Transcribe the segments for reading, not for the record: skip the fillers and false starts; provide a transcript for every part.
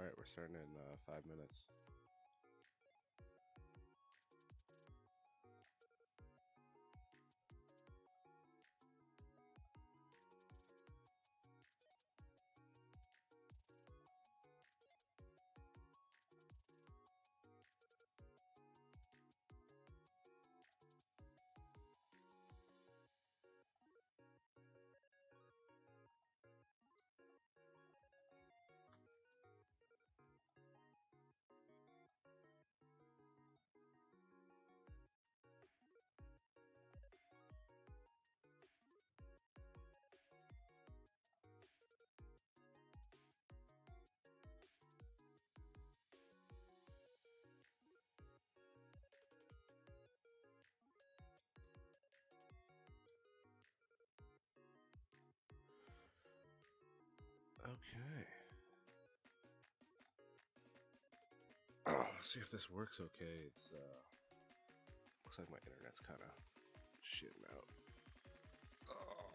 Alright, we're starting in 5 minutes. Okay. See if this works okay. It's looks like my internet's kind of shitting out. Oh.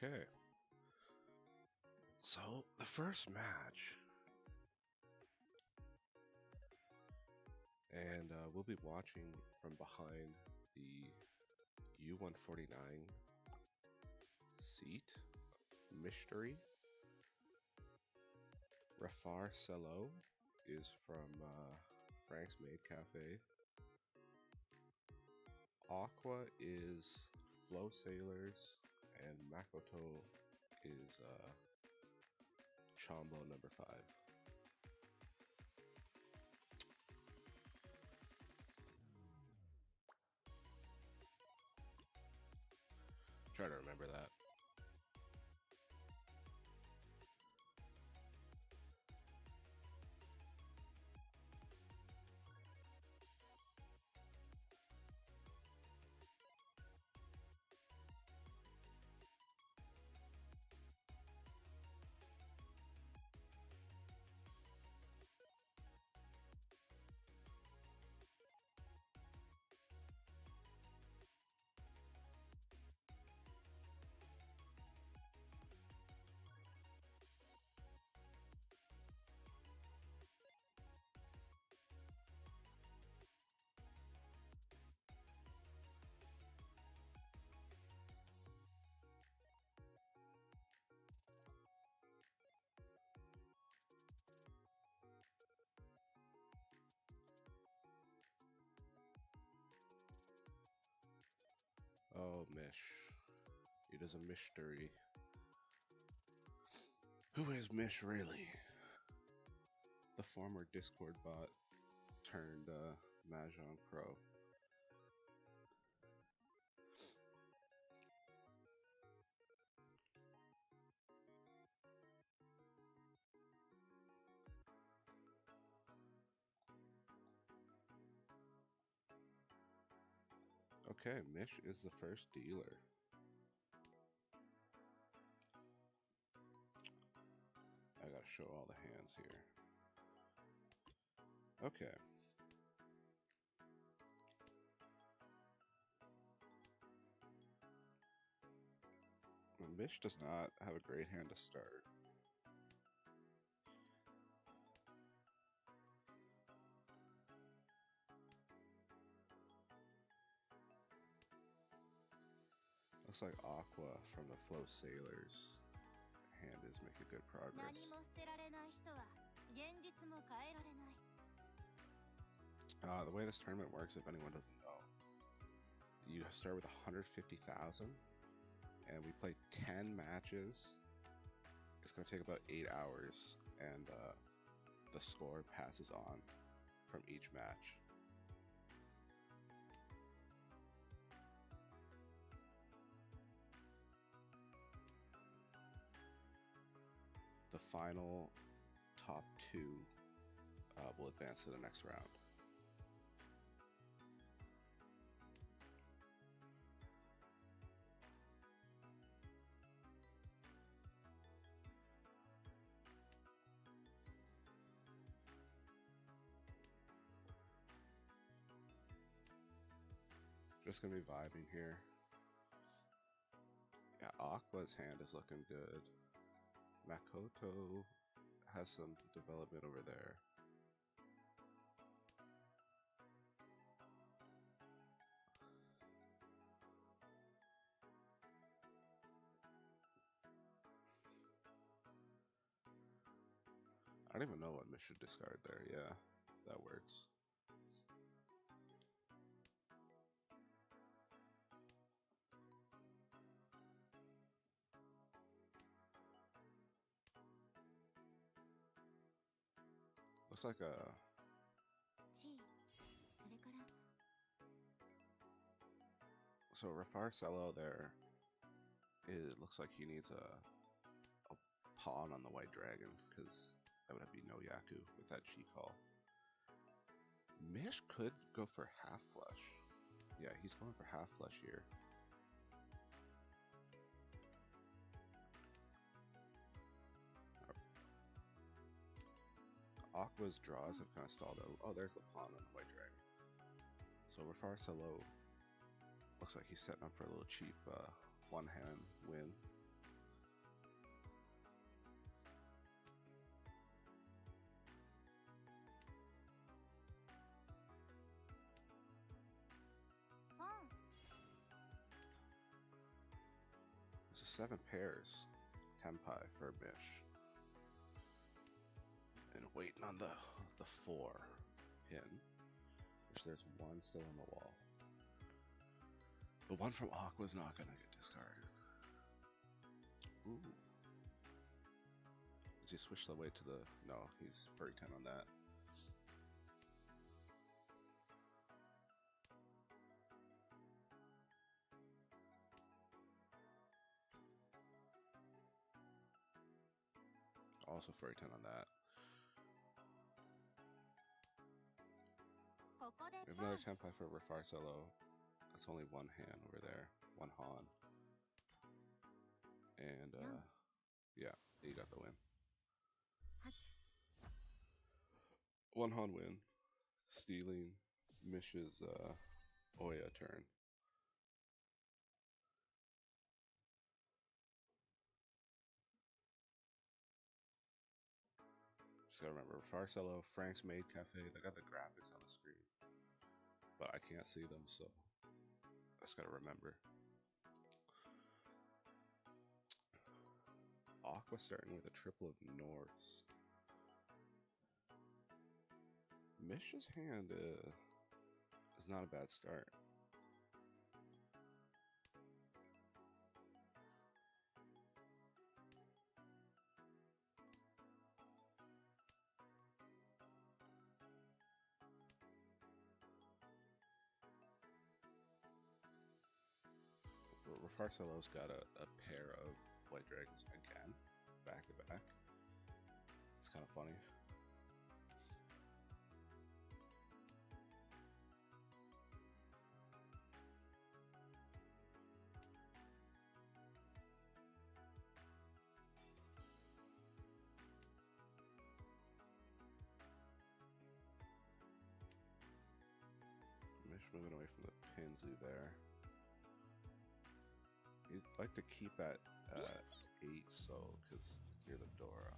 Okay. So, the first match. And we'll be watching from behind the U149 seat. Mystery. Rafar Cello is from Frank's Maid Café. Aqua is Flow Sailors, and Makoto is Chombo number 5. Try to remember that. Oh, Mish. It is a mystery. Who is Mish really? The former Discord bot turned Mahjong Pro. Okay, Mish is the first dealer. I gotta show all the hands here. Okay. Mish does not have a great hand to start. Looks like Aqua from the Flow Sailors hand is making good progress. The way this tournament works, if anyone doesn't know, you start with 150,000, and we play 10 matches. It's going to take about 8 hours, and the score passes on from each match. The final top 2 will advance to the next round. Just gonna be vibing here. Yeah, Aqua's hand is looking good. Makoto has some development over there. I don't even know what Mish should discard there. Yeah, that works. Looks like a... So Rafarcello there, it looks like he needs a pawn on the white dragon, because that would be no Yaku with that Chi call. Mish could go for half flush. Yeah, he's going for half flush here. Aqua's draws have kind of stalled out. Oh, there's the pawn on the white dragon. So Rafarcello looks like he's setting up for a little cheap one-hand win. This is 7 pairs. Tenpai for Mish. And waiting on the 4 pin, which there's 1 still on the wall. The one from Aqua's not gonna get discarded. Ooh. Does he switch the weight to the... No, he's furry 10 on that. Also furry 10 on that. We have another Tenpai for Rafarcello. That's only 1 hand over there. 1 Han. And, yeah, he got the win. 1 Han win. Stealing Mish's, Oya turn. Just gotta remember, Rafarcello, Frank's Maid, Café, they got the graphics on the screen. But I can't see them, so I just gotta remember. Aqua starting with a triple of Norths. Mish's hand is not a bad start. Rafarcello's got a pair of white dragons again, back to back. It's kind of funny. Mish moving away from the Pinzu there. You'd like to keep at 8 so because it's near the Dora.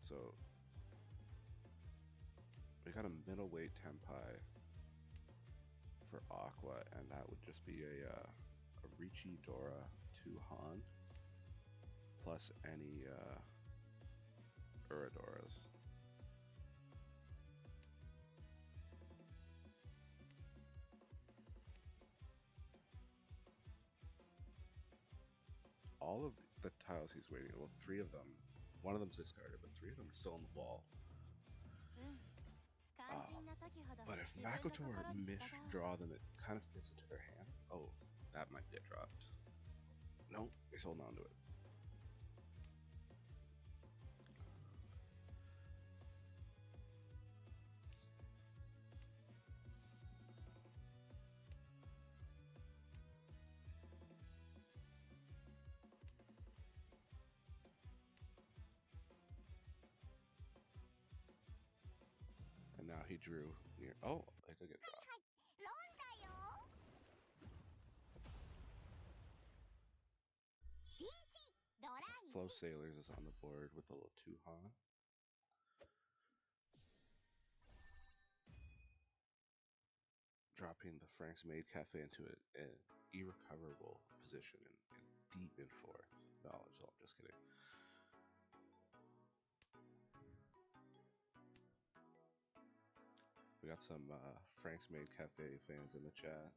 So we got a middleweight Tenpai for Aqua, and that would just be a Ricci Dora 2 Han plus any Uradoras. All of the tiles he's waiting, well, 3 of them, one of them's discarded, but 3 of them are still on the wall. But if Makoto or Mish draw them, it kind of fits into their hand. Oh, that might get dropped. No, he's holding on to it. And now he drew near. Oh, it did get dropped. Flow Sailors is on the board with a little 2 Han. Dropping the Frank's Maid Café into an irrecoverable position and deep in 4th. Knowledge. Oh, I'm just kidding. We got some Frank's Maid Cafe fans in the chat.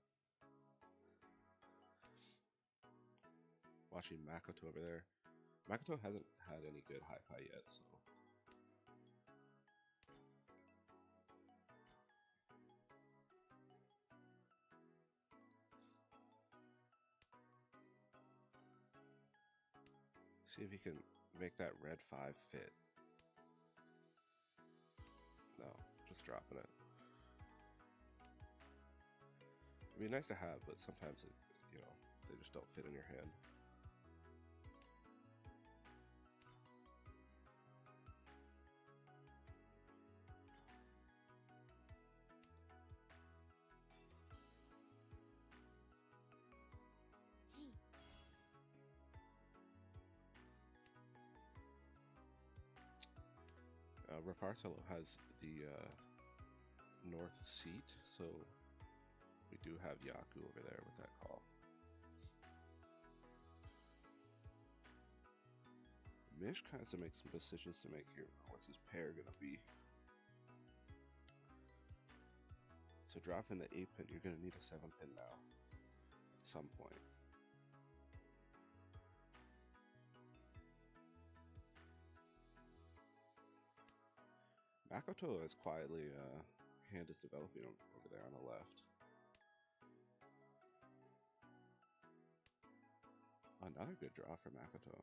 Watching Makoto over there. Makoto hasn't had any good high pie yet, so. See if he can make that red 5 fit. No, just dropping it. It'd be nice to have, but sometimes it, you know, they just don't fit in your hand. Refarsalo has the north seat, so we do have Yaku over there with that call. Mish kind of makes some decisions to make here. What's his pair gonna be? So dropping the 8 pin, you're gonna need a 7 pin now at some point. Makoto is quietly, hand is developing over there on the left. Another good draw for Makoto.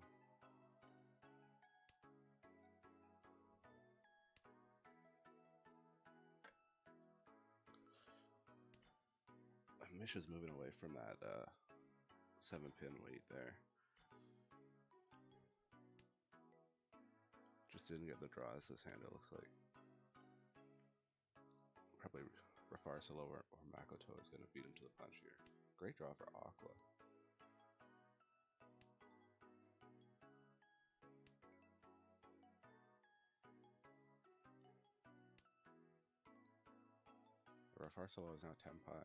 Mish is moving away from that 7 pin weight there. Just didn't get the draws this hand, it looks like. Probably Refarsalo or Makoto is going to beat him to the punch here. Great draw for Aqua. Refarsalo is now Tenpai.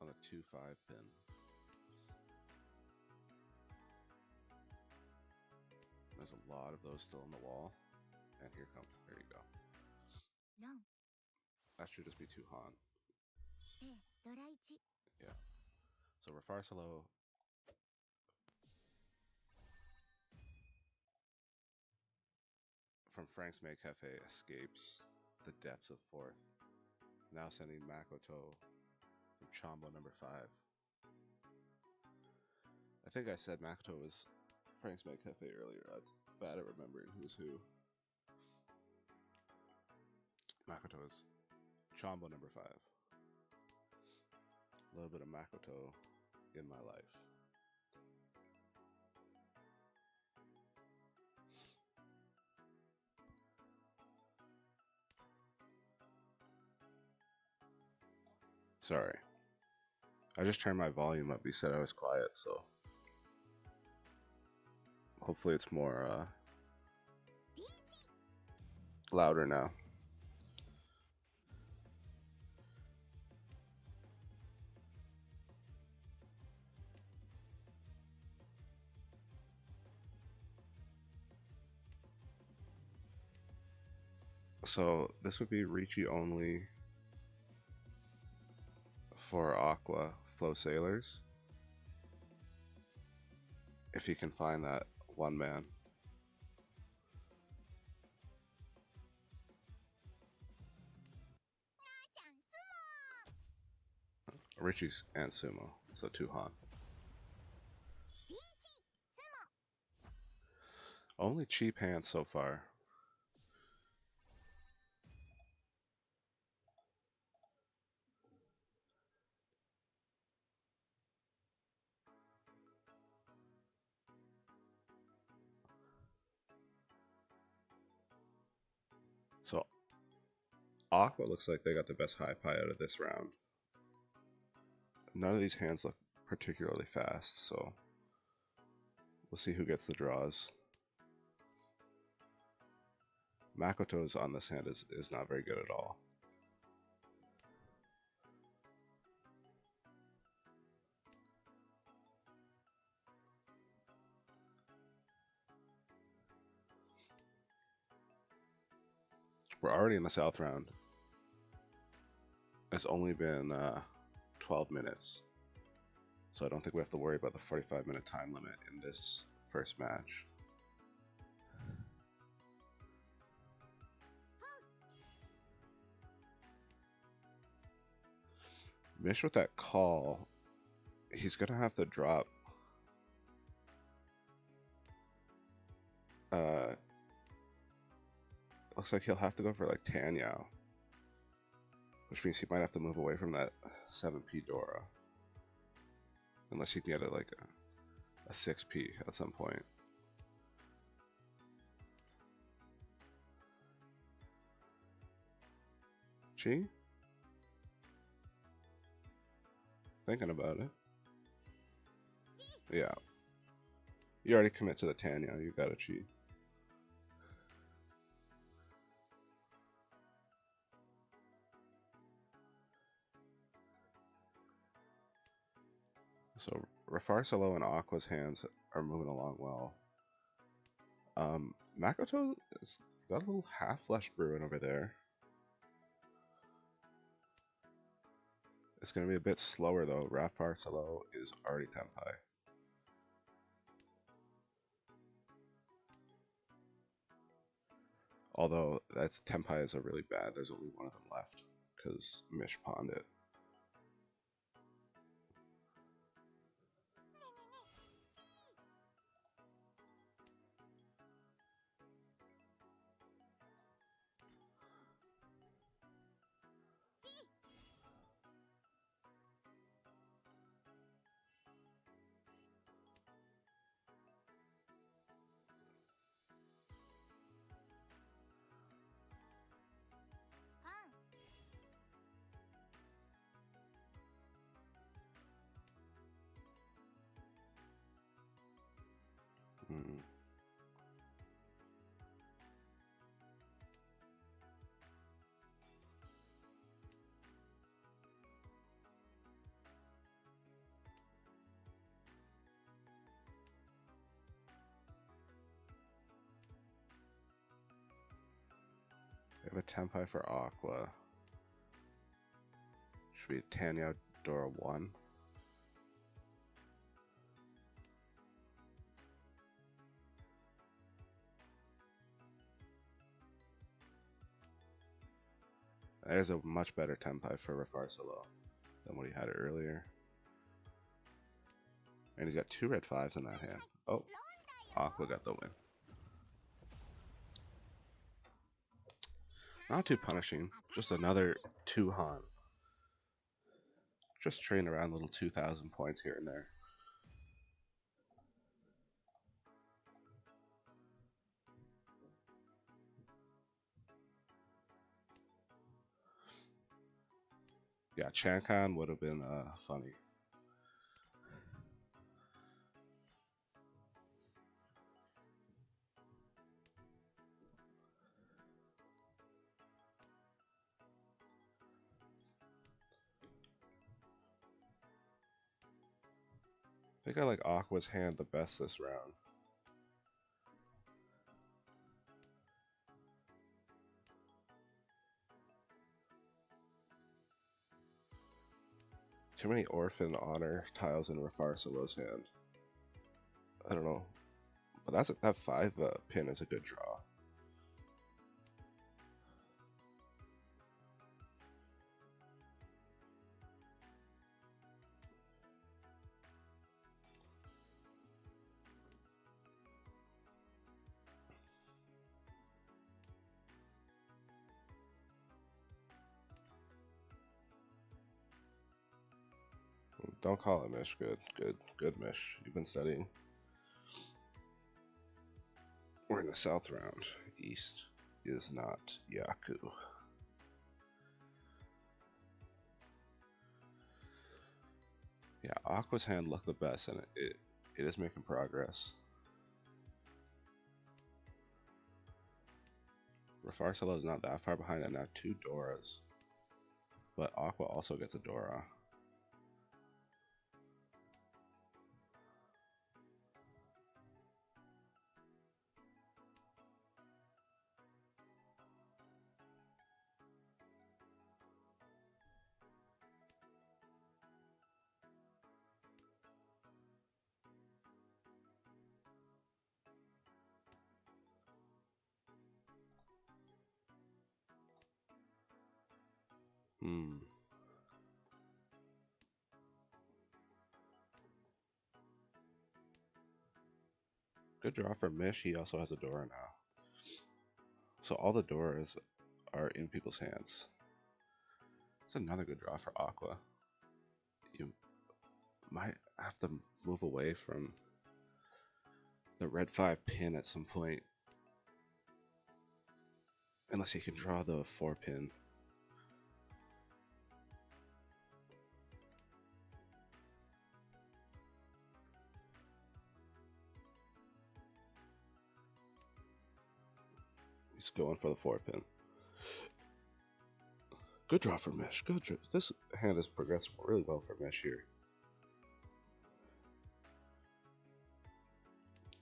On the 2-5 pin. There's a lot of those still in the wall. And here come, there you go. No. That should just be 2 Han. Yeah. So Refarsalo from Frank's Maid Cafe escapes the depths of 4th. Now sending Makoto from Chombo number 5. I think I said Makoto was Frank's Maid Cafe earlier. That's bad at remembering who's who. Makoto is Chombo number 5. A little bit of Makoto in my life. Sorry. I just turned my volume up. You said I was quiet, so hopefully it's more louder now. So this would be Ricci only for Aqua Flow Sailors. If you can find that one man. Ricci's and Sumo, so 2 Han. Only cheap hands so far. So Aqua looks like they got the best high pie out of this round. None of these hands look particularly fast, so we'll see who gets the draws. Makoto's on this hand is not very good at all. We're already in the South round. It's only been 12 minutes. So I don't think we have to worry about the 45-minute time limit in this first match. Mish with that call, he's going to have to drop looks like he'll have to go for like Tanyao, which means he might have to move away from that 7P Dora. Unless he can get it like a 6P at some point. Chi? Thinking about it. Yeah. You already commit to the Tanyao, you got a Chi. So Refarsalo and Aqua's hands are moving along well. Makoto has got a little half flesh brewing over there. It's going to be a bit slower though. Refarsalo is already Tenpai. Although that's Tenpai is a really bad. There's only one of them left because Mish pawned it. Mm-mm. We have a Tenpai for Aqua. Should be Tanyao Dora 1. There's a much better Tenpai for Refarsalo than what he had earlier. And he's got 2 red 5s in that hand. Oh, Aqua got the win. Not too punishing, just another 2 Han. Just trading around little 2,000 points here and there. Yeah, Chankan would have been funny. I think I like Aqua's hand the best this round. Too many Orphan Honor tiles in Refarsalo's hand. I don't know. But that 5 pin is a good draw. Don't call it Mish. Good Mish. You've been studying. We're in the south round. East is not Yaku. Yeah, Aqua's hand looked the best, and it is making progress. Refarsalo is not that far behind, and now 2 Doras. But Aqua also gets a Dora. Good draw for Mish. He also has a Dora now. So all the Doras are in people's hands. It's another good draw for Aqua. You might have to move away from the red 5 pin at some point. Unless you can draw the 4 pin. He's going for the 4 pin. Good draw for Mish. Good draw. This hand has progressed really well for Mish here.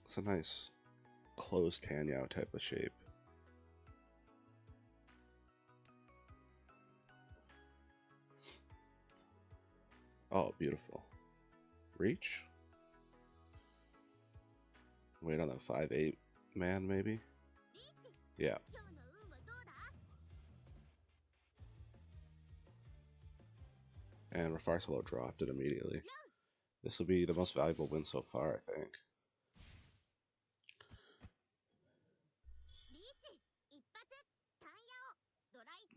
It's a nice closed Tanyao type of shape. Oh, beautiful. Reach? Wait on that 5-8 man, maybe? Yeah. And Refarsalo dropped it immediately. This will be the most valuable win so far, I think.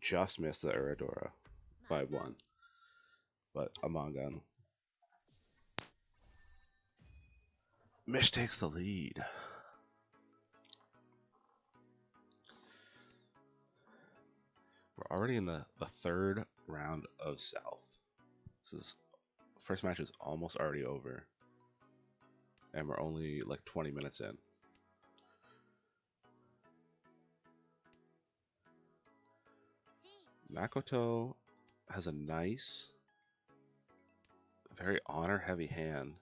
Just missed the Eradora by 1. But a Mangan. Mish takes the lead. We're already in the 3rd round of South. This is first match is almost already over. And we're only like 20 minutes in. Makoto has a nice, very honor-heavy hand.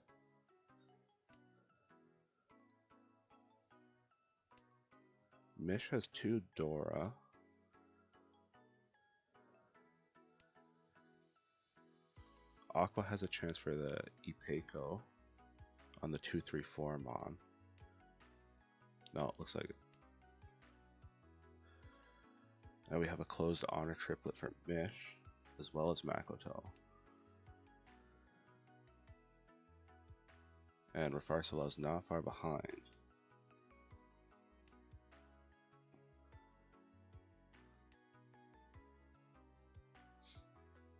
Mish has 2 Dora. Aqua has a chance for the Ipeco on the 2-3-4 Mon. No, it looks like it. Now we have a closed honor triplet for Mish, as well as Makoto. And Refarsalo is not far behind.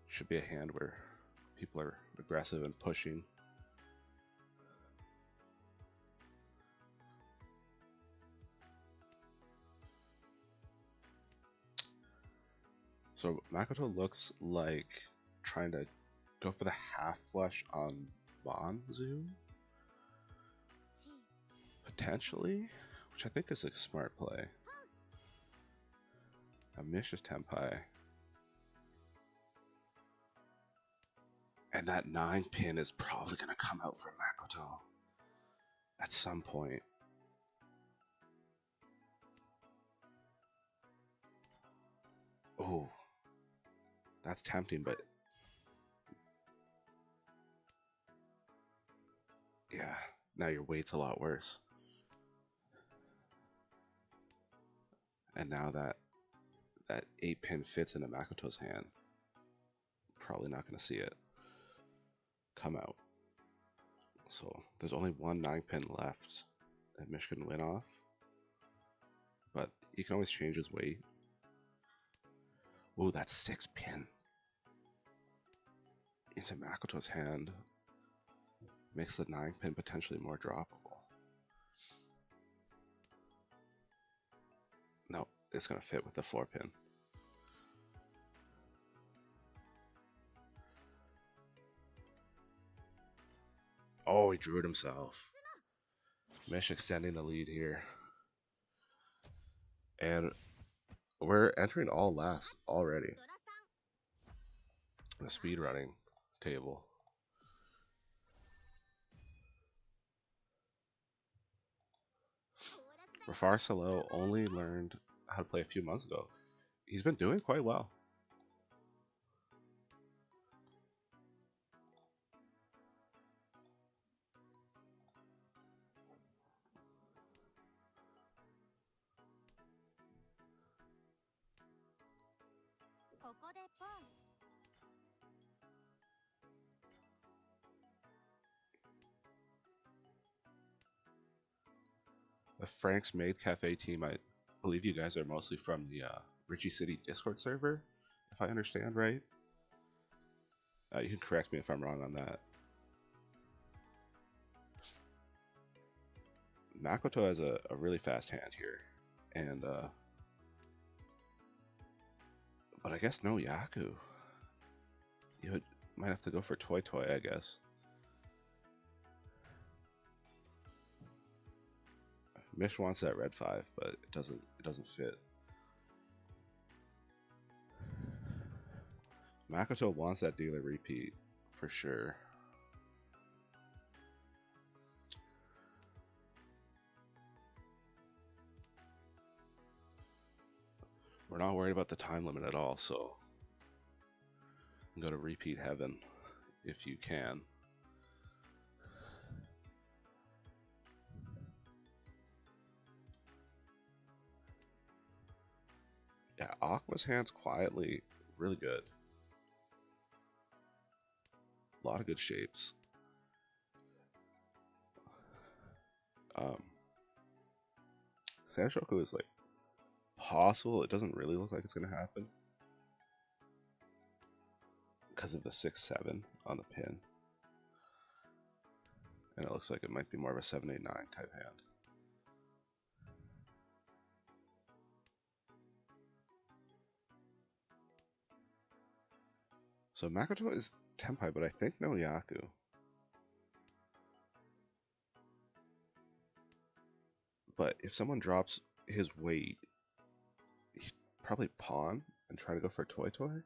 Should be a hand where people are aggressive and pushing. So Makoto looks like trying to go for the half flush on Bonzu, potentially, which I think is a smart play. A Mish's Tenpai. And that 9-pin is probably going to come out for Makoto at some point. Oh, that's tempting, but yeah, now your weight's a lot worse. And now that 8-pin fits into Makoto's hand, probably not going to see it come out. So there's only one 9-pin left that Mish can win off, but he can always change his weight. Ooh, that 6-pin into Makoto's hand makes the 9-pin potentially more droppable. No, it's going to fit with the 4-pin. Oh, he drew it himself. Mish extending the lead here. And we're entering all last already. The speedrunning table. Rafar Salo only learned how to play a few months ago. He's been doing quite well. The Frank's Maid Café team, I believe you guys are mostly from the Richie City Discord server, if I understand right. You can correct me if I'm wrong on that. Makoto has a really fast hand here, and but I guess no Yaku. You might have to go for Toy Toy, I guess. Mish wants that red 5, but it doesn't fit. Makoto wants that dealer repeat for sure. We're not worried about the time limit at all, so go to repeat heaven if you can. Yeah, Aqua's hand's quietly really good. A lot of good shapes. Sanshoku is like possible. It doesn't really look like it's going to happen because of the 6-7 on the pin. And it looks like it might be more of a 7-8-9 type hand. So Makoto is Tenpai, but I think no Yaku. But if someone drops his weight, he'd probably pawn and try to go for Toy Toy.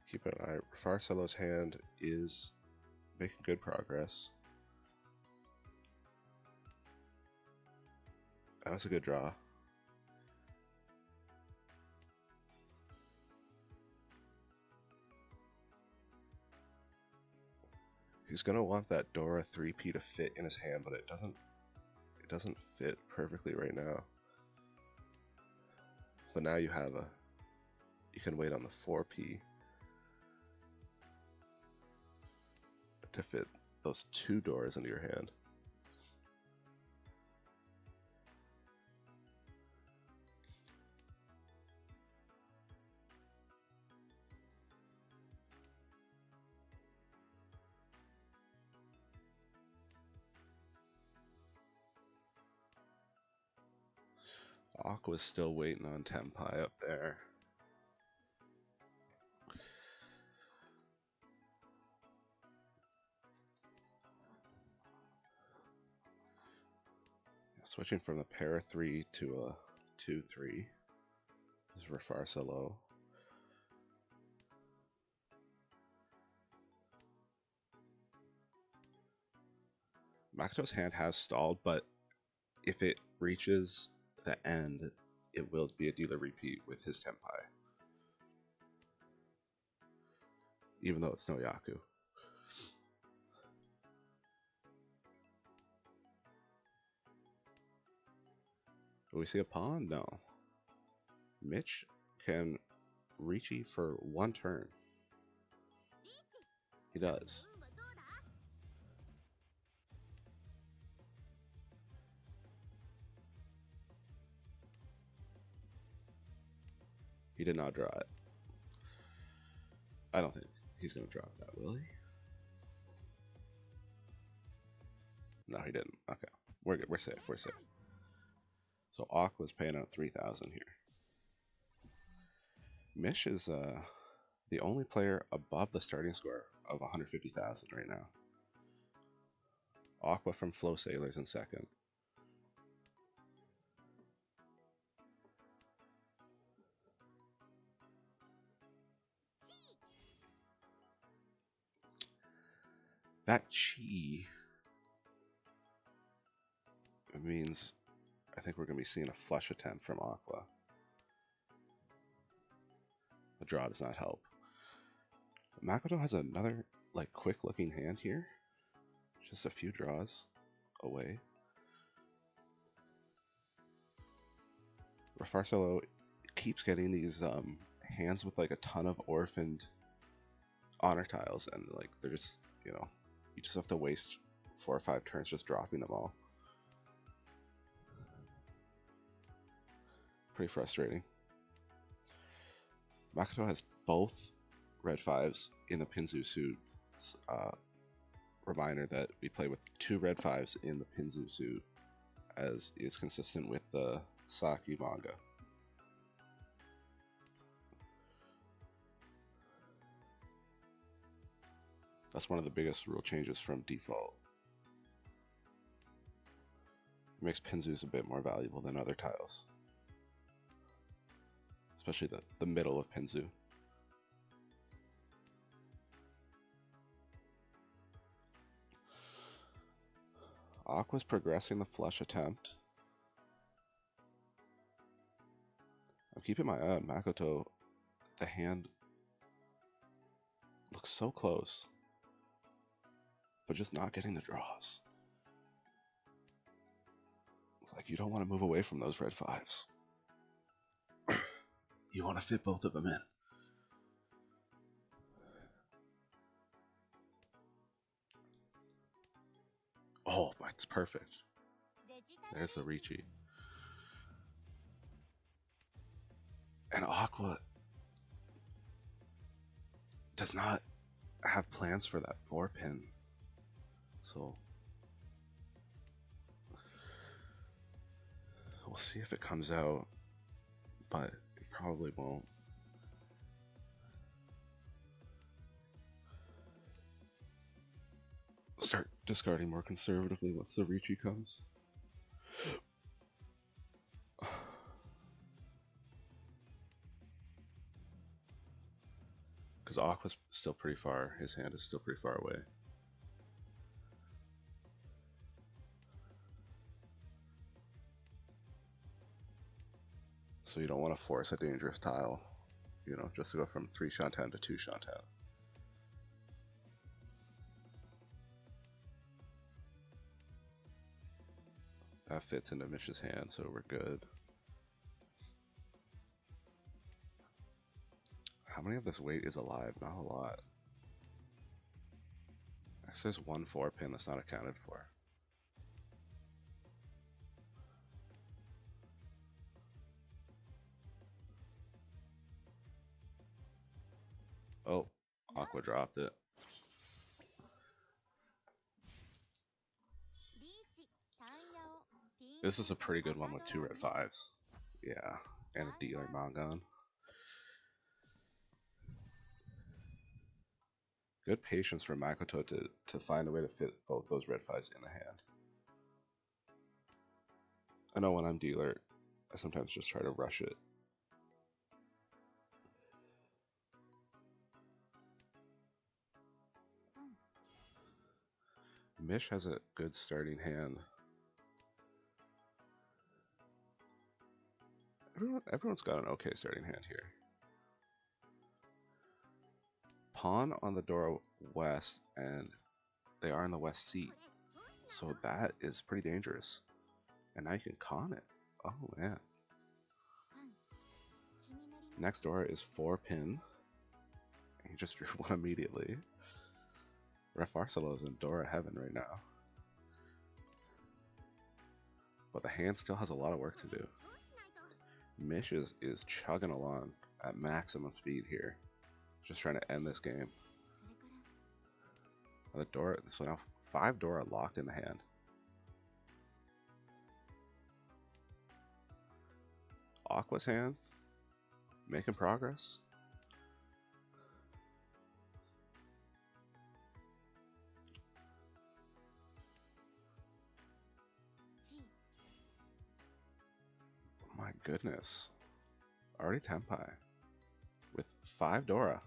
Keep an eye. Farcelo's hand is making good progress. That's a good draw. He's gonna want that Dora 3P to fit in his hand, but it doesn't fit perfectly right now. But now you can wait on the 4P to fit those 2 doors into your hand. Aqua's still waiting on Tenpai up there. Switching from a pair 3 to a 2-3 is Refarsalo. Makoto's hand has stalled, but if it reaches the end, it will be a dealer repeat with his Tenpai. Even though it's no Yaku. Do we see a pawn? No. Mitch can Ricci for one turn. He does. He did not draw it. I don't think he's going to drop that, will he? No, he didn't. Okay. We're good. We're safe. We're safe. So Aqua's paying out 3,000 here. Mish is the only player above the starting score of 150,000 right now. Aqua from Flow Sailors in second. That chi means I think we're going to be seeing a flush attempt from Aqua. The draw does not help. Makoto has another like quick looking hand here. Just a few draws away. Refarsalo keeps getting these hands with like a ton of orphaned honor tiles, and like they're just, you know, you just have to waste 4 or 5 turns just dropping them all. Pretty frustrating. Makoto has both red 5s in the Pinzu suit. Reminder that we play with 2 red 5s in the Pinzu suit, as is consistent with the Saki manga. That's one of the biggest rule changes from default. It makes Pinzus a bit more valuable than other tiles. Especially the middle of Pinzu. Aqua's progressing the flush attempt. I'm keeping my eye on Makoto. The hand looks so close, but just not getting the draws. It's like you don't want to move away from those red 5s. You want to fit both of them in. Oh, it's perfect. There's the Ricci. And Aqua does not have plans for that 4-pin. So we'll see if it comes out, but it probably won't. Start discarding more conservatively once the Ricci comes. Because Aqua's still pretty far, his hand is still pretty far away. So you don't want to force a dangerous tile, you know, just to go from 3 Shantan to 2 Shantan. That fits into Mish's hand, so we're good. How many of this weight is alive? Not a lot. I guess there's 1 4-pin that's not accounted for. Oh, Aqua dropped it. This is a pretty good one with 2 red 5s. Yeah, and a dealer Mongon. Good patience for Makoto to find a way to fit both those red fives in the hand. I know when I'm dealer, I sometimes just try to rush it. Mish has a good starting hand. Everyone's got an okay starting hand here. Pawn on the door west, and they are in the west seat. So that is pretty dangerous. And now you can con it. Oh man. Next door is 4 pin. And he just drew one immediately. Ref Arcelo is in Dora heaven right now. But the hand still has a lot of work to do. Mish is chugging along at maximum speed here. Just trying to end this game. The Dora, so now 5 Dora locked in the hand. Aqua's hand, making progress. Oh my goodness. Already Tenpai. With 5 Dora.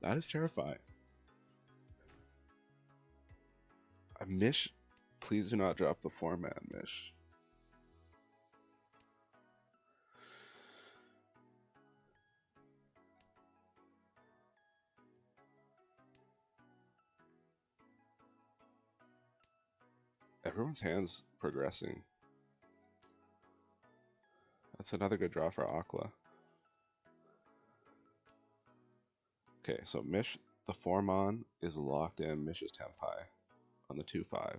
That is terrifying. Mish, please do not drop the 4-man, Mish. Everyone's hand's progressing. That's another good draw for Aqua. Okay, so Mish, the 4-mon is locked in Mish's Tenpai on the 2-5.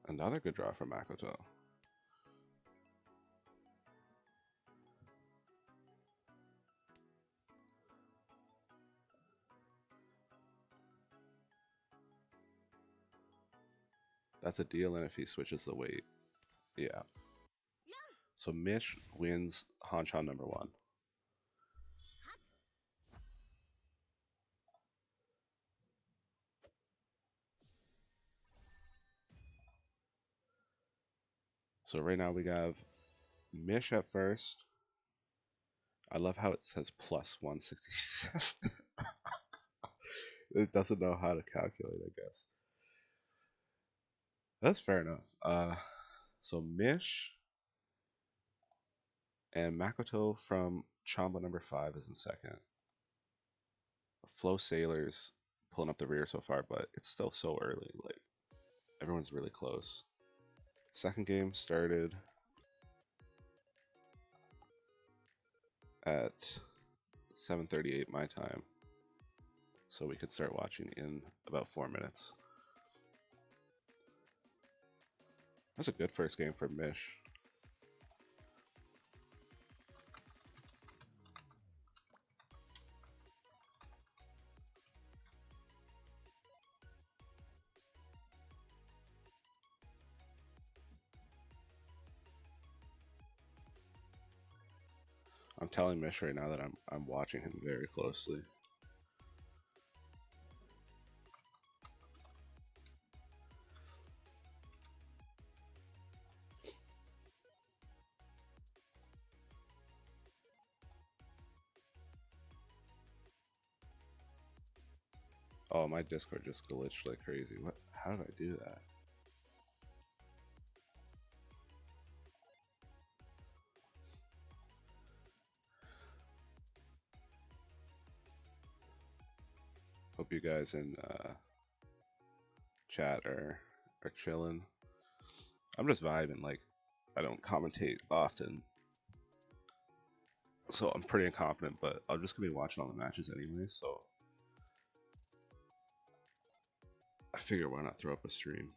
Another good draw for Makoto. That's a deal, and if he switches the weight, yeah. So Mish wins Hanchan number 1. So right now we have Mish at first. I love how it says plus 167. It doesn't know how to calculate, I guess. That's fair enough. So Mish and Makoto from Chombo number 5 is in second. Flow Sailors pulling up the rear so far, but it's still so early. Like, everyone's really close. Second game started at 7:38 my time, so we could start watching in about 4 minutes. That's a good first game for Mish. I'm telling Mish right now that I'm watching him very closely. Oh, my Discord just glitched like crazy. What? How did I do that? Hope you guys in chat are chilling. I'm just vibing. Like, I don't commentate often, so I'm pretty incompetent. But I'm just gonna be watching all the matches anyway. So I figure why not throw up a stream?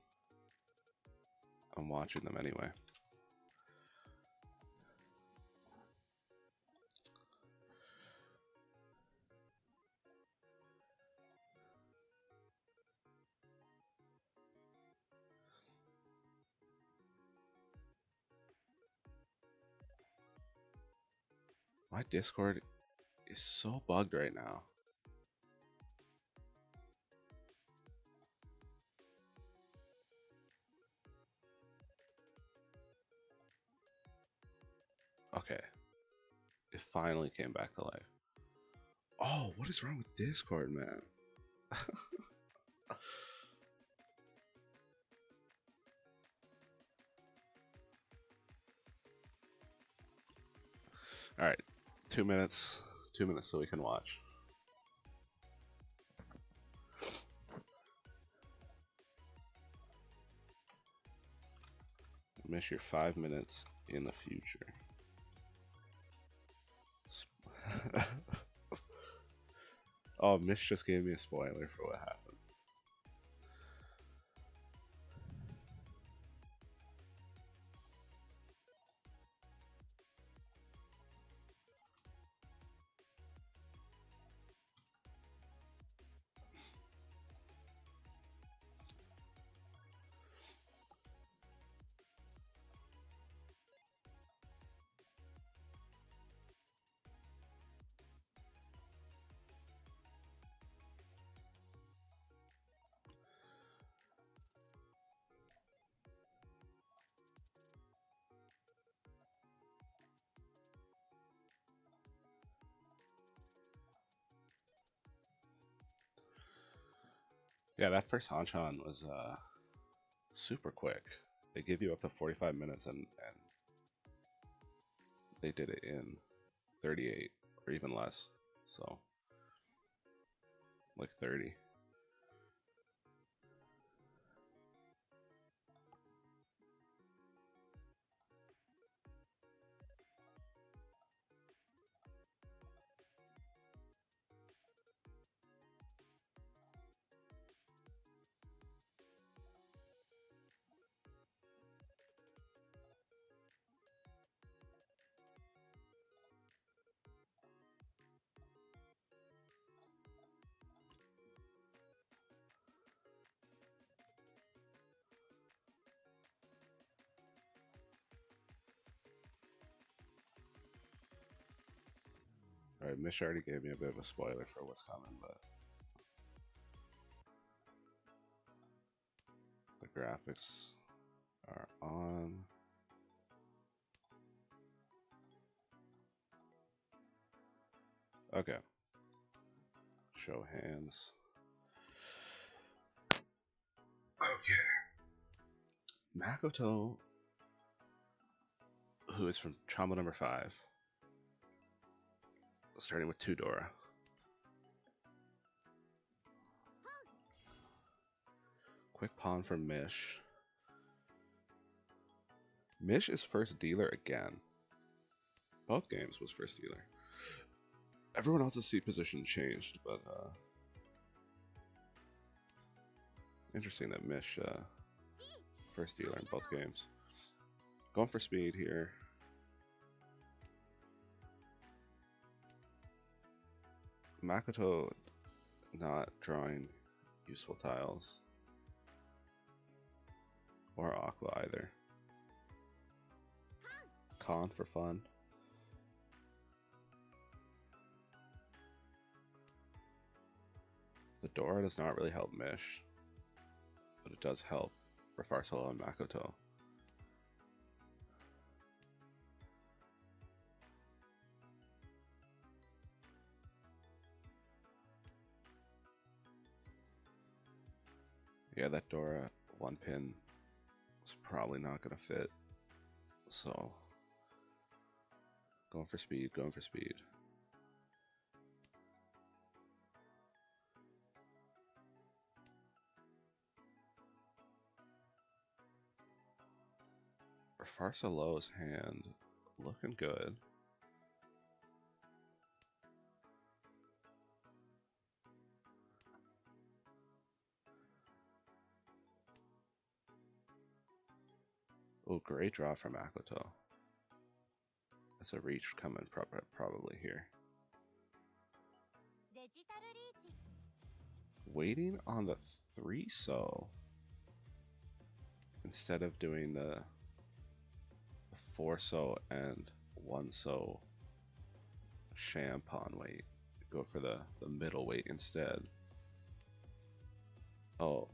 I'm watching them anyway. My Discord is so bugged right now. Okay. It finally came back to life. Oh, what is wrong with Discord, man? All right, 2 minutes. 2 minutes so we can watch. Miss your 5 minutes in the future. Oh, Miss just gave me a spoiler for what happened. Yeah, that first Hanchan was super quick. They give you up to 45 minutes and they did it in 38 or even less. So, like 30. Alright, Mish already gave me a bit of a spoiler for what's coming, but the graphics are on. Okay. Show hands. Okay. Makoto, who is from Chombo number 5, starting with 2 Dora. Quick pawn for Mish. Mish is first dealer again. Both games was first dealer. Everyone else's seat position changed, but interesting that Mish first dealer in both games. Going for speed here. Makoto not drawing useful tiles. Or Aqua either. Con for fun. The Dora does not really help Mish, but it does help Refarsolo and Makoto. Yeah, that Dora 1 pin is probably not going to fit, so going for speed, going for speed. Refarsolo's hand looking good. Oh, great draw from Makoto. That's a reach coming probably here. Waiting on the 3 so instead of doing the 4 so and 1 so sham pawn weight. Go for the middle weight instead. Oh.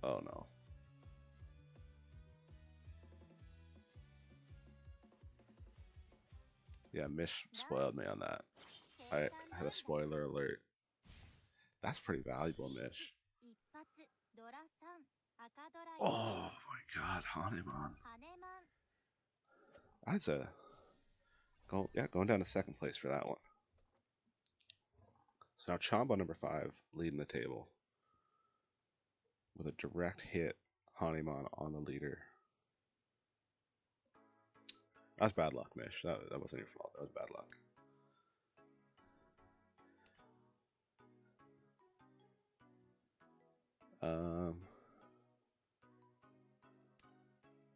Oh no. Yeah, Mish spoiled me on that. I had a spoiler alert. That's pretty valuable, Mish. Oh my god, Haneman. That's a going down to second place for that one. So now Chombo number 5 leading the table with a direct hit Haneman on the leader. That's bad luck, Mish. That wasn't your fault. That was bad luck.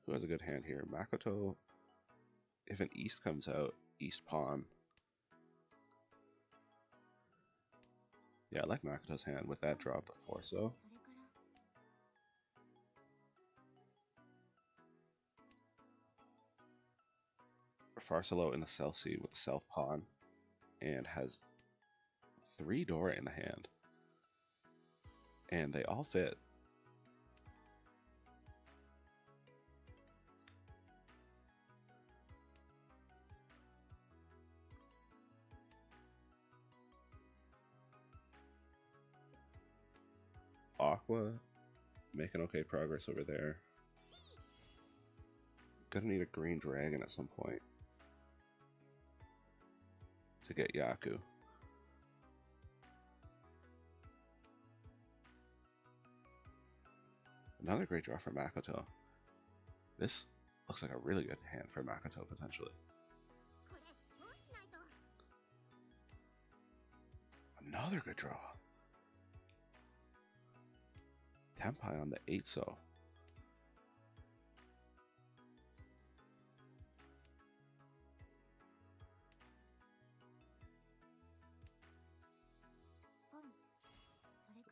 Who has a good hand here? Makoto. If an east comes out, east pawn. Yeah, I like Makoto's hand with that draw of the Forso. Farsalo in the cell seat with the south pawn and has 3 Dora in the hand. And they all fit. Aqua making okay progress over there. Gonna need a green dragon at some point to get Yaku. Another great draw for Makoto. This looks like a really good hand for Makoto potentially. Another good draw. Tempai on the 8-so.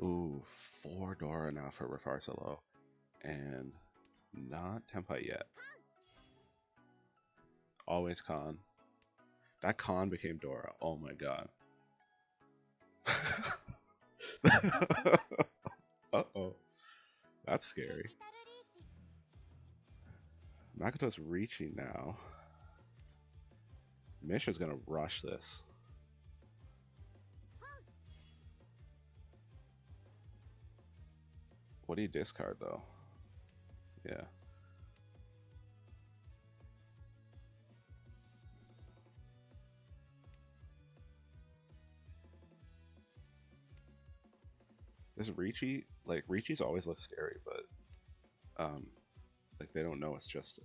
Ooh, 4 Dora now for Refarsalo. And not Tempai yet. Always Khan. That Khan became Dora. Oh my god. Uh-oh. That's scary. Makoto's reaching now. Misha's gonna rush this. What do you discard though? Yeah. This Ricci, like Ricci's always look scary, but like they don't know it's just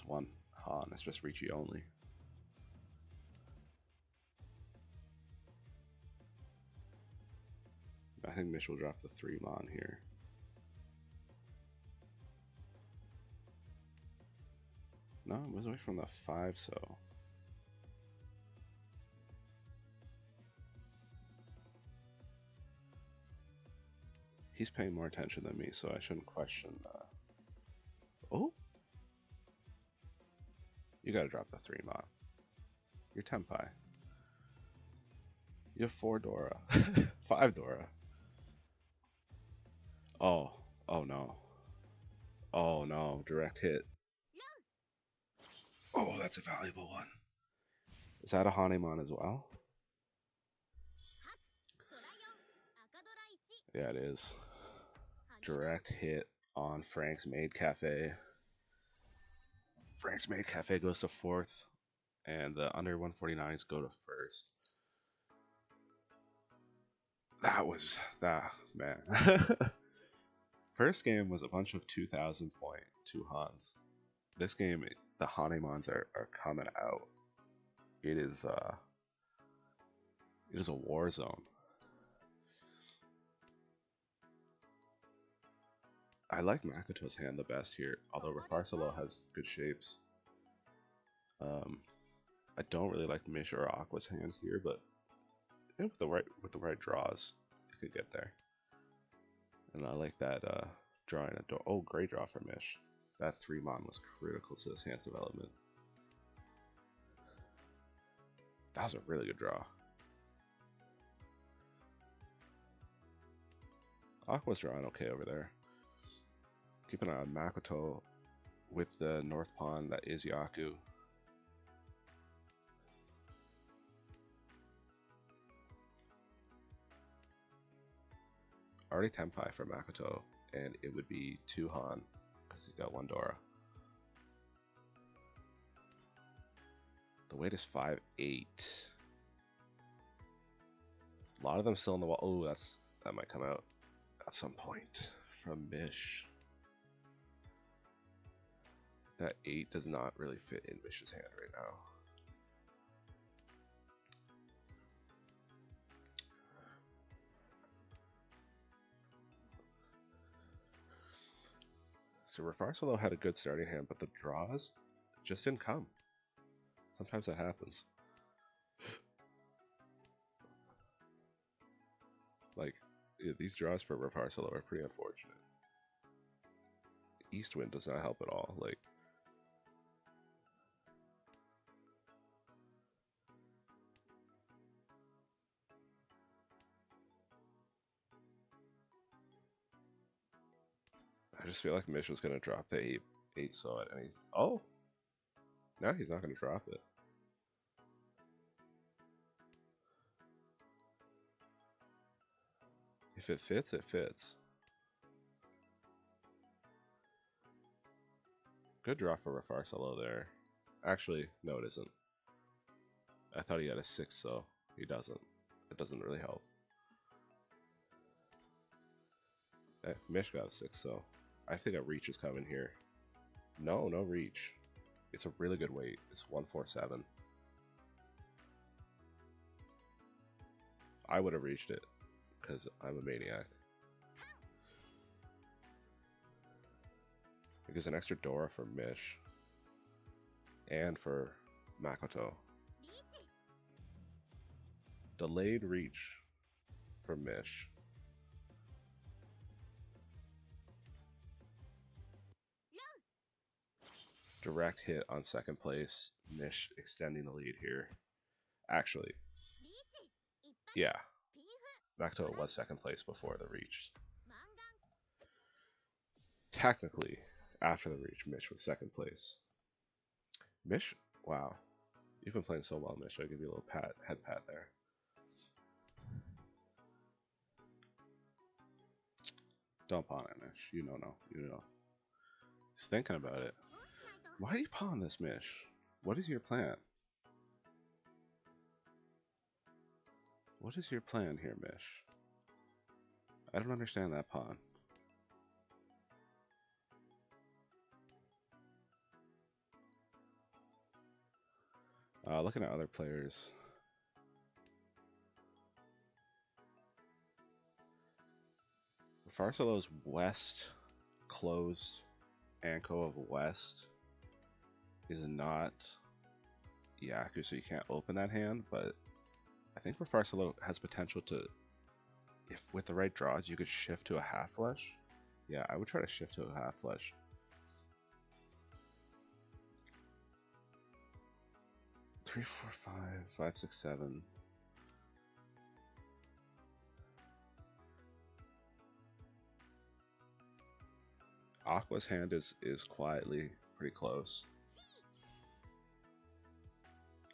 one Han, it's just Ricci only. I think Mish will drop the 3 Mon here. No, it was away from the 5-so. He's paying more attention than me, so I shouldn't question. Oh, you gotta drop the 3 Mon. You're Tempai. You have 4 Dora, 5 Dora. Oh, oh no. Oh no, direct hit. Oh, that's a valuable one. Is that a Hanemon as well? Yeah, it is. Direct hit on Frank's Maid Café. Frank's Maid Café goes to 4th, and the under 149s go to 1st. That, man. First game was a bunch of 2,000 point 2 Hans. This game, the Hanemons are coming out. It is a war zone. I like Makoto's hand the best here, although Refarsalo has good shapes. I don't really like Mish or Aqua's hands here, but with the right draws, you could get there. And I like that drawing a door. Oh, great draw for Mish. That 3 Mon was critical to this hand's development. That was a really good draw. Aqua's drawing okay over there. Keep an eye on Makoto with the north pawn that is Yaku. Already Tenpai for Makoto, and it would be 2 Han because he's got 1 Dora. The weight is 5'8". A lot of them still in the wall. Oh, that might come out at some point from Mish. That 8 does not really fit in Mish's hand right now. So Refarsalo had a good starting hand, but the draws just didn't come. Sometimes that happens. Like, these draws for Refarsalo are pretty unfortunate. East wind does not help at all. Like, I just feel like Mish was going to drop the 8 so at any... Oh! Now he's not going to drop it. If it fits, it fits. Good draw for Refarsalo there. Actually, no it isn't. I thought he had a 6 so he doesn't. It doesn't really help. Mish got a 6 so I think a reach is coming here. No reach. It's a really good weight. It's 147. I would have reached it because I'm a maniac. Because an extra Dora for Mish and for Makoto. Delayed reach for Mish. Direct hit on second place. Mish extending the lead here. Actually, yeah. Makoto was second place before the reach. Technically, after the reach, Mish was second place. Mish, wow. You've been playing so well, Mish. I'll give you a little head pat there. Don't pawn it, Mish. You know. He's thinking about it. Why do you pawn this, Mish? What is your plan? What is your plan here, Mish? I don't understand that pawn. Looking at other players. Farsalo's West closed Anko of West is not Yaku, so you can't open that hand, but I think Farsalo has potential to, if with the right draws, you could shift to a half flush. Yeah, I would try to shift to a half flush. Three, four, five, 6, 7. Aqua's hand is quietly pretty close.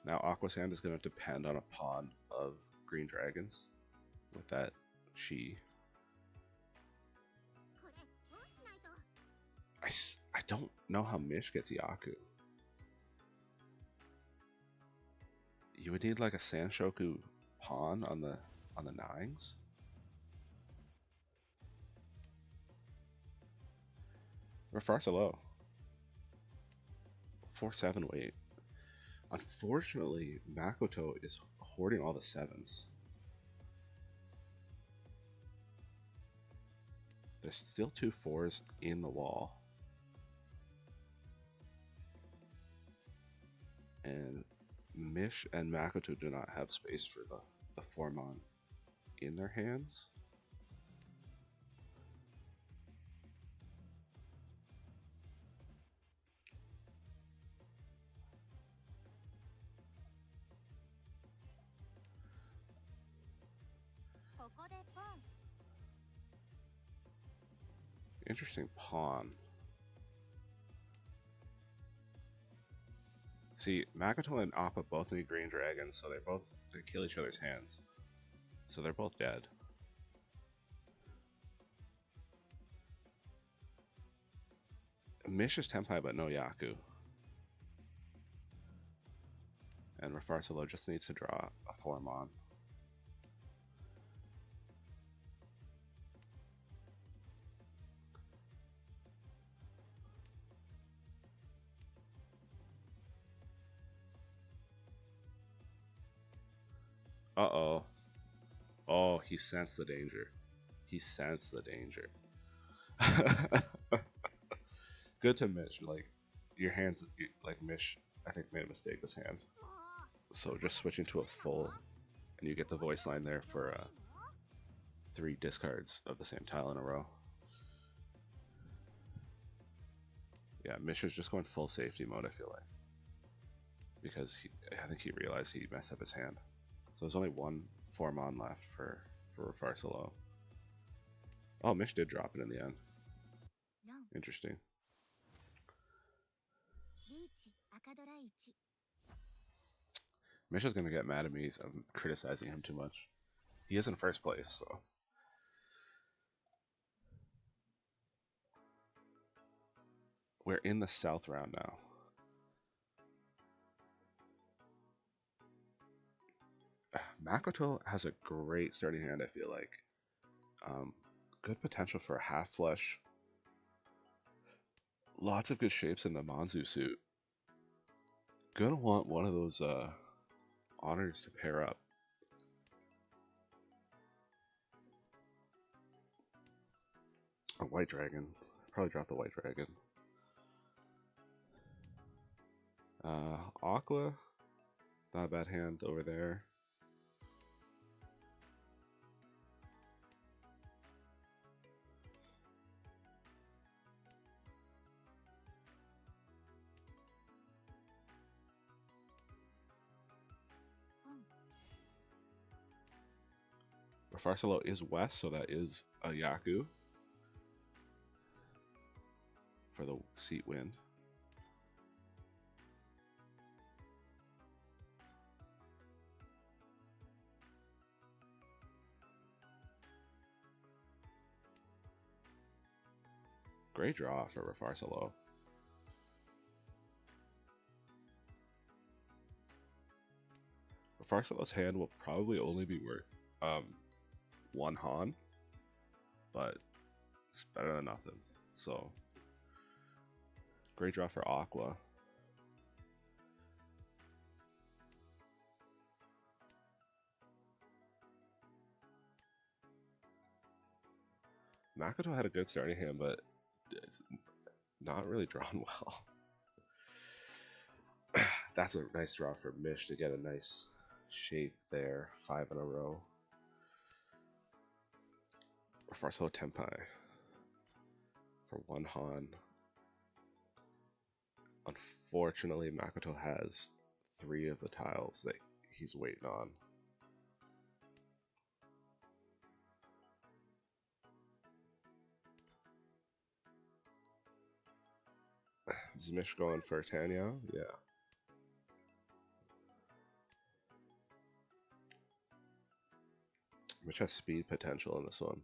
Now Aqua's hand is going to depend on a pawn of green dragons with that Chi. I don't know how Mish gets Yaku. You would need like a Sanshoku pawn on the 9s. Or Farsalo. 4-7 weight. Unfortunately, Makoto is hoarding all the 7s. There's still 2 4s in the wall. And Mish and Makoto do not have space for the 4-mon in their hands. Interesting pawn. See, Makoto and Appa both need green dragons, so they kill each other's hands. So they're both dead. Mish is Tenpai, but no Yaku. And Refarsalo just needs to draw a 4-mon. Uh-oh. Oh, he sensed the danger. He sensed the danger. Good to Mish. Like, your hands, like Mish, I think made a mistake this hand. So just switching to a full, and you get the voice line there for 3 discards of the same tile in a row. Yeah, Mish is just going full safety mode, I feel like. Because I think he realized he messed up his hand. So there's only one 4-mon left for Refarsalo. Oh, Mish did drop it in the end. Interesting. Mish is going to get mad at me, so I'm criticizing him too much. He is in first place, so. We're in the south round now. Makoto has a great starting hand, I feel like. Good potential for a half flush. Lots of good shapes in the Manzu suit. Gonna want one of those honors to pair up. A white dragon. Probably drop the white dragon. Aqua. Not a bad hand over there. Refarsalo is west, so that is a Yaku for the seat win. Great draw for Refarsalo. Refarsalo's hand will probably only be worth 1 Han, but it's better than nothing. So, great draw for Aqua. Makoto had a good starting hand, but it's not really drawn well. That's a nice draw for Mish to get a nice shape there. 5 in a row. Refarsalo Tenpai for 1 Han. Unfortunately, Makoto has 3 of the tiles that he's waiting on. Is Mish going for Tanya? Yeah. Mish has speed potential in this one.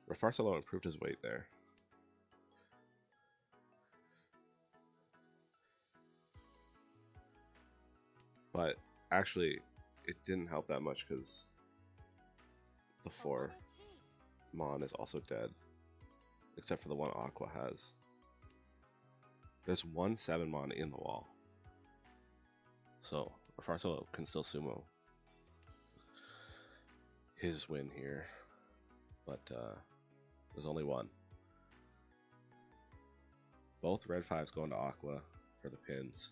Refarsalo improved his weight there. But actually, it didn't help that much because the 4-mon is also dead. Except for the one Aqua has. There's 1 7-mon in the wall. So, Refarsalo can still sumo his win here. But there's only 1. Both red 5s going to Aqua for the pins.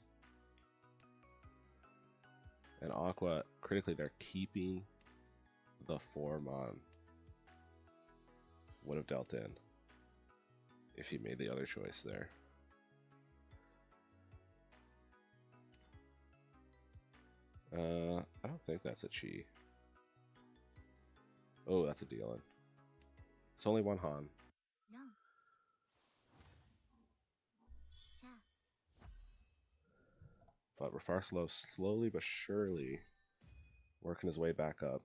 And Aqua, critically, they're keeping the 4-mon. Would have dealt in if he made the other choice there. I don't think that's a chi. Oh, that's a deal. It's only one Han. But Rafarsalo slowly but surely working his way back up.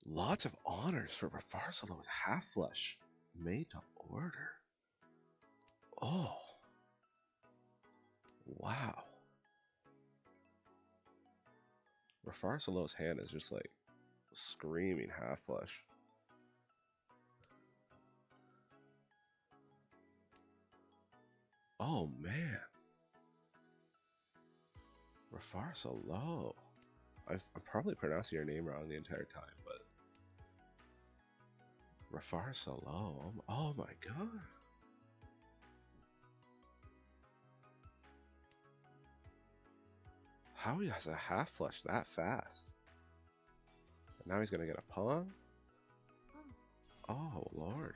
Lots of honors for Rafarsalo with half flush. Made to order. Oh. Wow. Rafarsalo's hand is just like screaming half flush. Oh man. Rafarsalo. I'm probably pronouncing your name wrong the entire time, but Rafarsalo. Oh my god. How he has a half flush that fast? And now he's gonna get a pawn? Oh lord.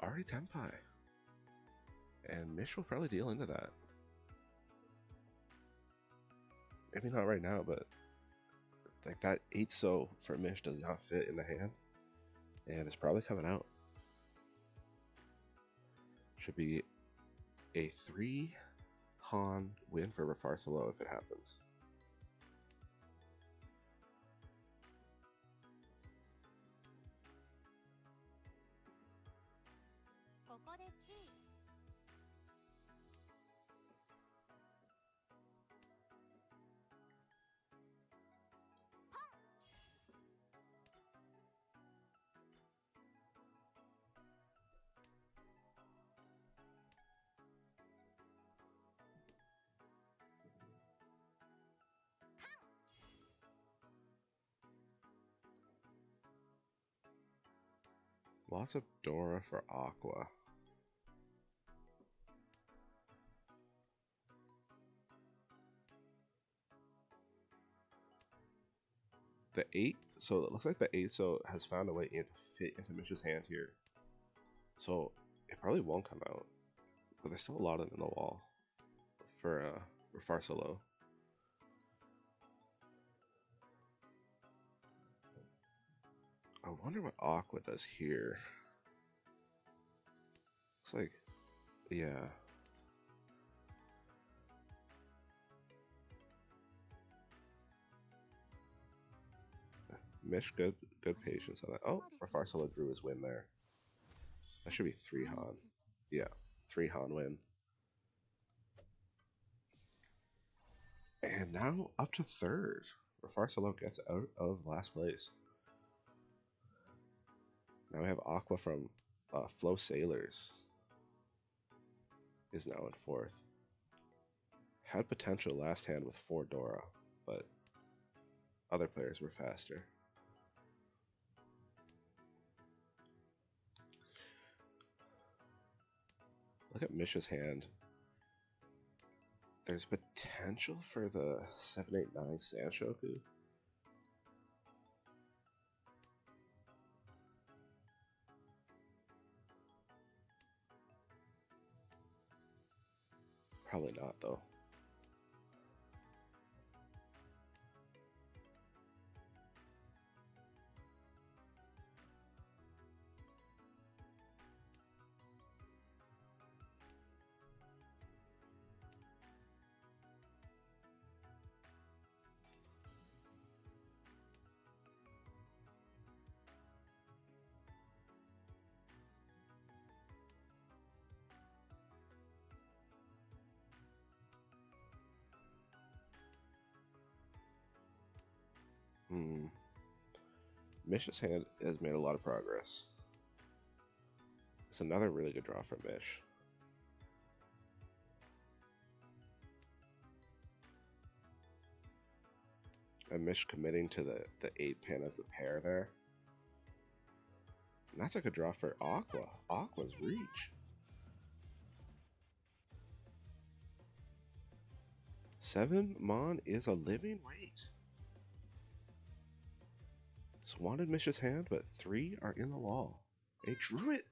Already Tenpai. And Mish will probably deal into that. Maybe not right now, but like that 8-so for Mish does not fit in the hand. And it's probably coming out. Should be a 3 Han win for Rafarsalo if it happens. Lots of Dora for Aqua. The 8, so it looks like the 8-so has found a way to fit into Mish's hand here. So it probably won't come out, but there's still a lot of them in the wall for Farsalo. I wonder what Aqua does here. Looks like, yeah. Mish, good patience on that. Oh, Farsalo drew his win there. That should be 3 Han. Yeah, 3 Han win. And now up to 3rd. Rafarsalo gets out of last place. Now we have Aqua from Flow Sailors. Is now in 4th. Had potential last hand with 4 Dora, but other players were faster. Look at Mish's hand. There's potential for the 789 Sanshoku. Probably not, though. Mish's hand has made a lot of progress. It's another really good draw for Mish. And Mish committing to the 8 pan as the pair there. And that's a good draw for Aqua. Aqua's reach. 7 Mon is a living weight. It's one in Mish's hand, but 3 are in the wall. They drew it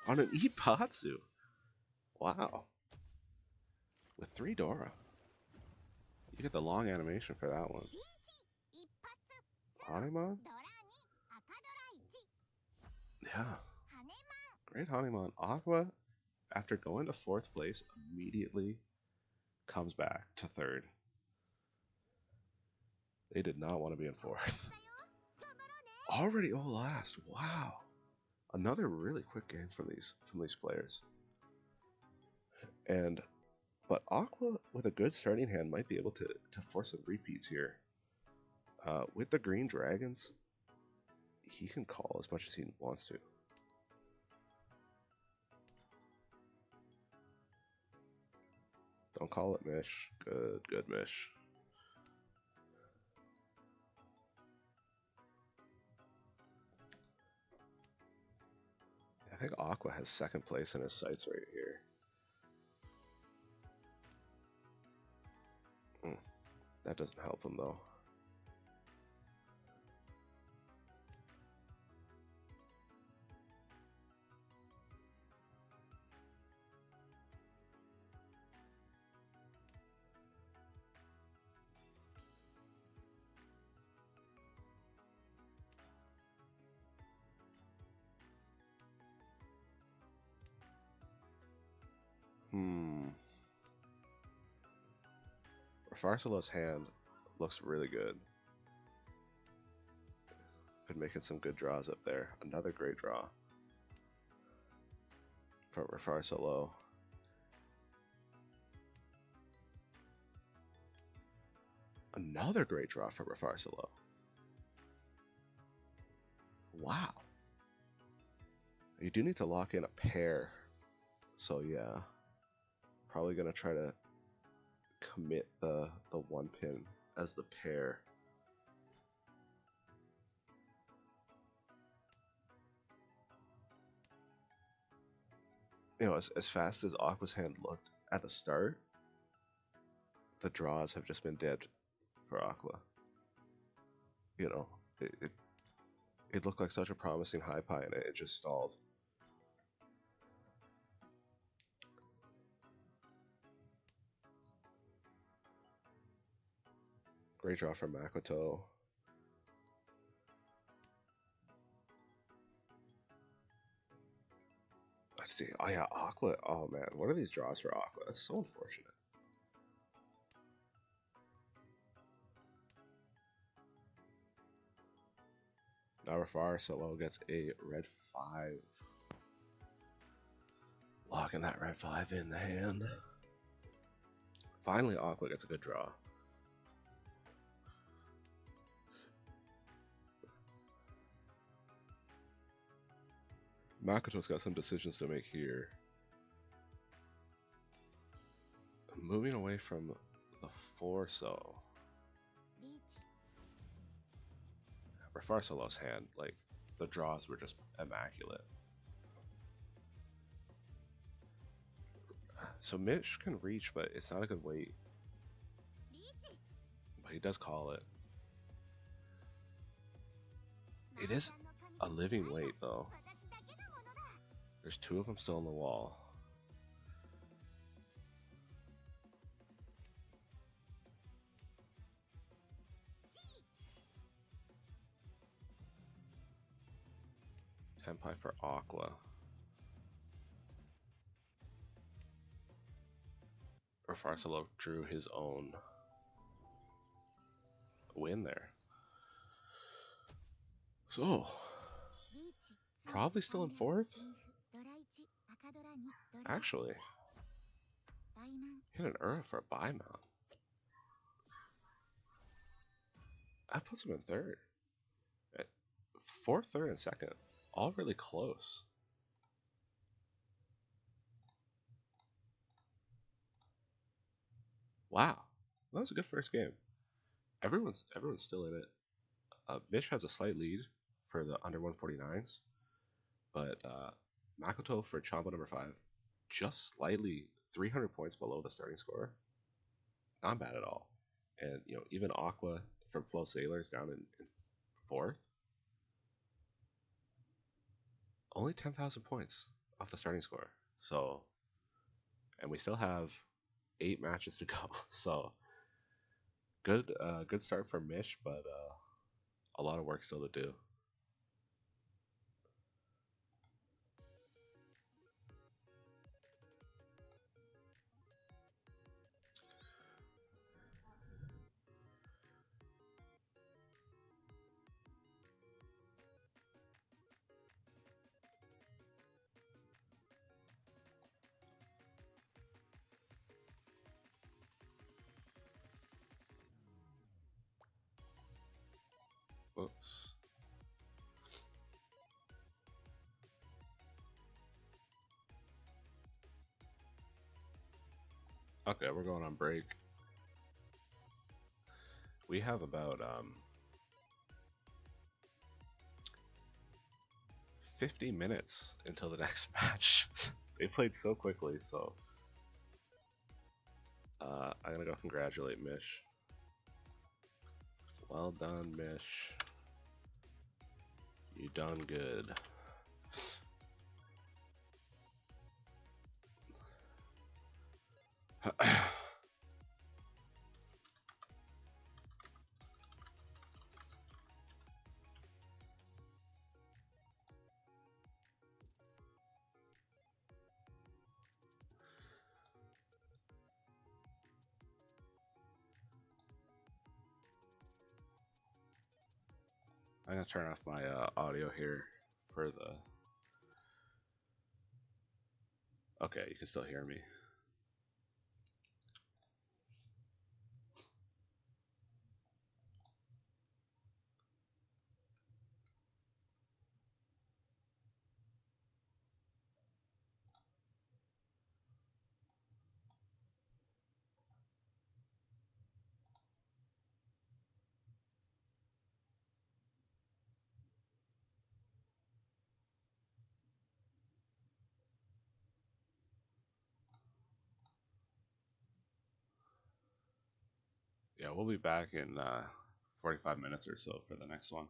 on an Ipatsu. Wow. With 3 Dora. You get the long animation for that one. Hanemon? Yeah. Great Hanemon. Aqua, after going to 4th place, immediately comes back to 3rd. They did not want to be in 4th. Already last. Wow. Another really quick game from these players. But Aqua, with a good starting hand, might be able to force some repeats here. With the green dragons, he can call as much as he wants to. Don't call it Mish. Good Mish. I think Aqua has 2nd place in his sights right here. That doesn't help him though. Farcelo's hand looks really good. Been making some good draws up there. Another great draw from Farcelo. Another great draw from Farcelo. Wow. You do need to lock in a pair. So yeah. Probably gonna try to commit the 1 pin as the pair. You know, as fast as Aqua's hand looked at the start, the draws have just been dead for Aqua. You know, it looked like such a promising high pie and it just stalled. Great draw from Makoto. Let's see. Oh yeah, Aqua. Oh man, what are these draws for Aqua? That's so unfortunate. Now Farcelo gets a red 5. Locking that red 5 in the hand. Finally, Aqua gets a good draw. Makoto's got some decisions to make here. Moving away from the 4-so. For Farcelo's hand, like, the draws were just immaculate. So Mish can reach, but it's not a good weight. But he does call it. It is a living weight, though. There's 2 of them still on the wall. Tenpai for Aqua. Or Farcelo drew his own win there. So, probably still in 4th? Actually, hit an Ura for a buy mount. That puts him in 3rd. 4th, 3rd, and 2nd. All really close. Wow. That was a good first game. Everyone's still in it. Mish has a slight lead for the under 149s. But Makoto for Chombo number 5, just slightly 300 points below the starting score. Not bad at all. And, you know, even Aqua from Flow Sailors down in 4th. only 10,000 points off the starting score. So, and we still have 8 matches to go. So, good start for Mish, but a lot of work still to do. Whoops. Okay, we're going on break. We have about 50 minutes until the next match. They played so quickly, so I'm gonna go congratulate Mish. Well done, Mish. You done good. I'm gonna turn off my audio here for the. Okay, you can still hear me. Yeah, we'll be back in 45 minutes or so for the next one.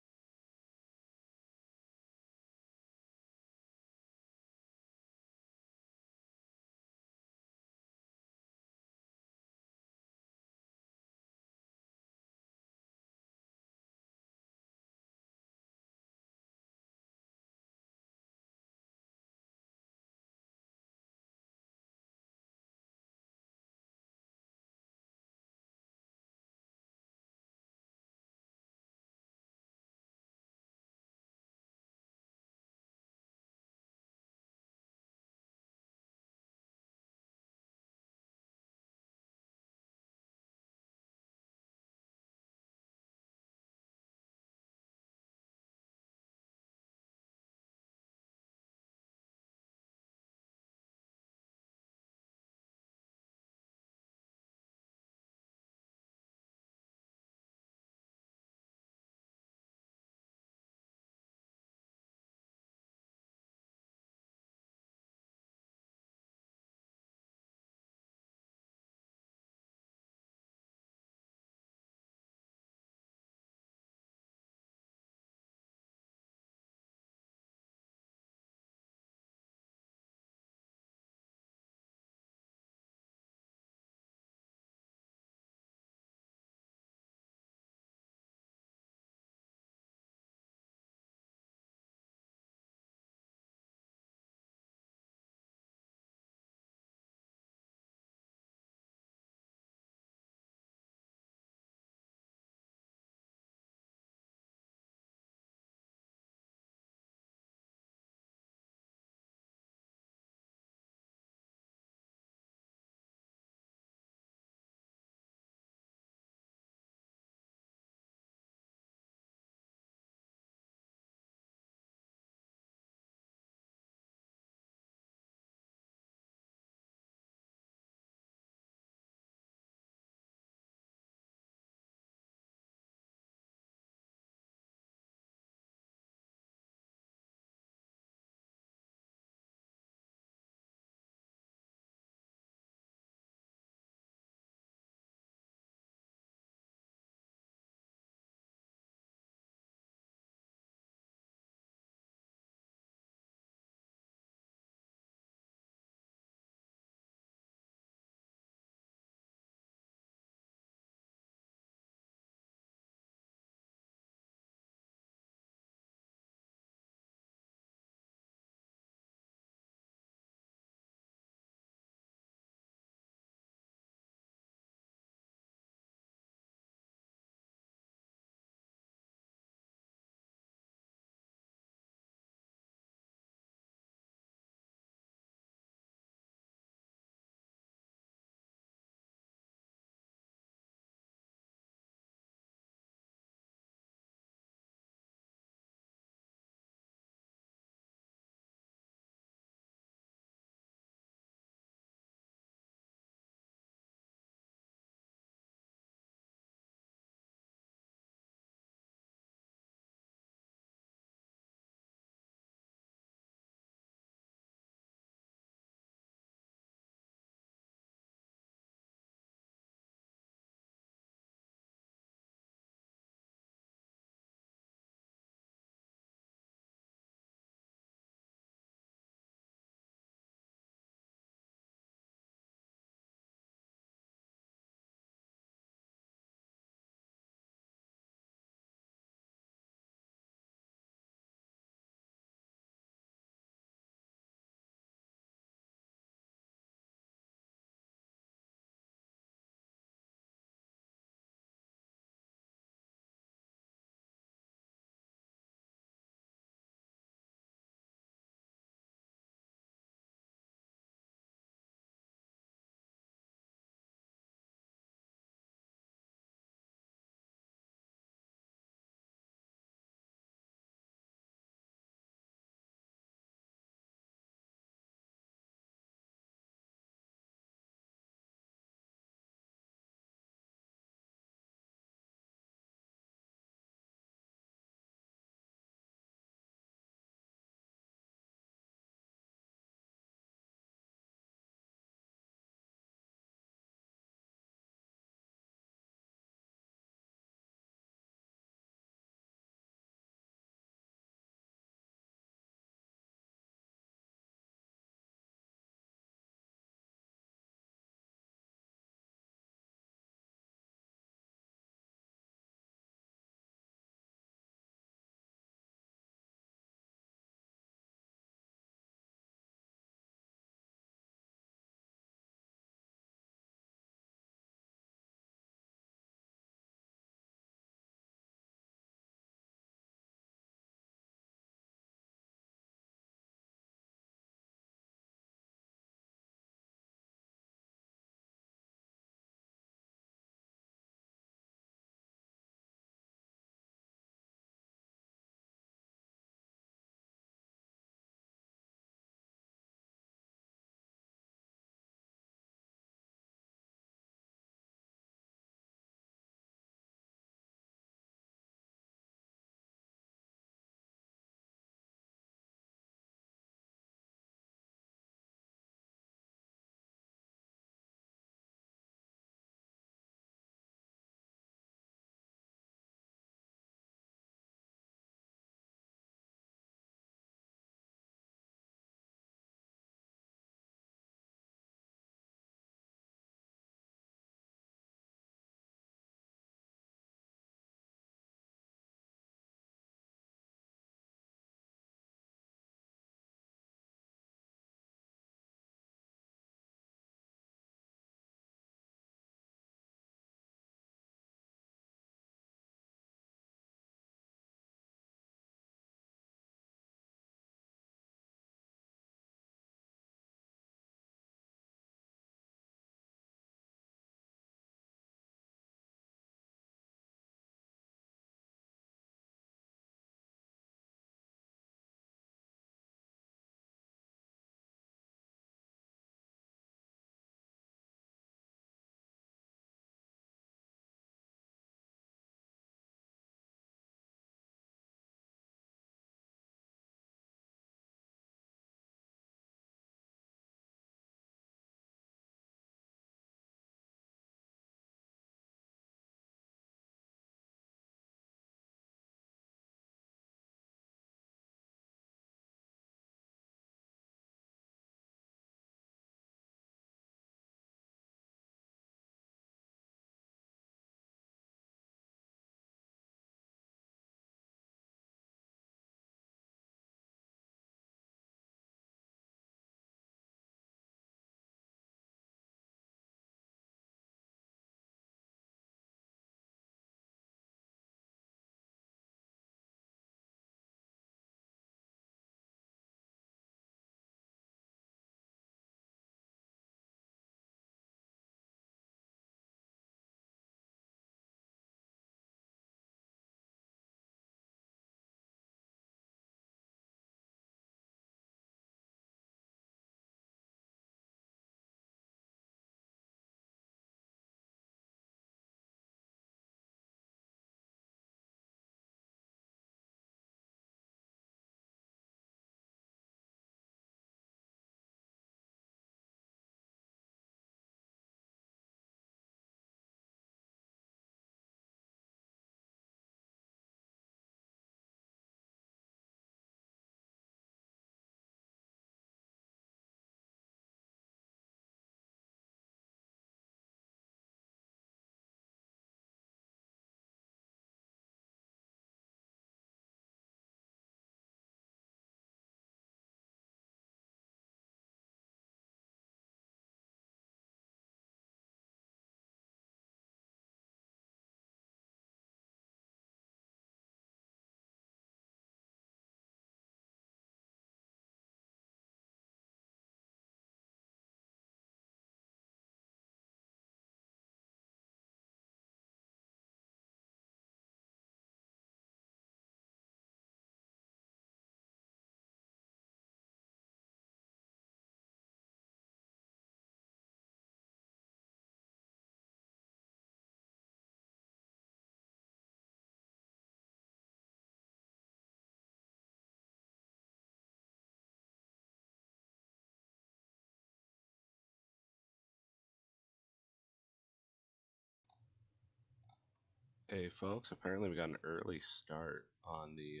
Hey folks, apparently we got an early start on the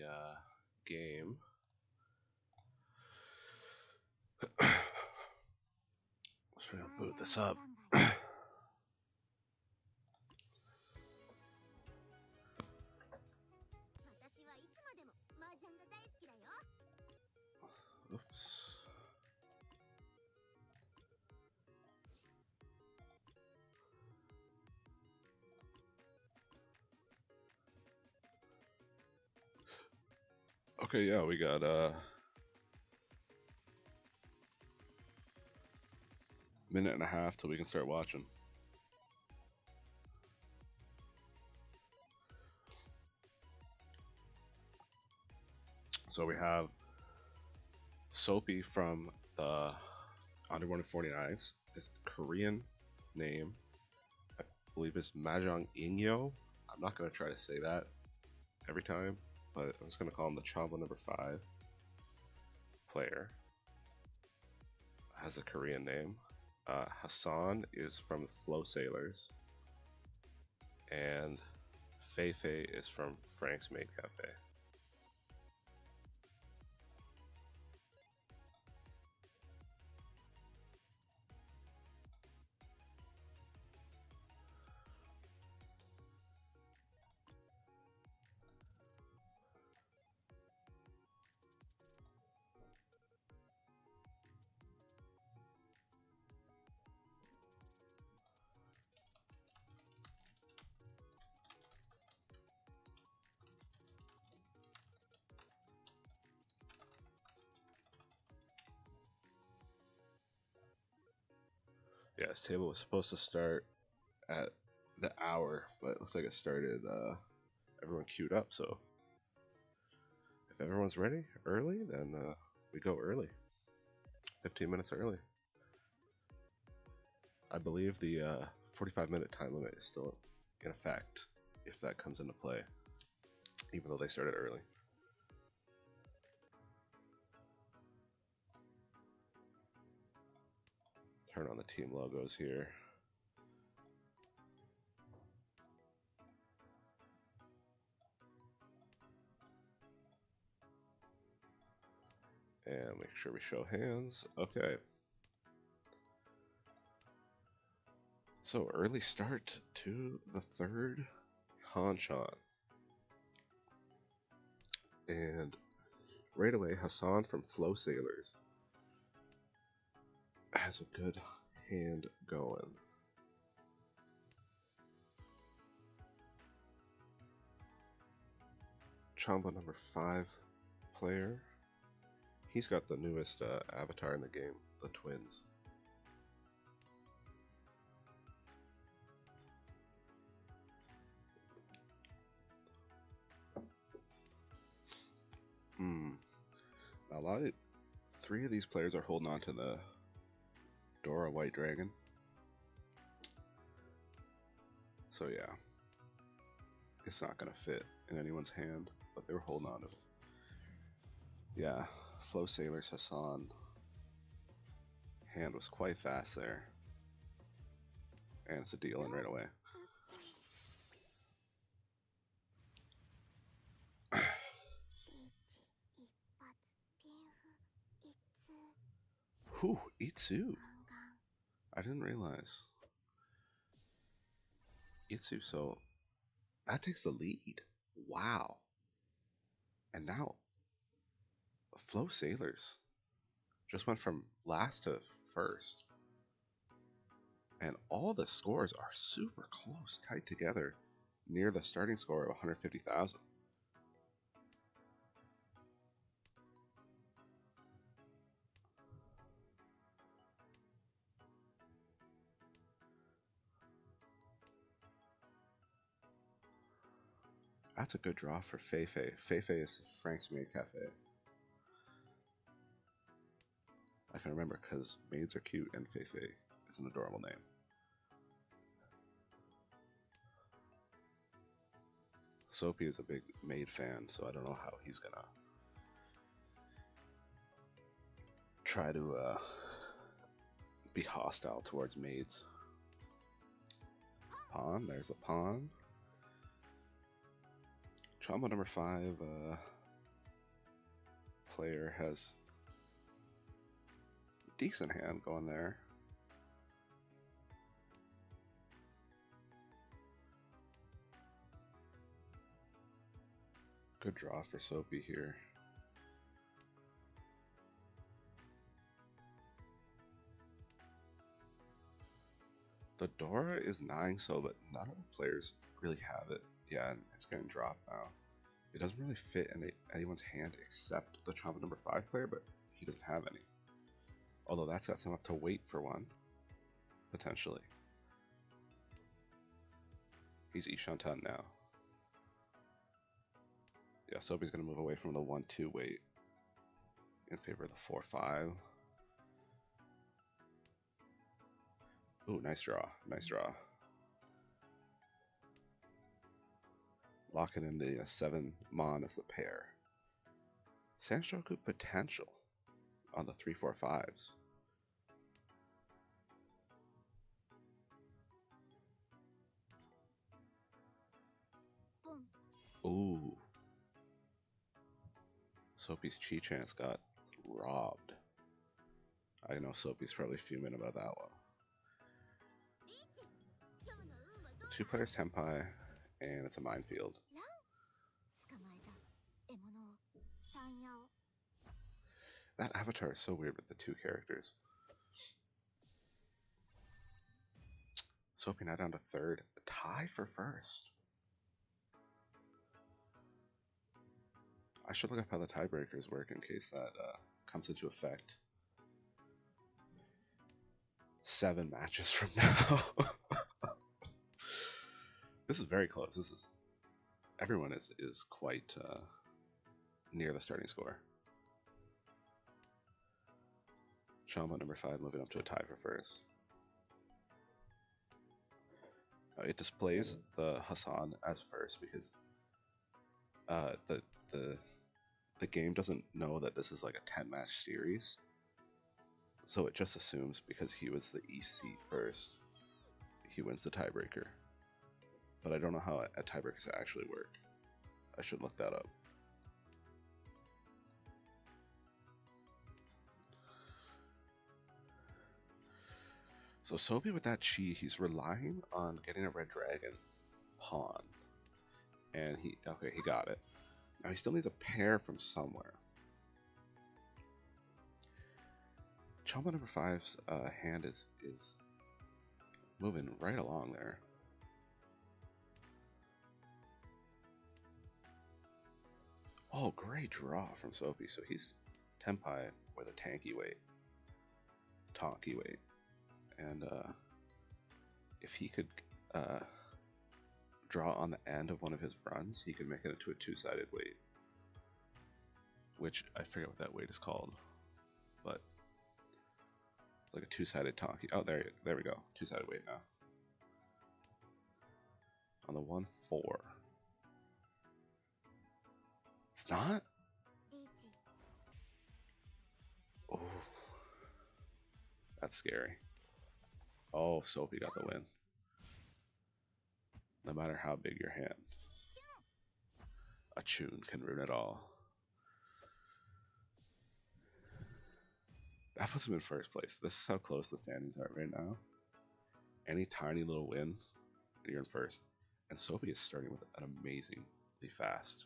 game. So we're gonna boot this up. Oops. Okay, yeah, we got minute and a half till we can start watching. So we have Soapy from the U149s. His Korean name, I believe, is Mahjong Inyo. I'm not gonna try to say that every time, but I'm just gonna call him the Chombo number 5 player. Has a Korean name. Hassan is from the Flow Sailors, and Fei Fei is from Frank's Maid Café. Yeah, this table was supposed to start at the hour, but it looks like it started, everyone queued up, so if everyone's ready early, then we go early. 15 minutes early. I believe the 45-minute time limit is still in effect, if that comes into play, even though they started early. Turn on the team logos here. And make sure we show hands. Okay. So early start to the third Han shot. And right away, Hassan from Flow Sailors has a good hand going. Chombo number 5 player. He's got the newest avatar in the game, the twins. A lot of 3 of these players are holding on to the Dora White Dragon. So yeah, it's not gonna fit in anyone's hand, but they were holding on to it. Yeah, Flow Sailors Hassan. Hand was quite fast there. And it's a deal in right away. Whew, Itsu. I didn't realize. Itsu, so that takes the lead. Wow. And now, Flow Sailors just went from last to first. And all the scores are super close, tight together, near the starting score of 150,000. That's a good draw for Fei Fei. Fei Fei is Frank's Maid Café. I can remember because maids are cute and Fei Fei is an adorable name. Soapy is a big Maid fan, so I don't know how he's gonna try to be hostile towards maids. Pawn, there's a pawn. Chombo number 5 player has decent hand going there. Good draw for Soapy here. The Dora is 9 so, but none of the players really have it. Yeah, and it's getting dropped now. It doesn't really fit in anyone's hand except the Chombo number 5 player, but he doesn't have any. Although that sets him up to wait for one, potentially. He's Ishantan now. Yeah, Soapy's going to move away from the 1-2 wait in favor of the 4-5. Ooh, nice draw. Nice draw. Locking in the 7 Mon as the pair. Sanshoku potential on the 3-4-5s. Ooh. Soapy's chi chance got robbed. I know Soapy's probably fuming about that one. 2 players Tenpai, and it's a minefield. That avatar is so weird with the 2 characters. Soapy now down to 3rd. A tie for 1st. I should look up how the tiebreakers work in case that comes into effect. 7 matches from now. This is very close. This is everyone is quite near the starting score. Chombo number 5 moving up to a tie for 1st. It displays the Hassan as 1st because the game doesn't know that this is like a 10-match series, so it just assumes because he was the EC 1st, he wins the tiebreaker. But I don't know how a tiebreakers actually work. I should look that up. So Soapy with that chi, he's relying on getting a red dragon pawn. And he got it. Now he still needs a pair from somewhere. Chombo number 5's hand is moving right along there. Oh, great draw from Soapy. So he's Tenpai with a tanky weight. Tonky weight. And if he could draw on the end of one of his runs, he could make it into a 2-sided weight. Which, I forget what that weight is called. But it's like a 2-sided tonky. Oh, there we go. 2-sided weight now. On the 1-4. It's not? Oh. That's scary. Oh, Soapy got the win. No matter how big your hand, a tune can ruin it all. That puts him in 1st place. This is how close the standings are right now. Any tiny little win, and you're in 1st. And Soapy is starting with an amazingly fast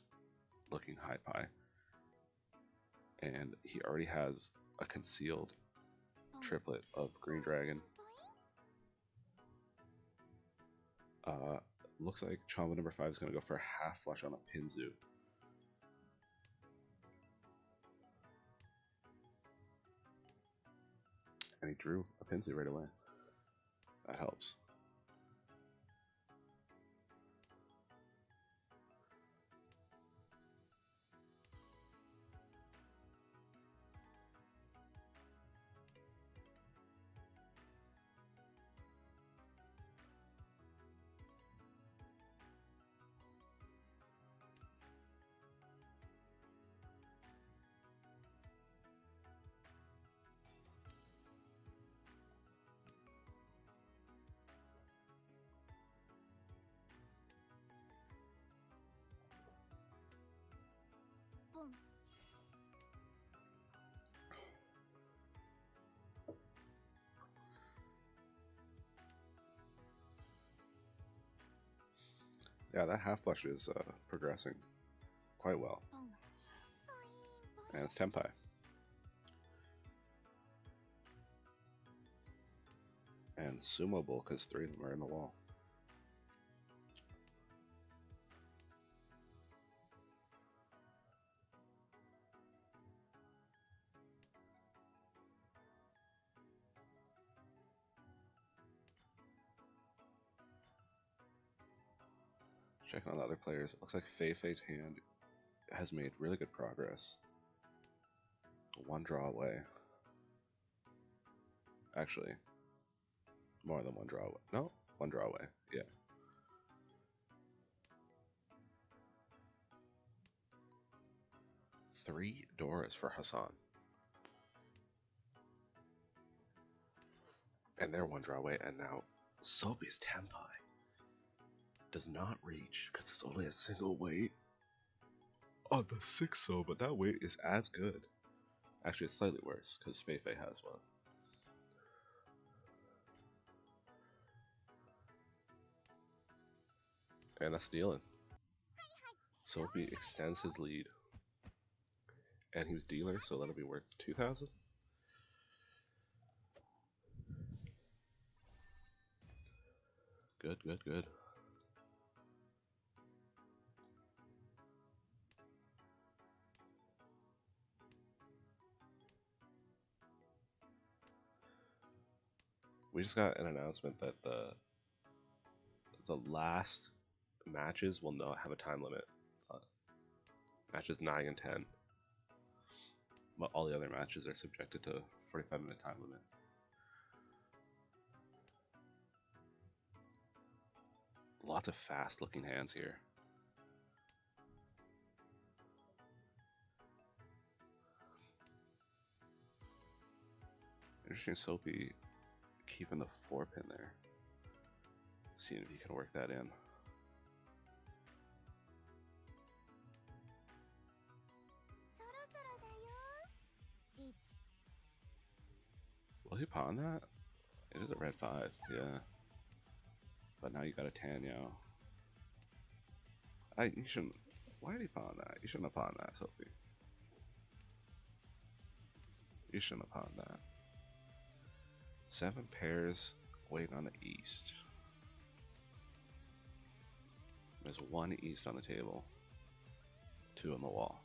looking high pie. And he already has a concealed triplet of Green Dragon. Looks like Chombo number 5 is going to go for a half flush on a Pinzu. And he drew a Pinzu right away. That helps. Yeah, that half flush is progressing quite well. And it's Tenpai. And Sumable, because 3 of them are in the wall. Checking on the other players, it looks like Fei-Fei's hand has made really good progress. 1 draw away. Actually, more than 1 draw away. No, 1 draw away. Yeah. Three Doras for Hassan. And they're 1 draw away, and now Soapy's Tenpai does not reach because it's only a single weight on the 6 so, but that weight is as good. Actually, it's slightly worse because Fei-Fei has one. And that's dealing. Soapy extends his lead. And he was dealer, so that'll be worth 2,000. Good, good, good. We just got an announcement that the last matches will not have a time limit. Matches 9 and 10. But all the other matches are subjected to 45-minute time limit. Lots of fast-looking hands here. Interesting, Soapy keeping the 4-pin there. Seeing if he can work that in. Will he pawn that? It is a red 5, yeah. But now you got a Tanyo. You shouldn't. Why did he pawn that? You shouldn't have pawned that, Soapy. You shouldn't have pawned that. 7 pairs waiting on the east. There's 1 east on the table. 2 on the wall.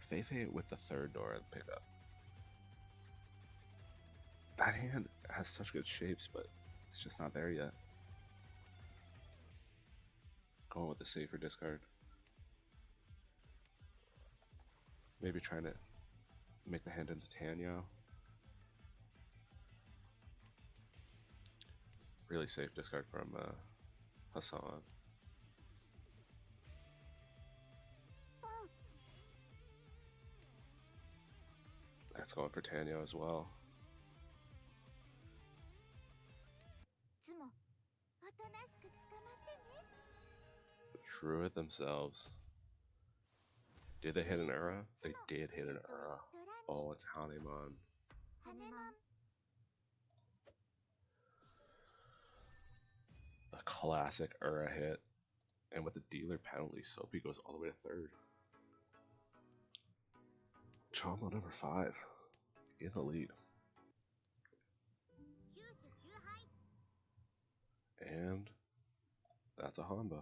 Fei-Fei with the 3rd door at pickup. That hand has such good shapes, but it's just not there yet. Going with the safer discard. Maybe trying to make the hand into Tanyo. Really safe discard from Hassan. That's going for Tanyo as well. Druid themselves. Did they hit an Ura? They did hit an Ura. Oh, it's Hanemon. A classic Ura hit. And with the dealer penalty, Soapy goes all the way to 3rd. Chombo number 5 in the lead. And that's a Honda.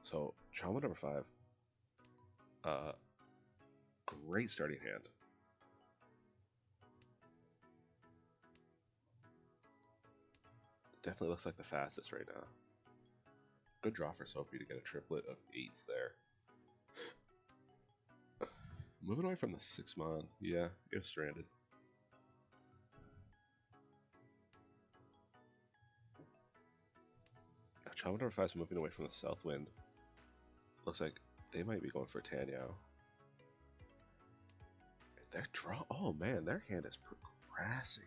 So, Chombo number 5. Great starting hand. Definitely looks like the fastest right now. Good draw for Soapy to get a triplet of 8s there. Moving away from the 6-mon. Yeah, it's stranded. Chombo number 5 is moving away from the south wind. Looks like they might be going for Tanyo. Their draw, oh man, their hand is progressing.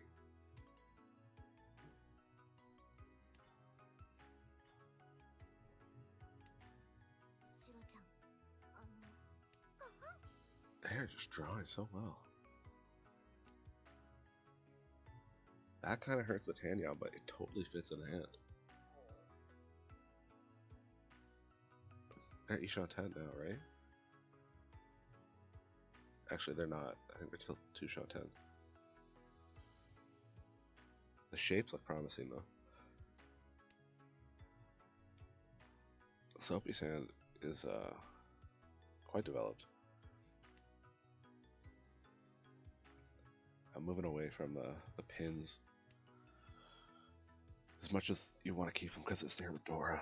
They're just drawing so well. That kind of hurts the Tanyan, but it totally fits in the hand. They're each on 10 now, right? Actually, they're not. I think they're 2 shot 10. The shapes look promising, though. Soapy's hand is quite developed. I'm moving away from the pins as much as you want to keep them because it's near the door.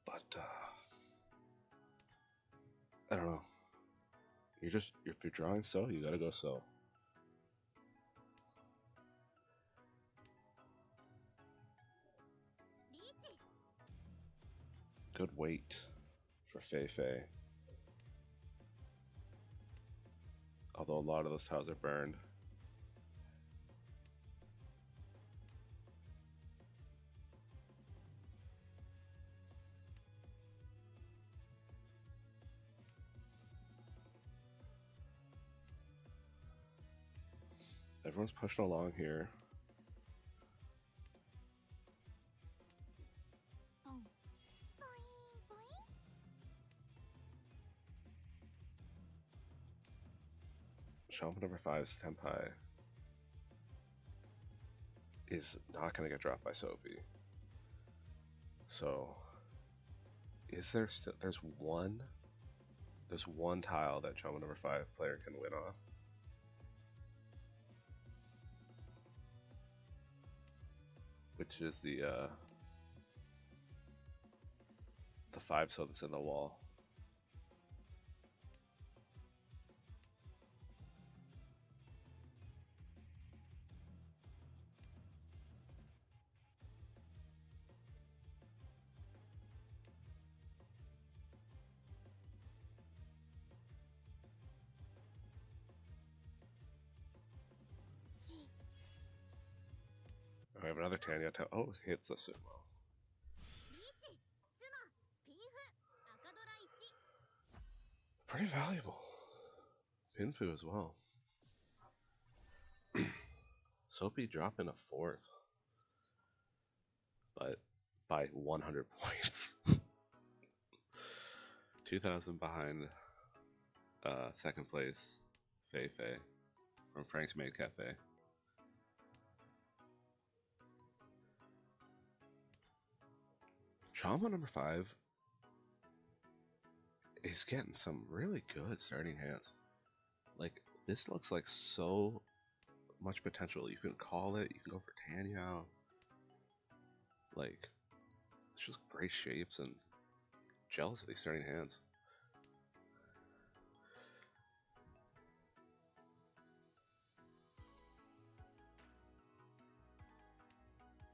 But I don't know. If you're drawing so, you gotta go so. Good weight for Fei Fei. Although a lot of those tiles are burned. Everyone's pushing along here. Chombo number 5's Tenpai is not going to get dropped by Soapy. So, is there still... There's one tile that Chombo number 5 player can win off. Which is the 5 so that's in the wall. I have another Tanya tile. Oh, it hits the sumo. Pretty valuable. Pinfu as well. Soapy dropping a 4th. But by 100 points. 2,000 behind second place, Fei Fei from Frank's Maid Café. Chombo number 5 is getting some really good starting hands. Like, this looks like so much potential. You can call it, you can go for Tanyao. Like, it's just great shapes and jealous of these starting hands.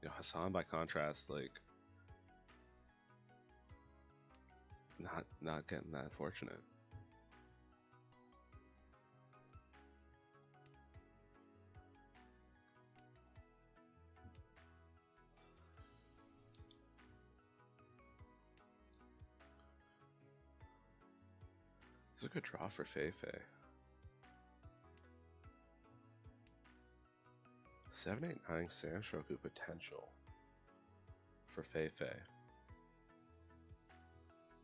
You know, Hassan, by contrast, like, not getting that fortunate. It's a good draw for Fei Fei. 789 Sanshoku potential for Fei Fei.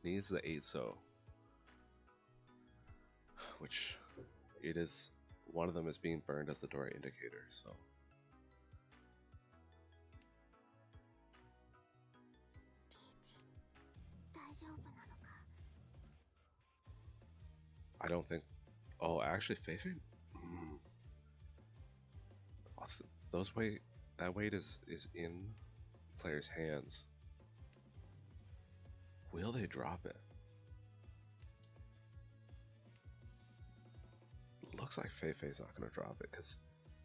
Needs the 8 so, which it is, one of them is being burned as the door indicator, so. I don't think, oh actually Fei Fei, those weight, that weight is in players' hands. Will they drop it? Looks like Fei Fei's not going to drop it because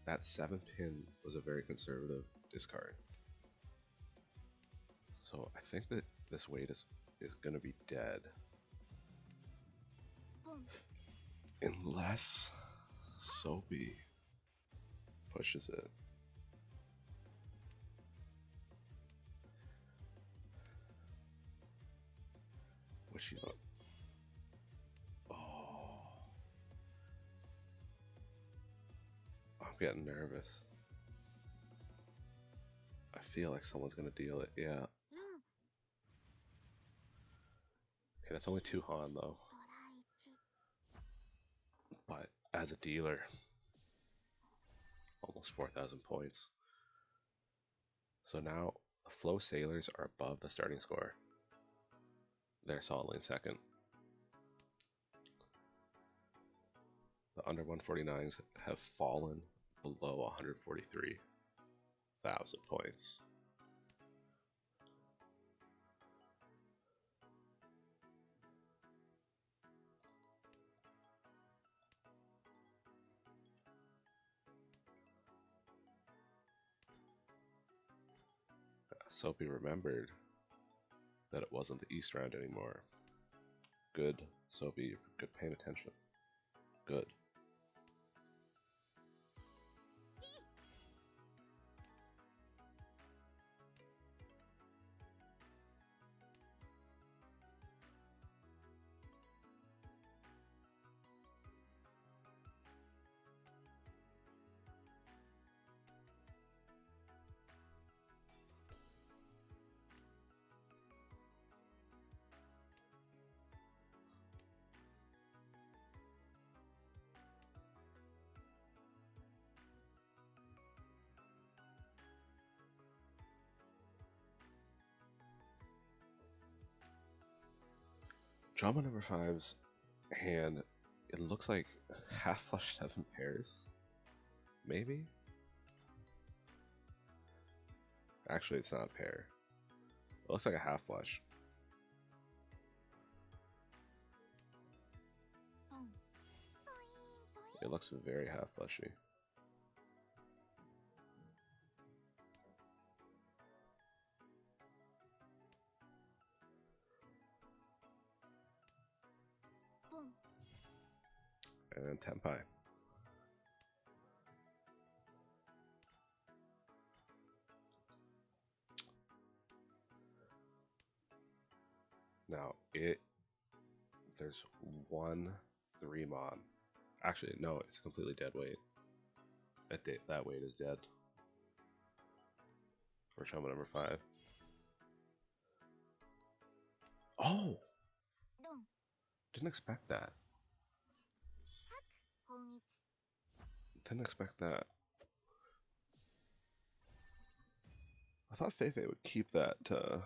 that 7 pin was a very conservative discard. So I think that this weight is going to be dead. Unless Soapy pushes it. Which you know. Oh. getting nervous. I feel like someone's gonna deal it, yeah. Okay, that's only 2 Han though. But as a dealer, almost 4,000 points. So now the Flow Sailors are above the starting score. They're solidly in second. The under 149s have fallen below 143,000 points. Soapy remembered that it wasn't the East round anymore. Good, Soapy, good paying attention. Good. Chombo number 5's hand, it looks like half flush 7 pairs. Maybe? Actually, it's not a pair. It looks like a half flush. It looks very half flushy. And Tenpai. Now there's 1 3 mon. Actually, no, it's a completely dead weight. That weight is dead for Chombo number 5. Oh! Didn't expect that. Didn't expect that. I thought Feifei would keep that 3-4.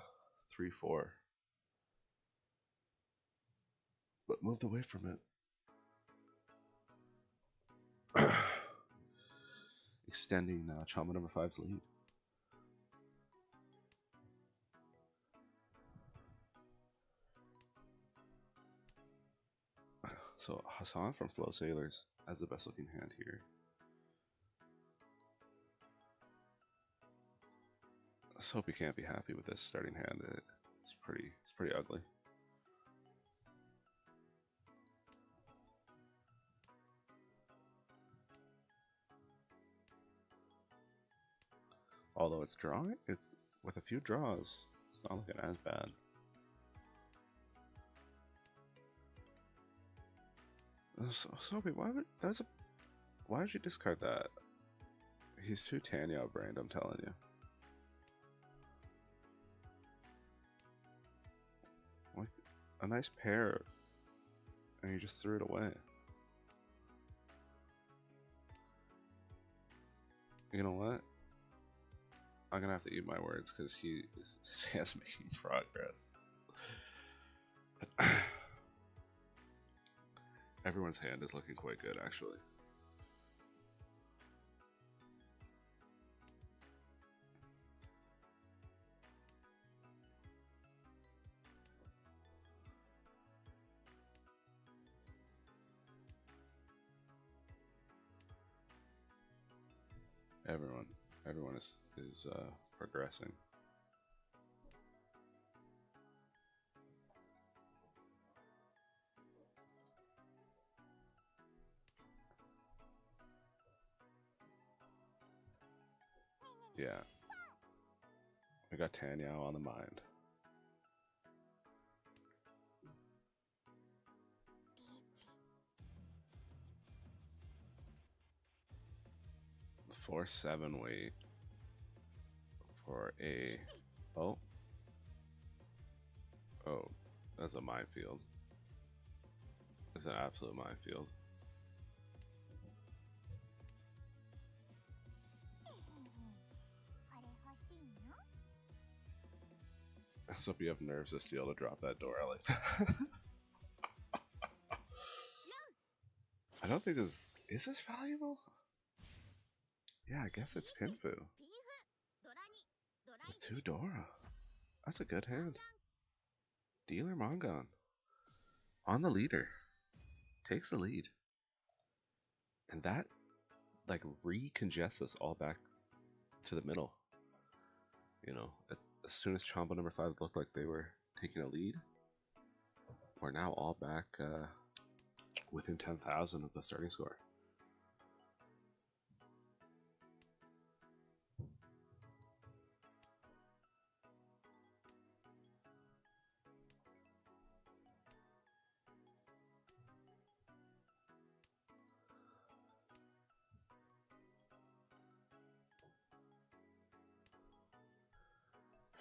But moved away from it. Extending Chombo number 5's lead. So Hassan from Flow Sailors has the best looking hand here. Let's hope he can't be happy with this starting hand. It's pretty ugly. Although it's drawing, it's with a few draws, it's not looking as bad. Soapy, why would you discard that? He's too Tanya brained, I'm telling you. Like a nice pair, and you just threw it away. You know what? I'm gonna have to eat my words because his hand's making progress. Everyone's hand is looking quite good, actually. Everyone is progressing. Yeah. We got Tanyao on the mind. 4-7 weight for a... Oh. Oh, that's a minefield. It's an absolute minefield. Let's hope you have nerves of steel to drop that door. I like that. I don't think this... Is this valuable? Yeah, I guess it's Pinfu. With 2 Dora. That's a good hand. Dealer Mongon. On the leader. Takes the lead. And that, like, recongests us all back to the middle. You know, as soon as Chombo number 5 looked like they were taking a lead, we're now all back within 10,000 of the starting score.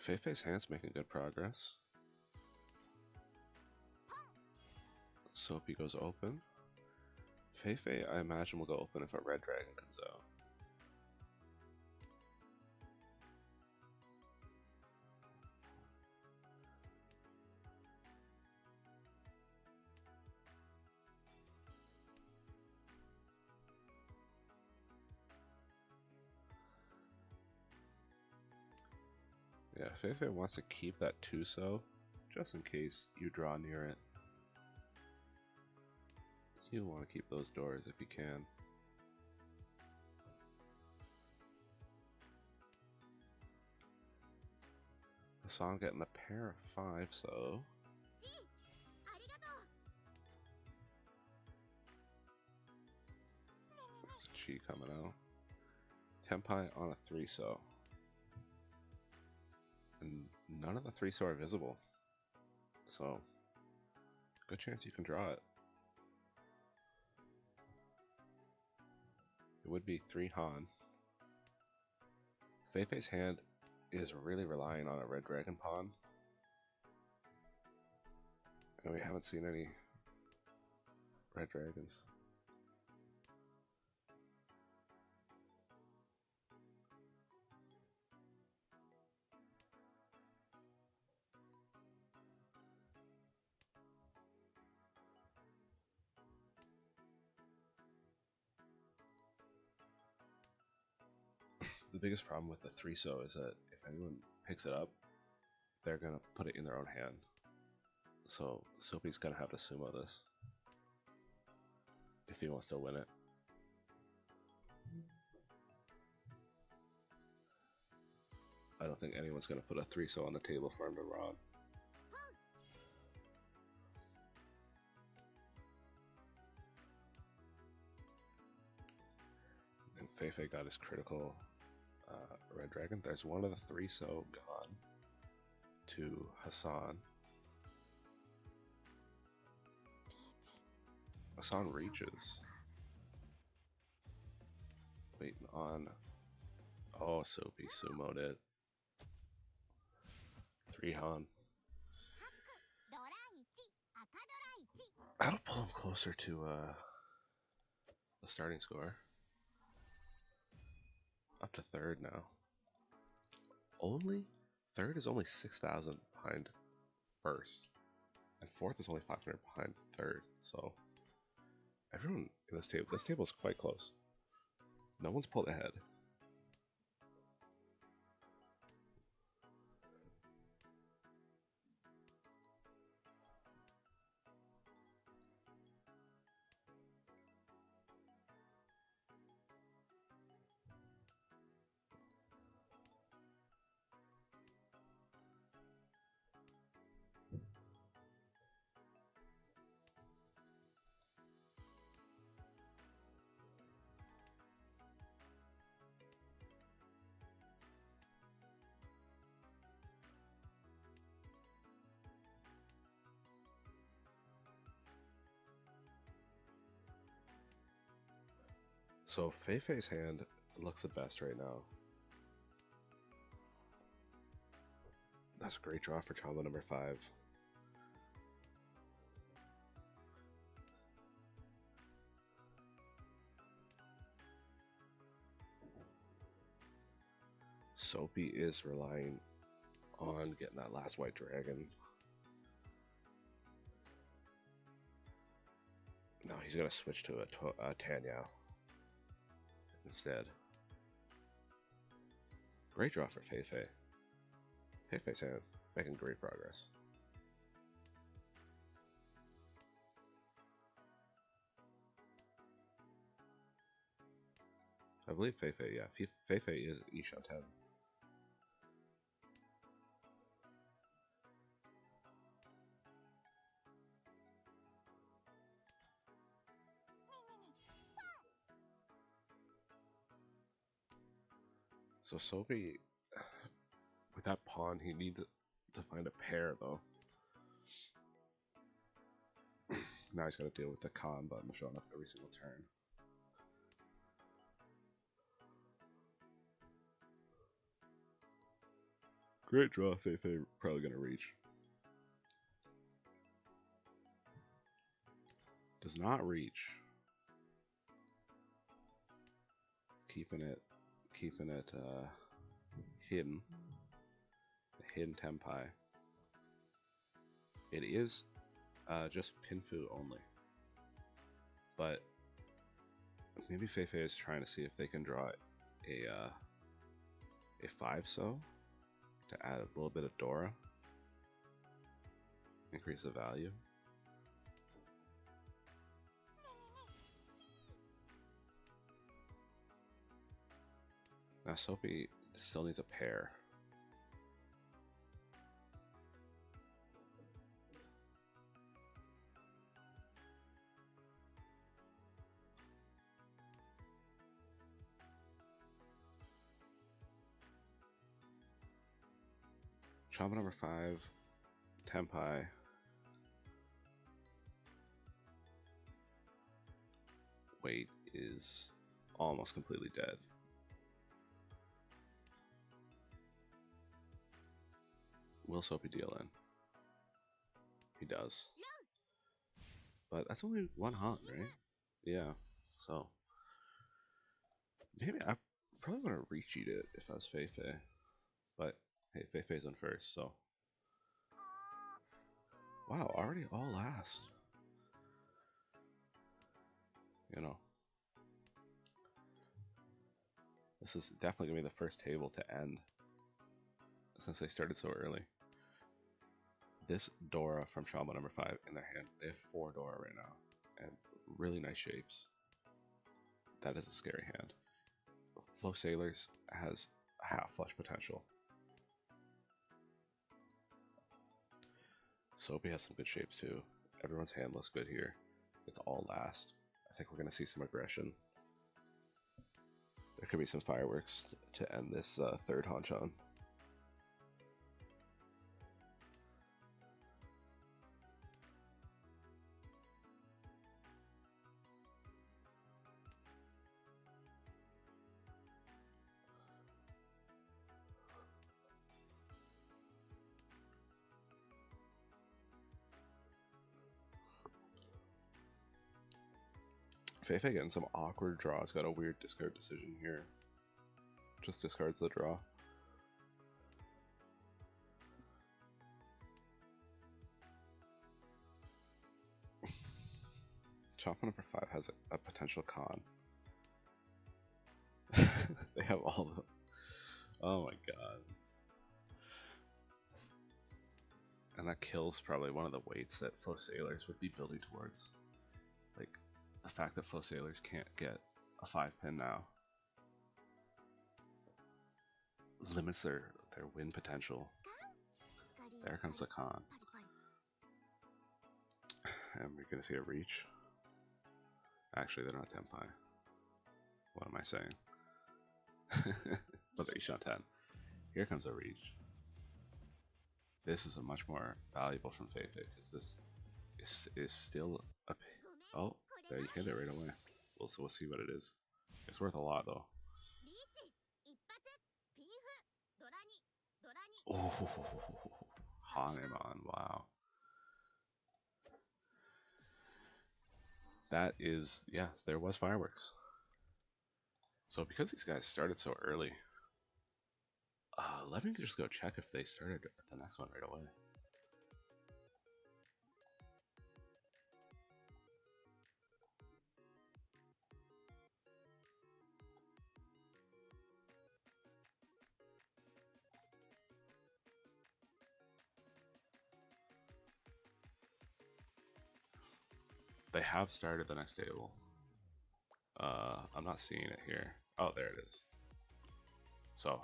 Feifei's hand's making good progress. Soapy goes open. Feifei, I imagine, will go open if a red dragon comes out. Yeah, Feifei wants to keep that Tuso, just in case you draw near it. You want to keep those doors if you can. Hassan getting a pair of 5, so... That's Chi coming out. Tenpai on a 3, so... And none of the 3 so are visible. So, good chance you can draw it. It would be 3 Han. Feifei's hand is really relying on a red dragon pawn. And we haven't seen any red dragons. The biggest problem with the 3-so is that if anyone picks it up, they're gonna put it in their own hand. So Soapy's gonna have to sumo this if he wants to win it. I don't think anyone's gonna put a 3-so on the table for him to run. And Feifei got his critical red dragon. There's one of the 3-so gone to Hassan. Hassan reaches. Waiting on... Oh, Soapy sumoed it. 3 Han. That'll pull him closer to the starting score. Up to 3rd now. Third is only 6,000 behind 1st, and 4th is only 500 behind 3rd. So everyone in this table is quite close. No one's pulled ahead. So Feifei's hand looks the best right now. That's a great draw for Chombo number 5. Soapy is relying on getting that last white dragon. No, he's gonna switch to a Tanya instead. Great draw for Fei Fei. Fei Fei's making great progress. I believe Fei Fei, yeah. Fei Fei is U149. So Soapy, with that pawn, he needs to find a pair though. Now he's got to deal with the con button showing up every single turn. Great draw, Fei Fei probably gonna reach. Does not reach. Keeping it hidden. The hidden Tempai. It is just Pinfu only. But maybe Fei Fei is trying to see if they can draw a 5-so to add a little bit of Dora. Increase the value. Now Soapy still needs a pair. Chombo number 5, Tempai. Weight is almost completely dead. Will Soapy deal in? He does. But that's only one hunt, right? Yeah, so maybe I probably want to recheat it if I was Fei Fei. But hey, Fei Fei's on first, so. Wow, already all last. You know. This is definitely going to be the first table to end since they started so early. This Dora from Chombo number 5 in their hand. They have 4 Dora right now. And really nice shapes. That is a scary hand. Flow Sailors has half flush potential. Soapy has some good shapes too. Everyone's hand looks good here. It's all last. I think we're going to see some aggression. There could be some fireworks to end this third Hanchan. Fei Fei getting some awkward draws. Got a weird discard decision here. Just discards the draw. Chombo number 5 has a potential con. They have all the... Oh my god. And that kills probably one of the weights that Flow Sailors would be building towards. Like, the fact that Flow Sailors can't get a 5-pin now limits their win potential. There comes the con. And we're going to see a reach. Actually, they're not Tempai. What am I saying? But they're U110. Here comes a reach. This is a much more valuable from Fei Fei because this is still a... Oh, there you hit it right away. We'll see what it is. It's worth a lot though. Oh, Hanemon, wow. That is, yeah, there was fireworks. So because these guys started so early, let me just go check if they started the next one right away. They have started the next table. I'm not seeing it here. Oh, there it is. So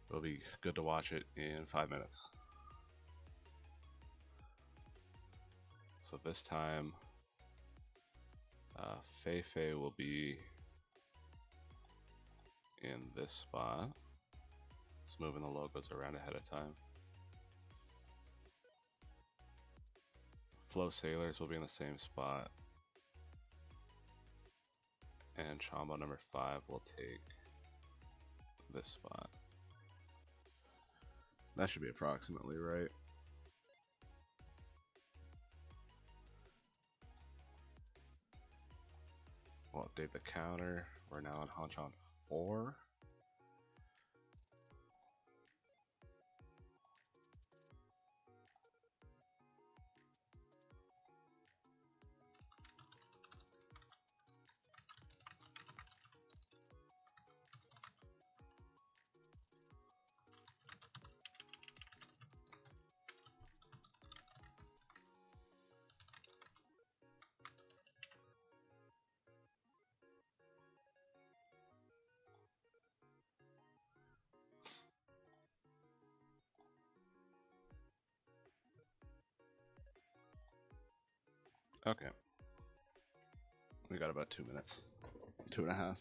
it'll be good to watch it in 5 minutes. So this time, Fei will be in this spot. Just moving the logos around ahead of time. Flow Sailors will be in the same spot. And Chombo number 5 will take this spot. That should be approximately right. We'll update the counter. We're now on Hanchan 4. Okay. We got about 2 minutes. 2.5.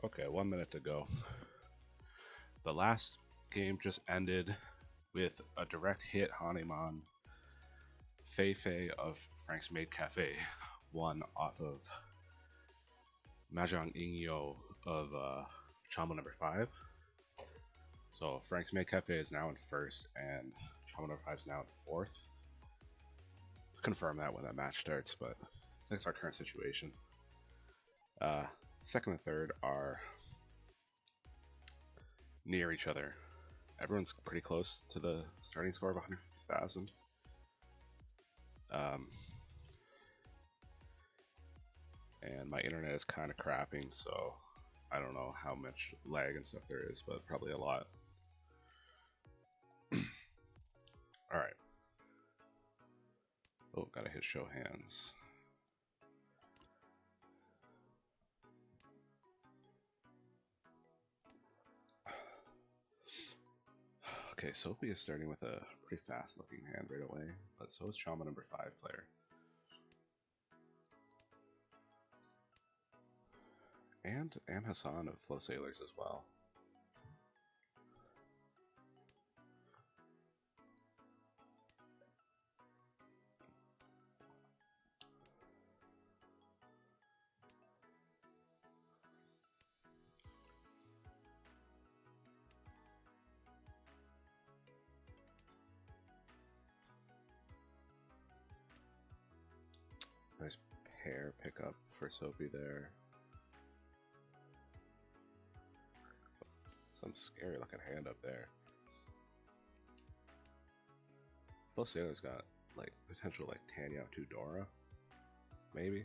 Okay, 1 minute to go. The last game just ended with a direct hit. Hanemon Fei of Frank's Maid Café won off of Mahjong Ingyo of Chombo number 5. So Frank's Maid Cafe is now in first, and Chombo number 5 is now in 4th. Confirm that when that match starts, but that's our current situation. Second and third are near each other. Everyone's pretty close to the starting score of 150,000. And my internet is kind of crapping, so I don't know how much lag and stuff there is, but probably a lot. Alright. Oh, gotta hit show hands. Okay, Soapy is starting with a pretty fast looking hand right away, but so is Chombo number 5 player. And Hassan of Flow Sailors as well. Nice pair pickup for Soapy there. Some scary looking hand up there. Flow Sailor's got like potential like Tanya to Dora. Maybe.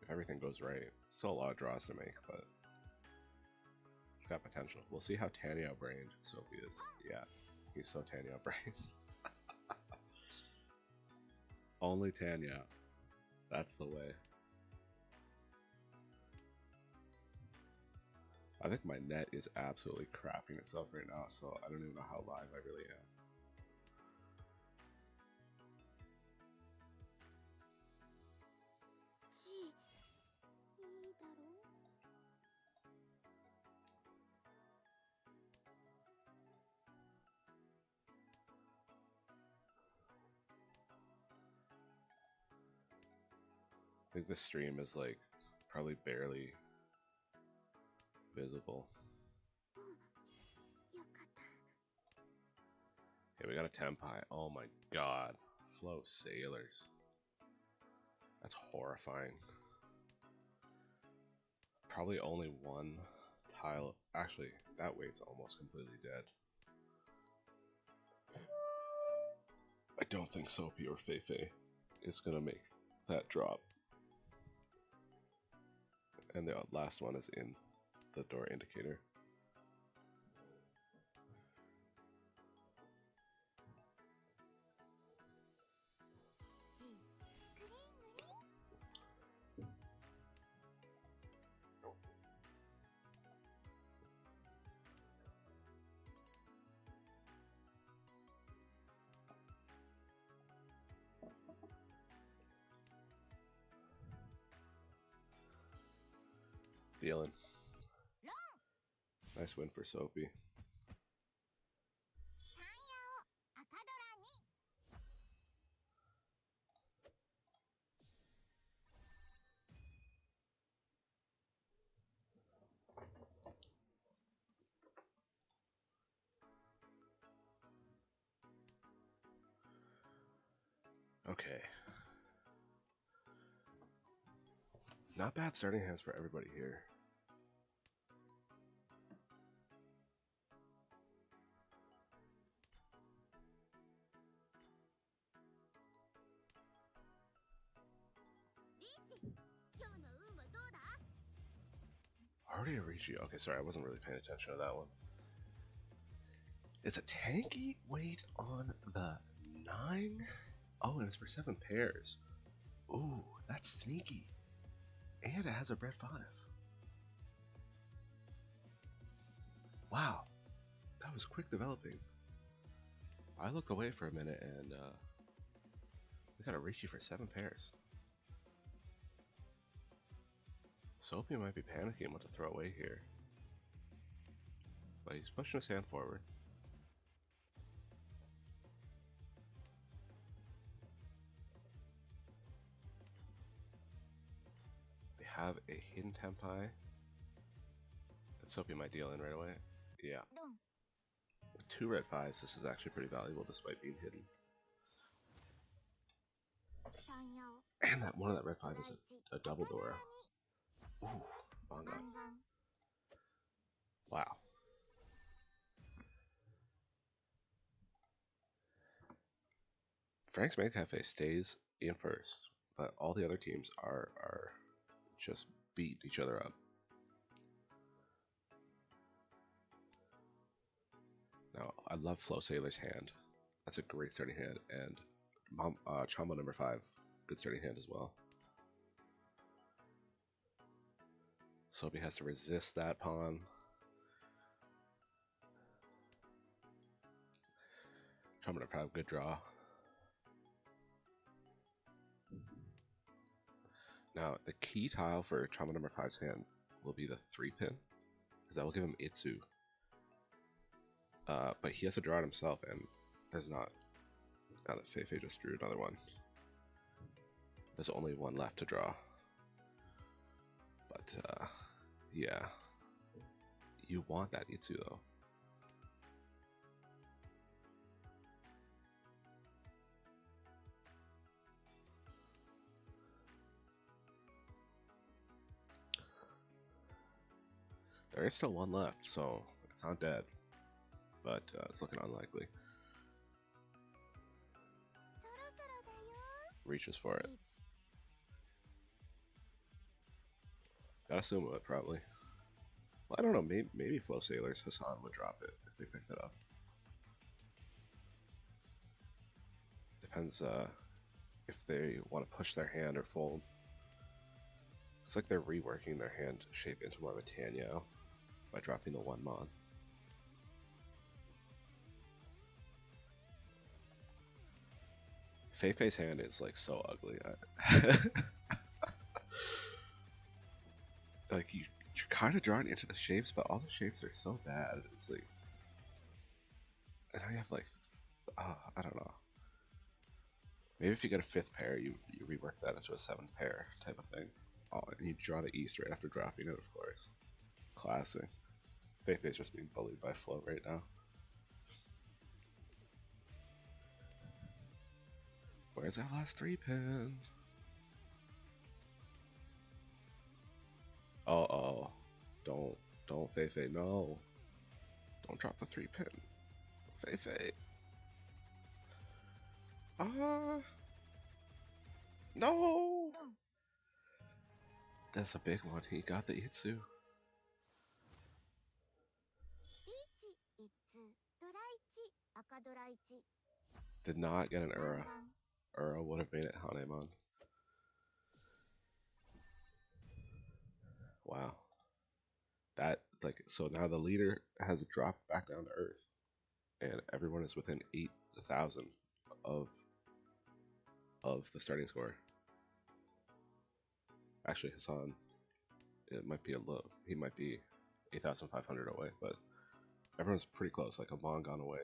If everything goes right. Still a lot of draws to make, but it's got potential. We'll see how Tanya brained Soapy is. Yeah, he's so Tanya brained. Only Tanya. That's the way. I think my net is absolutely crapping itself right now, so I don't even know how live I really am. I think the stream is like probably barely visible. Okay, we got a Tempai. Oh my god. Flow Sailors. That's horrifying. Probably only one tile. Actually, that weight's almost completely dead. I don't think Soapy or Feifei is gonna make that drop. And the last one is in the door indicator. Dealing. Nice win for Soapy. Okay. Not bad starting hands for everybody here. Already a Ricci. Okay, sorry, I wasn't really paying attention to that one. It's a tanky weight on the 9? Oh, and it's for 7 pairs. Ooh, that's sneaky. And it has a Bread 5. Wow, that was quick developing. I looked away for a minute and we got a Ricci for 7 pairs. Soapy might be panicking what to throw away here. But he's pushing his hand forward. They have a hidden Tempai. And Soapy might deal in right away. Yeah. With 2 red 5s, this is actually pretty valuable despite being hidden. And that one of that red 5 is a double Dora. Ooh, manga. Wow. Frank's Maid Café stays in first, but all the other teams are just beat each other up. Now, I love Flow Sailor's hand. That's a great starting hand, and Chombo number 5, good starting hand as well. Soapy has to resist that pawn. Chombo number 5, good draw. Now, the key tile for Chombo number 5's hand will be the 3-pin, because that will give him Itsu. But he has to draw it himself, and there's not. Now that Fei just drew another one. There's only one left to draw. But, yeah. You want that Itsu, though. There is still one left, so it's not dead. But it's looking unlikely. Reaches for it. Gotta sumo it, probably. Well, I don't know, maybe Flow Sailors Hassan would drop it if they picked it up. Depends if they want to push their hand or fold. Looks like they're reworking their hand shape into more of a Tanyao by dropping the 1 mon. Fei-Fei's hand is like so ugly. Like you're kind of drawing into the shapes, but all the shapes are so bad. It's like, and now you have like, I don't know. Maybe if you get a 5th pair, you rework that into a 7th pair type of thing. Oh, and you draw the East right after dropping it, of course. Classic. Fei-Fei's just being bullied by Float right now. Where's that last 3-pin? Uh-oh. Don't Fei-Fei, no. Don't drop the 3-pin. Fei-Fei. No! That's a big one. He got the Itsu. Did not get an Ura. Ura would have made it Hanemon. Wow. That, like, so now the leader has dropped back down to Earth. And everyone is within 8,000 of the starting score. Actually, Hassan, it might be a low. He might be 8,500 away, but everyone's pretty close, like a mon gone away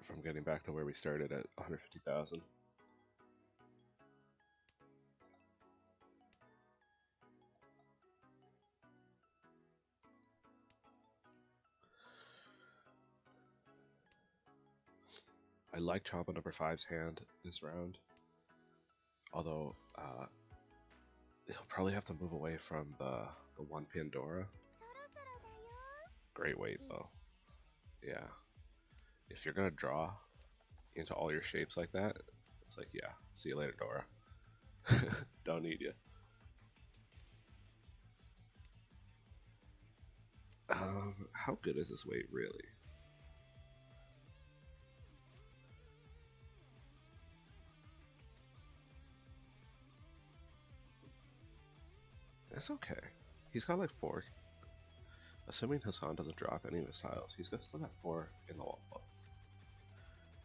from getting back to where we started at 150,000. I like Chombo number 5's hand this round, although he'll probably have to move away from the 1-pin Dora. Great weight though. Yeah. If you're gonna draw into all your shapes like that, it's like, yeah, see you later, Dora. Don't need you. How good is this weight really? It's okay. He's got like 4. Assuming Hassan doesn't drop any of his tiles, he's still got 4 in the wall.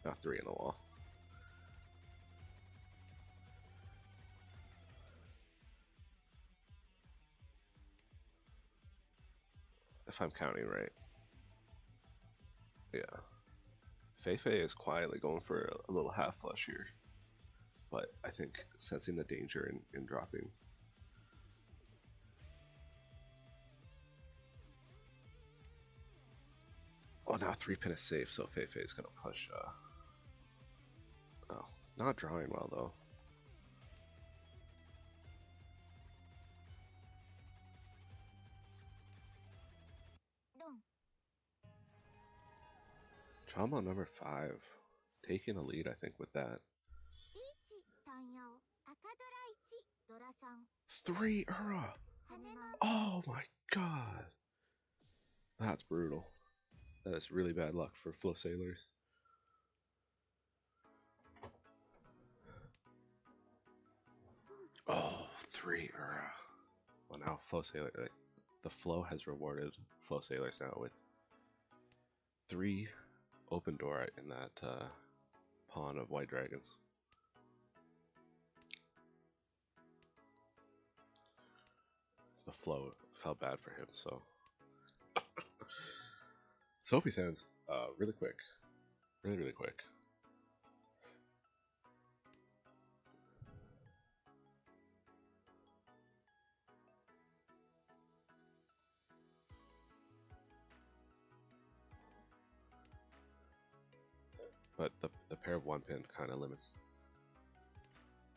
Not 3 in the wall. If I'm counting right. Yeah. Fei-Fei is quietly going for a little half flush here. But I think sensing the danger in dropping. Oh, now 3-pin is safe, so Fei Fei's gonna push. Oh, not drawing well though. Chombo number 5, taking a lead, I think, with that. 3 Ura! Oh my god! That's brutal. That is really bad luck for Flow Sailors. Oh, 3 Ura. Well, now Flow Sailor, like, the Flow has rewarded Flow Sailors now with 3 open door in that pawn of White Dragons. The Flow felt bad for him, so. Sophie's hands, really quick. Really quick. But the pair of 1-pin kind of limits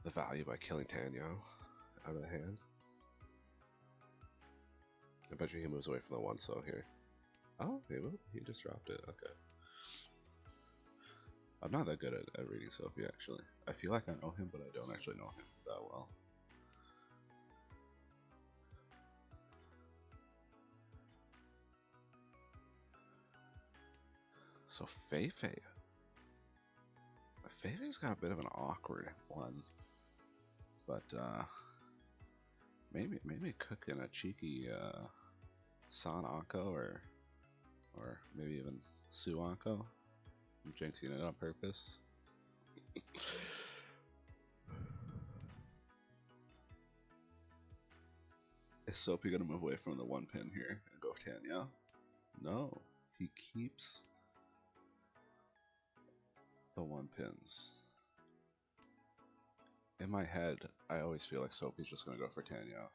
the value by killing Tanyo out of the hand. I bet you he moves away from the 1 so here. Oh, he just dropped it. Okay. I'm not that good at reading Sophie, actually. I feel like I know him, but I don't actually know him that well. So Fei Fei. Fei Fei's got a bit of an awkward one. But maybe cooking a cheeky San Anko or maybe even Su Anko. I'm jinxing it on purpose. Is Soapy gonna move away from the 1-pin here and go Tanya? No, he keeps the 1-pins. In my head, I always feel like Soapy's just gonna go for Tanya.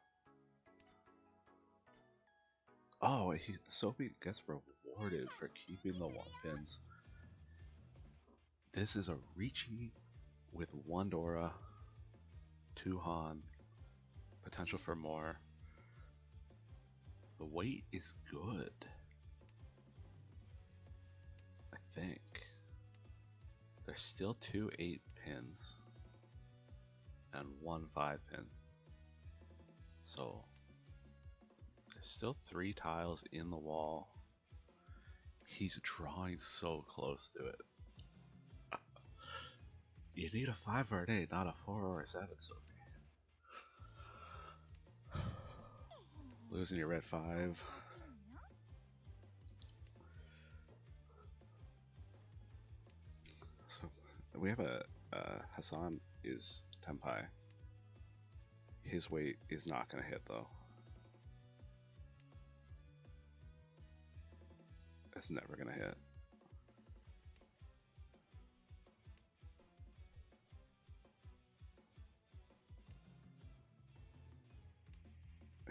Oh, Soapy gets rewarded for keeping the 1-pins. This is a Ricci with 1 Dora, 2 Han, potential for more. The weight is good, I think. There's still 2 8-pins and 1 5-pin. So there's still 3 tiles in the wall. He's drawing so close to it. You need a 5 or an 8, not a 4 or a 7, Sophie. Losing your red 5. So we have a Hassan is Tenpai. His weight is not going to hit though. It's never going to hit.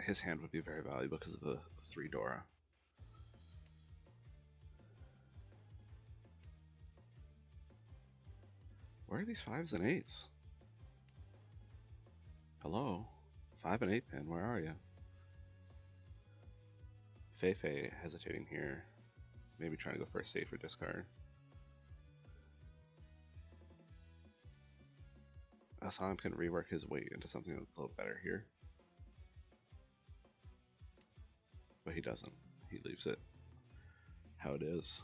His hand would be very valuable because of the 3 Dora. Where are these 5s and 8s? Hello? 5 and 8-pin, where are you? Fei Fei hesitating here. Maybe trying to go for a safer discard. Hassan can rework his weight into something a little better here. But he doesn't. He leaves it how it is.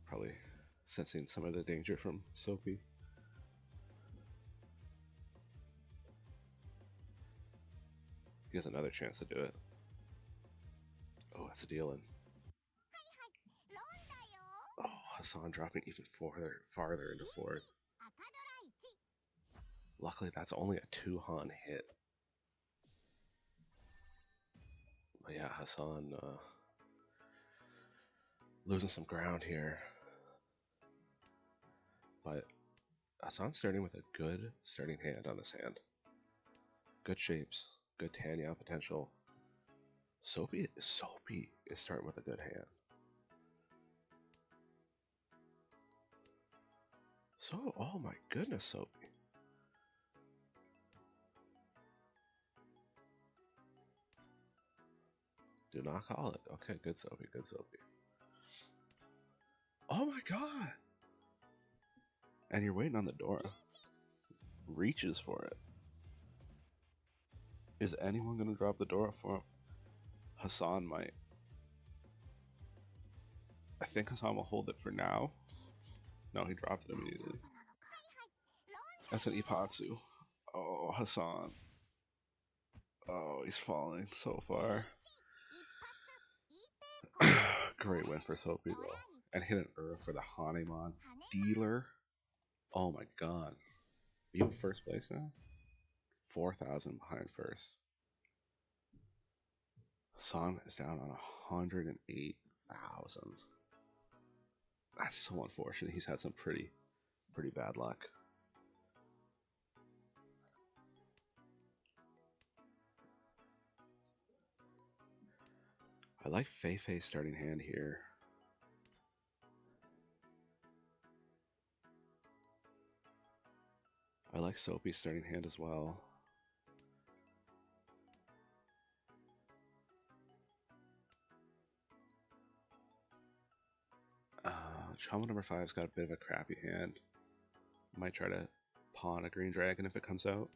Probably sensing some of the danger from Soapy. He has another chance to do it. Oh, that's a deal in. Oh, Hassan dropping even farther into 4th. Luckily, that's only a 2 Han hit. But yeah, Hassan losing some ground here. But Hassan's starting with a good starting hand on this hand. Good shapes, good Tanya potential. Soapy is starting with a good hand. So, oh my goodness, Soapy. Do not call it. Okay, good Soapy, good Soapy. Oh my god! And you're waiting on the Dora. Reaches for it. Is anyone gonna drop the Dora for him? Hassan might. I think Hassan will hold it for now. No, he dropped it immediately. That's an Ipatsu. Oh, Hassan. Oh, he's falling so far. Great win for Soapy though. And hit an for the Hanemon. Dealer. Oh my god. Are you in first place now? 4,000 behind first. Hassan is down on 108,000. That's so unfortunate. He's had some pretty bad luck. I like Fei starting hand here. I like Soapy's starting hand as well. Chombo number 5's got a bit of a crappy hand. Might try to pawn a green dragon if it comes out.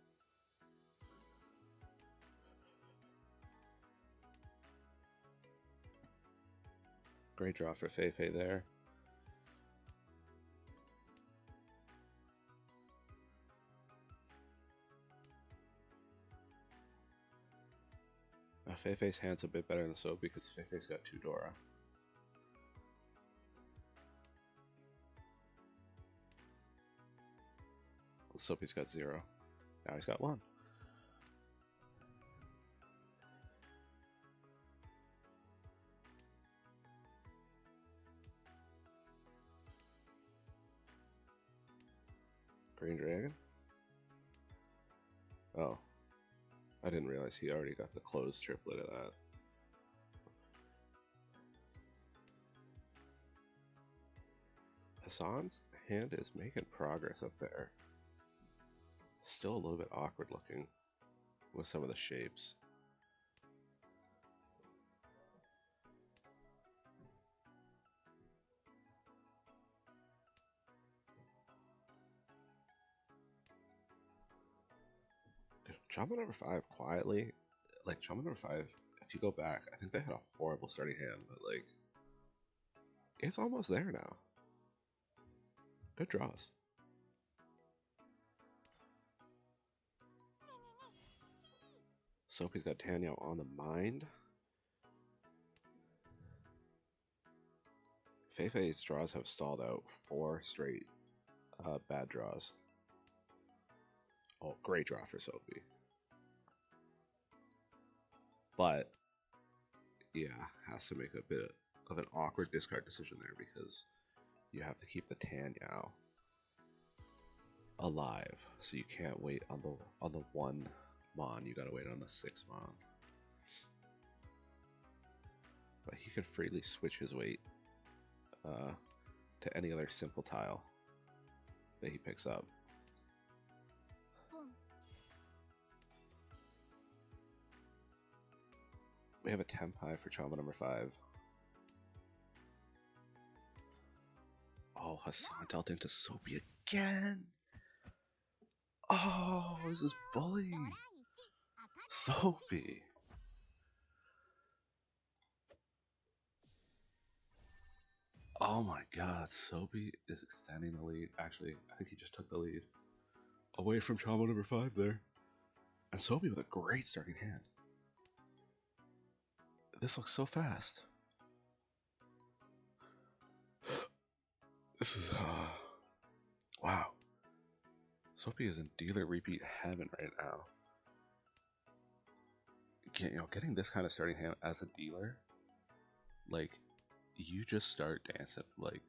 Great draw for Fei there. Fei's hand's a bit better than Soapy because Fei's got 2 Dora. Soapy's got 0. Now he's got 1. Green dragon? Oh. I didn't realize he already got the closed triplet of that. Hassan's hand is making progress up there. Still a little bit awkward looking with some of the shapes. Chombo number 5 quietly, like Chombo number 5, if you go back, I think they had a horrible starting hand, but like, it's almost there now. Good draws. Soapy's got Tanyo on the mind. Fei's draws have stalled out 4 straight bad draws. Oh, great draw for Soapy. But, yeah, has to make a bit of an awkward discard decision there because you have to keep the Tanyao alive. So you can't wait on the 1 Mon, you gotta wait on the 6 Mon. But he could freely switch his weight to any other simple tile that he picks up. We have a temp high for Chombo number 5. Oh, Hassan dealt into Soapy again. Oh, this is bullying. Soapy. Oh my god, Soapy is extending the lead. Actually, I think he just took the lead away from Chombo number 5 there. And Soapy with a great starting hand. This looks so fast. This is, wow. Soapy is in dealer repeat heaven right now. Getting this kind of starting hand as a dealer, like, you just start dancing, like.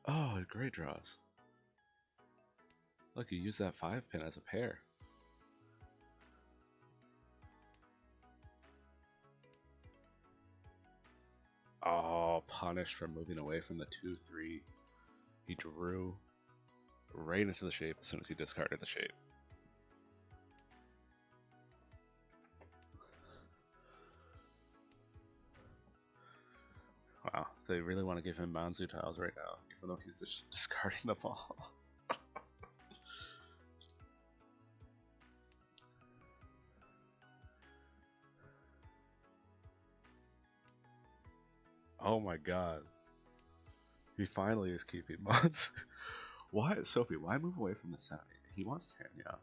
Oh, great draws. Look, you use that 5 pin as a pair. Oh, punished for moving away from the 2-3. He drew right into the shape as soon as he discarded the shape. Wow, they really want to give him Manzu tiles right now, even though he's just discarding the ball. Oh my god. He finally is keeping mods. Why, Sophie, why move away from the 7-8? He wants Tanya.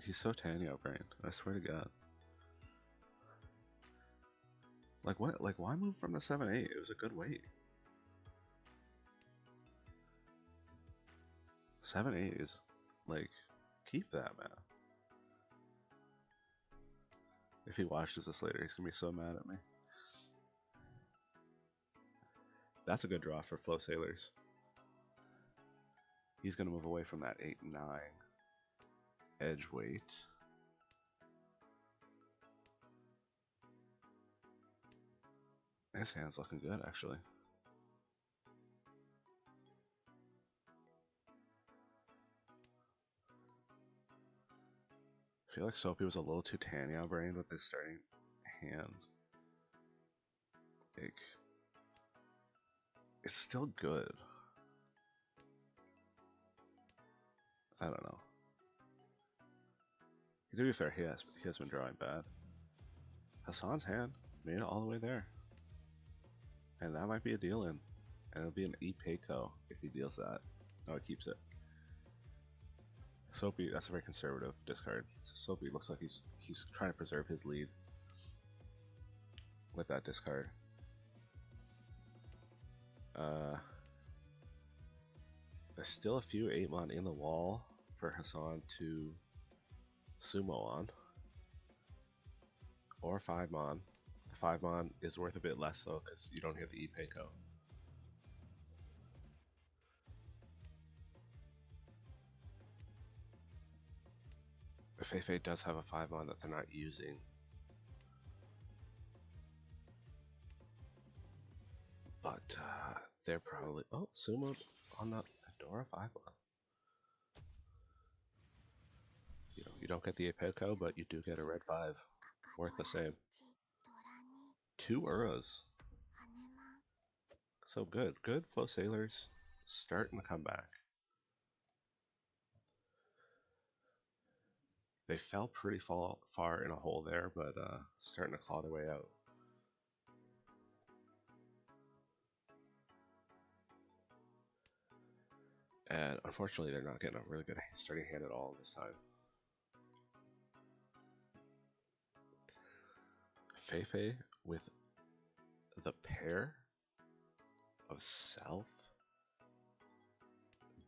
He's so Tanya brained, I swear to god. Like what? Like why move from the 7-8? It was a good weight. 7-8 is like, keep that, man. If he watches this later, he's gonna be so mad at me. That's a good draw for Flow Sailors. He's gonna move away from that 8-9 edge weight. His hand's looking good, actually. I feel like Soapy was a little too Tanya brained with his starting hand. Like, it's still good. I don't know. To be fair, he has been drawing bad. Hassan's hand made it all the way there. And that might be a deal in. And it'll be an E-Payco if he deals that. No, he keeps it. Soapy, that's a very conservative discard. So Soapy looks like he's trying to preserve his lead with that discard. There's still a few 8-mon in the wall for Hassan to sumo on. Or 5-mon. The 5-mon is worth a bit less though because you don't have the E-Payco. Feifei does have a 5-mon that they're not using. But they're probably... Oh, sumoed on the Adora 5-mon. You don't get the E-Payco, but you do get a red 5. Worth the same. 2 Uras. So good. Good Flow Sailors starting to come back. They fell pretty far in a hole there, but starting to claw their way out. And unfortunately, they're not getting a really good starting hand at all this time. Feifei with the pair of Self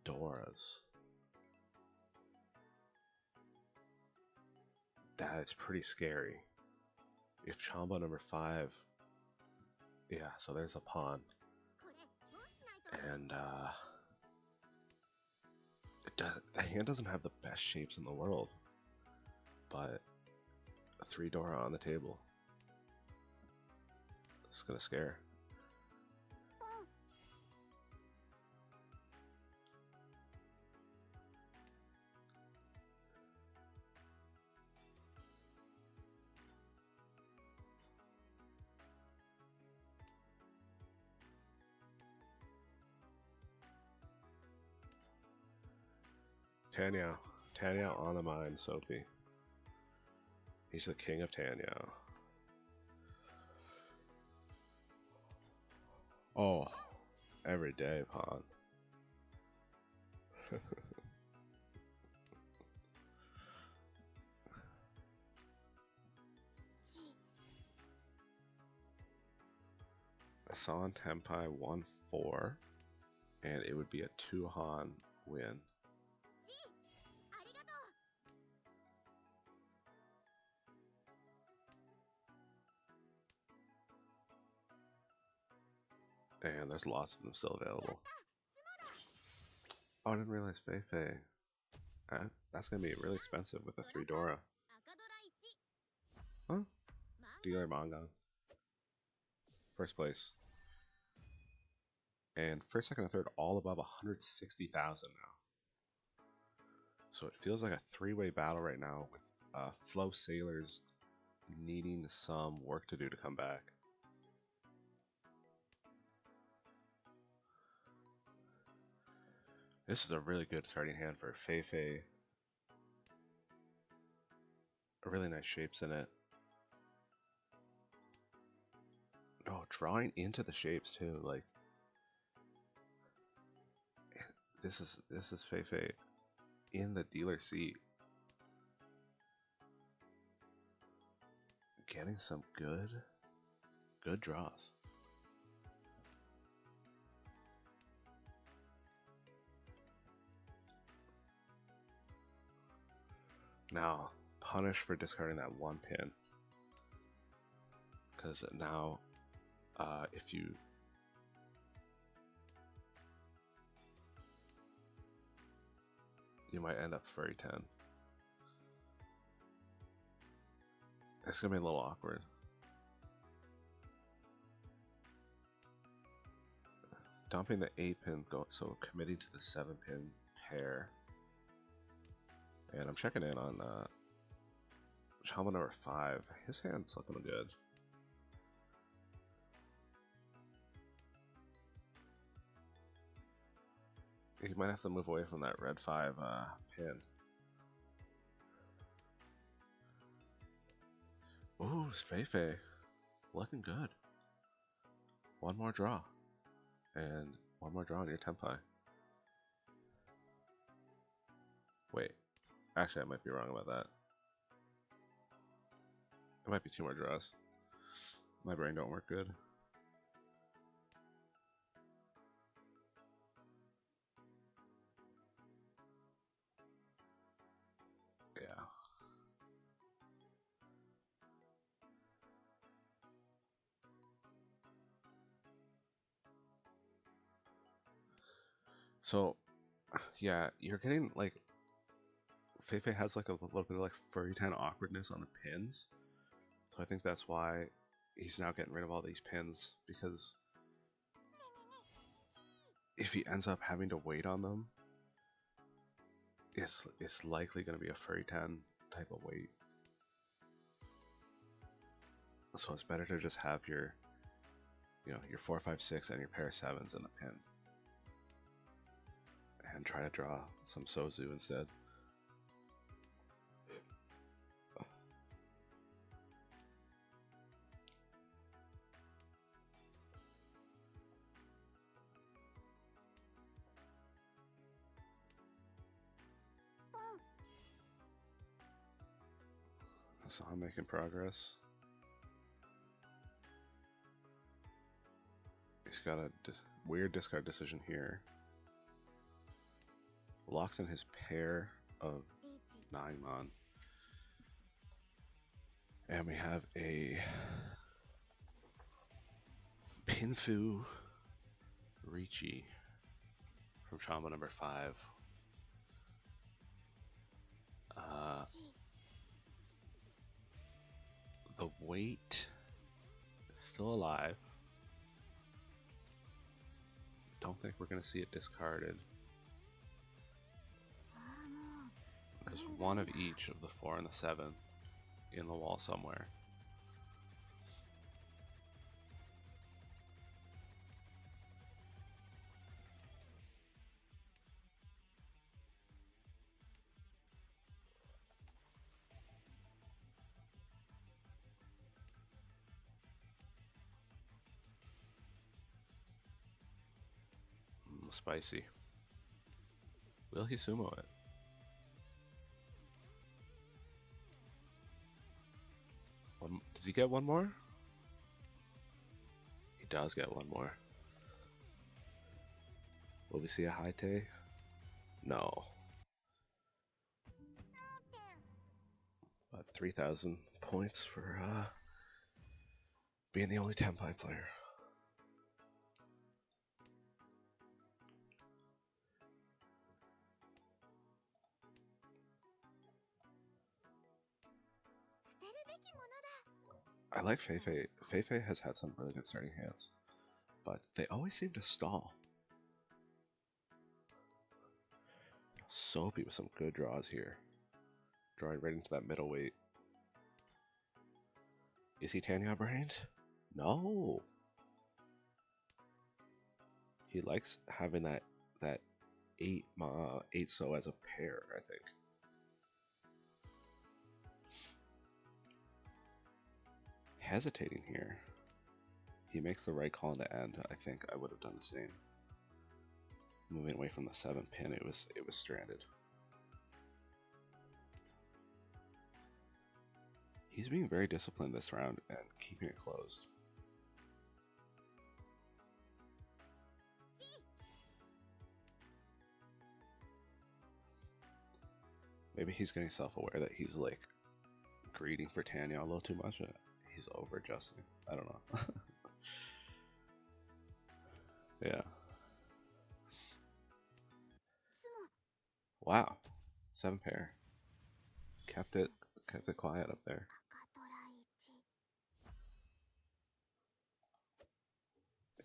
Doras. That is pretty scary. If Chombo number 5, yeah, so there's a pawn. And the hand doesn't have the best shapes in the world, but a 3 Dora on the table. It's gonna scare. Tanya on the mind, Sophie. He's the king of Tanya. Oh, every day, pawn. Hassan Tempai 1-4, and it would be a 2-han win. And there's lots of them still available. Oh, I didn't realize Feifei. That's gonna be really expensive with a 3 Dora. Huh? Dealer Mangan. first place. And first, second, and third all above 160,000 now. So it feels like a three-way battle right now with Flow Sailors needing some work to do to come back. This is a really good starting hand for Fei. Really nice shapes in it. Oh, drawing into the shapes too. Like this is Fei in the dealer seat, getting some good draws. Now, punish for discarding that one pin, because now if you might end up furry 10. It's gonna be a little awkward. Dumping the 8-pin, so committing to the 7-pin pair. And I'm checking in on Chombo number 5. His hand's looking good. He might have to move away from that red 5 pin. Ooh, Fei looking good. One more draw. And one more draw on your Tenpai. Wait. Actually, I might be wrong about that. It might be 2 more draws. My brain don't work good. Yeah. So, yeah, you're getting like Fei has like a little bit of like furry 10 awkwardness on the pins. So I think that's why he's now getting rid of all these pins, because if he ends up having to wait on them, it's likely going to be a furry 10 type of wait. So it's better to just have your, you know, your 4, 5, 6 and your pair of 7s in the pin, and try to draw some Sozu instead. So I'm making progress. He's got a weird discard decision here. Locks in his pair of 9-mon. And we have a Pinfu Ricci from Chombo number 5. The weight is still alive. Don't think we're going to see it discarded. There's one of each of the 4 and the 7 in the wall somewhere. Spicy. Will he sumo it? Does he get one more? He does get one more. Will we see a high tay? No. About 3,000 points for being the only Tenpai player. I like Feifei. Feifei has had some really good starting hands, but they always seem to stall. Soapy with some good draws here. Drawing right into that middleweight. Is he Tanya brained? No. He likes having that 8 so as a pair, I think. Hesitating here. He makes the right call in the end. I think I would have done the same. Moving away from the 7 pin, it was stranded. He's being very disciplined this round and keeping it closed. Maybe he's getting self-aware that he's like greeting for Tanya a little too much. He's over-adjusting. I don't know. Yeah. Wow. 7 pair. Kept it quiet up there.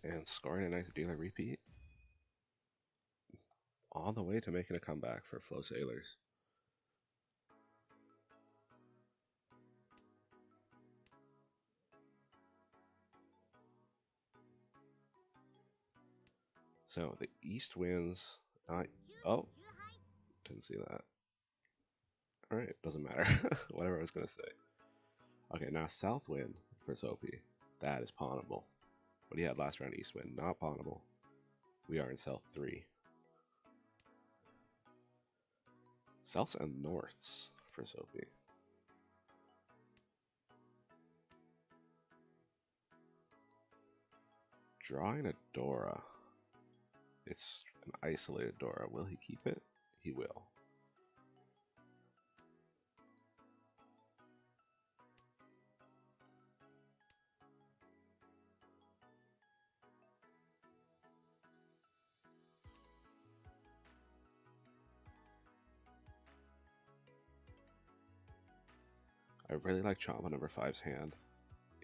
And scoring a nice dealer repeat. On the way to making a comeback for Flow Sailors. So the East wins. Oh, didn't see that. Alright, doesn't matter. Whatever I was going to say. Okay, now South win for Soapy. That is pawnable. What he had last round, East win, not pawnable. We are in South 3. Souths and Norths for Soapy. Drawing a Dora. It's an isolated Dora. Will he keep it? He will. I really like Chombo number 5's hand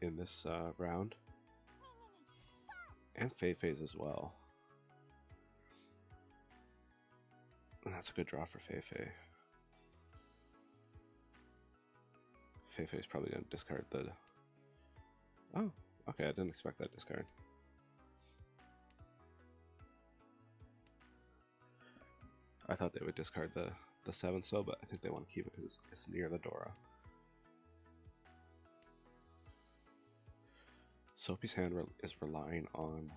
in this round. And Feifei's as well. And that's a good draw for Feifei. Feifei's probably going to discard the... Oh, okay, I didn't expect that discard. I thought they would discard the 7 so, but I think they want to keep it because it's near the Dora. Soapy's hand is relying on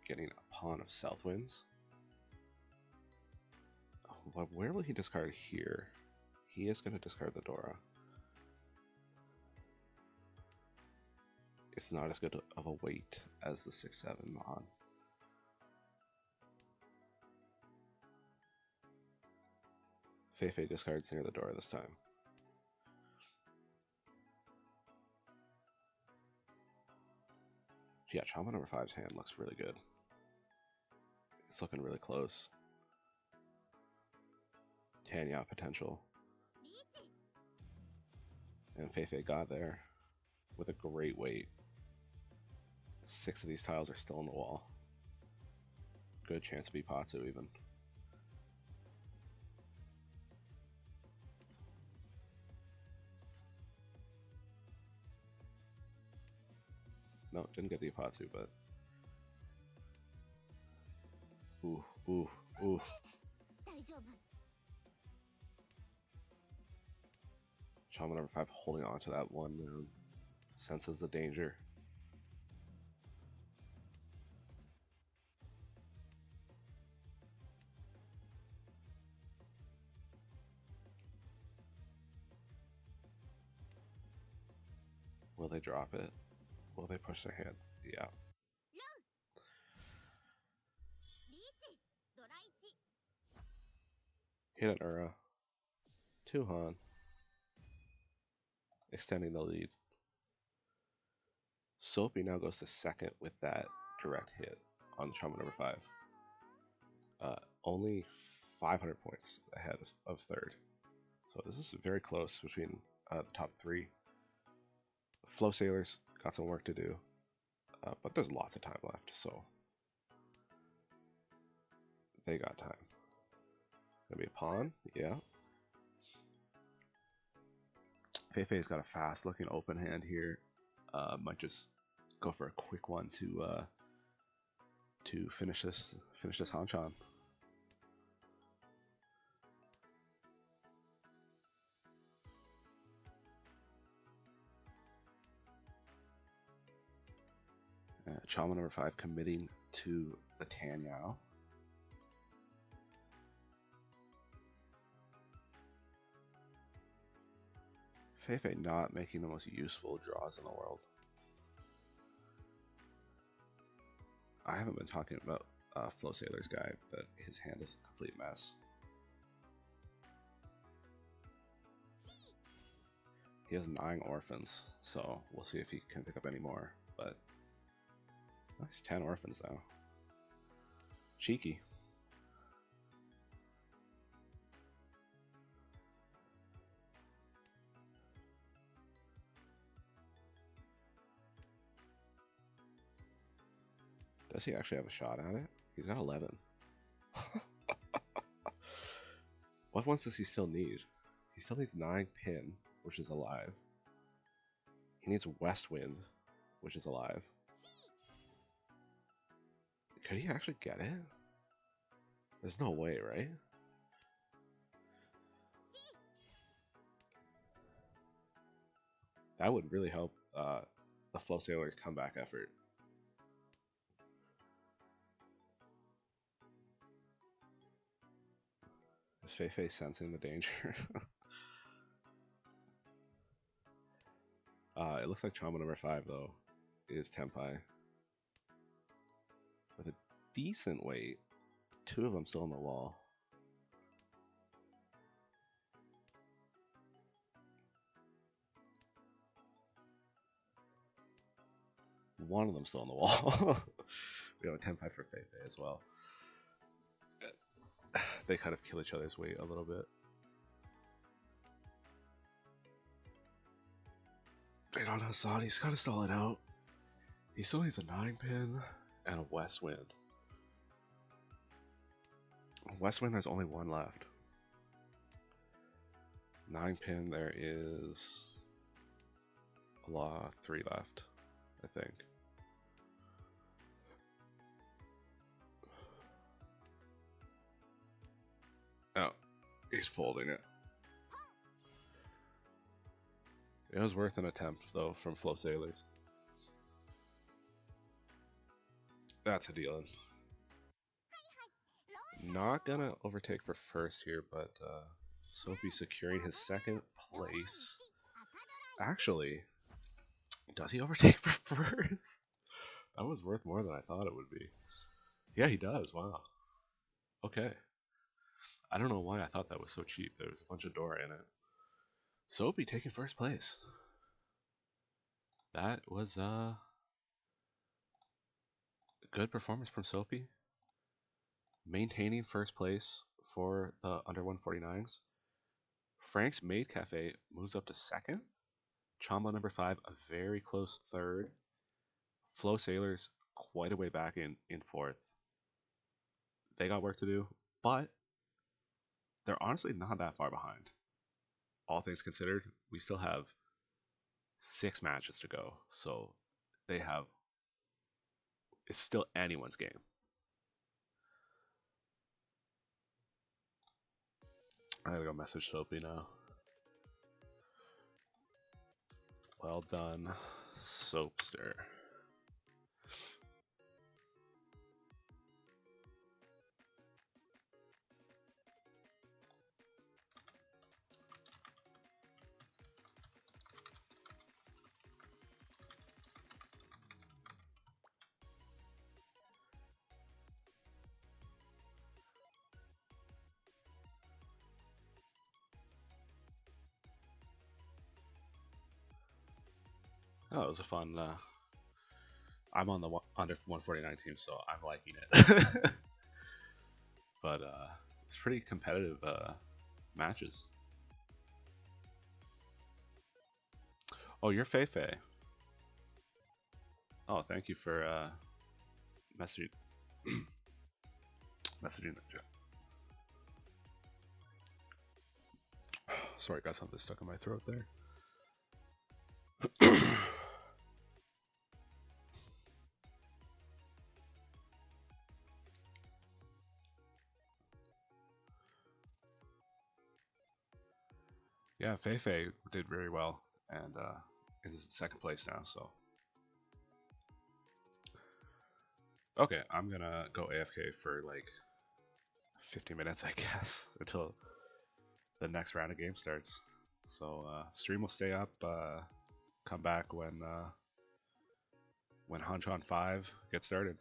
getting a pawn of South wins. Oh, where will he discard here? He is going to discard the Dora. It's not as good of a weight as the 6-7 mod. Feifei discards near the Dora this time. Yeah, Chombo number 5's hand looks really good. It's looking really close. Tanya potential. And Feifei got there with a great weight. 6 of these tiles are still on the wall. Good chance to be Patsu even. No, didn't get the Ipatsu, but... Ooh, ooh, ooh. Chombo number 5 holding on to that one, senses the danger. Will they drop it? Will they push their hand? Yeah. Hit an Ura. 2 Han. Extending the lead. Soapy now goes to second with that direct hit on the Chombo number 5. Only 500 points ahead of third. So this is very close between the top 3. Flow Sailors got some work to do, but there's lots of time left, so they got time. Gonna be a pawn, yeah. Feifei's got a fast-looking open hand here. Might just go for a quick one to finish this Hanchan. Chombo number 5 committing to the Tanyao. Feifei not making the most useful draws in the world. I haven't been talking about Flow Sailor's guy, but his hand is a complete mess. He has 9 orphans, so we'll see if he can pick up any more. But oh, he's 10 orphans now. Cheeky. Does he actually have a shot at it? He's got 11. What ones does he still need? He still needs 9 pin, which is alive. He needs West Wind, which is alive. Could he actually get it? There's no way, right? That would really help the Flow Sailor's comeback effort. Is Feifei sensing the danger? It looks like Chombo number 5, though, is Tenpai. With a decent weight. 2 of them still on the wall. One of them still on the wall. We have a Tenpai for Feifei as well. They kind of kill each other's weight a little bit. Wait on Hassan, he's gotta stall it out. He still needs a 9 pin and a West Wind. West Wind has only 1 left. 9 pin, there is a law 3 left, I think. Oh, he's folding it. It was worth an attempt, though, from Flow Sailors. That's a deal. Not gonna overtake for first here, but Sophie securing his 2nd place. Actually, does he overtake for first? That was worth more than I thought it would be. Yeah, he does. Wow. Okay. I don't know why I thought that was so cheap. There was a bunch of Dora in it. Soapy taking first place. That was a good performance from Soapy. Maintaining first place for the under 149s. Frank's Maid Café moves up to 2nd. Chombo number 5, a very close 3rd. Flow Sailors quite a way back in 4th. They got work to do, but they're honestly not that far behind. All things considered, we still have 6 matches to go, so they have. It's still anyone's game. I gotta go message Soapy now. Well done, Soapster. Oh, it was a fun. I'm on the under 149 team, so I'm liking it. But it's pretty competitive matches. Oh, you're Feifei. Oh, thank you for messaging messaging the chat. Sorry, got something stuck in my throat there. Yeah, Fei did very well and is in second place now. So okay, I'm gonna go AFK for like 50 minutes, I guess, until the next round of game starts. So stream will stay up. Come back when Hanchan 5 gets started.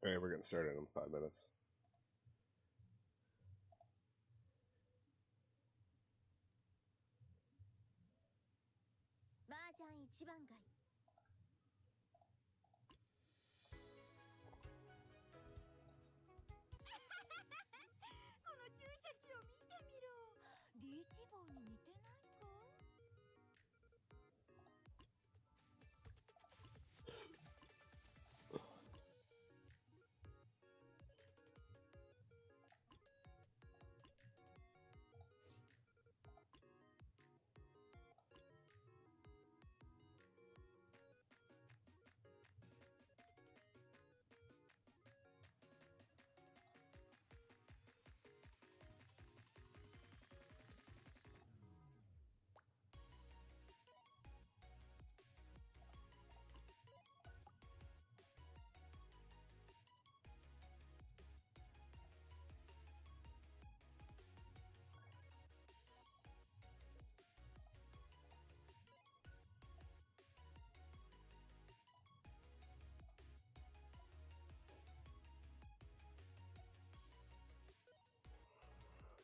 Alright, we're getting started in 5 minutes.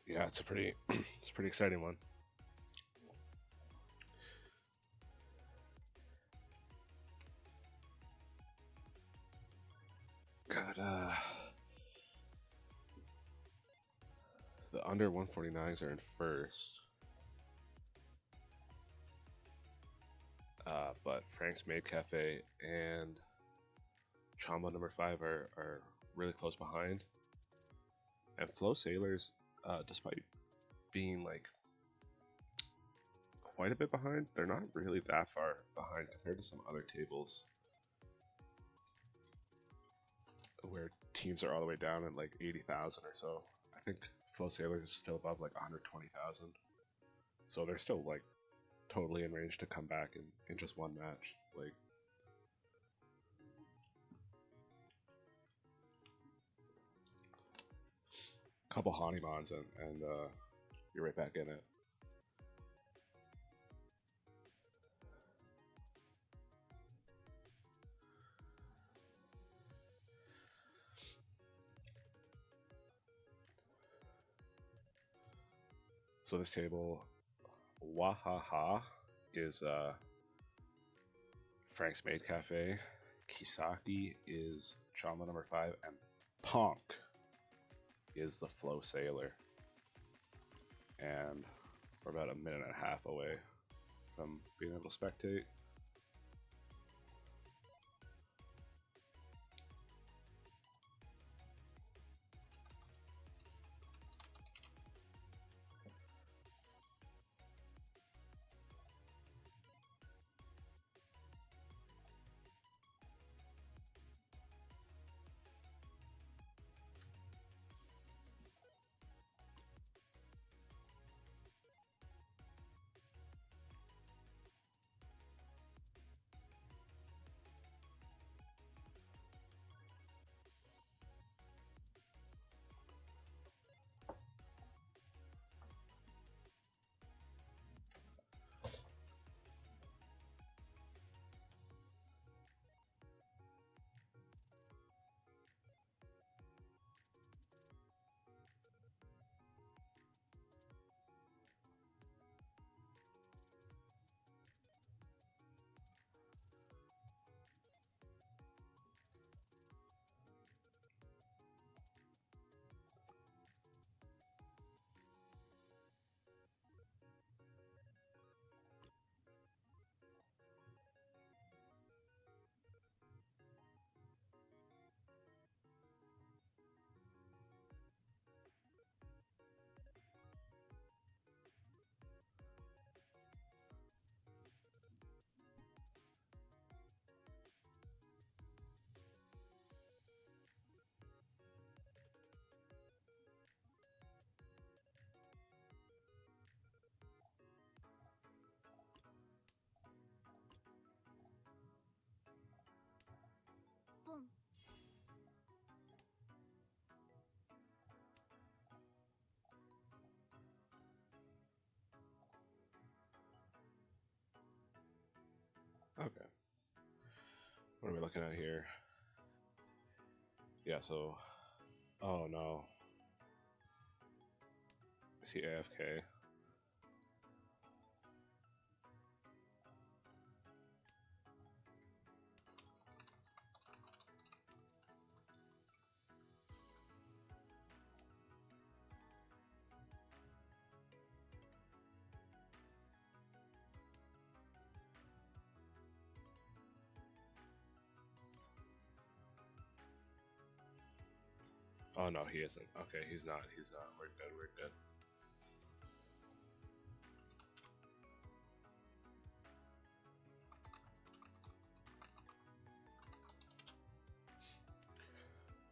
Yeah, it's a pretty exciting one. Got the under 149s are in first. But Frank's Maid, Café, and Chombo number 5 are really close behind. And Flow Sailors, despite being like quite a bit behind, they're not really that far behind compared to some other tables where teams are all the way down at like 80,000 or so. I think Flow Sailors is still above like 120,000. So they're still like totally in range to come back in just one match. Like, a couple Hanimans and you're right back in it. So this table, Wahaha is Frank's Maid Cafe, Kisaki is Chama number 5, and Punk is the Flow Sailor. And we're about a minute and a half away from being able to spectate. Okay. What are we looking at here? Yeah, so... Oh no. Is he AFK? Oh no, he isn't. Okay, he's not. He's not. We're good. We're good.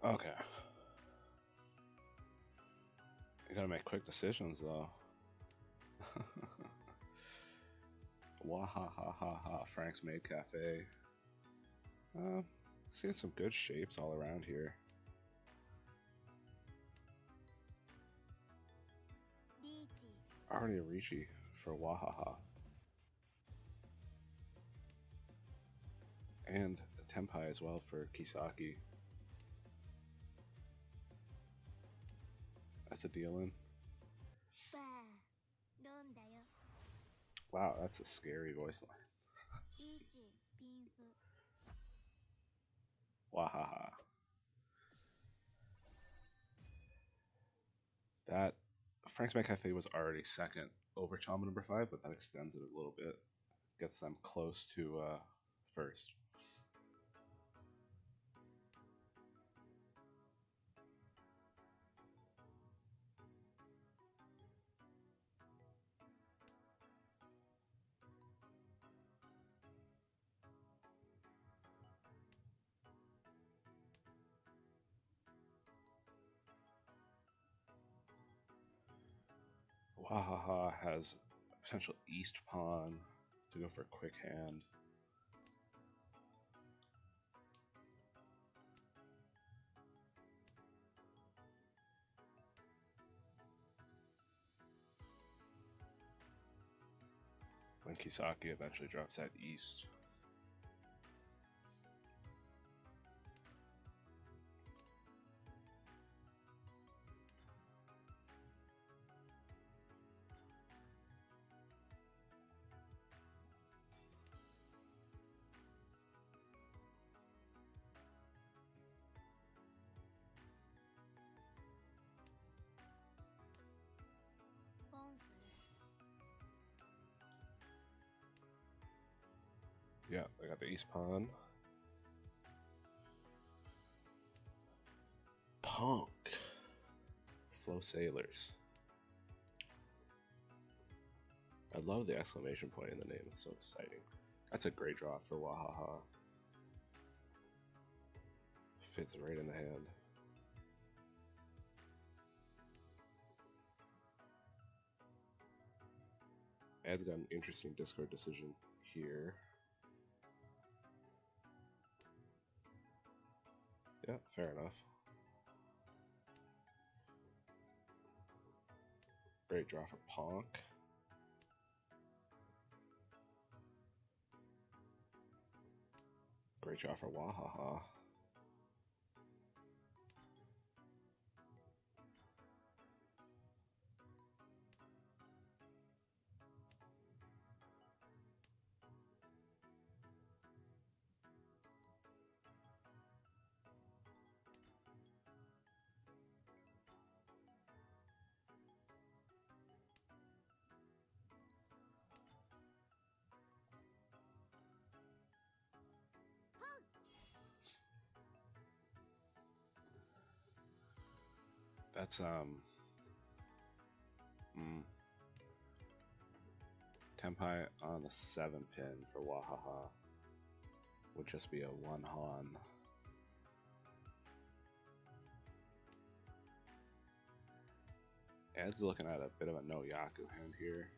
Okay. You gotta make quick decisions though. Wahahaha. Frank's Maid Café. Seeing some good shapes all around here. Already a Rishi for Wahaha. And a Tenpai as well for Kisaki. That's a deal in. Wow, that's a scary voice line. Wahaha. That Frank's Maid Cafe was already second over Chombo number 5, but that extends it a little bit. Gets them close to first. Wahaha has potential east pawn to go for a quick hand. When Kisaki eventually drops that east. Yeah, I got the east pawn. Punk. Flow Sailors. I love the exclamation point in the name. It's so exciting. That's a great draw for Wahaha. Fits right in the hand. Ed's got an interesting discard decision here. Yeah, fair enough. Great draw for Ponk. Great draw for Wahaha. That's Tenpai on the 7 pin for Wahaha would just be a 1 Han. Ed's looking at a bit of a no Yaku hand here.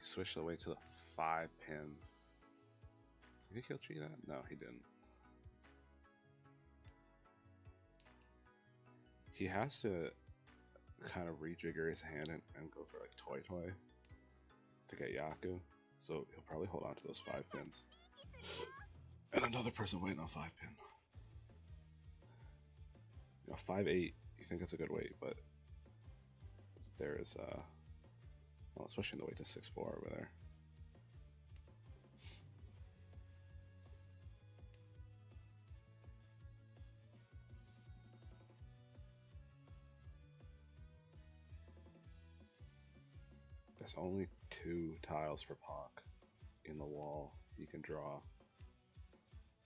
Switch the way to the 5 pin. You think he'll cheat that? No, he didn't. He has to kind of rejigger his hand and go for like Toy Toy to get Yaku. So he'll probably hold on to those 5 pins. And another person waiting on 5 pin. You know, 5'8", you think it's a good weight, but there is, well, especially in the weight to 6'4" over there. There's only 2 tiles for Pac in the wall you can draw.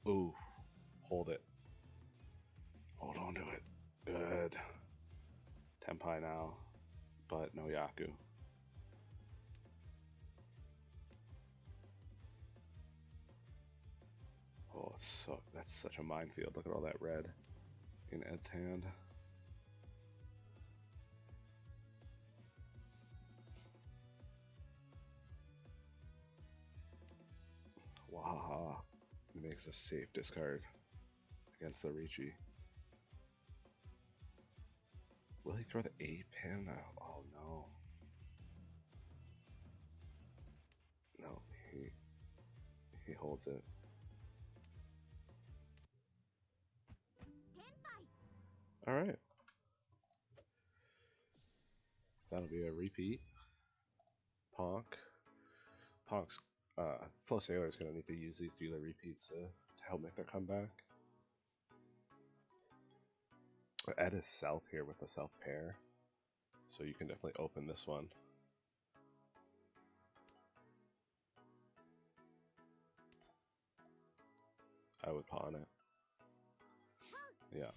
Ooh, hold it. Hold on to it. Good. Tenpai now, but no Yaku. Oh, that's such a minefield. Look at all that red in Ed's hand. Wahaha makes a safe discard against the Ricci. Will he throw the A pin? Oh no. No, he holds it. Alright. That'll be a repeat. Pac's Flow Sailor is going to need to use these dealer repeats to help make their comeback. Ed is south here with a south pair, so you can definitely open this one. I would pawn it. Yeah.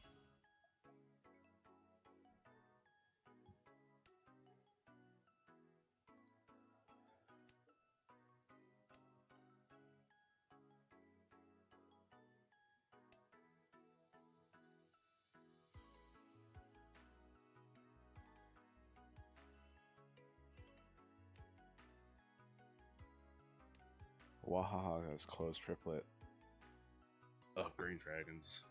Wahaha has closed triplet of green dragons.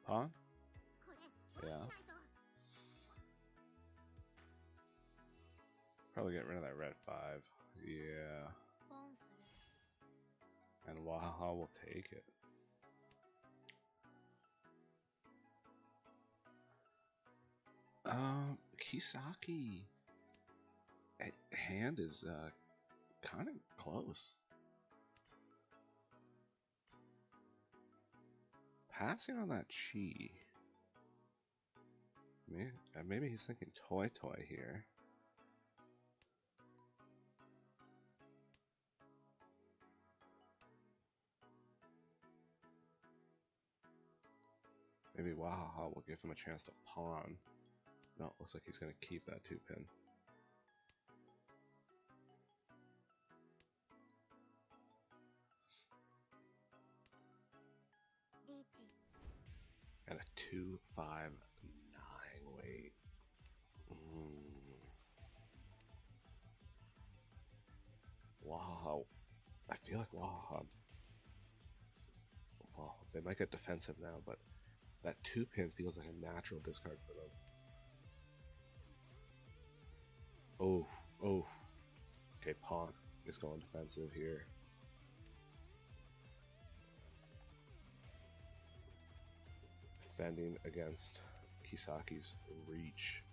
Pawn? Yeah. Probably get rid of that red 5. Yeah. And Wahaha will take it. Kisaki. Hand is kind of close. Passing on that chi. Maybe he's thinking Toy Toy here. Maybe Wahaha will give him a chance to pawn. No, it looks like he's going to keep that 2 pin. And a 2-5-9 weight. Wahaha. I feel like Wahaha. Well, they might get defensive now, but that 2 pin feels like a natural discard for them. Oh. Okay, Pac is going defensive here. Defending against Kisaki's reach.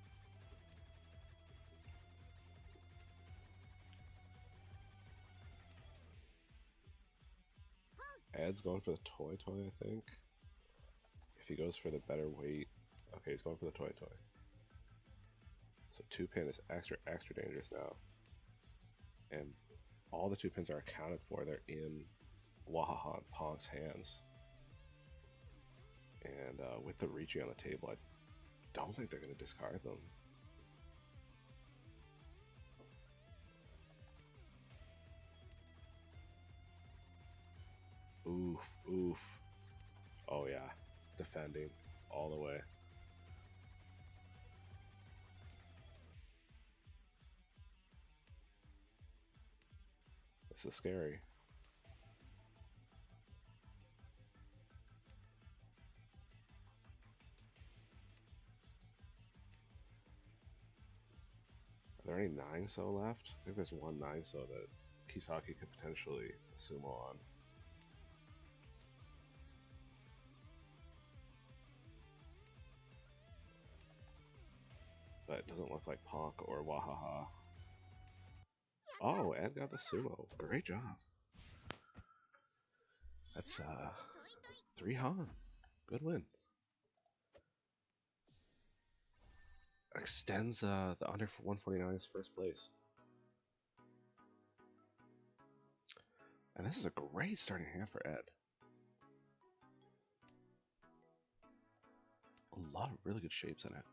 Ed's going for the Toy Toy, I think. If he goes for the better weight. Okay, he's going for the Toy Toy. So 2 pin is extra dangerous now. And all the 2 pins are accounted for. They're in Wahaha and Ponk's hands. And with the Ricci on the table, I don't think they're going to discard them. Oof, oof. Oh yeah, defending all the way. This is scary. Are there any 9-so left? I think there's one 9-so that Kisaki could potentially sumo on. But it doesn't look like Ponk or Wahaha. Oh, Ed got the sumo. Great job. That's 3 Han. Good win. Extends the under 149's first place. And this is a great starting hand for Ed. A lot of really good shapes in it.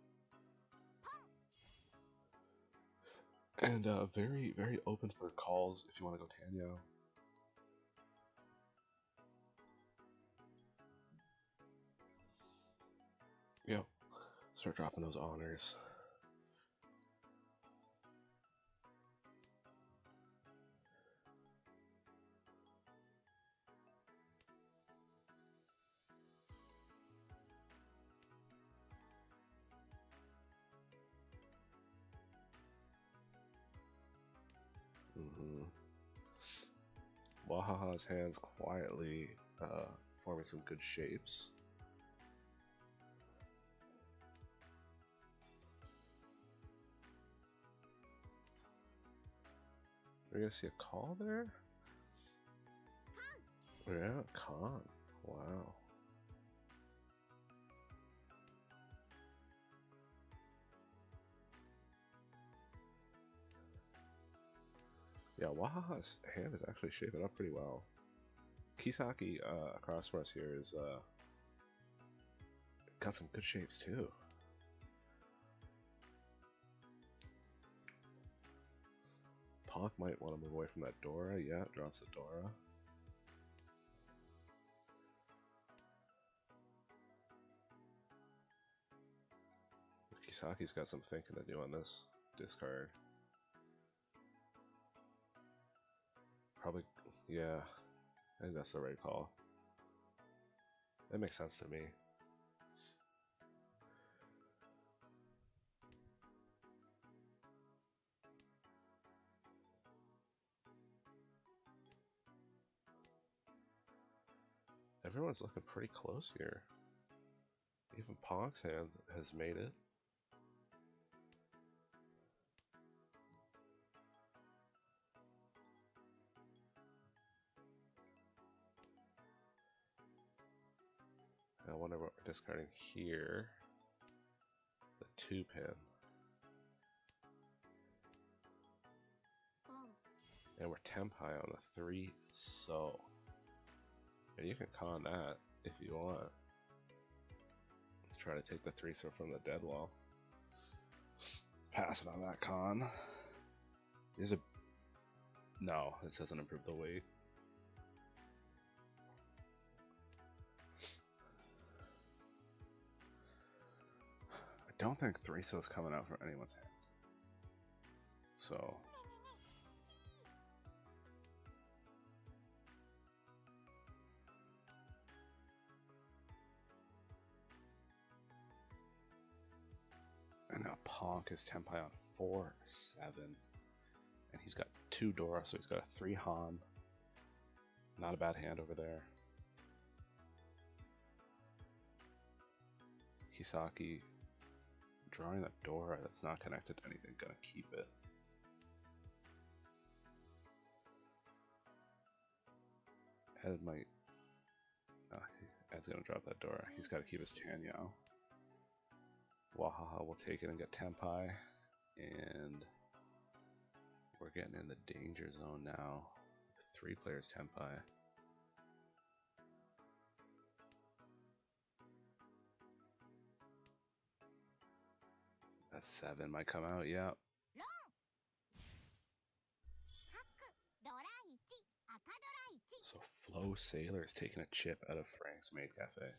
And very, very open for calls if you want to go Tanyo. Yo, start dropping those honors. Wahaha's hands quietly forming some good shapes. We're gonna see a call there? Yeah, con. Wow. Yeah, Wahaha's hand is actually shaping up pretty well. Kisaki across from us here is got some good shapes too. Ponk might want to move away from that Dora. Yeah, drops the Dora. Kisaki's got some thinking to do on this discard. Probably, yeah, I think that's the right call. That makes sense to me. Everyone's looking pretty close here. Even Ponk's hand has made it. I wonder what we're discarding here. The 2 pin. And we're temp high on the 3, so. And you can con that if you want. Try to take the 3-so from the dead wall. Pass it on that con. Is a no, this doesn't improve the weight. I don't think 3-so is coming out from anyone's hand. So and now Ponk is temp high on 4-7. And he's got 2 Dora, so he's got a 3 Han. Not a bad hand over there. Kisaki drawing a Dora that's not connected to anything, gonna keep it. Ed might. Ed's gonna drop that Dora. He's gotta keep his Tanyo. Wahaha will take it and get temp high. And We're getting in the danger zone now. 3 players Tenpai. A 7 might come out, yeah. So Flow Sailor is taking a chip out of Frank's Maid Café.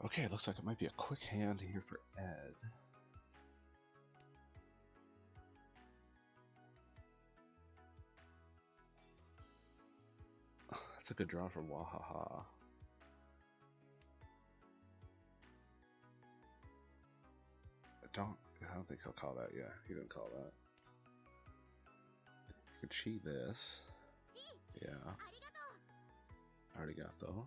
Okay, looks like it might be a quick hand here for Ed. That's a good draw from Wahaha. I don't think he'll call that. Yeah, he didn't call that. You can cheat this. Yeah. Arigato.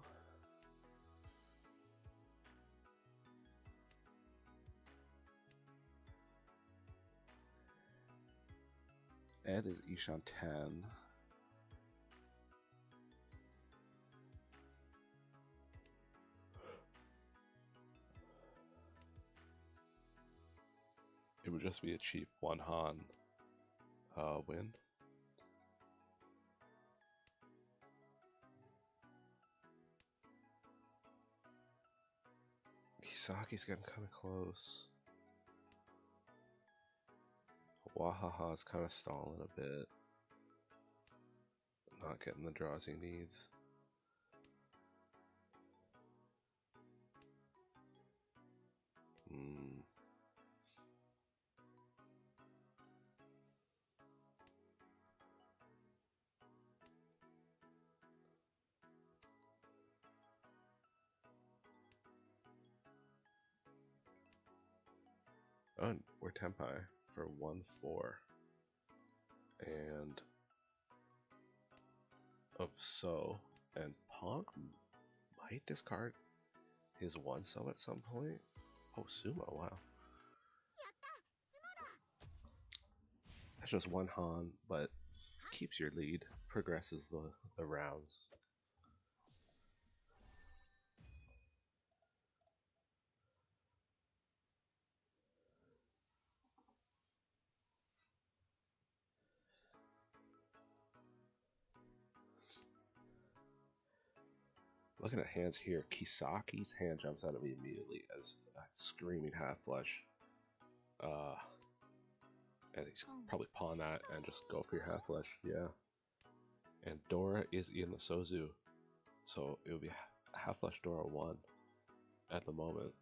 Ed is Ishan 10. It would just be a cheap 1 Han win. Kisaki's getting kind of close. Wahaha's kind of stalling a bit. Not getting the draws he needs. Oh, we're Tenpai for 1-4. And of So, and Pog might discard his 1 So at some point. Oh, Sumo, wow. That's just 1 Han, but keeps your lead, progresses the rounds. Looking at hands here, Kisaki's hand jumps out at me immediately as a screaming half flush. And he's probably pawn that and just go for your half flush, yeah. And Dora is in the Sozu, so it would be half flush Dora 1 at the moment,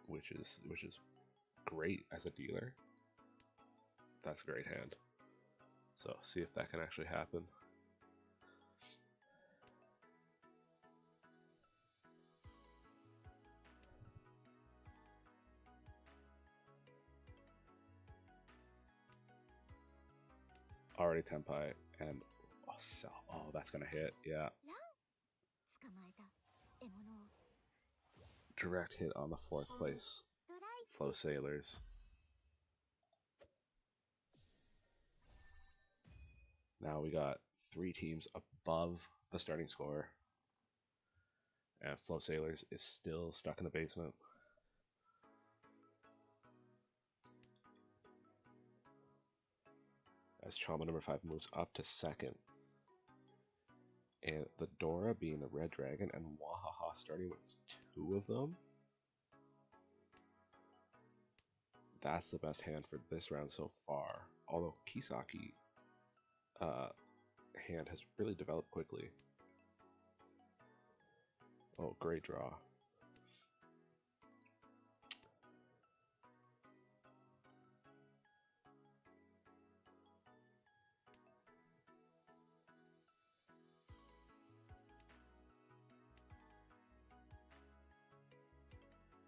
which is great as a dealer. That's a great hand. So see if that can actually happen. Already Tenpai and oh, that's gonna hit, yeah. Direct hit on the 4th place Flow Sailors. Now we got 3 teams above the starting score, and Flow Sailors is still stuck in the basement. As Chombo number 5 moves up to 2nd. And the Dora being the red dragon and Wahaha starting with 2 of them. That's the best hand for this round so far. Although Kisaki hand has really developed quickly. Oh, great draw.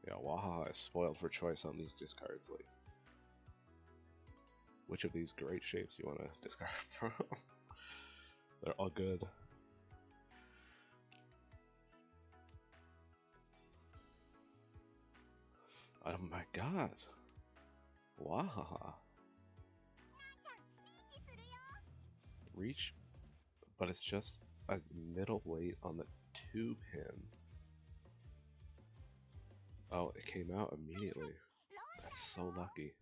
Yeah, Waha is spoiled for choice on these discards. Like, which of these great shapes you want to discard from? They're all good. Oh my god. Waha. Reach, but it's just a middle weight on the 2-pin. Oh, it came out immediately. That's so lucky.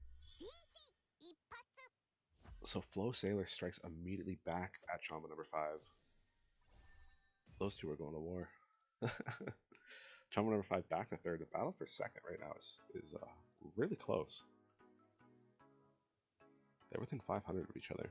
So Flow Sailor strikes immediately back at Chombo number 5. Those two are going to war. Chombo number 5 back to 3rd. The battle for 2nd right now is really close. They're within 500 of each other.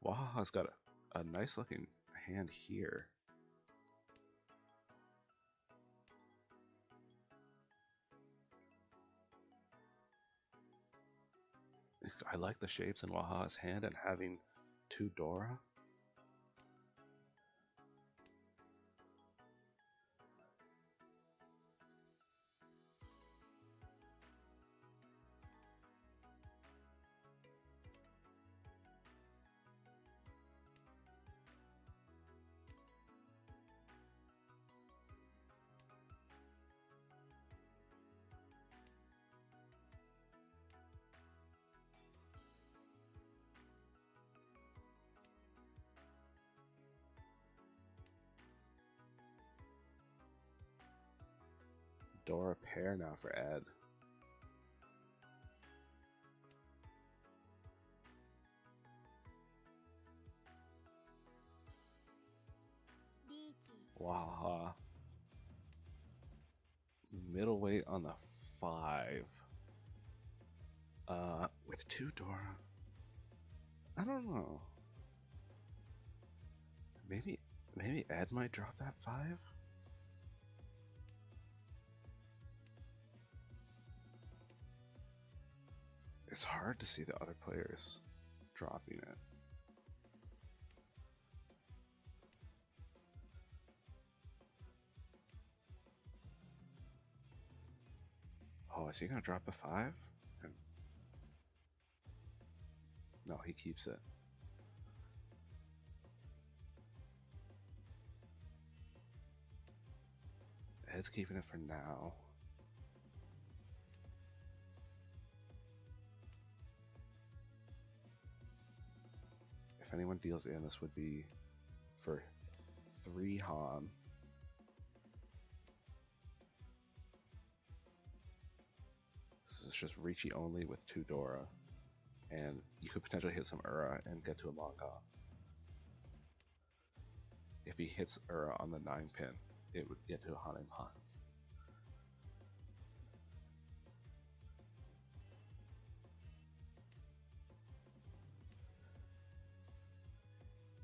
Wahaha's got a nice looking hand here. I like the shapes in Wahaha's hand and having 2 Dora. Dora pair now for Ed. Wahaha. Middleweight on the 5. With 2 Dora. I don't know. Maybe Ed might drop that 5? It's hard to see the other players dropping it. Oh, is he gonna drop the 5? No, he keeps it. Ed's keeping it for now. If anyone deals in, this would be for 3 Han. So it's just Ricci only with 2 Dora. And you could potentially hit some Ura and get to a Manga. If he hits Ura on the 9-pin, it would get to a Hanemon.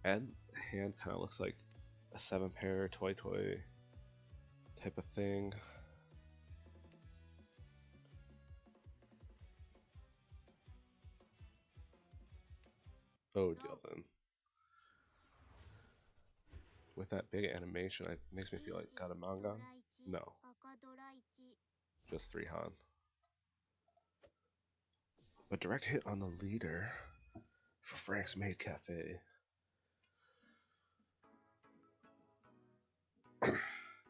And hand kind of looks like a 7-pair toy type of thing. Oh, deal then. With that big animation, it makes me feel like got a manga. No. Just 3 Han. A direct hit on the leader for Frank's Maid Café.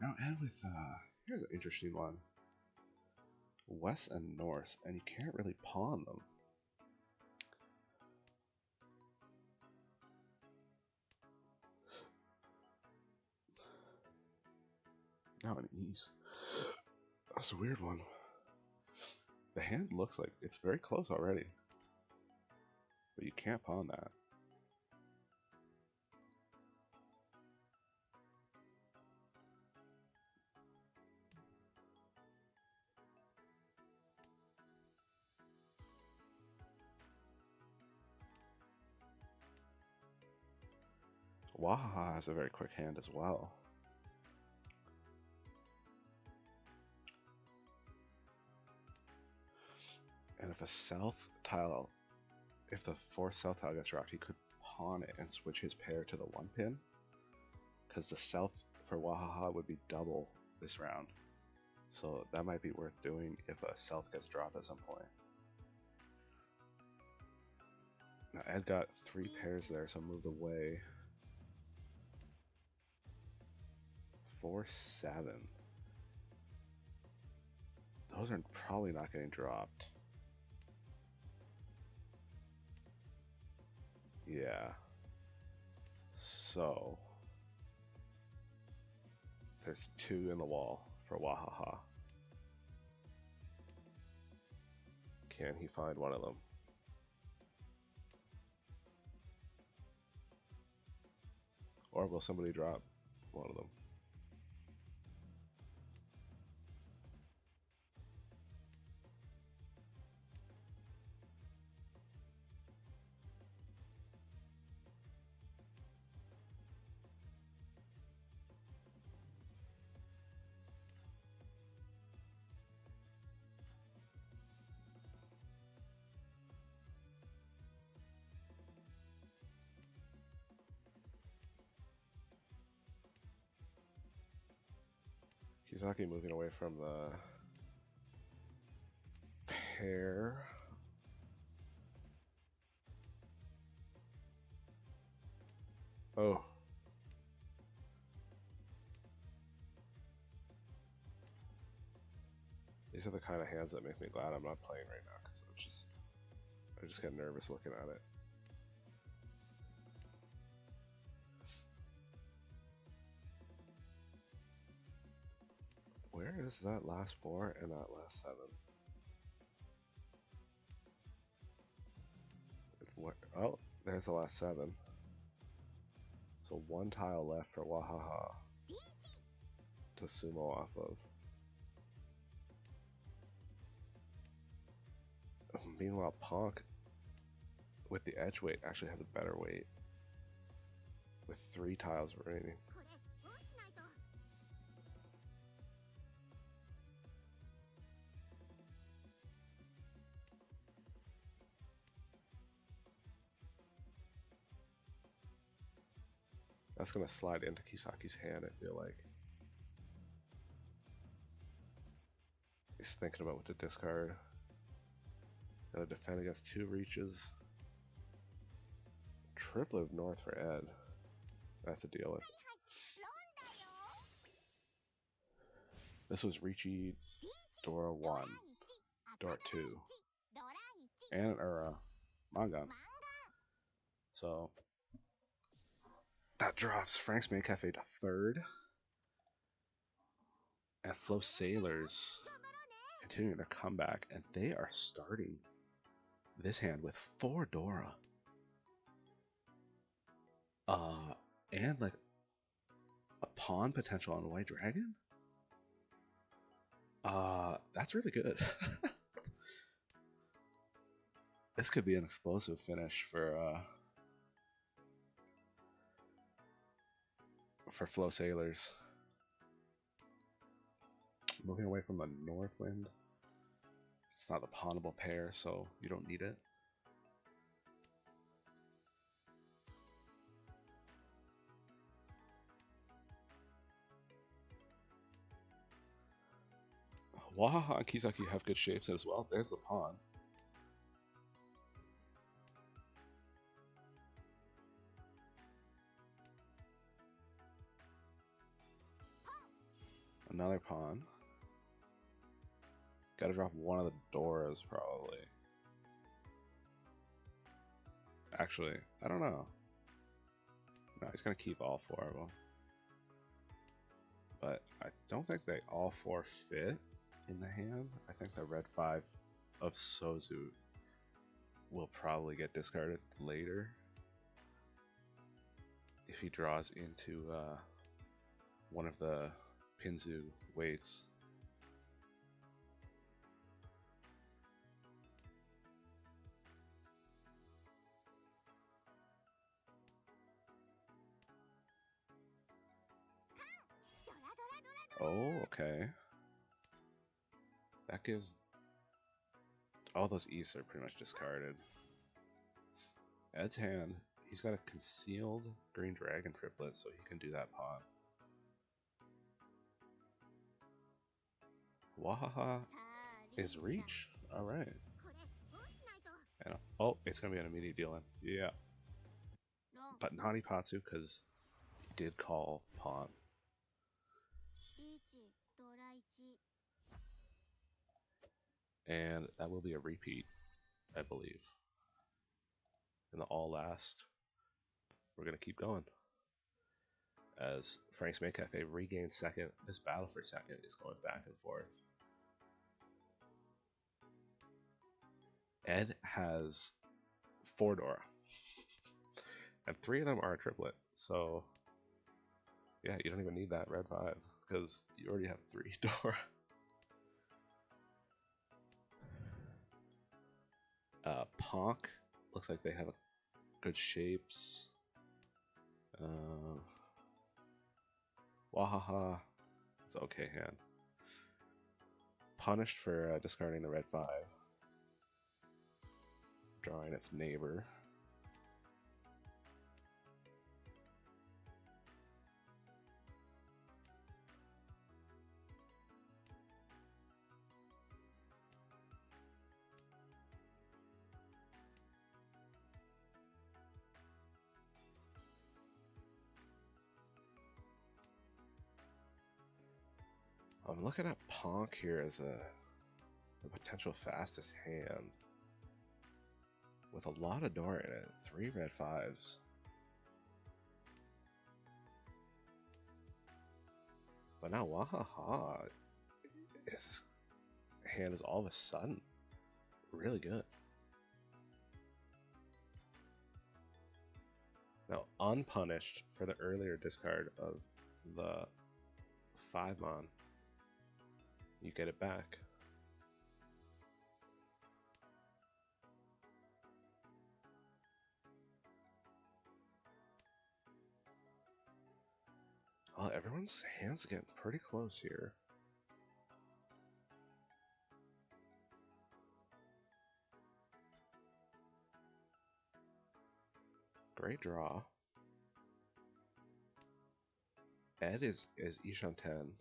Now end with, here's an interesting one. West and North, and you can't really pawn them. Now an East. That's a weird one. The hand looks like it's very close already. But you can't pawn that. Wahaha has a very quick hand as well. And if a south tile, if the fourth south tile gets dropped, he could pawn it and switch his pair to the 1 pin. Because the south for Wahaha would be double this round. So that might be worth doing if a south gets dropped at some point. Now Ed got 3 pairs there, so moved away. 4-7. Those are probably not getting dropped. Yeah. So there's 2 in the wall for Wahaha. Can he find one of them? Or will somebody drop one of them? Kisaki moving away from the pair. Oh. These are the kind of hands that make me glad I'm not playing right now, because I just get nervous looking at it. Where is that last 4 and that last 7? Oh, there's the last 7. So 1 tile left for Wahaha to sumo off of. Meanwhile, Ponk, with the edge weight, actually has a better weight. With 3 tiles remaining. That's going to slide into Kisaki's hand, I feel like. He's thinking about what to discard. Gotta defend against 2 reaches. Triplet of North for Ed. That's to deal with. This was Riichi, Dora 1, Dora 2, and an Mangan. So that drops Frank's Maid Café to 3rd. And Flow Sailors continuing their comeback, and they are starting this hand with 4 Dora. And like a pawn potential on White Dragon? That's really good. This could be an explosive finish for Flow Sailors. Moving away from the Northwind. It's not a pawnable pair, so you don't need it. Wahaha and Kisaki have good shapes as well. There's the pawn. Another pawn. Gotta drop one of the Doras, probably. Actually, I don't know. No, he's gonna keep all 4 of them. But I don't think they all 4 fit in the hand. I think the red 5 of Sozu will probably get discarded later if he draws into one of the Pinzu weights. Oh, okay. That gives... all those E's are pretty much discarded. Ed's hand, he's got a concealed green dragon triplet, so he can do that pawn. Wahaha is reach. Alright. And oh, it's gonna be an immediate deal in. Yeah. But not Ipatsu, because he did call pawn. And that will be a repeat, I believe. In the all last, we're gonna keep going. As Frank's Maid Café regains second, this battle for second is going back and forth. Ed has 4 Dora. And 3 of them are a triplet. So, yeah, you don't even need that red 5, because you already have 3 Dora. Ponk looks like they have good shapes. Wahaha, it's an okay hand. Punished for discarding the red 5. Drawing its neighbor. I'm looking at Ponk here as the potential fastest hand. With a lot of Dora in it. 3 red 5s. But now Wahaha, his hand is all of a sudden really good. Now unpunished for the earlier discard of the 5-mon. You get it back. Well, everyone's hands are getting pretty close here. Great draw. Ed is Ishan 10.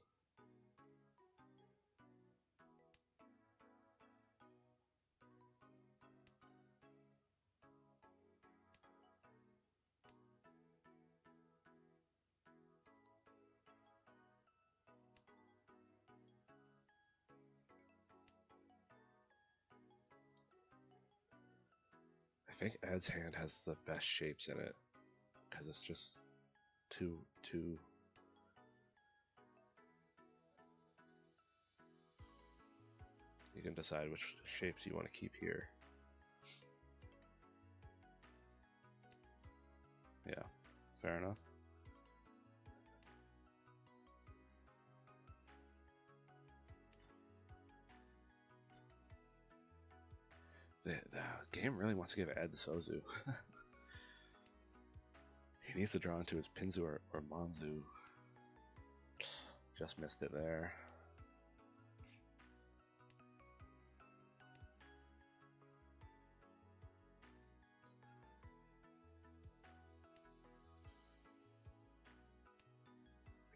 I think Ed's hand has the best shapes in it because it's just too. You can decide which shapes you want to keep here. Yeah, fair enough. The game really wants to give Ed the Sozu. He needs to draw into his Pinzu or Manzu. Just missed it there.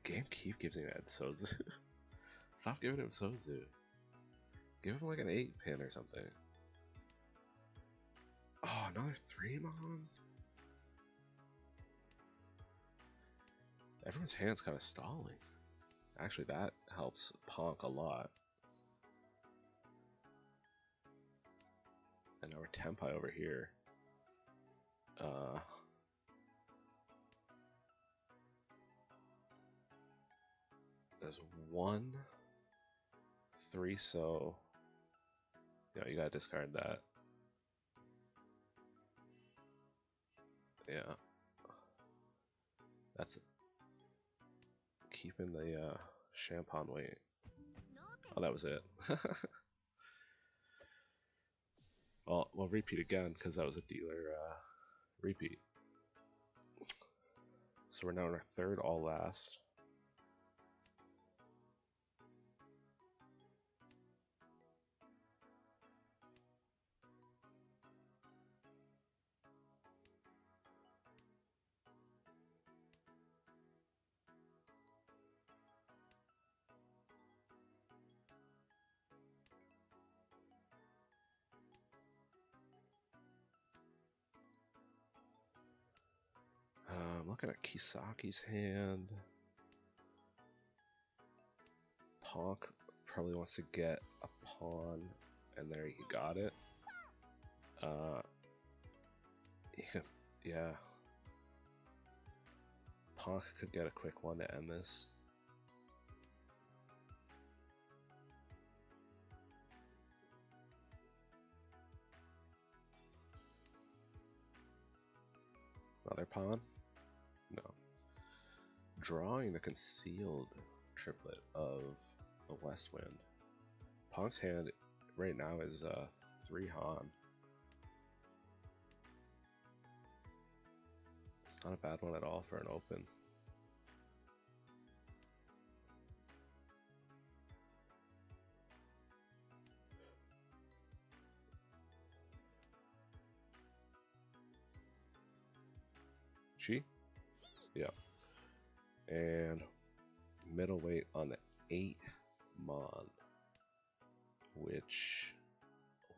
The game keep giving Ed Sozu. Stop giving him Sozu. Give him like an 8-pin or something. Oh, another 3-mon? Everyone's hand's kind of stalling. Actually, that helps Ponk a lot. And now we're Tenpai over here. There's 1, 3, so yeah, you gotta discard that. Yeah, that's keeping the Champagne weight. Oh, that was it. Well, we'll repeat again because that was a dealer repeat. So we're now in our 3rd all last. looking at Kisaki's hand. Ponk probably wants to get a pawn, and there he got it. Yeah. Ponk could get a quick one to end this. Another pawn? No. Drawing the concealed triplet of the West Wind. Ponk's hand right now is 3 Han. It's not a bad one at all for an open. Chi? Yeah. And middleweight on the 8 Mon, which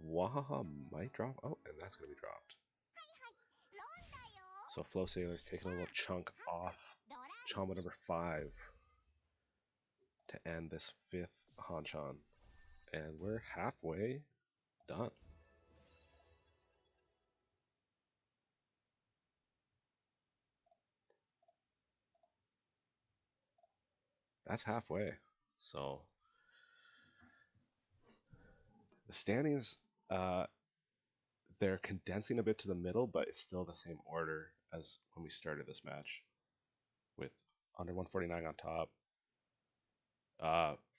Wahaha might drop. Oh, and that's going to be dropped. So Flow Sailor's taking a little chunk off Chombo number 5 to end this 5th Hanchan. And we're halfway done. That's halfway. So the standings, they're condensing a bit to the middle, but it's still the same order as when we started this match, with under 149 on top.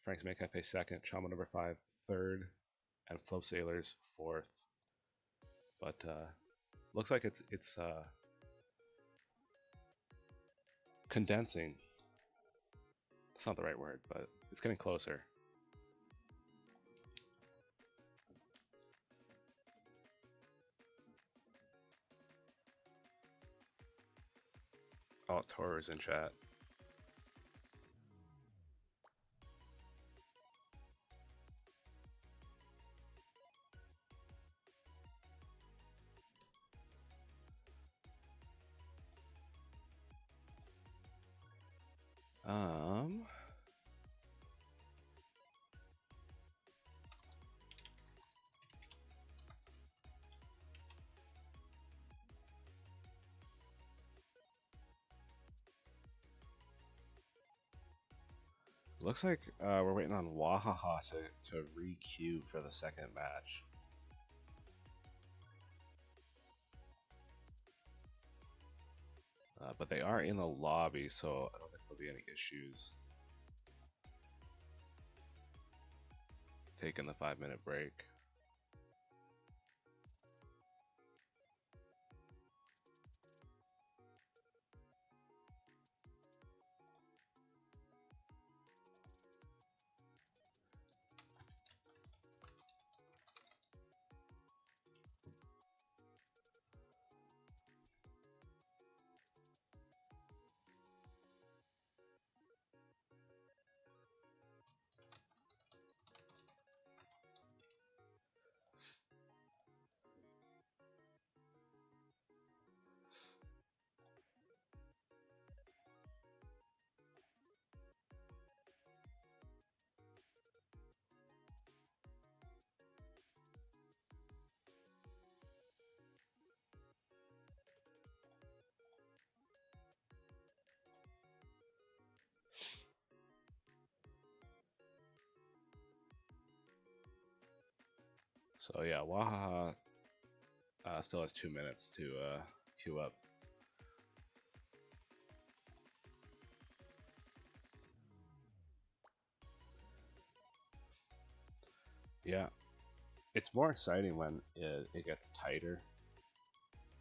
Frank's Maid Café 2nd, Chombo number 5 3rd, and Flow Sailors 4th. But looks like it's condensing. That's not the right word, but it's getting closer. Oh, Toro's in chat. Looks like we're waiting on Wahaha to re-queue for the 2nd match. But they are in the lobby, so I don't think there'll be any issues taking the 5-minute break. So yeah, Wahaha still has 2 minutes to queue up. Yeah, it's more exciting when it gets tighter,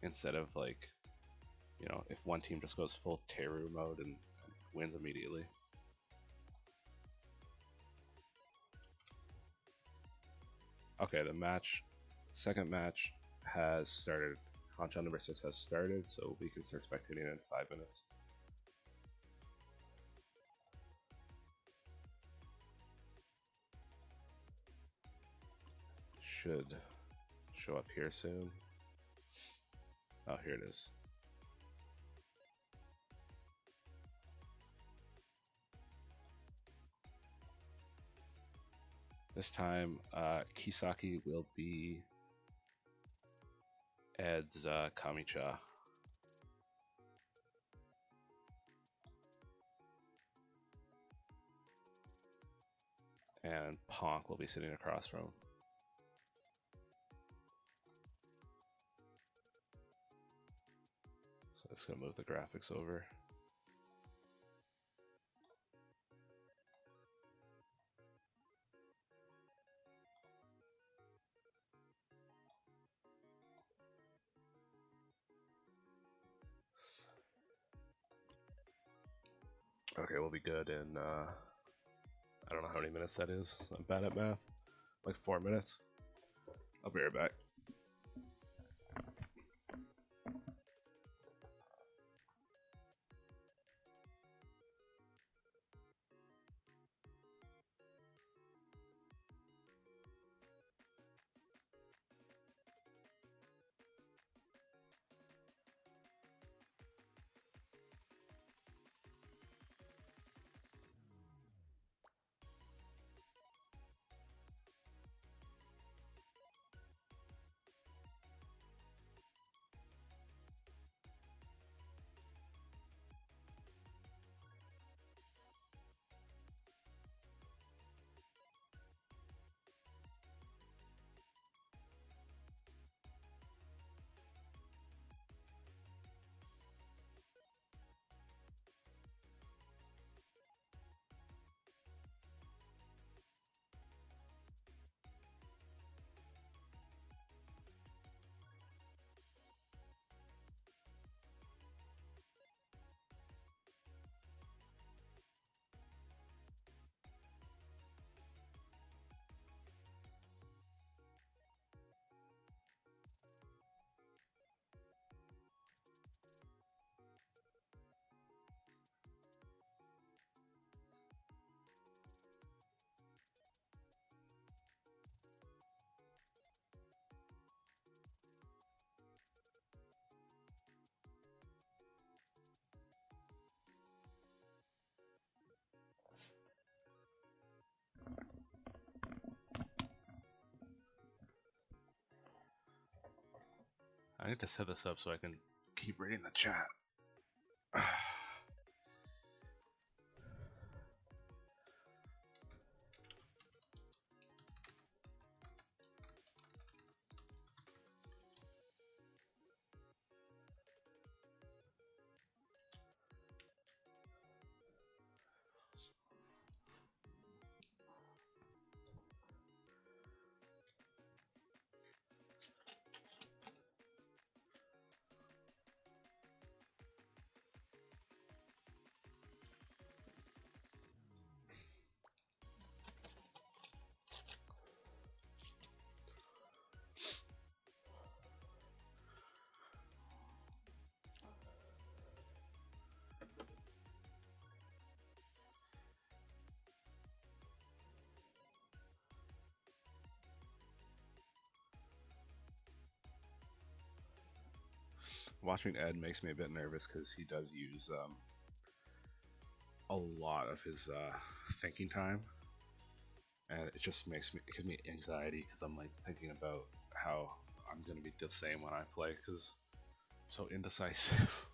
instead of, like, you know, if one team just goes full Teru mode and wins immediately. Okay, the match, 2nd match has started. Hanchan number 6 has started, so we can start spectating in 5 minutes. Should show up here soon. Oh, here it is. This time, Kisaki will be Ed's Kamicha. And Ponk will be sitting across from him. So I'm just going to move the graphics over. Okay, we'll be good in, I don't know how many minutes that is. I'm bad at math. Like 4 minutes. I'll be right back. I need to set this up so I can keep reading the chat. Watching Ed makes me a bit nervous because he does use a lot of his thinking time, and it just gives me anxiety because I'm like thinking about how I'm gonna be the same when I play because I'm so indecisive.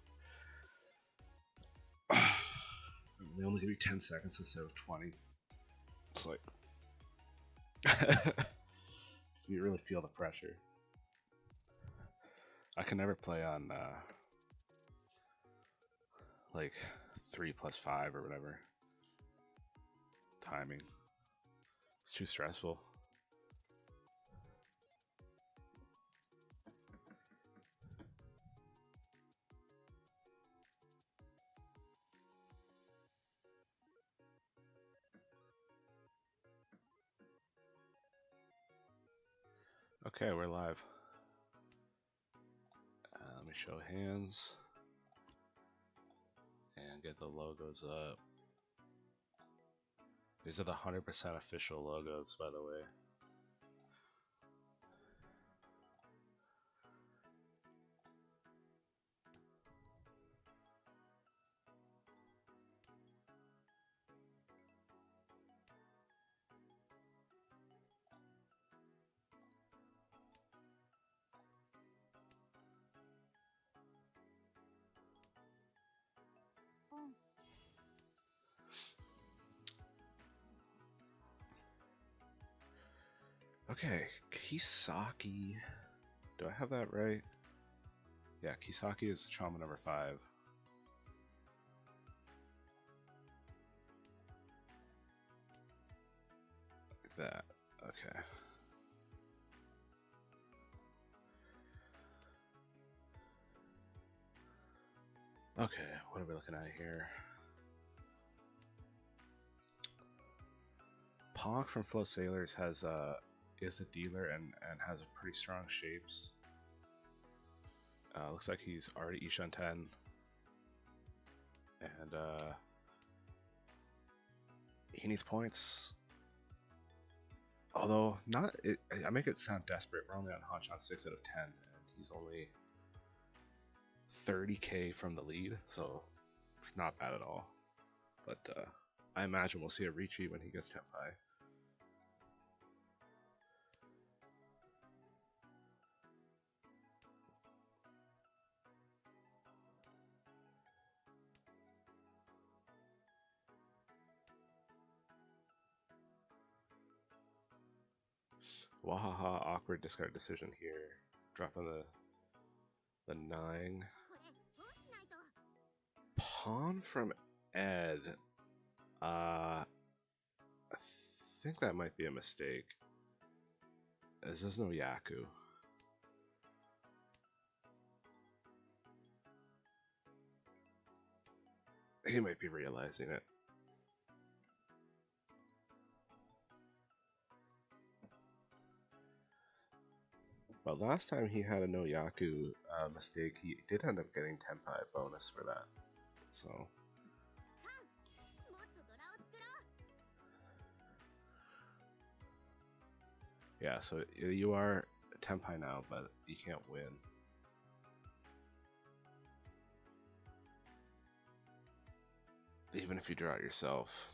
They only give you 10 seconds instead of 20. It's like you really feel the pressure. I can never play on like 3+5 or whatever timing. It's too stressful. Okay, we're live. Let me show hands and get the logos up. These are the 100% official logos, by the way. Okay, Kisaki. Do I have that right? Yeah, Kisaki is Chombo number 5. Like that. Okay. Okay, what are we looking at here? Ponk from Flow Sailors has is a dealer and has pretty strong shapes. Looks like he's already Ishan 10. And he needs points. Although not I make it sound desperate. We're only on Hanchan 6 out of 10 and he's only 30k from the lead, so it's not bad at all. But I imagine we'll see a Ricci when he gets Tenpai. Wahaha, awkward discard decision here. Dropping the 9. Pawn from Ed. I think that might be a mistake. As there's no Yaku. He might be realizing it. But last time he had a no Yaku mistake, he did end up getting Tenpai bonus for that. So. Yeah, so you are Tenpai now, but you can't win. Even if you draw it yourself.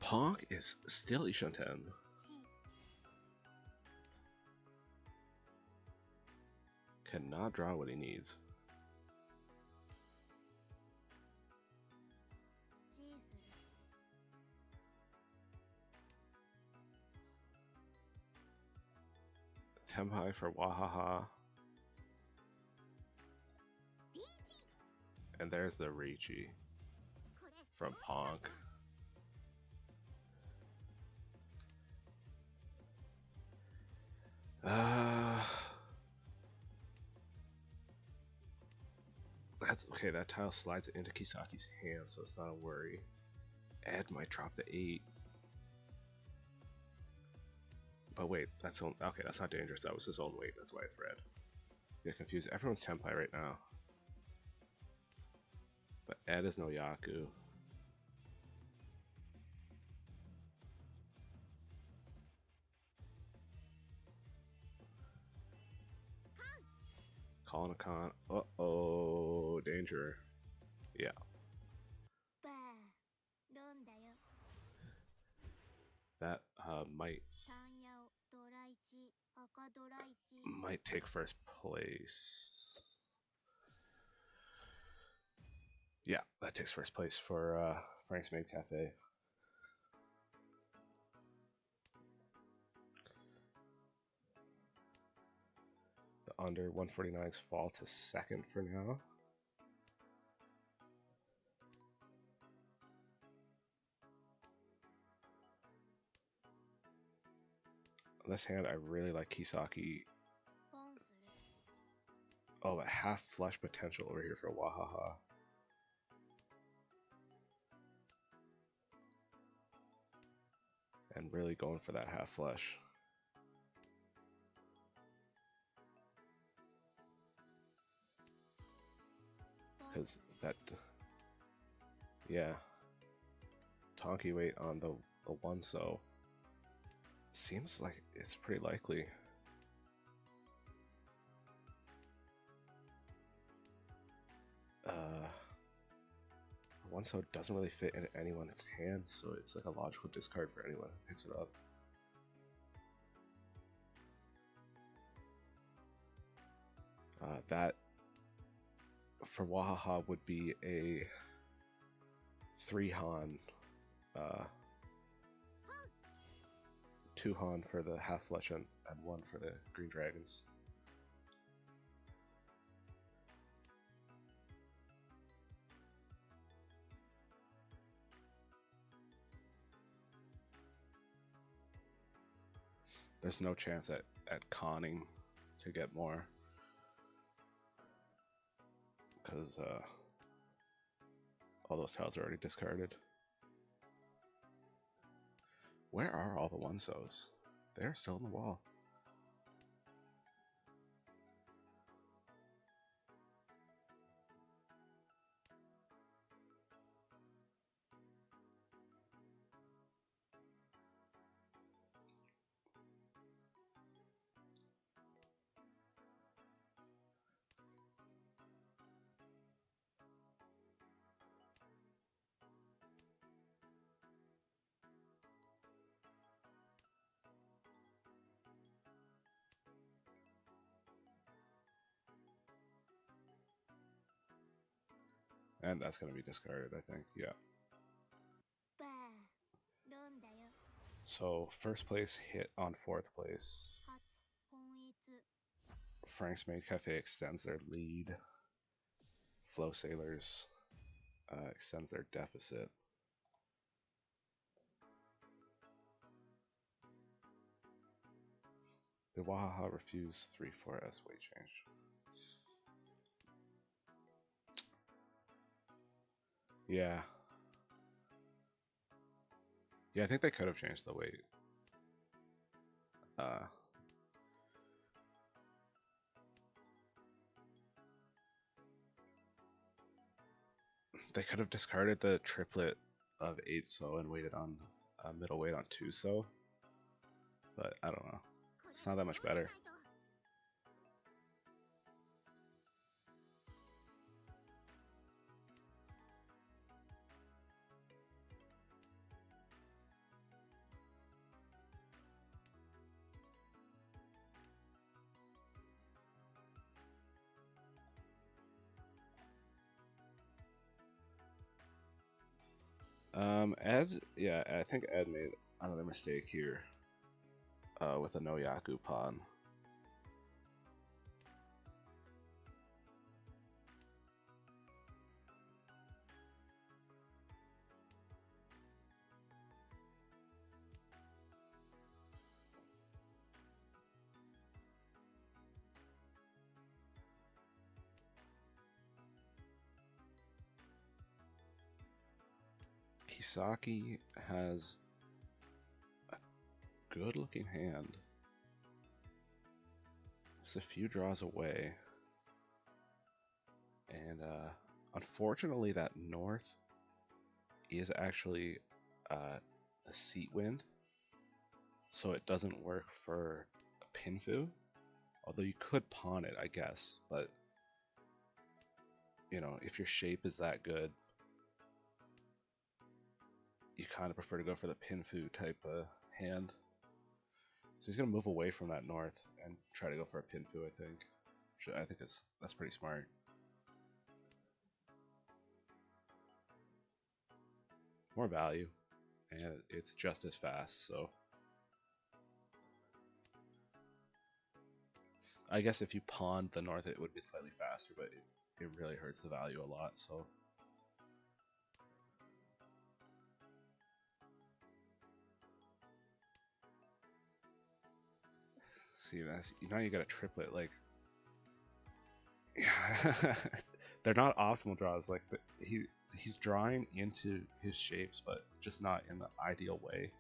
Ponk is still Ishan 10. Cannot draw what he needs. Tenpai for Wahaha. And there's the Ricci from Ponk. That's okay. That tile slides into Kisaki's hand, so it's not a worry. Ed might drop the 8. But wait, that's okay. That's not dangerous. That was his own weight. That's why it's red. Get confused. Everyone's Tenpai right now. But Ed is no Yaku. Calling a con. Uh-oh. Danger. Yeah. That might take first place. Yeah, that takes first place for Frank's Maid Café. The under 149s fall to second for now. On this hand, I really like Kisaki. Oh, but half flush potential over here for Wahaha. And really going for that half flush. Because that, yeah, Tonki weight on the 1, so seems like it's pretty likely. One so doesn't really fit in anyone's hand, so it's like a logical discard for anyone who picks it up. That for Wahaha would be a 3 Han, 2 Han for the half flesh and 1 for the green dragons. There's no chance at conning to get more, because all those tiles are already discarded. Where are all the One-Sos? They're still in the wall. And that's going to be discarded, I think. Yeah. So first place hit on fourth place. Frank's Maid Café extends their lead. Flow Sailors extends their deficit. The Wahaha refuse 3-4S weight change. Yeah. Yeah, I think they could have changed the weight. They could have discarded the triplet of 8-so and waited on middleweight on 2-so. But I don't know. It's not that much better. Ed, yeah, I think Ed made another mistake here with a no Yaku pawn. Kisaki has a good looking hand. Just a few draws away. And unfortunately that north is actually a seat wind. So it doesn't work for a pinfu. Although you could pawn it, I guess. But, you know, if your shape is that good, you kind of prefer to go for the pinfu type hand. So he's going to move away from that north and try to go for a pinfu, I think. Which I think that's pretty smart. More value, and it's just as fast, so... I guess if you pawned the north, it would be slightly faster, but it really hurts the value a lot, so... See, now you got a triplet, like... Yeah, they're not optimal draws, like, he's drawing into his shapes, but just not in the ideal way.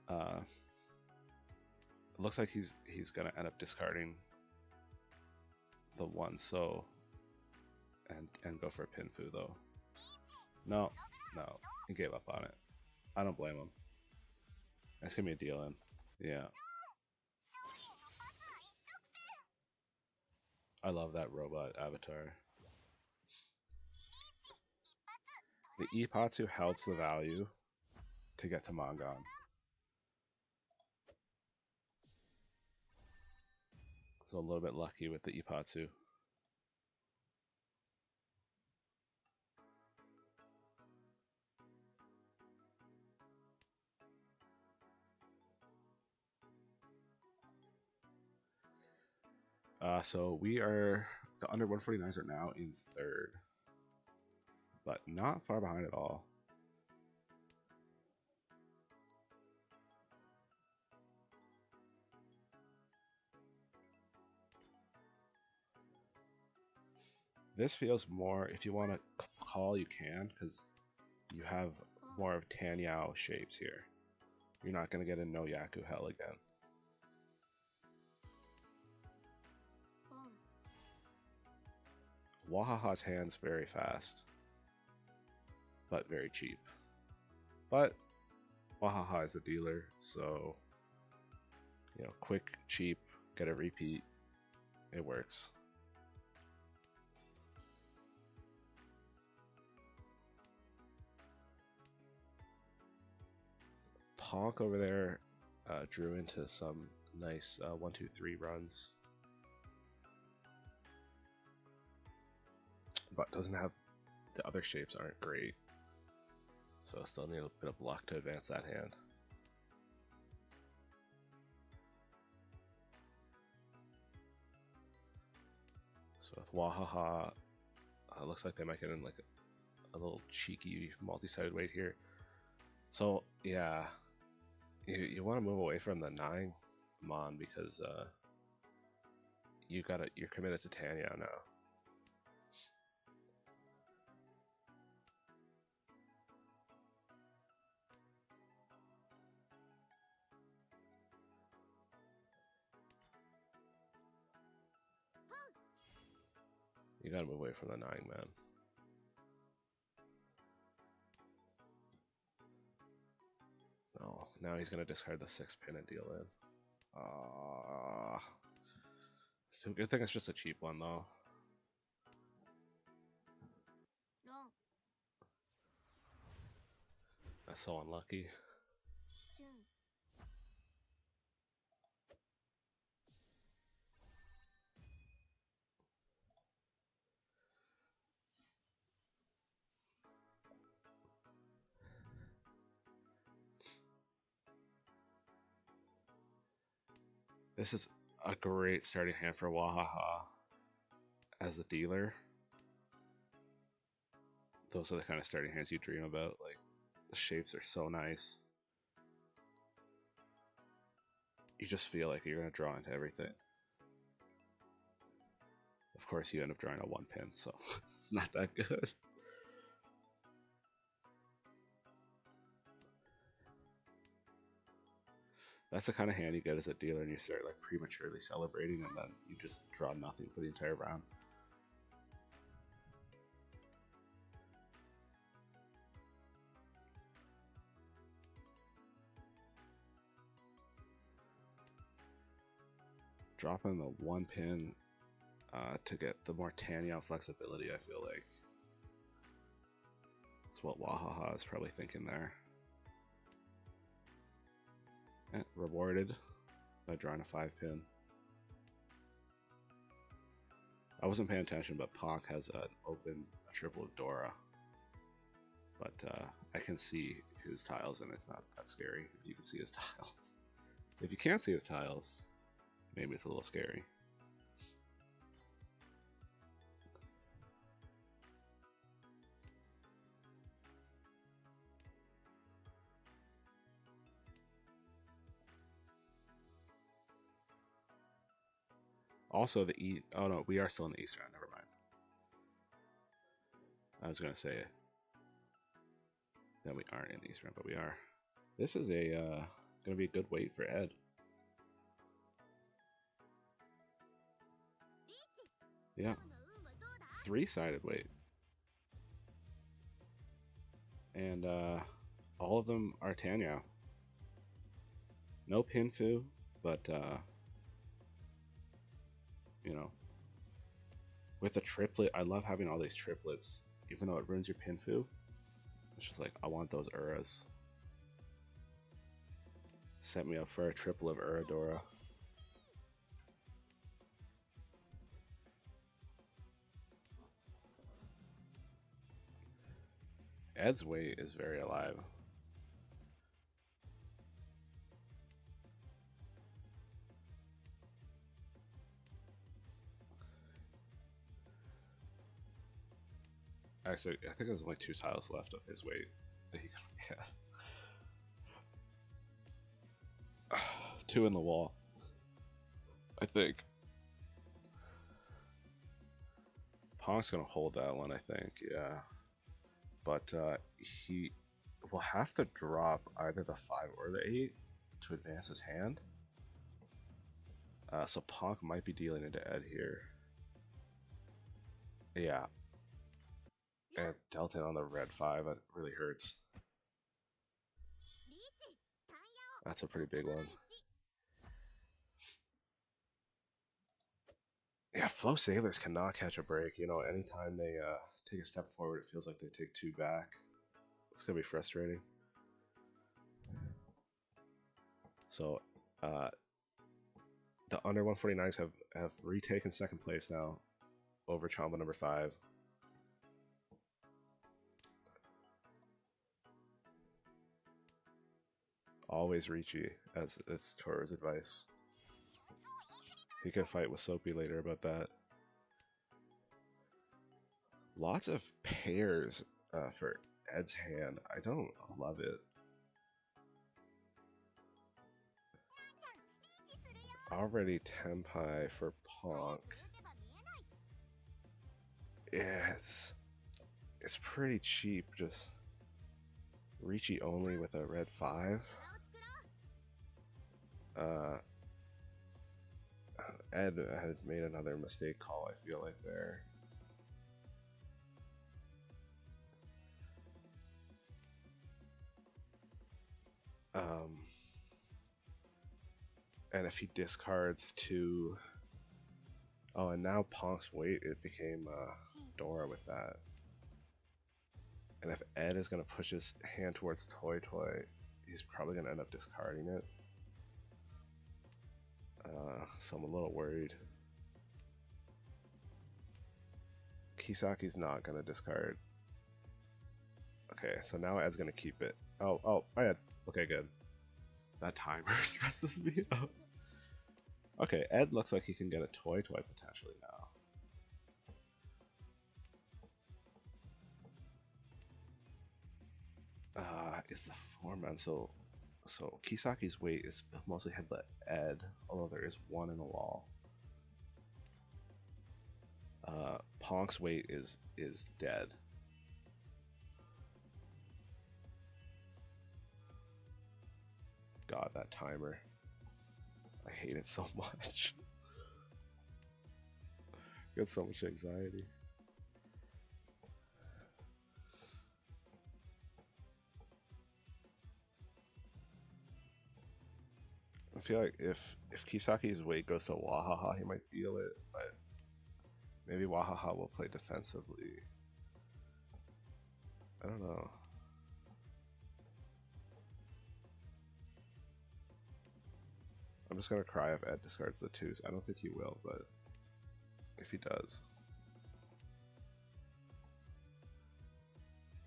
It looks like he's gonna end up discarding the 1-so and go for a pinfu though. No, he gave up on it. I don't blame him. That's gonna be a deal in. Yeah. I love that robot avatar. The Ipatsu helps the value to get to Mangan. So a little bit lucky with the Ipatsu. So the under 149s are now in third, but not far behind at all. This feels more, if you want to call, you can, because you have more of Tanyao shapes here. You're not going to get a no Yaku hell again. Wahaha's hand's very fast, but very cheap. But Wahaha is a dealer, so, you know, quick, cheap, get a repeat, it works. Honk over there drew into some nice 1-2-3 runs, but doesn't have, the other shapes aren't great, so still need a bit of luck to advance that hand. So with Wahaha, looks like they might get in like a little cheeky multi-sided weight here. So yeah, you want to move away from the 9 Mon because you're committed to Tanyao now. You gotta move away from the 9 man. Oh, now he's gonna discard the 6 pin and deal in. So good thing it's just a cheap one though. That's so unlucky. This is a great starting hand for Wahaha as a dealer. Those are the kind of starting hands you dream about. Like, the shapes are so nice. You just feel like you're going to draw into everything. Of course, you end up drawing a 1 pin, so it's not that good. That's the kind of hand you get as a dealer, and you start like prematurely celebrating, and then you just draw nothing for the entire round. Dropping the 1 pin to get the more Tanyao flexibility, I feel like. That's what Wahaha is probably thinking there. And rewarded by drawing a 5 pin. I wasn't paying attention, but Ponk has an open triple with Dora. But I can see his tiles, and it's not that scary if you can see his tiles. If you can't see his tiles, maybe it's a little scary. Also, oh no, we are still in the East round. Never mind. I was gonna say that we aren't in the East round, but we are. This is gonna be a good weight for Ed. Yeah, 3-sided weight, and all of them are Tanyao. No Pinfu, but you know, with a triplet, I love having all these triplets, even though it ruins your Pinfu. It's just like, I want those Uras. Set me up for a triple of Uradora. Ed's weight is very alive. Actually, I think there's only 2 tiles left of his weight that he can get. 2 in the wall, I think. Pong's gonna hold that one, I think, yeah. But he will have to drop either the 5 or the 8 to advance his hand. So Pong might be dealing into Ed here. Yeah. And Delta on the red 5, that really hurts. That's a pretty big one. Yeah, Flow Sailors cannot catch a break. You know, anytime they take a step forward, it feels like they take 2 back. It's going to be frustrating. So, the under 149s have retaken 2nd place now over Chombo number 5. Always Ricci, as it's Toru's advice. He can fight with Soapy later about that. Lots of pairs for Ed's hand. I don't love it. Already Tenpai for Pong. Yeah, it's pretty cheap. Just Ricci only with a red 5. Ed had made another mistake call, I feel like, there. And if he discards 2... Oh, and now Pong's weight, it became Dora with that. And if Ed is going to push his hand towards Toy Toy, he's probably going to end up discarding it. So I'm a little worried. Kisaki's not going to discard. Okay, so now Ed's going to keep it. Oh, Ed. Okay, good. That timer stresses me out. Okay, Ed looks like he can get a Toy Toy potentially now. Is the 4-man, so Kisaki's weight is mostly head to Ed, although there is 1 in the wall. Pong's weight is dead. God, that timer. I hate it so much. I get so much anxiety. I feel like if Kisaki's weight goes to Wahaha, he might feel it, but maybe Wahaha will play defensively. I don't know. I'm just gonna cry if Ed discards the 2s. I don't think he will, but if he does,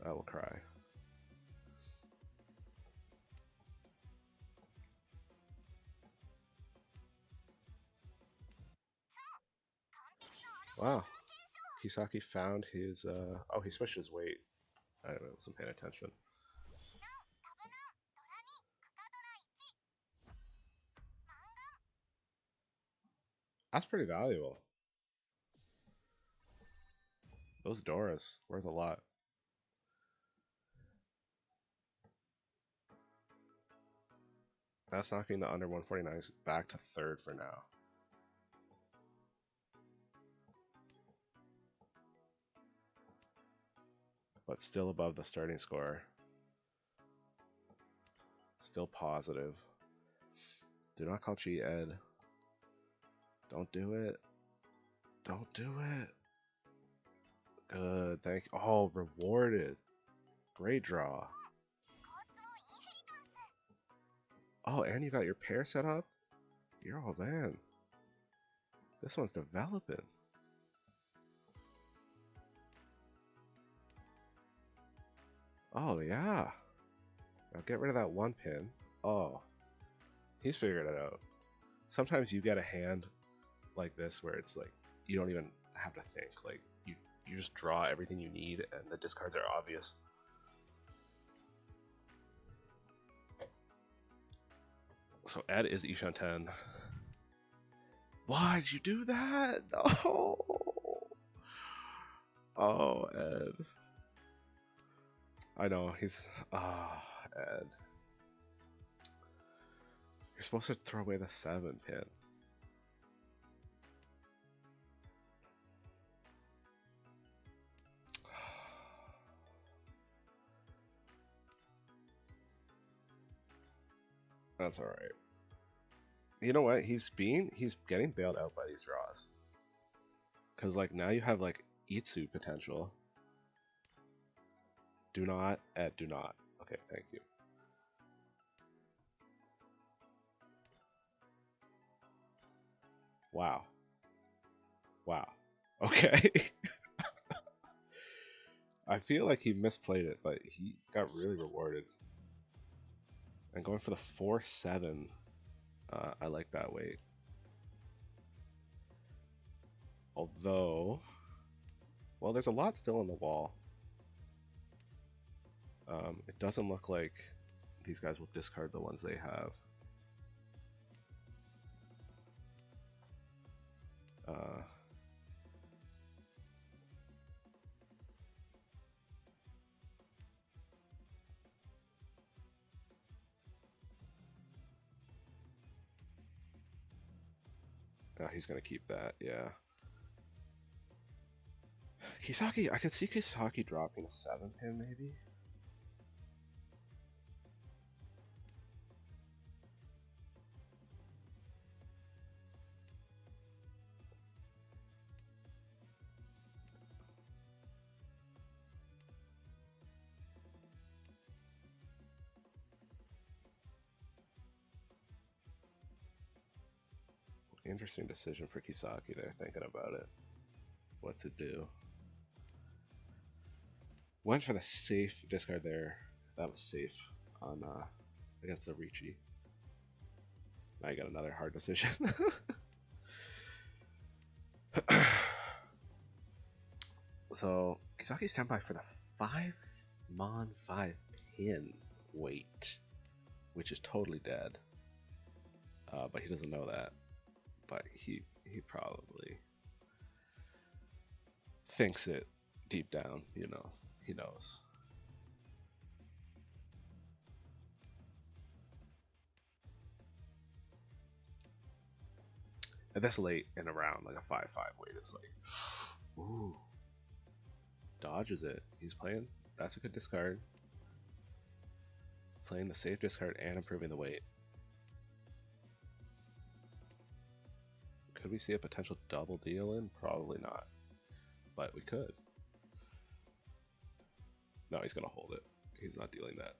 I will cry. Wow. Kisaki found his, oh, he switched his weight. I wasn't paying attention. That's pretty valuable. Those Doras, worth a lot. That's knocking the under 149s back to 3rd for now. But still above the starting score. Still positive. Do not call cheat, Ed. Don't do it. Don't do it. Good, thank you. Oh, rewarded. Great draw. Oh, and you got your pair set up? You're all man. This one's developing. Oh, yeah. Now get rid of that 1 pin. Oh, he's figured it out. Sometimes you get a hand like this where it's like, you don't even have to think. Like, you just draw everything you need, and the discards are obvious. So Ed is Ishan 10. Why'd you do that? No. Oh, Ed. I know, he's... Ed. You're supposed to throw away the 7 pin. That's alright. You know what? He's getting bailed out by these draws. Because, like, now you have, like, Itsu potential. Do not, Ed, do not. Okay, thank you. Wow. Wow. Okay. I feel like he misplayed it, but he got really rewarded. And going for the 4-7, I like that weight. Although, well, there's a lot still on the wall. It doesn't look like these guys will discard the ones they have. He's gonna keep that, yeah. Kisaki, I could see Kisaki dropping a 7 pin maybe. Interesting decision for Kisaki there, thinking about it. What to do. Went for the safe discard there. That was safe on against the Ricci. Now you got another hard decision. So Kisaki's standby for the 5 Mon 5 pin weight, which is totally dead. But he doesn't know that. But he probably thinks it deep down, you know. He knows. And this late in a round, like a 5-5 weight, it's like, ooh. Dodges it. He's playing. That's a good discard. Playing the safe discard and improving the weight. Could we see a potential double deal in? Probably not. But we could. No, he's going to hold it. He's not dealing that.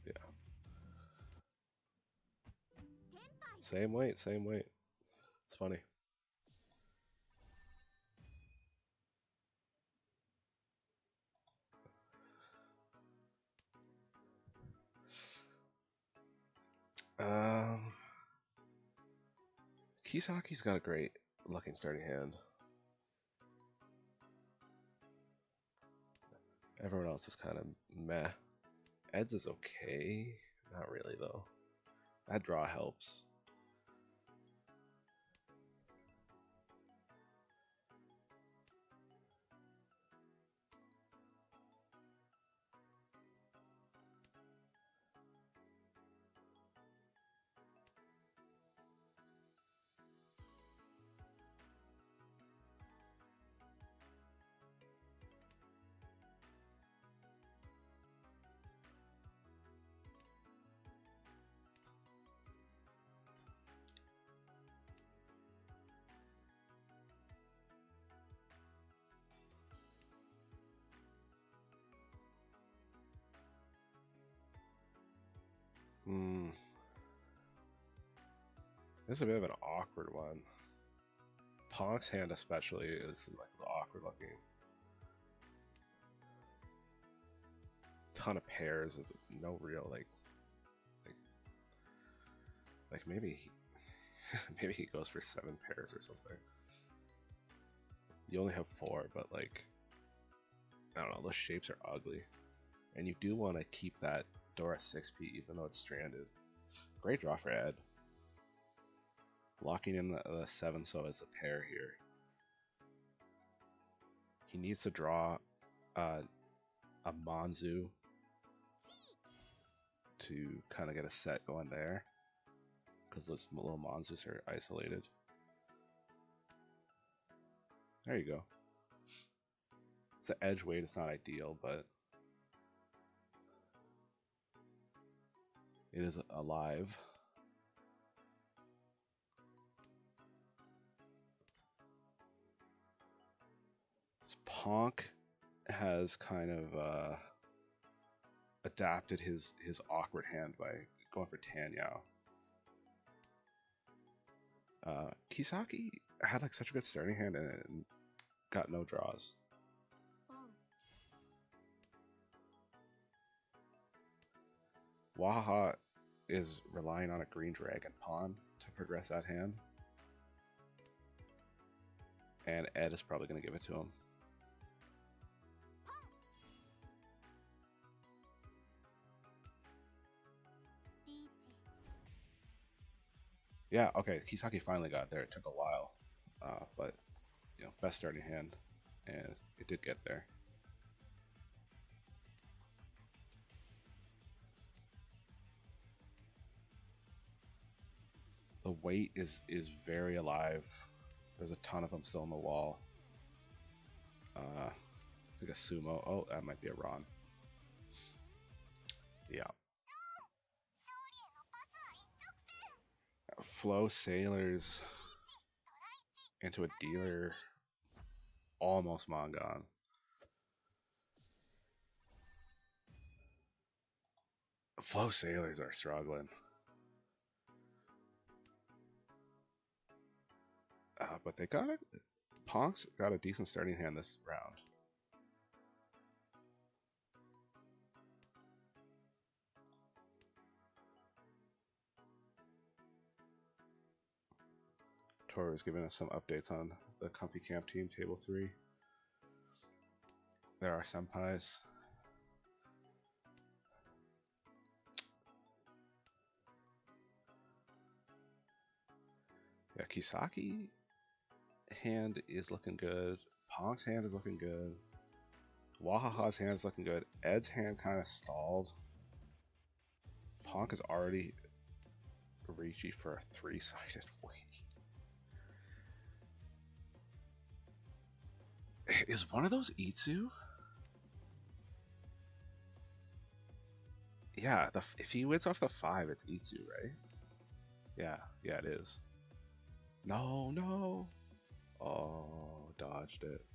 Yeah. Same weight, same weight. It's funny. Kisaki's got a great looking starting hand. Everyone else is kind of meh. Ed's is okay. Not really, though. That draw helps. This is a bit of an awkward one. Ponk's hand especially is like awkward looking. Ton of pairs with no real like maybe Maybe he goes for 7 pairs or something. You only have 4, but like, I don't know, those shapes are ugly. And you do want to keep that Dora 6P even though it's stranded. Great draw for Ed. Locking in the 7 so as a pair here. He needs to draw a Manzu to kind of get a set going there. Because those little Manzus are isolated. There you go. It's an edge weight, it's not ideal, but it is alive. So Ponk has kind of adapted his awkward hand by going for Tanyao. Kisaki had like such a good starting hand and got no draws. Waha is relying on a green dragon pawn to progress that hand. And Ed is probably going to give it to him. Yeah, okay, Kisaki finally got there. It took a while, but you know, best starting hand, and it did get there. The weight is very alive. There's a ton of them still on the wall. I think a sumo. Oh, that might be a Ron. Yeah. Flow Sailors into a dealer. Almost Mongon. Flow Sailors are struggling. But they got it. Ponk's got a decent starting hand this round. Tor is giving us some updates on the Comfy Camp team, Table 3. There are senpais. Yeah, Kisaki hand is looking good. Ponk's hand is looking good. Wahaha's hand is looking good. Ed's hand kind of stalled. Ponk is already reachy for a 3-sided weight. Is one of those Itsu? Yeah, if he wins off the 5, it's Itsu, right? Yeah, it is. No. Oh, dodged it.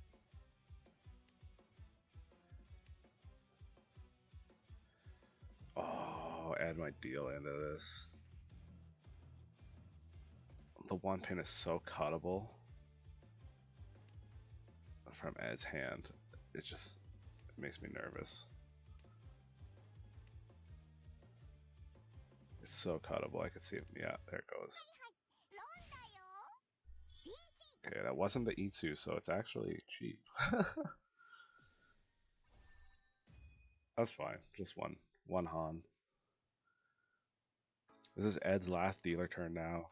Oh, Ed might deal into this. The 1 pin is so cuttable from Ed's hand. It makes me nervous. It's so cuttable. I could see it. Yeah, there it goes. Okay, that wasn't the Itsu, so it's actually cheap. That's fine. Just one Han. This is Ed's last dealer turn now.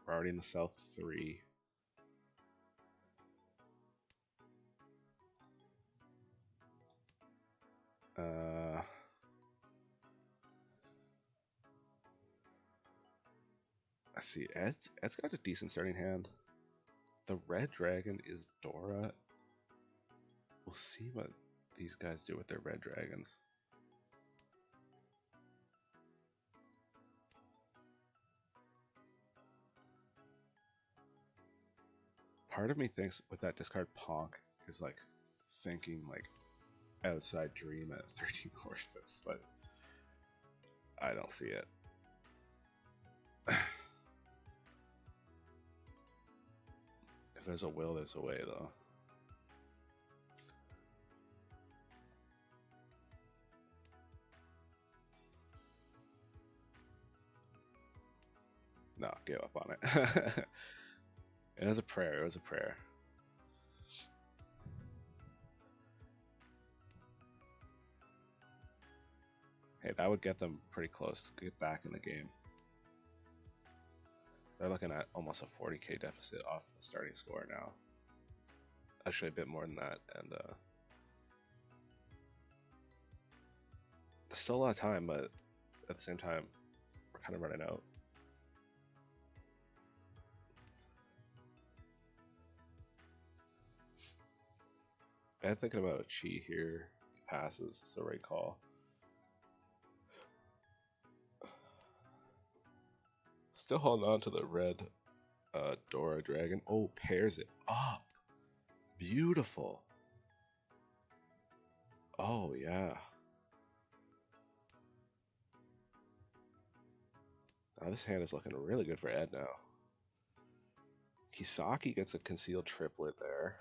We're already in the South 3. I see Ed's got a decent starting hand. The red dragon is Dora. We'll see what these guys do with their red dragons. Part of me thinks with that discard Ponk is like thinking like outside dream at 13 Orphis, but I don't see it. If there's a will, there's a way, though. No, gave up on it. It was a prayer. It was a prayer. Hey, that would get them pretty close to get back in the game. They're looking at almost a 40k deficit off the starting score now. Actually, a bit more than that, and there's still a lot of time, but at the same time, we're kind of running out. I'm thinking about a chi here. He passes. It's the right call. Still holding on to the red Dora Dragon. Oh, pairs it up. Beautiful. Oh, yeah. Now this hand is looking really good for Ed now. Kisaki gets a concealed triplet there.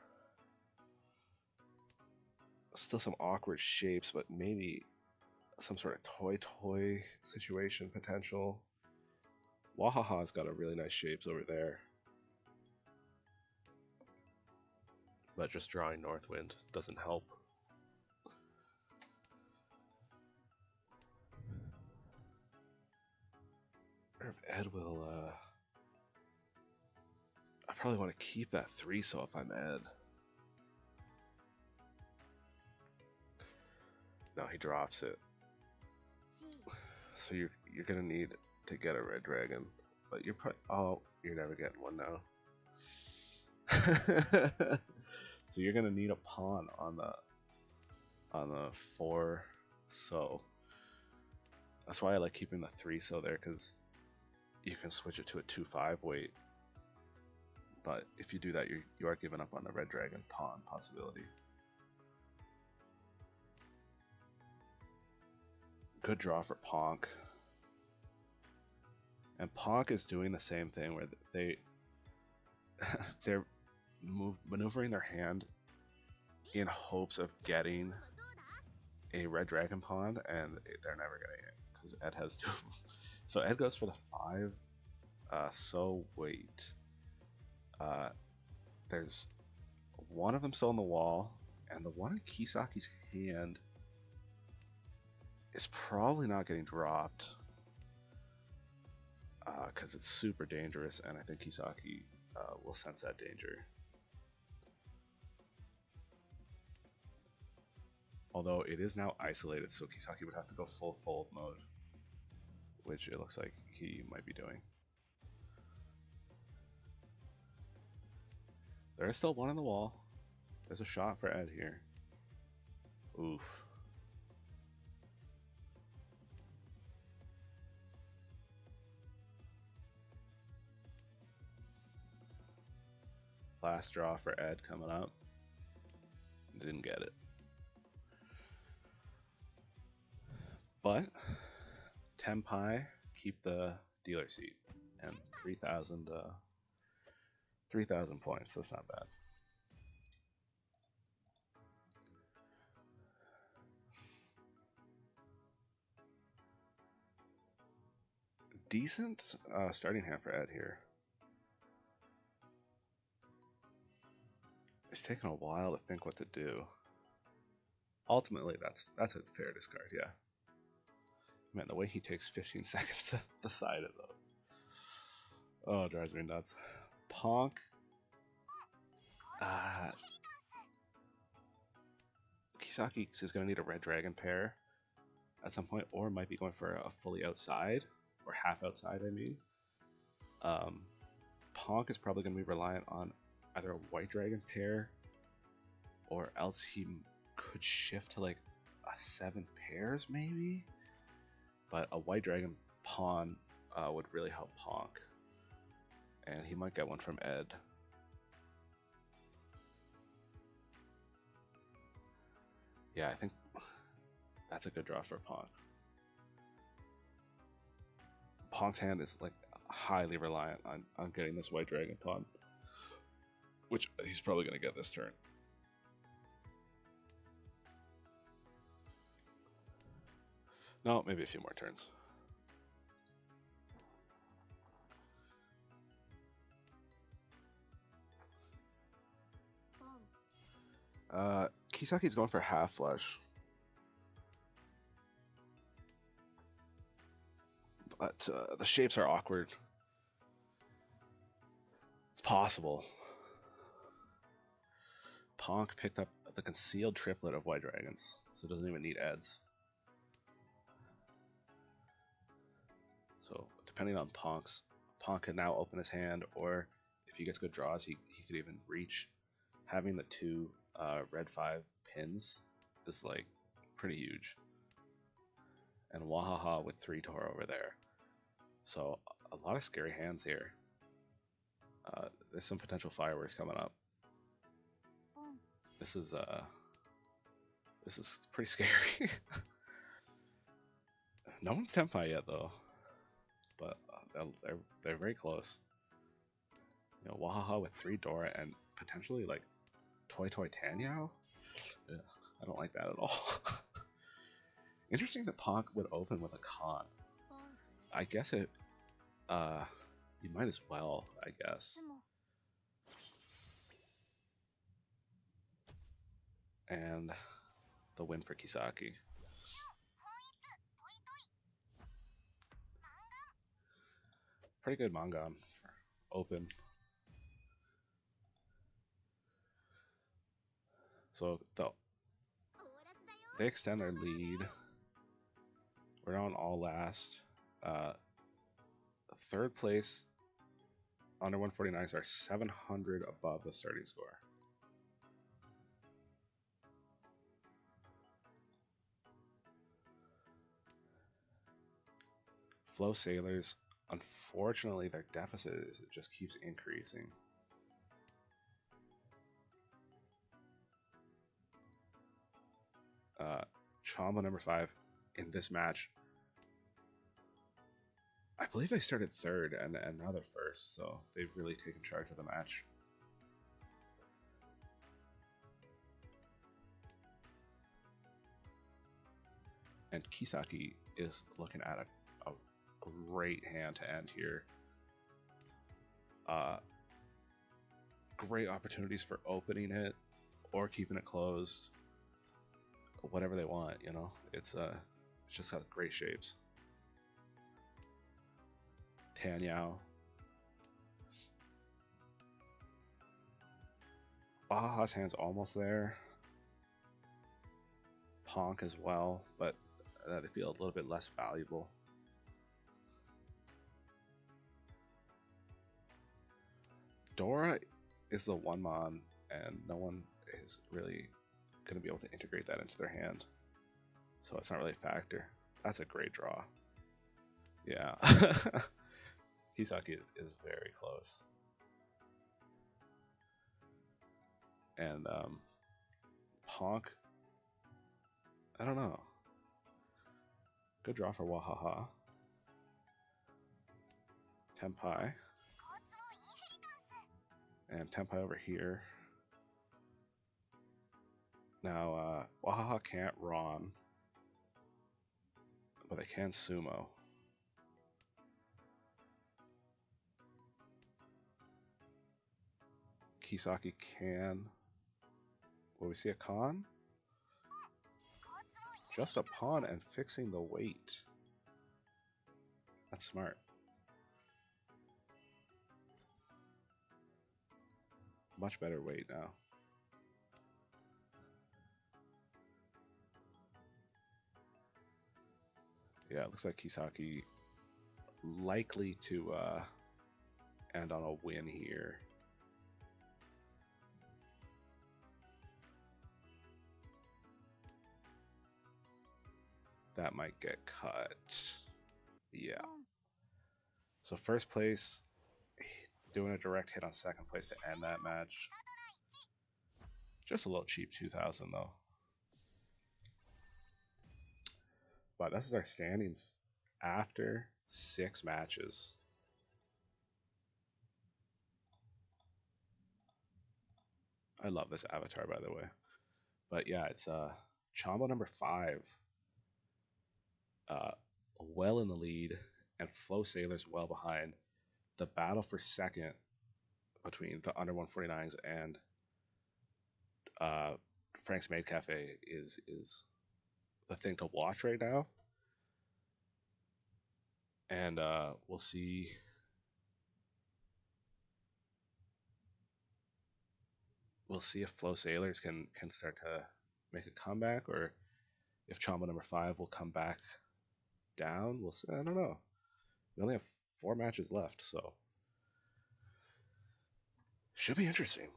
Still some awkward shapes, but maybe some sort of toy situation potential. Wahaha's got a really nice shapes over there. But just drawing Northwind doesn't help. Or if Ed will, I probably want to keep that 3, so if I'm Ed. No, he drops it. So you're gonna need to get a red dragon, but you're probably you're never getting one now. So you're gonna need a pawn on the 4, so that's why I like keeping the 3 so there, because you can switch it to a 2/5 weight. But if you do that, you are giving up on the red dragon pawn possibility. Good draw for Ponk. And Ponk is doing the same thing where they're maneuvering their hand in hopes of getting a red dragon pawn, and they're never getting it because Ed has 2. So Ed goes for the 5. So wait. There's one of them still on the wall, and the one in Kisaki's hand is probably not getting dropped because it's super dangerous, and I think Kisaki will sense that danger. Although it is now isolated, so Kisaki would have to go full fold mode, which it looks like he might be doing. There is still one on the wall. There's a shot for Ed here. Oof. Last draw for Ed coming up. Didn't get it. But Tenpai keep the dealer seat and 3,000 points. That's not bad. Decent starting hand for Ed here. It's taken a while to think what to do. Ultimately, that's a fair discard, yeah. Man, the way he takes 15 seconds to decide it, though. Oh, it drives me nuts. Ponk. Kisaki is going to need a red dragon pair at some point, or might be going for a fully outside, or half outside, I mean. Ponk is probably going to be reliant on either a white dragon pair, or else he could shift to like a 7 pairs, maybe? But a white dragon pawn would really help Ponk. And he might get one from Ed. Yeah, I think that's a good draw for Ponk. Ponk's hand is like highly reliant on getting this white dragon pawn, which he's probably going to get this turn. No, maybe a few more turns. Kisaki's going for half flush. But the shapes are awkward. It's possible. Ponk picked up the concealed triplet of white dragons, so it doesn't even need ads. So depending on Ponk's, Ponk can now open his hand, or if he gets good draws, he could even reach. Having the two red 5 pins is like pretty huge. And Wahaha with 3 Toro over there. So a lot of scary hands here. There's some potential fireworks coming up. This is pretty scary. No one's Tenpai yet though, but they're very close. You know, Wahaha with 3 Dora and potentially like Toy Tanyao. Yeah, I don't like that at all. Interesting that Ponk would open with a con. I guess it. You might as well, I guess. And the win for Kisaki. Pretty good Mangan. Open. So they extend their lead. We're on all last. Third place under 149s are 700 above the starting score. Flow Sailors, unfortunately, their deficit just keeps increasing. Chombo number 5 in this match. I believe they started third and now they're first, so they've really taken charge of the match. And Kisaki is looking at a great hand to end here. Great opportunities for opening it or keeping it closed. Whatever they want, you know. It's just got great shapes. Tanyao. Baja's hand's almost there. Ponk as well, but they feel a little bit less valuable. Dora is the one mon, and no one is really going to be able to integrate that into their hand. So it's not really a factor. That's a great draw. Yeah. Kisaki is very close. And Ponk, I don't know. Good draw for Wahaha. Tenpai. And Tenpai over here. Now, Wahaha can't Ron, but they can Sumo. Kisaki can. Will we see a con? Just a pawn and fixing the weight. That's smart. Much better weight now. Yeah, it looks like Kisaki likely to end on a win here. That might get cut. Yeah. So first place, doing a direct hit on second place to end that match. Just a little cheap 2,000 though. But this is our standings after 6 matches. I love this avatar, by the way. But yeah, it's Chombo number 5. Well in the lead, and Flow Sailors well behind. The battle for second between the under 149s and Frank's Maid Cafe is the thing to watch right now, and we'll see. We'll see if Flow Sailors can start to make a comeback, or if Chombo number 5 will come back down. We'll see. I don't know. We only have 4 matches left, so should be interesting.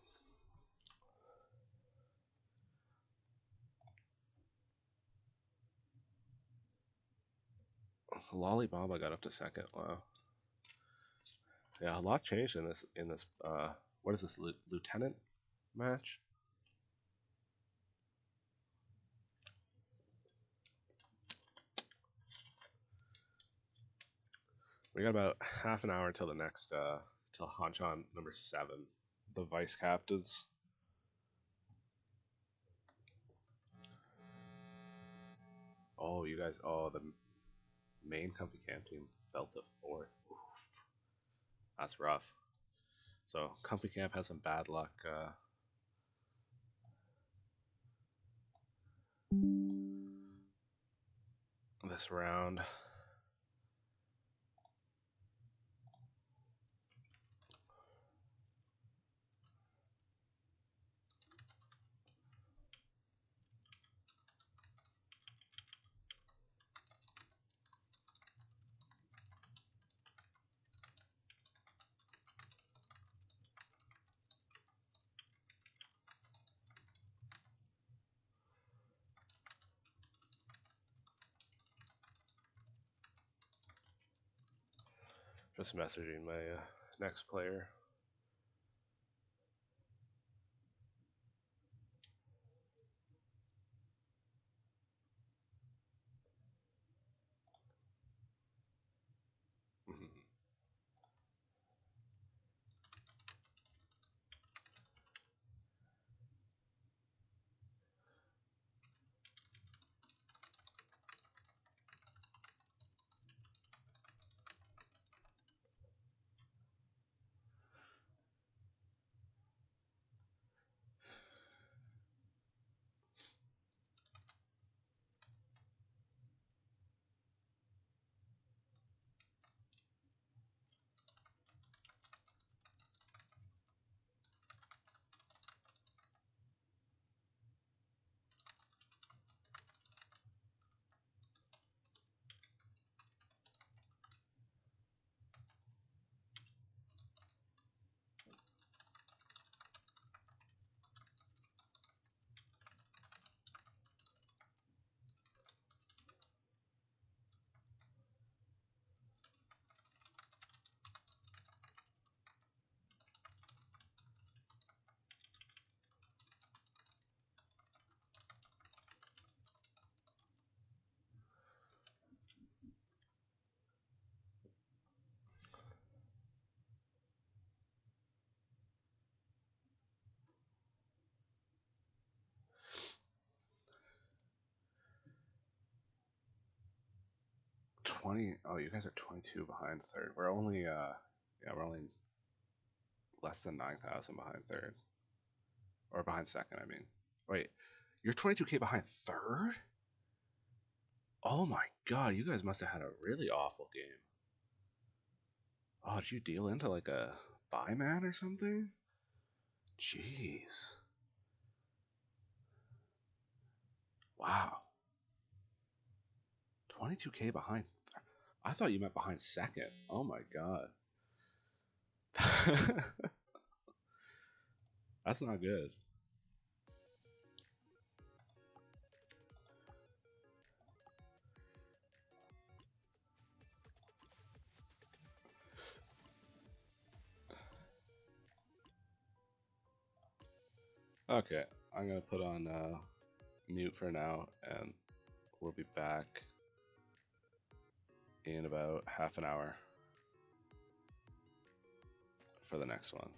Lollybaba got up to second. Wow. Yeah, a lot changed in this. What is this, lieutenant match? We got about half an hour until the next till Hanchan number 7, the vice captains. Oh, you guys! Oh, the main Comfy Camp team fell to 4th. Oof. That's rough. So Comfy Camp has some bad luck. This round. Just messaging my next player. Oh, you guys are 22 behind third. We're only we're only less than 9,000 behind third, or behind second. I mean, wait, you're 22K behind third? Oh my god, you guys must have had a really awful game. Oh, did you deal into like a buy man or something? Jeez. Wow. 22K behind. I thought you meant behind second. Oh my god. That's not good. Okay, I'm gonna put on mute for now, and we'll be back in about half an hour for the next one.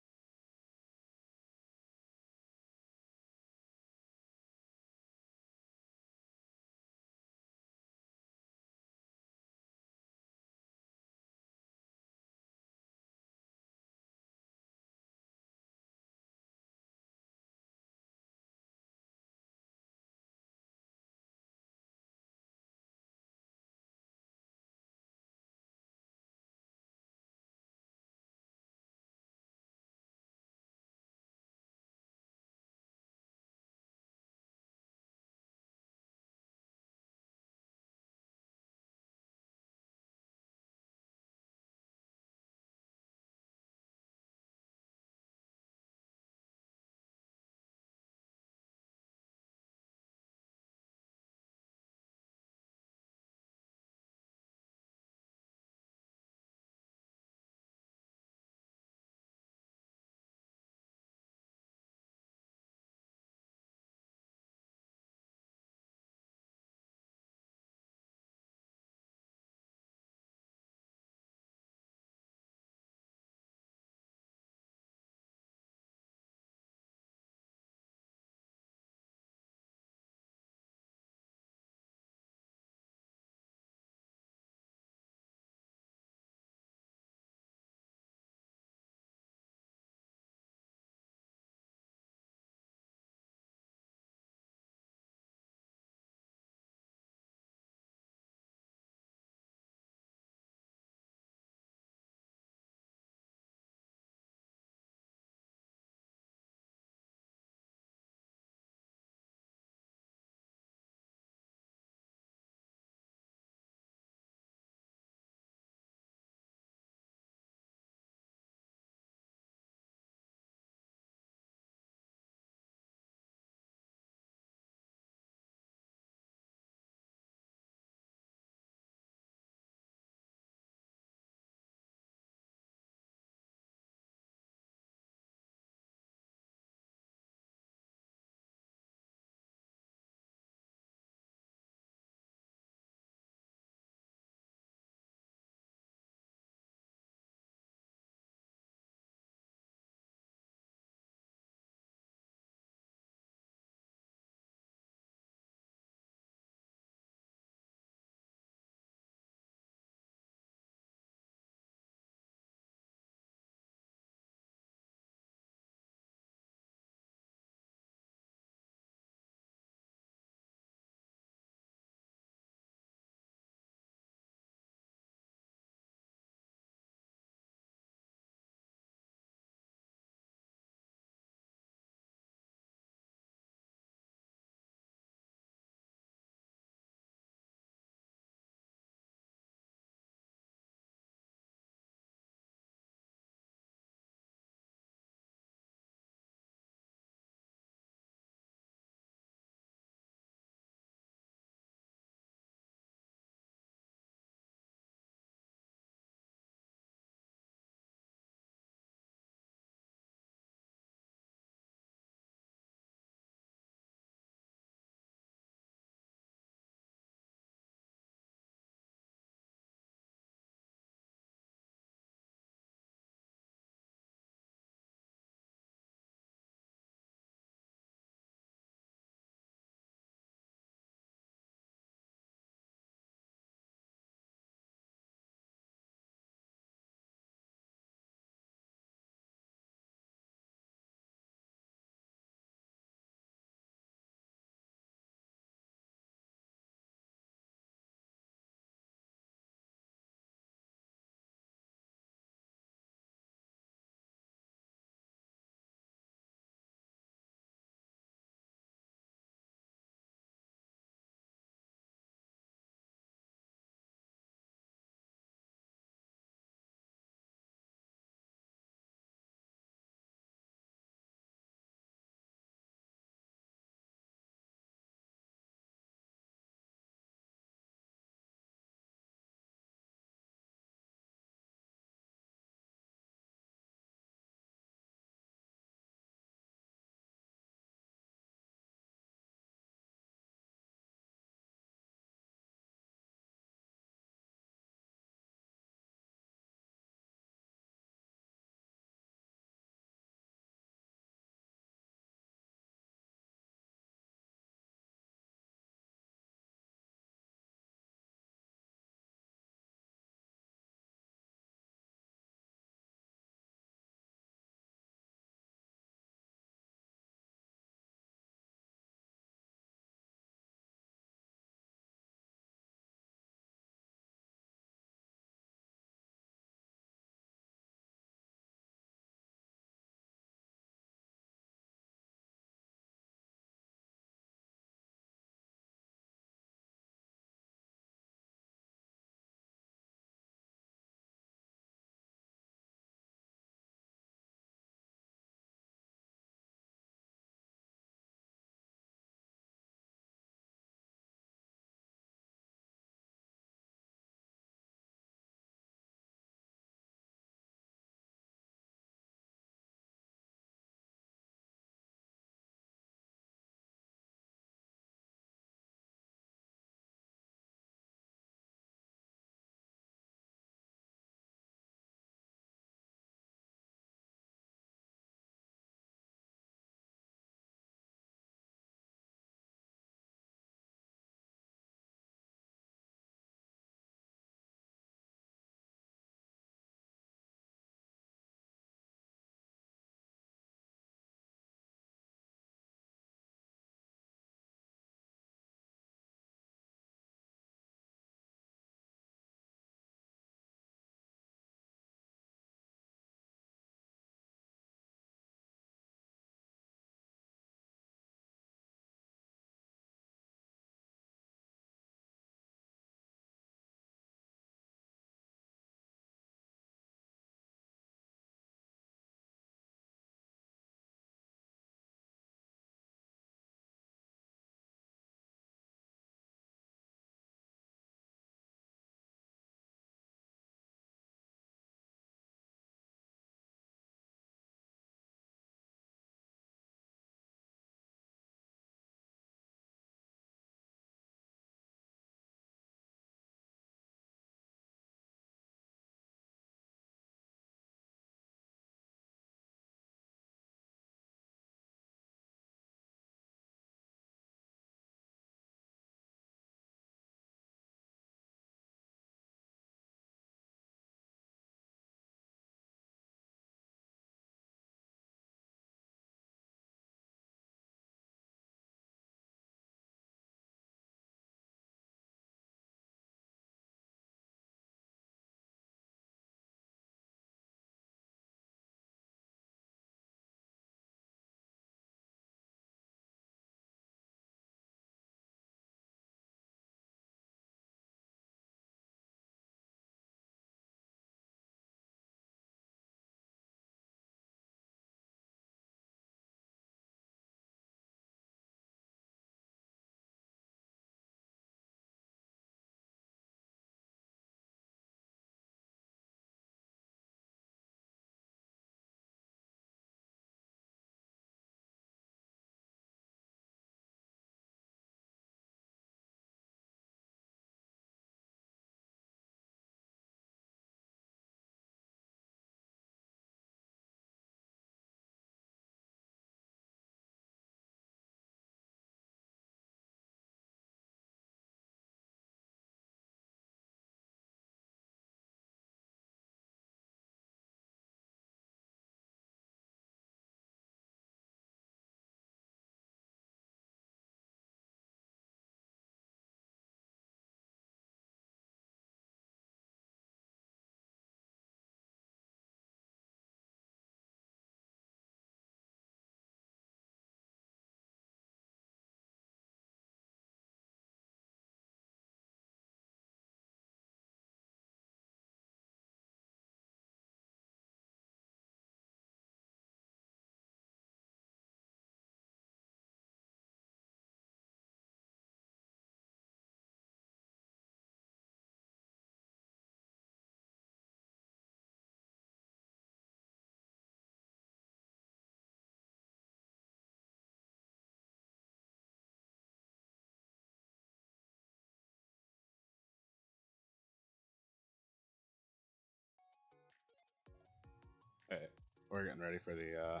we're getting ready for the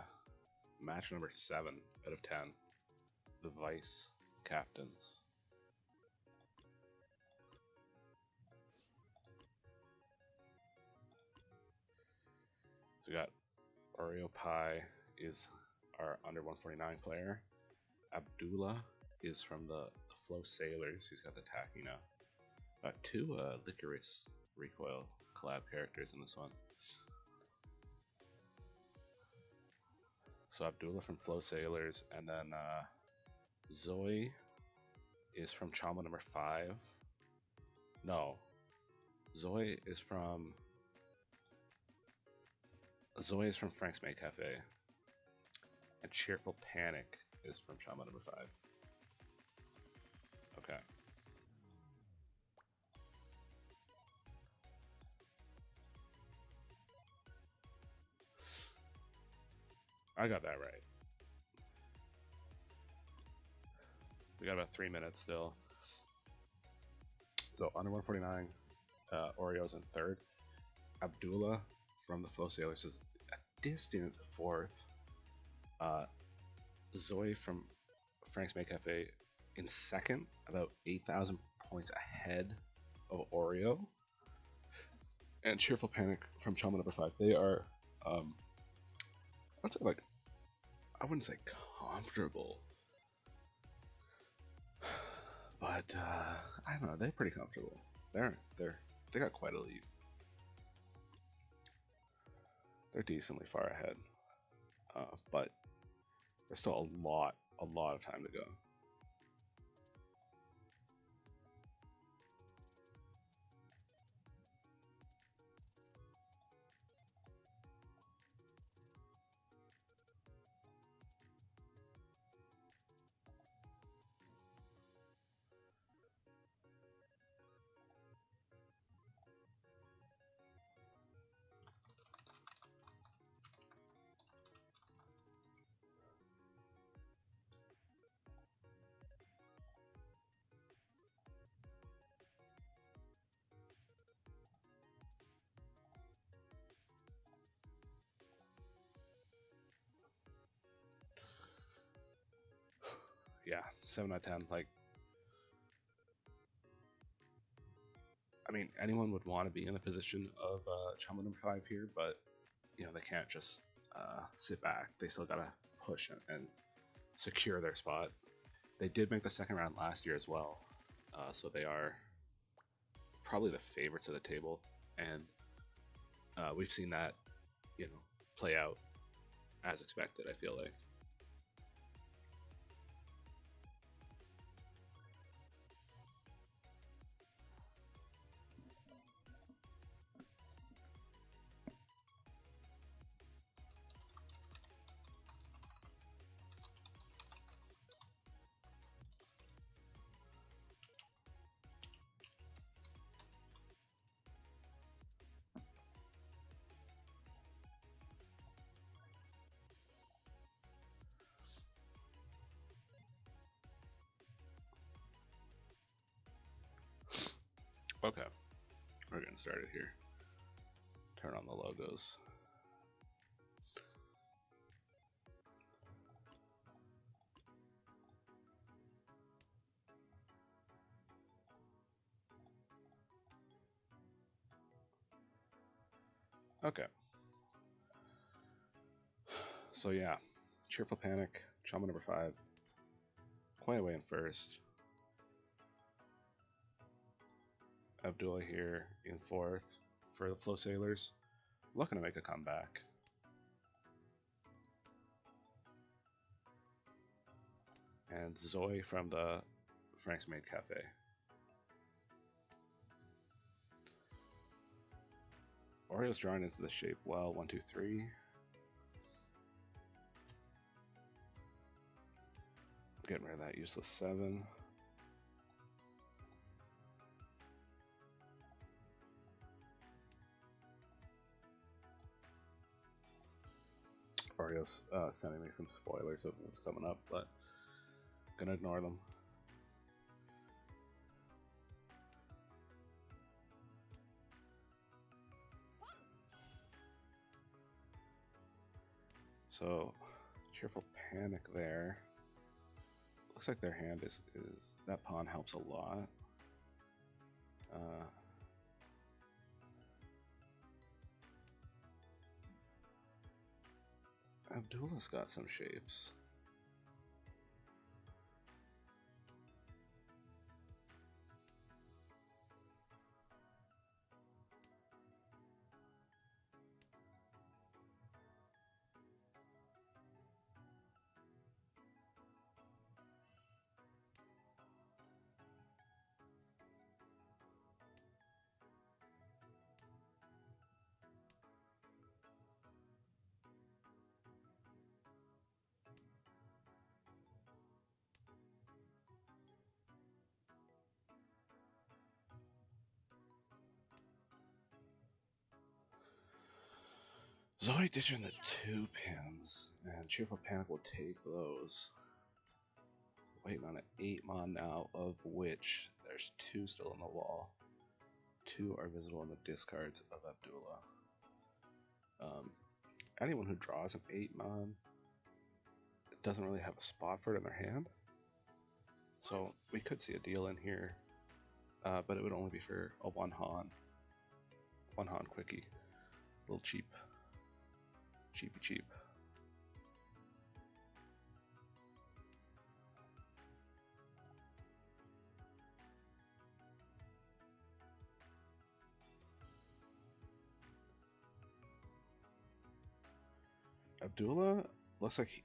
match number 7 out of 10. The vice captains. So we got Oreo Pie is our under 149 player. Abdullah is from the Flow Sailors. He's got the tacky now. Got 2 Licorice Recoil collab characters in this one. So Abdullah from Flow Sailors, and then Zoe is from Chombo number 5. No, Zoe is from Frank's Maid Café, and Cheerful Panic is from Chombo number 5. Okay. I got that right. We got about 3 minutes still. So under 149, Oreo's in 3rd. Abdullah from the Flow Sailors is a distant 4th. Zoe from Frank's Maid Cafe in 2nd, about 8,000 points ahead of Oreo. And Cheerful Panic from Chombo number 5. They are, I'd say, like, I wouldn't say comfortable, but I don't know. They're pretty comfortable. They got quite a lead. They're decently far ahead, but there's still a lot of time to go. Yeah, 7 out of 10. Like, I mean, anyone would want to be in the position of Chombo number 5 here, but you know, they can't just sit back. They still gotta push and secure their spot. They did make the 2nd round last year as well, so they are probably the favorites of the table, and we've seen that, you know, play out as expected, I feel like. Okay, we're getting started here. Turn on the logos. Okay. So yeah, Cheerful Panic, Chombo number 5, quite away in 1st. Abdullah here in 4th for the Flow Sailors, looking to make a comeback. And Zoe from the Frank's Maid Cafe. Oreo's drawn into the shape well. 1, 2, 3. Getting rid of that useless 7. Oreo's sending me some spoilers of what's coming up, but gonna ignore them. So, Cheerful Panic there. Looks like their hand is that pawn helps a lot. Abdullah's got some shapes. Zoe ditching the 2 pins, and Cheerful Panic will take those. Waiting on an 8-mon now, of which there's 2 still on the wall. 2 are visible in the discards of Abdullah. Anyone who draws an 8-mon doesn't really have a spot for it in their hand. So we could see a deal in here, but it would only be for a 1-Han. 1-Han quickie. A little cheap. Cheapy cheap. Abdullah looks like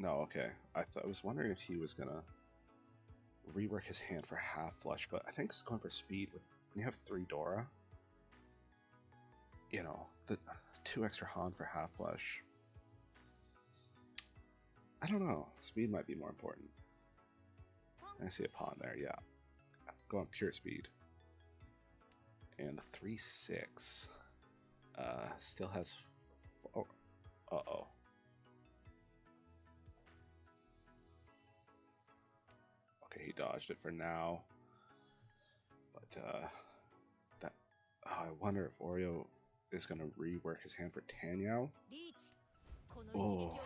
no, okay. I was wondering if he was gonna rework his hand for half flush, but I think he's going for speed. With when you have 3 Dora, you know, the 2 extra Han for half flush. I don't know. Speed might be more important. I see a pawn there. Yeah, go on pure speed. And the 3-6 still has. Oh, uh-oh. Okay, he dodged it for now. But that I wonder if Oreo is gonna rework his hand for Tanyao. Oh.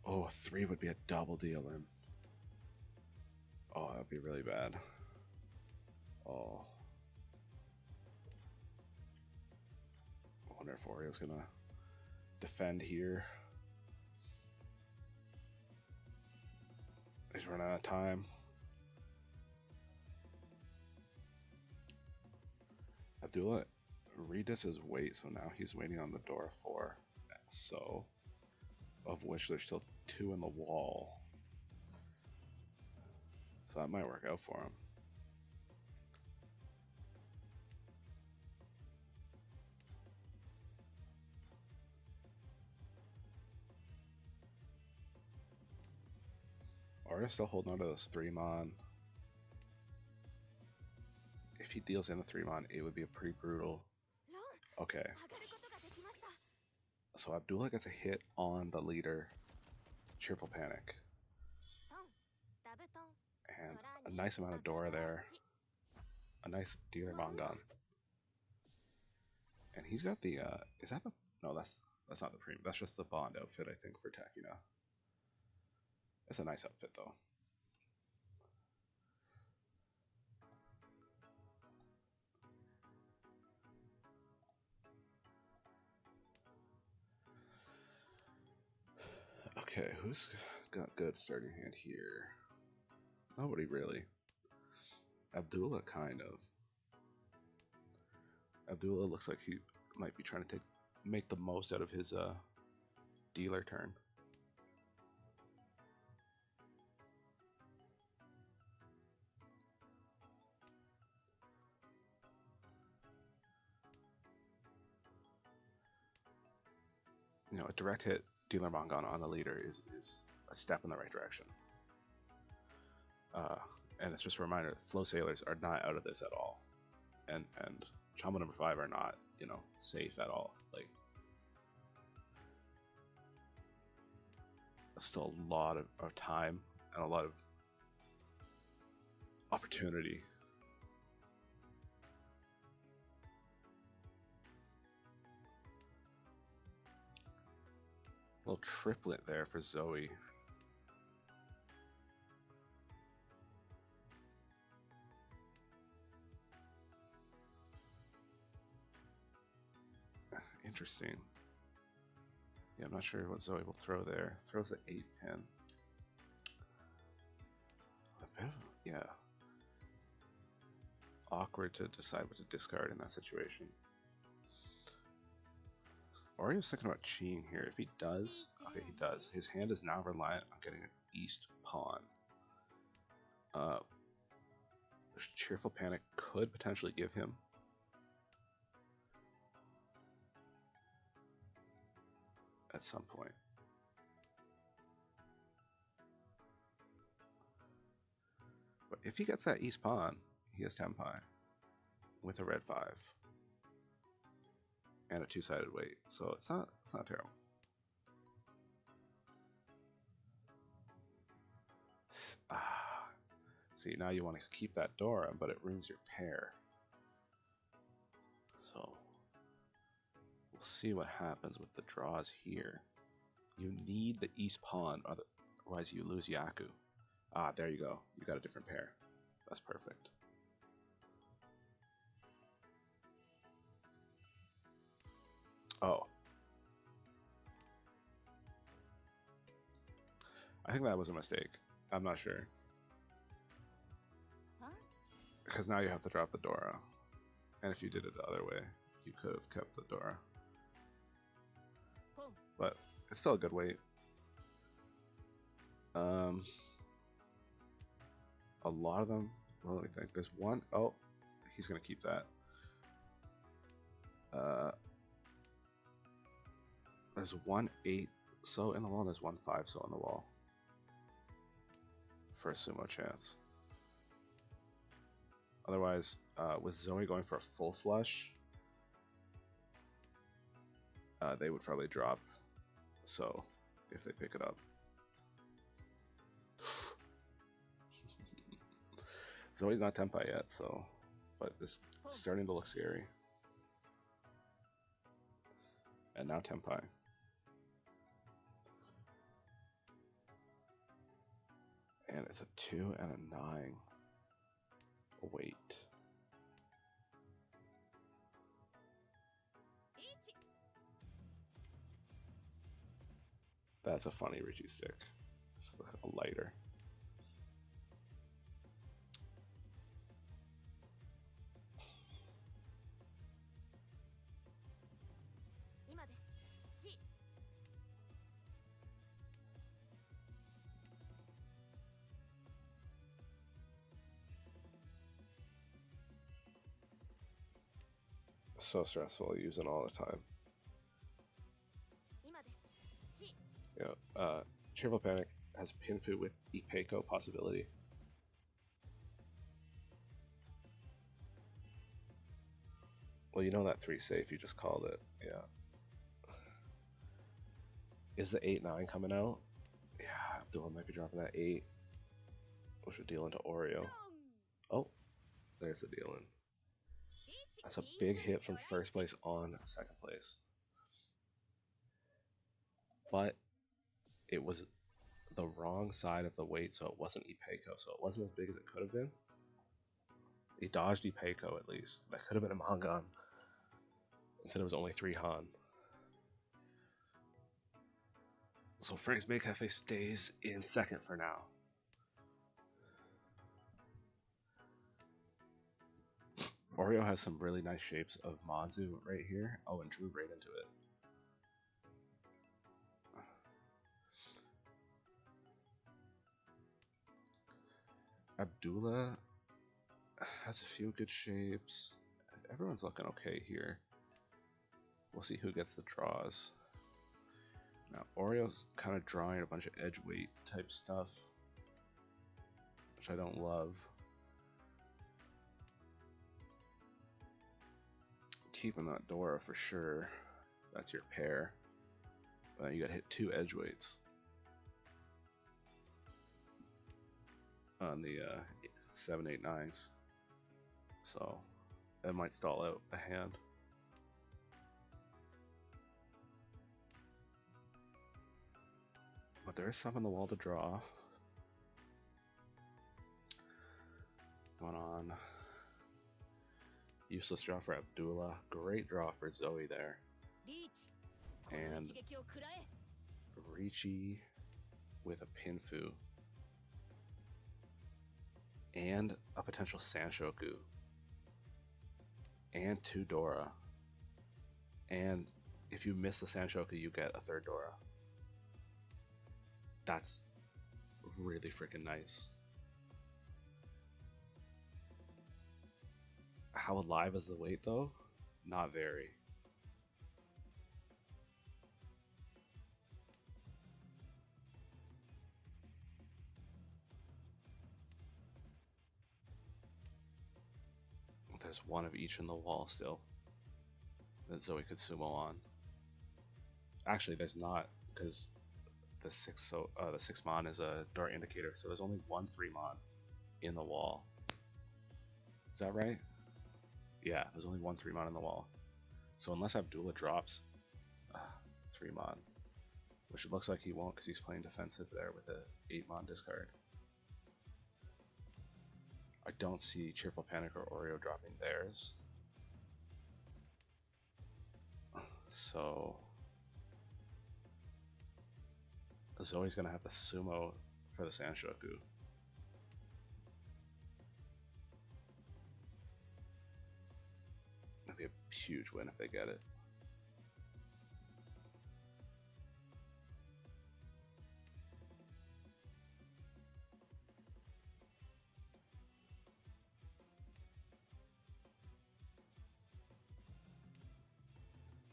Oh, 3 would be a double deal then. Oh, that would be really bad. Oh. I wonder if Oreo's gonna defend here. He's running out of time. Abdullah redid his weight, so now he's waiting on the Dora 4. So, of which there's still 2 in the wall. So that might work out for him. Orio's still holding on to those 3-mon. If he deals in the 3-mon, it would be a pretty brutal. Okay. So Abdullah gets a hit on the leader, Cheerful Panic. And a nice amount of Dora there. A nice dealer Mongon. And he's got the, is that the, no, that's not the premium. That's just the Bond outfit, I think, for Takina. It's a nice outfit, though. Okay, who's got good starting hand here? Nobody really. Abdullah, kind of. Abdullah looks like he might be trying to make the most out of his dealer turn. You know, a direct hit dealer Mongon on the leader is a step in the right direction. And it's just a reminder, Flow Sailors are not out of this at all. And Chombo number 5 are not, you know, safe at all. Like, still a lot of time and a lot of opportunity. Little triplet there for Zoe. Interesting. Yeah, I'm not sure what Zoe will throw there. Throws the 8 pin. Yeah. Awkward to decide what to discard in that situation. Orio's thinking about cheating here. If he does, okay, he does. His hand is now reliant on getting an east pawn. Cheerful Panic could potentially give him. At some point. But if he gets that east pawn, he has Tempai with a red 5 and a 2-sided weight, so it's not terrible. See, now you want to keep that Dora, but it ruins your pair. So we'll see what happens with the draws here. You need the east pawn, otherwise you lose Yaku. Ah, there you go. You got a different pair. That's perfect. Oh. I think that was a mistake. I'm not sure. Because now you have to drop the Dora. And if you did it the other way, you could have kept the Dora. But it's still a good weight. A lot of them, well, let me think. There's one, oh, he's going to keep that. There's 1-8 so in the wall, there's 1-5 so on the wall. For a sumo chance. Otherwise, with Zoe going for a full flush, they would probably drop. So, if they pick it up. Zoe's not Tempai yet, so, but it's starting to look scary. And now Tempai. And it's a 2 and a 9. Wait. That's a funny Richie stick. It's a lighter. So stressful using all the time. Yeah, Cheerful Panic has Pinfu with Ipeiko possibility. Well, you know that 3 safe, you just called it. Yeah. Is the 8-9 coming out? Yeah, Abdullah might be dropping that 8. Which would deal into Oreo. Oh, there's the deal in. That's a big hit from first place on second place. But it was the wrong side of the weight, so it wasn't Ipeiko, so it wasn't as big as it could have been. He dodged Ipeiko at least. That could have been a Mangan. Instead it was only 3 Han. So Frank's Maid Café stays in second for now. Oreo has some really nice shapes of Manzu right here. Oh, and drew right into it. Abdullah has a few good shapes. Everyone's looking okay here. We'll see who gets the draws. Now, Oreo's kind of drawing a bunch of edge weight type stuff, which I don't love. Keeping that Dora for sure. That's your pair. You got to hit 2 edge weights on the 7, 8, 9s. So that might stall out a hand. But there is some in the wall to draw. Going on. Useless draw for Abdullah. Great draw for Zoe there. And Ricci with a Pinfu. And a potential Sanshoku. And 2 Dora. And if you miss the Sanshoku, you get a 3rd Dora. That's really freaking nice. How alive is the weight though? Not very. There's one of each in the wall still that Zoe could sumo on. Actually, there's not, because the 6 mon is a dart indicator, so there's only 1 3 mon in the wall. Is that right? Yeah, there's only 1 3 mon in the wall. So unless Abdullah drops 3 mon, which it looks like he won't because he's playing defensive there with a 8 mon discard. I don't see Cheerful Panic or Oreo dropping theirs. So Zoe's gonna have to sumo for the Sanshoku. That'd be a huge win if they get it.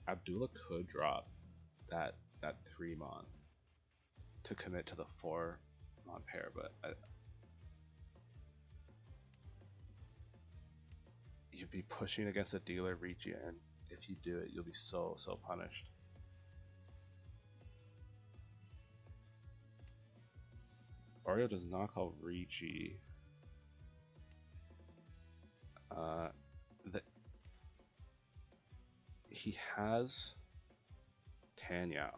Abdullah could drop that 3 mon to commit to the 4 mon pair, but you'd be pushing against a dealer Ricci, and if you do it, you'll be so punished. Oreo does not call Ricci. He has Tanyao,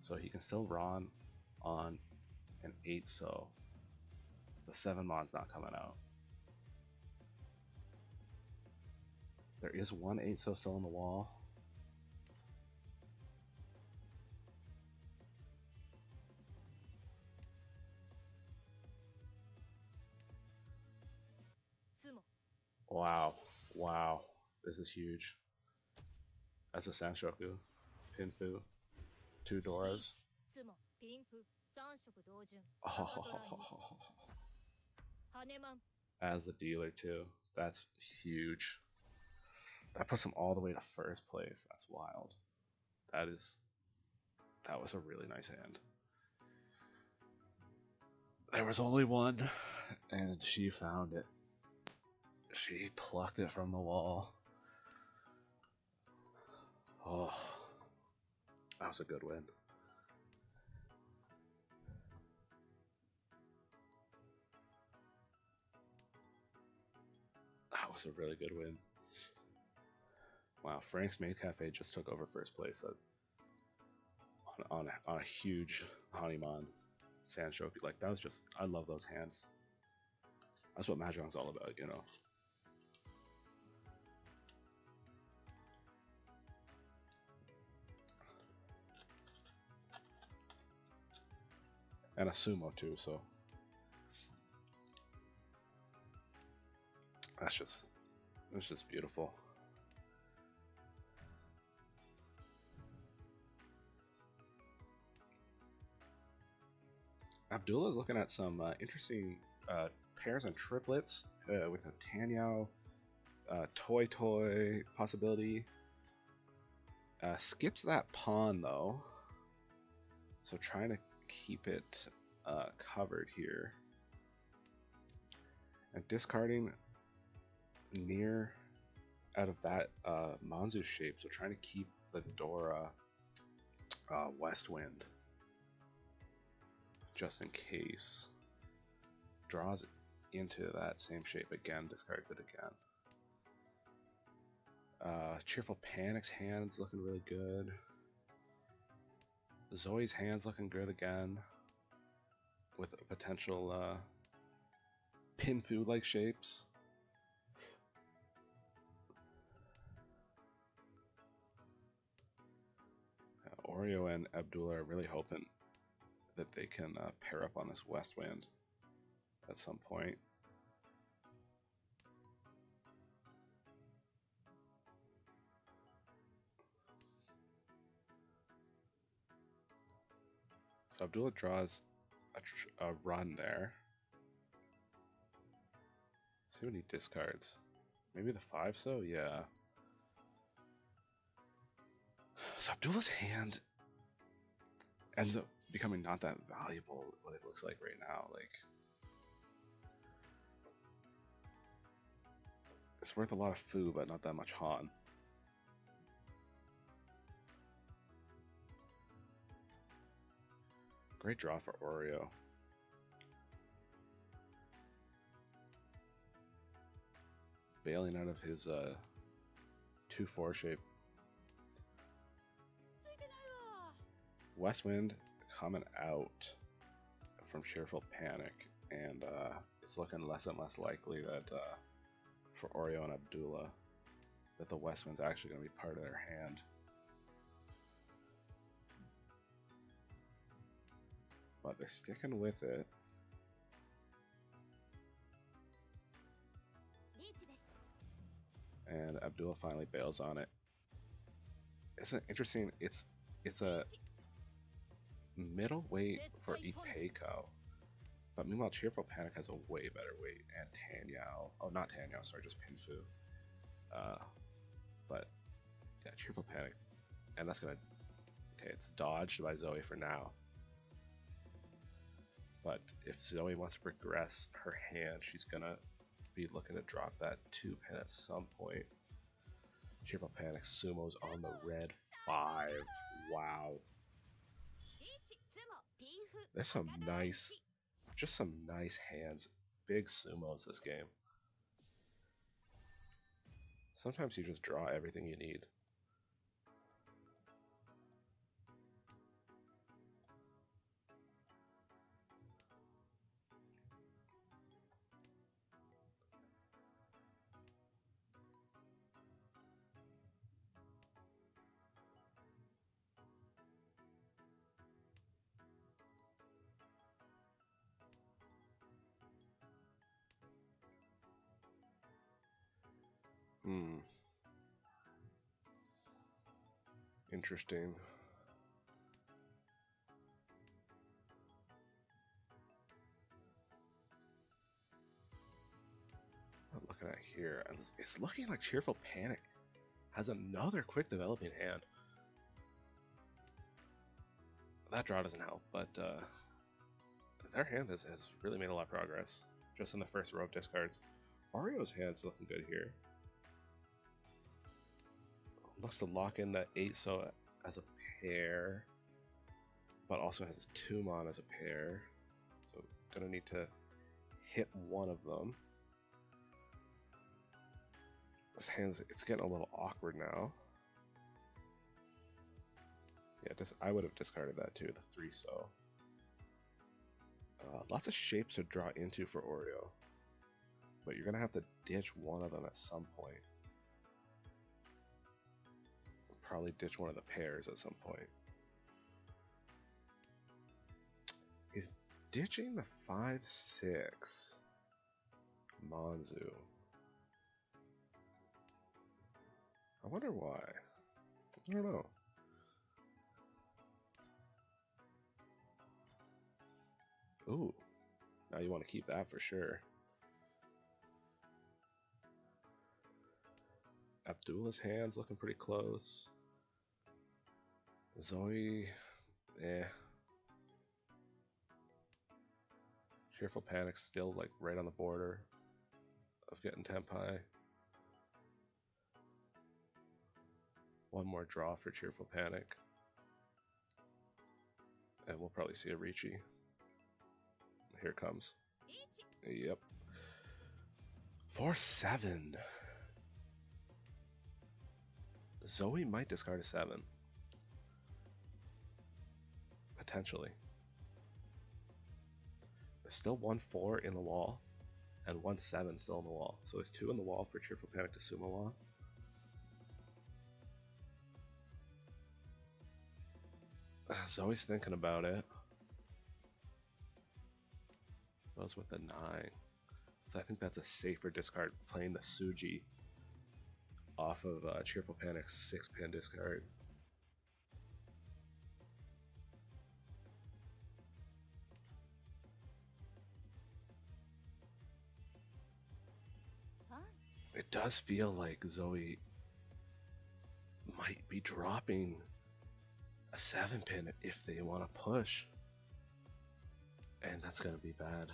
so he can still run on an 8 so. The 7 mon's not coming out. There is 1 8 so still on the wall. Wow, wow, this is huge. That's a Sanshoku, Pinfu, 2 Doras. Oh. As a dealer too, that's huge. That puts him all the way to 1st place. That's wild. That was a really nice hand. There was only one, and she found it. She plucked it from the wall. Oh, that was a good win. That was a really good win. Wow, Frank's Maid Café just took over 1st place on a huge Hanuman Sanshoku. Like, that was just, I love those hands. That's what Mahjong's all about, you know. And a sumo too, so that's just beautiful. Abdullah is looking at some interesting pairs and triplets with a Tanyao Toy possibility. Skips that pawn though, so trying to keep it covered here, and discarding near out of that Manzu shape, so trying to keep the Dora West Wind just in case. Draws into that same shape again, discards it again. Cheerful Panic's hand's looking really good. Zoe's hand's looking good again, with potential pin food like shapes. Oreo and Abdullah are really hoping that they can pair up on this West Wind at some point. So Abdullah draws a run there. See what he discards. Maybe the 5, so yeah. So Abdullah's hand ends up becoming not that valuable, what it looks like right now. Like, it's worth a lot of food, but not that much Han. Great draw for Oreo. Bailing out of his 2-4 shape. West Wind coming out from Cheerful Panic, and it's looking less and less likely that for Oreo and Abdullah that the West Wind's actually going to be part of their hand. But they're sticking with it. And Abdullah finally bails on it. It's an interesting. It's a middleweight for Ipeiko, but meanwhile Cheerful Panic has a way better weight, and Tanyao. Oh, not Tanyao. Sorry, just Pinfu. But yeah, Cheerful Panic, and that's gonna. Okay, it's dodged by Zoe for now. But if Zoe wants to progress her hand, she's gonna be looking to drop that 2-pin at some point. Cheerful Panic sumos on the red 5. Wow. There's some nice, just some nice hands. Big sumos this game. Sometimes you just draw everything you need. Interesting. I'm looking at here, and it's looking like Cheerful Panic has another quick developing hand. That draw doesn't help, but their hand has really made a lot of progress just in the first row of discards. Oreo's hand's looking good here. Looks to lock in that 8-so as a pair, but also has a 2-mon as a pair. So gonna need to hit one of them. This hand's, it's getting a little awkward now. Yeah, I would have discarded that too, the 3-so. Lots of shapes to draw into for Oreo, but you're gonna have to ditch one of them at some point. Probably ditch one of the pairs at some point. He's ditching the 5-6 Monzu. I wonder why. I don't know. Ooh, now you want to keep that for sure. Abdullah's hand's looking pretty close. Zoe, eh. Cheerful Panic's still like right on the border of getting Tempai. One more draw for Cheerful Panic. And we'll probably see a Ricci. Here it comes. Yep. 4-7. Zoe might discard a 7. potentially. There's still 1-4 in the wall, and 1-7 still in the wall. So there's 2 in the wall for Cheerful Panic to sumo on. Zoe's thinking about it. Goes with the 9. So I think that's a safer discard, playing the Suji off of Cheerful Panic's 6-pin discard. It does feel like Zoe might be dropping a 7-pin if they want to push. And that's going to be bad.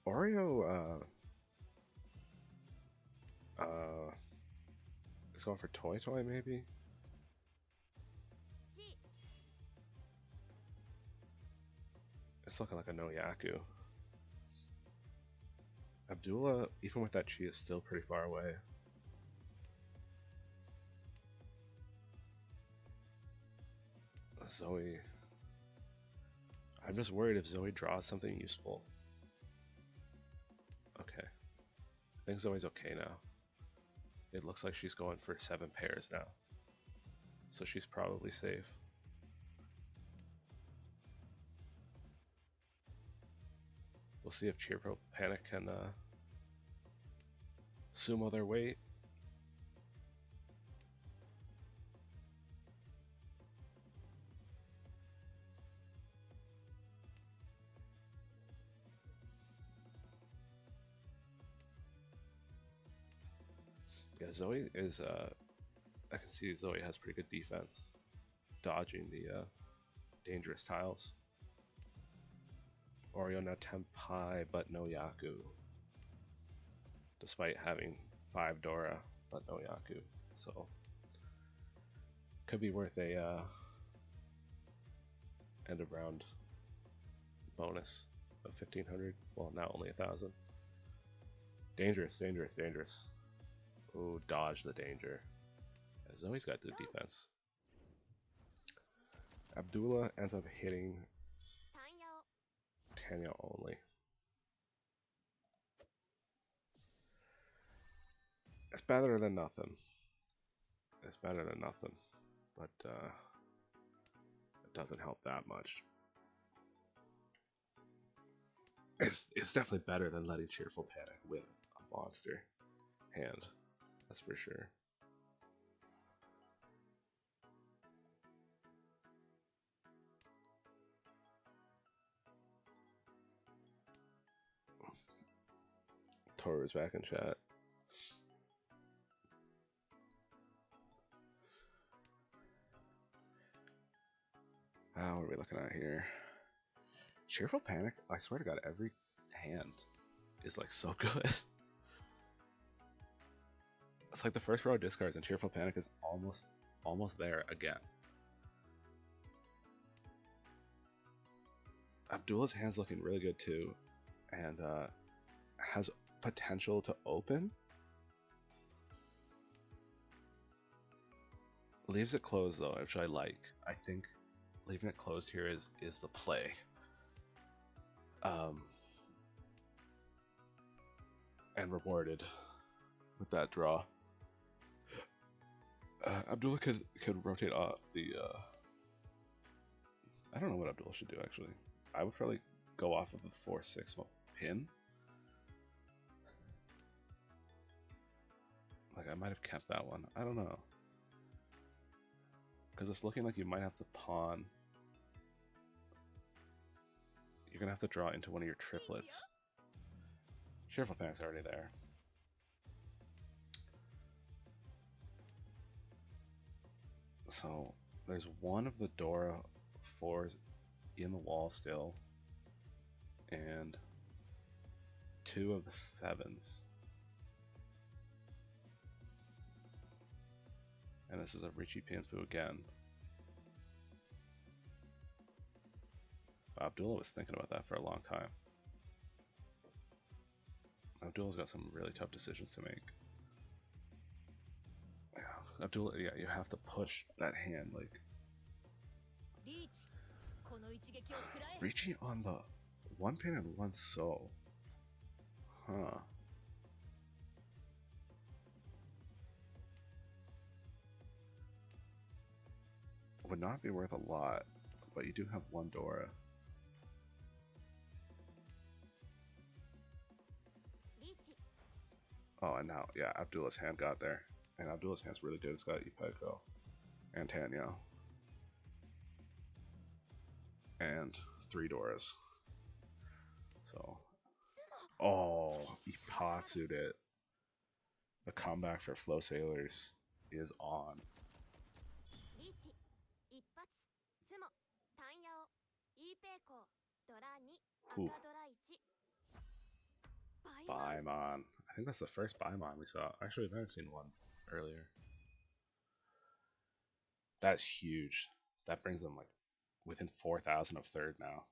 Oreo is going for Toy Toy maybe? It's looking like a no Yaku. Abdullah, even with that chi, is still pretty far away. Zoe. I'm just worried if Zoe draws something useful. Okay. I think Zoe's okay now. It looks like she's going for 7 pairs now. So she's probably safe. We'll see if Cheerful Panic can sumo their weight. Yeah, Zoe is, I can see Zoe has pretty good defense, dodging the dangerous tiles. Oreo now Tenpai, but no Yaku. Despite having 5 Dora, but no Yaku. So, could be worth a end of round bonus of 1500. Well, now only 1000. Dangerous, dangerous, dangerous. Ooh, dodge the danger. Yeah, Zoe's got good defense. Abdullah ends up hitting Tanya only. It's better than nothing. It's better than nothing. But it doesn't help that much. It's definitely better than letting Cheerful Panic win a monster hand. That's for sure. Toru's back in chat. What are we looking at here? Cheerful Panic, I swear to God, every hand is like so good. It's like the first row of discards and Cheerful Panic is almost there again. Abdullah's hand's looking really good too, and has potential to open. Leaves it closed though, which I like. I think leaving it closed here is the play. And rewarded with that draw. Abdullah could rotate off the. I don't know what Abdullah should do actually. I would probably go off of the 4-6 pin. Like I might have kept that one. I don't know. Because it's looking like you might have to pawn. You're gonna have to draw into one of your triplets. Cheerful Panic's already there. So there's one of the Dora 4s in the wall still, and 2 of the 7s. And this is a Richie Panfu again. Abdullah was thinking about that for a long time. Abdullah's got some really tough decisions to make. Abdullah, yeah, you have to push that hand, like reaching on the one pin and one soul. Huh. Would not be worth a lot, but you do have one Dora. Oh, and now, yeah, Abdullah's hand got there. And Abdullah's hand's really good. It's got Ipeko and Tanyo. And 3 Doras. So, oh, he potsued it. The comeback for Flow Sailors is on. Ooh. Baimon. I think that's the first Baimon we saw. Actually, I haven't seen one earlier. That's huge. That brings them like within 4,000 of third now.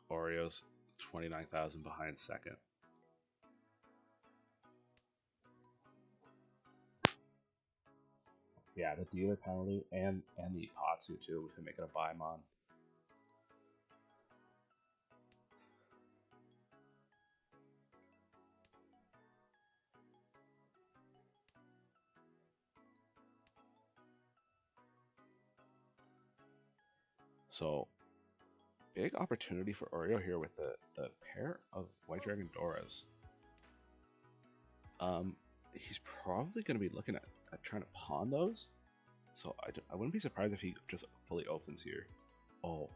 Oreo's 29,000 behind second. Yeah, the dealer penalty and the Ipatsu too to make it a Baimon. So, big opportunity for Oreo here with the pair of White Dragon Doras. He's probably going to be looking at trying to pawn those. So I wouldn't be surprised if he just fully opens here. Oh,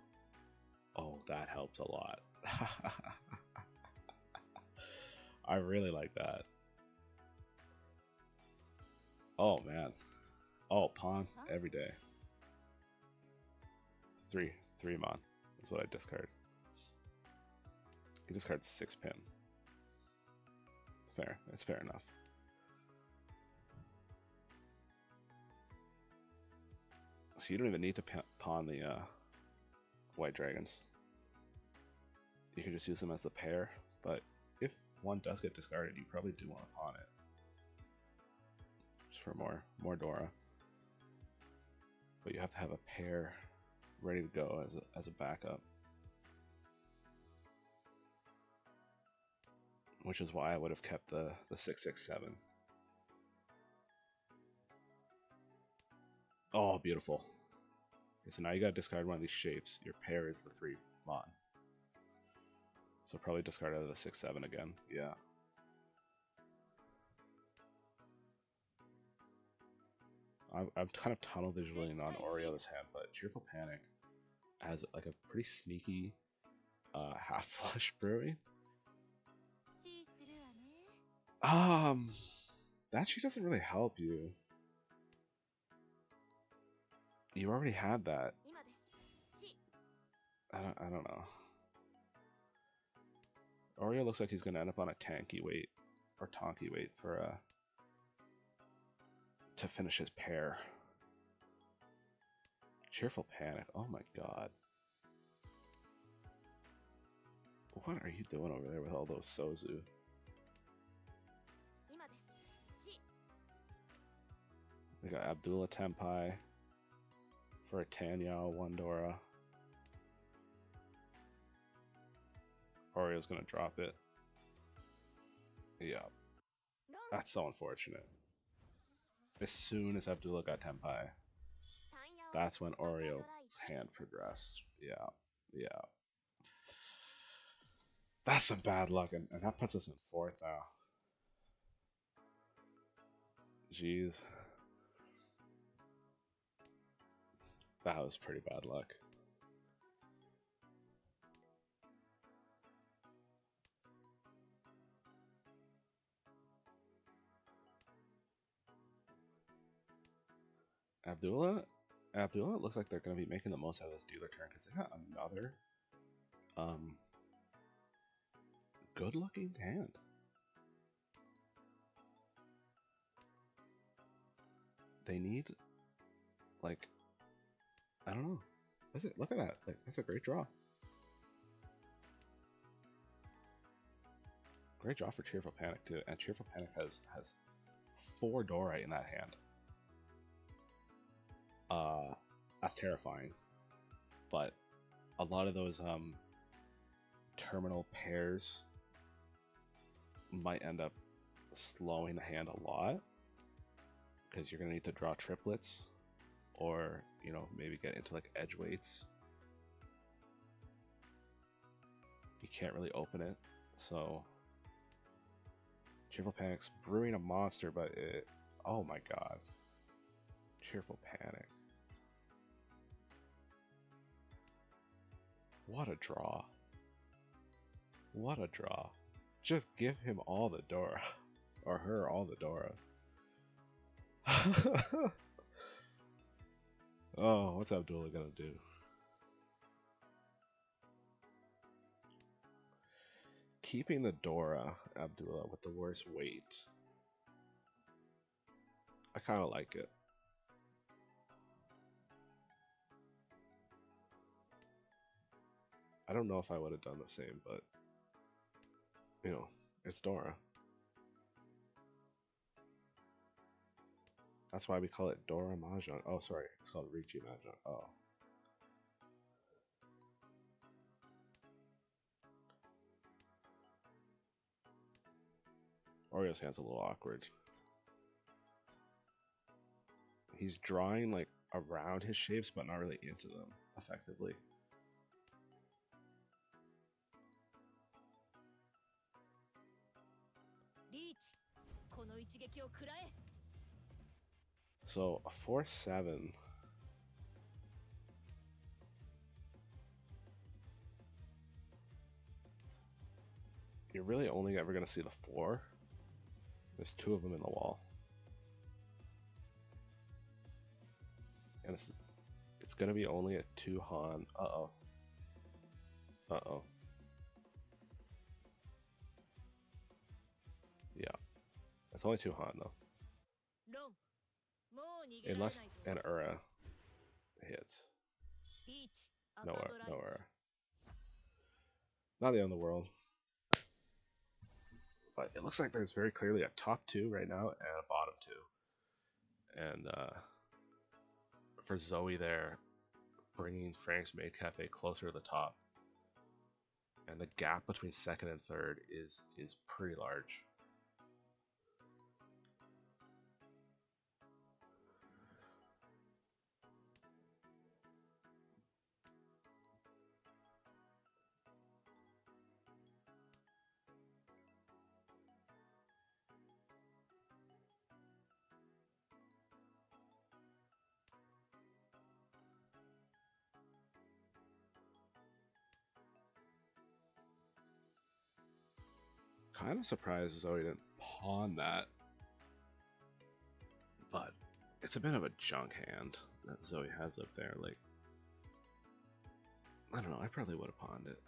that helps a lot. I really like that. Oh man. Oh, pawn every day. 3 mon. That's what I discard. He discards 6 pin. Fair. That's fair enough. So you don't even need to pawn the White Dragons. You can just use them as the pair, but if one does get discarded, you probably do want to pawn it. Just for more Dora. But you have to have a pair ready to go as a backup. Which is why I would have kept the 667. Oh, beautiful. Okay, so now you gotta discard one of these shapes. Your pair is the 3 mon. So probably discard out of the 6-7 again. Yeah. I'm kind of tunnel visioning on Oreo this hand, but Cheerful Panic has like a pretty sneaky half flush brewing. That she doesn't really help you. You already had that. I don't know. Oreo looks like he's gonna end up on a tanky wait or tonky wait for to finish his pair. Cheerful Panic. Oh my god. What are you doing over there with all those Sozu? We got Abdullah Tenpai for a Tanyao, 1 Dora. Oreo's gonna drop it. Yeah. That's so unfortunate. As soon as Abdullah got Tenpai, that's when Oreo's hand progressed. Yeah. That's some bad luck, and that puts us in 4th now. Jeez. That was pretty bad luck. Abdullah looks like they're going to be making the most out of this dealer turn because they got another good looking hand. They need, like, I don't know. Look at that. Like, that's a great draw. Great draw for Cheerful Panic too, and Cheerful Panic has 4 Dora in that hand. That's terrifying. But a lot of those terminal pairs might end up slowing the hand a lot, because you're gonna need to draw triplets, or you know, maybe get into like edge weights. You can't really open it, so Cheerful Panic's brewing a monster, but it, oh my god. Cheerful Panic. What a draw. What a draw. Just give him all the Dora. Or her all the Dora. Oh, what's Abdullah gonna do? Keeping the Dora, Abdullah, with the worst weight. I kind of like it. I don't know if I would have done the same, but you know, it's Dora. That's why we call it Dora Mahjong. Oh, sorry, it's called Ricci Mahjong. Oh. Oreo's hand's a little awkward. He's drawing like around his shapes, but not really into them effectively. So a 4-7. You're really only ever going to see the 4. There's 2 of them in the wall. And it's going to be only a 2 Han. Uh-oh. Uh-oh. Yeah. It's only 2 Han, though. Unless an Ura hits. No Ura. Not the end of the world. But it looks like there's very clearly a top 2 right now and a bottom 2. And for Zoe there, bringing Frank's Maid Cafe closer to the top. And the gap between second and third is pretty large. Kind of surprised Zoe didn't pawn that, but it's a bit of a junk hand that Zoe has up there. Like, I don't know, I probably would have pawned it.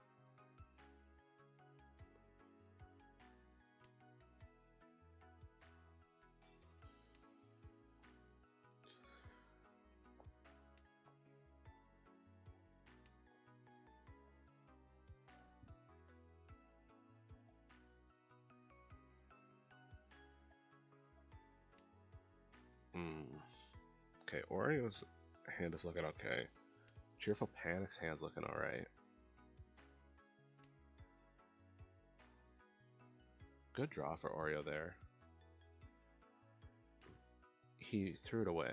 Okay, Oreo's hand is looking okay. Cheerful Panic's hand's looking alright. Good draw for Oreo there. He threw it away.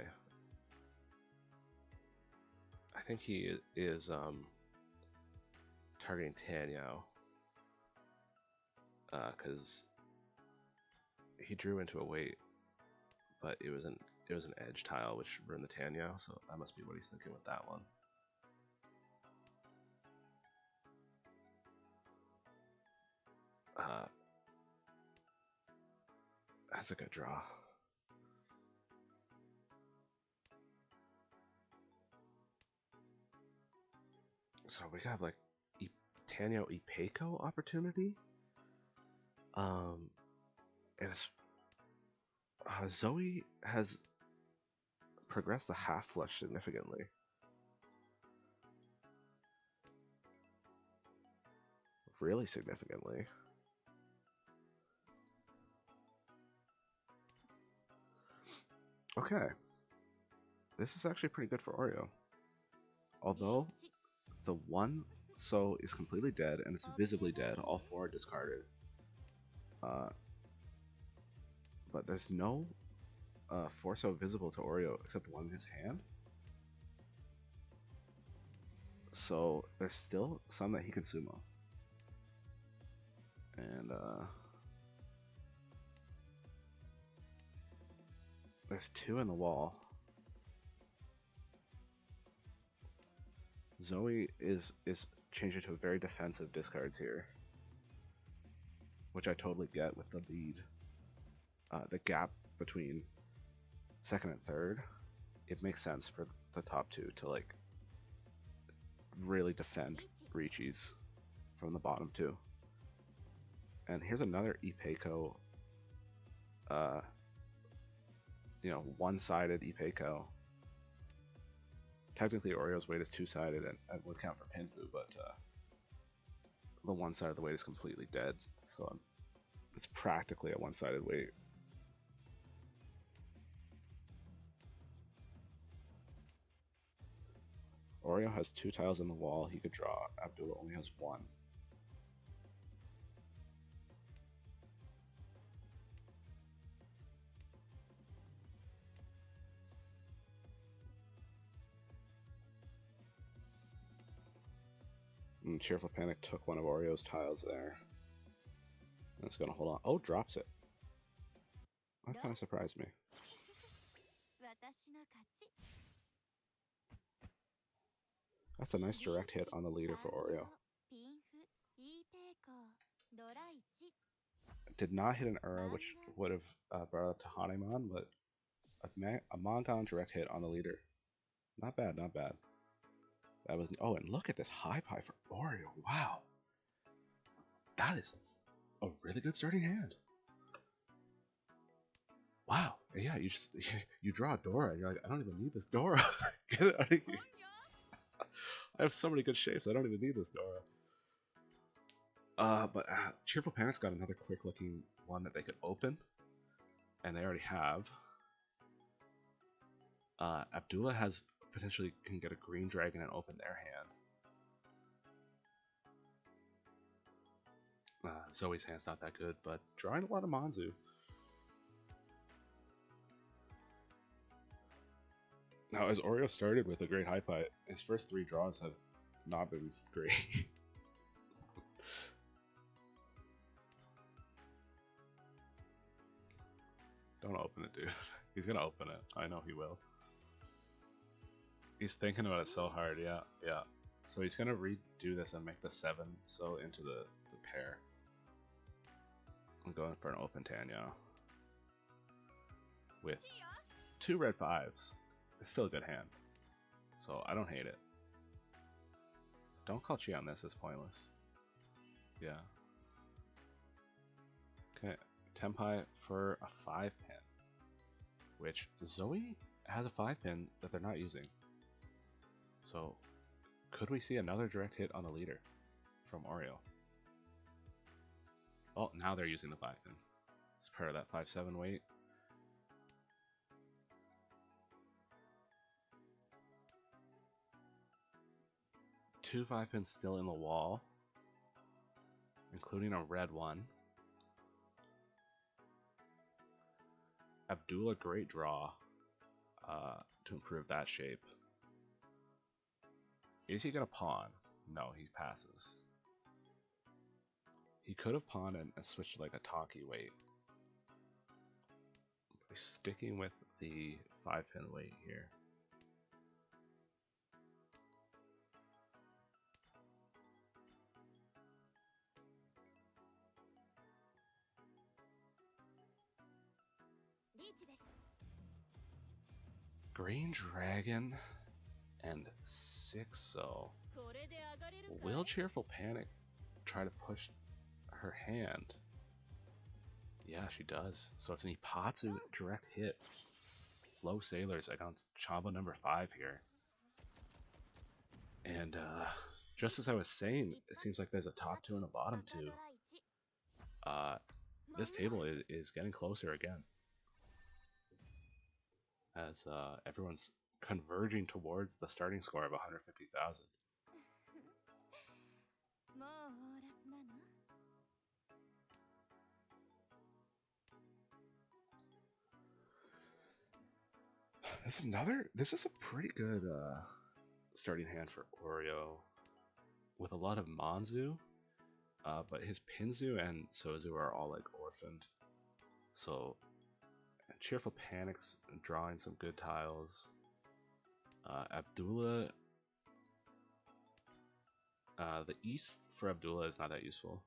I think he is targeting Tanyao. Because he drew into a weight, but it was an edge tile which ruined the Tanyao, so that must be what he's thinking with that one. That's a good draw. So we got like Tanyao Ipeco opportunity. And it's Zoe has progressed the half flush significantly. Really significantly. Okay. This is actually pretty good for Oreo. Although the one so is completely dead and it's visibly dead, all four are discarded. But there's no four so visible to Oreo except the one in his hand. So there's still some that he can sumo. And there's two in the wall. Zoe is changing to a very defensive discards here, which I totally get with the lead. The gap between second and third, it makes sense for the top two to like really defend Richi's from the bottom two. And here's another Ipeco, one-sided Ipeco. Technically, Oreo's weight is two-sided and would count for Pinfu, but the one side of the weight is completely dead, so it's practically a one-sided weight. Oreo has two tiles in the wall he could draw. Abdullah only has one. And Cheerful Panic took one of Oreo's tiles there. And it's going to hold on. Oh, drops it. That kind of surprised me. That's a nice direct hit on the leader for Oreo. Did not hit an Ura, which would have brought up to Hanemon, but a Mongon direct hit on the leader. Not bad, not bad. That was. Oh, and look at this high pie for Oreo. Wow. That is a really good starting hand. Wow. Yeah, you draw a Dora, and you're like, I don't even need this Dora. Get it out of here. I have so many good shapes, I don't even need this Dora. But Cheerful Panic's got another quick looking one that they could open. And they already have. Abdullah has potentially can get a green dragon and open their hand. Zoe's hand's not that good, but drawing a lot of Manzu. Now, as Oreo started with a great high pie, his first three draws have not been great. Don't open it, dude. He's gonna open it. I know he will. He's thinking about it so hard, yeah. So he's gonna redo this and make the 7 so into the pair. I'm going for an open Tanya. With 2 red 5s. It's still a good hand. So I don't hate it. Don't call Chi on this, it's pointless. Yeah. Okay, Tenpai for a 5 pin. Which Zoe has a 5 pin that they're not using. So could we see another direct hit on the leader from Oreo? Oh, now they're using the 5 pin. It's part of that 5-7 weight. Two 5 pins still in the wall, including a red one. Abdullah, great draw to improve that shape. Is he going to pawn? No, he passes. He could have pawned and switched to like a Taki weight. He's sticking with the 5 pin weight here. Green Dragon and 6 so. Will Cheerful Panic try to push her hand? Yeah, she does. So it's an Ipatsu direct hit. Flow Sailors against Chombo number 5 here. And just as I was saying, it seems like there's a top 2 and a bottom 2. This table is getting closer again. as everyone's converging towards the starting score of 150,000. This is a pretty good starting hand for Oreo, with a lot of Manzu, but his Pinzu and Sozu are all like orphaned. So Cheerful Panic's drawing some good tiles. Abdullah, the East for Abdullah is not that useful.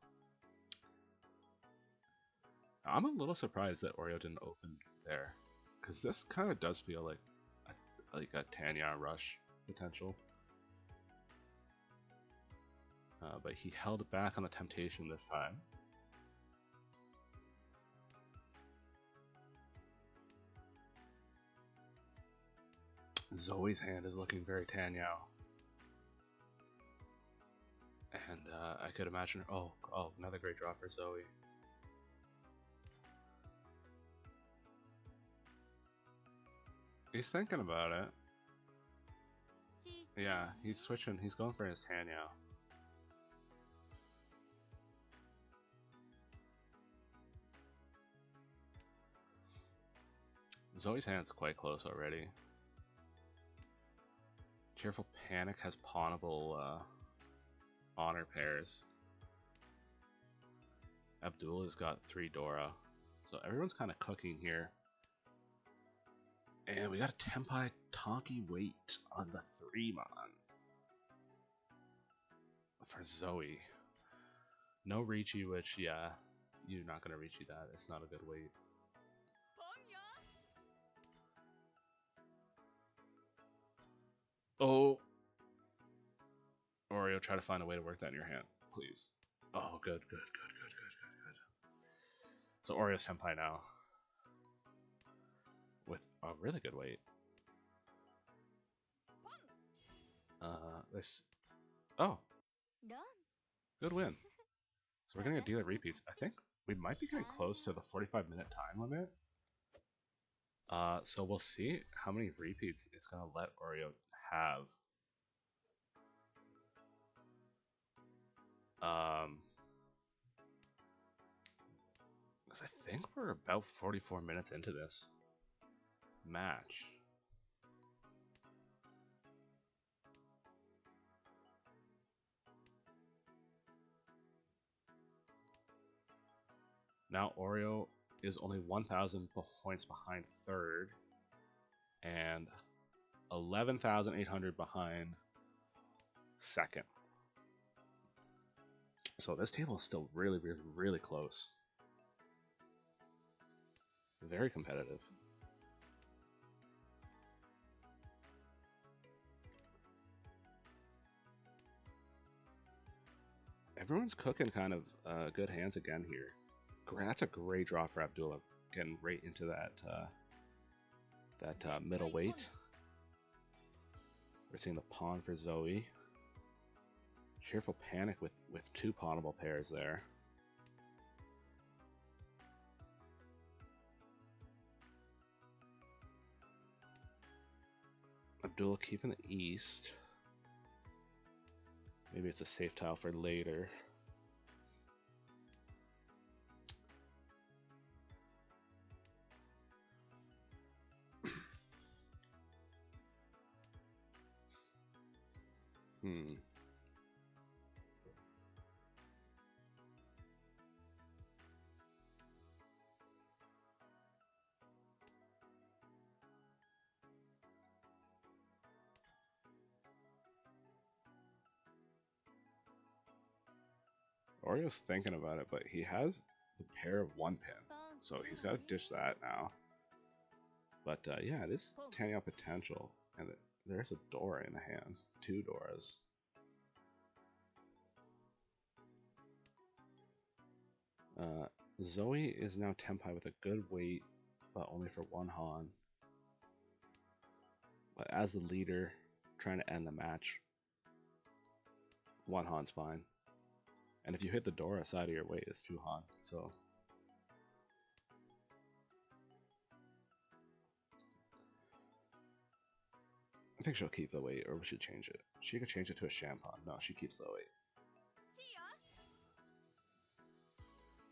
I'm a little surprised that Oreo didn't open there, because this kind of does feel like a Tanya rush potential. But he held back on the temptation this time. Zoe's hand is looking very Tanyao. And I could imagine, oh, another great draw for Zoe. He's thinking about it. Yeah, he's switching, he's going for his Tanyao. Zoe's hand's quite close already. Cheerful Panic has pawnable honor pairs. Abdullah's got 3 Dora. So everyone's kind of cooking here. And we got a Tenpai Tonki wait on the 3-mon. For Zoe. No Ricci, which, yeah, you're not going to Ricci that. It's not a good wait. Oh. Oreo, try to find a way to work that in your hand, please. Oh, good. So Oreo's Tenpai now. With a really good weight. This... Oh. Good win. So we're gonna get dealer repeats. I think we might be getting close to the 45-minute time limit. So we'll see how many repeats it's gonna let Oreo have. Because I think we're about 44 minutes into this match. Now Oreo is only 1,000 points behind third and 11,800 behind second. So this table is still really close. Very competitive. Everyone's cooking kind of good hands again here. That's a great draw for Abdullah, getting right into that middleweight. We're seeing the pawn for Zoe. Cheerful Panic with 2 pawnable pairs there. Abdullah keeping the East. Maybe it's a safe tile for later. Oreo's thinking about it, but he has the pair of 1 pin, so he's got to ditch that now. But yeah, it is Tanya potential, and there's a Dora in the hand. 2 Doras. Zoe is now Tenpai with a good weight, but only for 1 Han. But as the leader, trying to end the match, 1 Han's fine. And if you hit the Dora side of your weight, it's 2 Han. I think she'll keep the weight, or we should change it. She could change it to a Champon. No, she keeps the weight.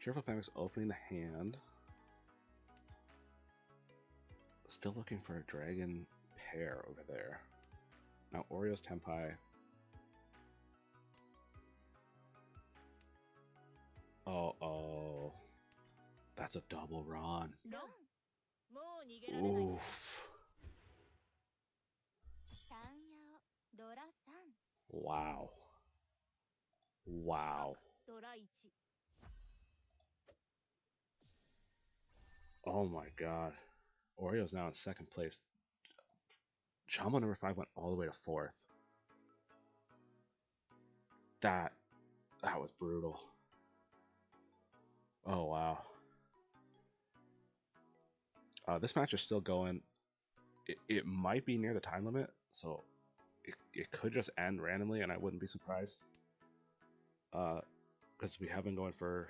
Cheerful Panic's opening the hand. Still looking for a dragon pair over there. Now Oreo's Tenpai. Oh. That's a double run. Oof. Wow. Wow. Oh my god. Oreo's now in second place. Chombo number 5 went all the way to 4th. That was brutal. Oh wow. This match is still going. It might be near the time limit, so it could just end randomly, and I wouldn't be surprised. Because we have been going for,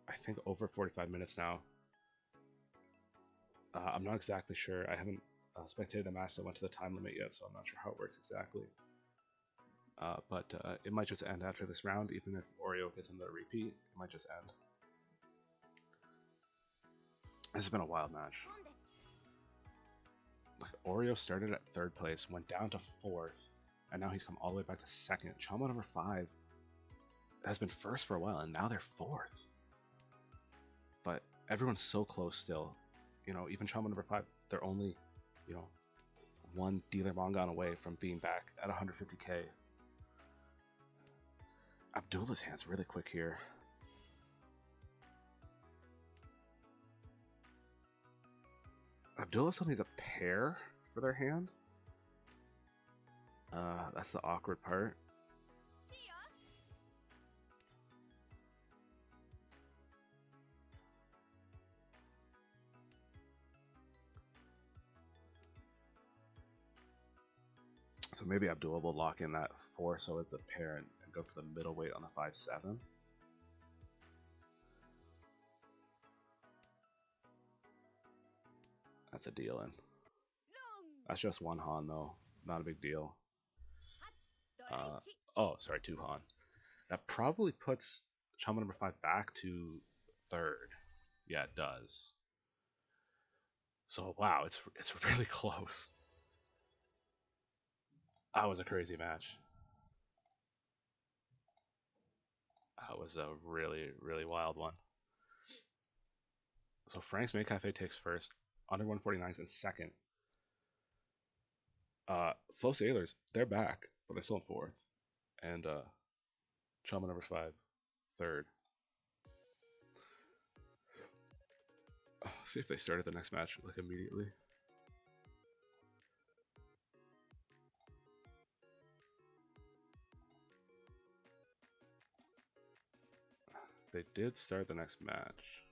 I think, over 45 minutes now. I'm not exactly sure. I haven't spectated a match that went to the time limit yet, so I'm not sure how it works exactly. But it might just end after this round, even if Oreo gets another repeat. It might just end. This has been a wild match. Like, Oreo started at 3rd place, went down to 4th, and now he's come all the way back to 2nd. Chombo number 5 has been 1st for a while, and now they're 4th. But everyone's so close still. You know, even Chombo number 5, they're only, you know, one dealer Mongon away from being back at 150k. Abdullah's hand's really quick here. Abdullah still needs a pair for their hand. That's the awkward part. So maybe Abdullah will lock in that 4 so as the pair and go for the middleweight on the 5-7. That's a deal in. That's just 1 Han though, not a big deal. Oh, sorry, 2 Han. That probably puts Chombo number 5 back to 3rd. Yeah, it does. So wow, it's really close. That was a crazy match. That was a really, really wild one. So Frank's Maid Café takes 1st, under 149's in 2nd. Flow Sailors, they're back, but they're still in 4th. And Chombo number 5, 3rd. See if they started the next match like immediately. They did start the next match.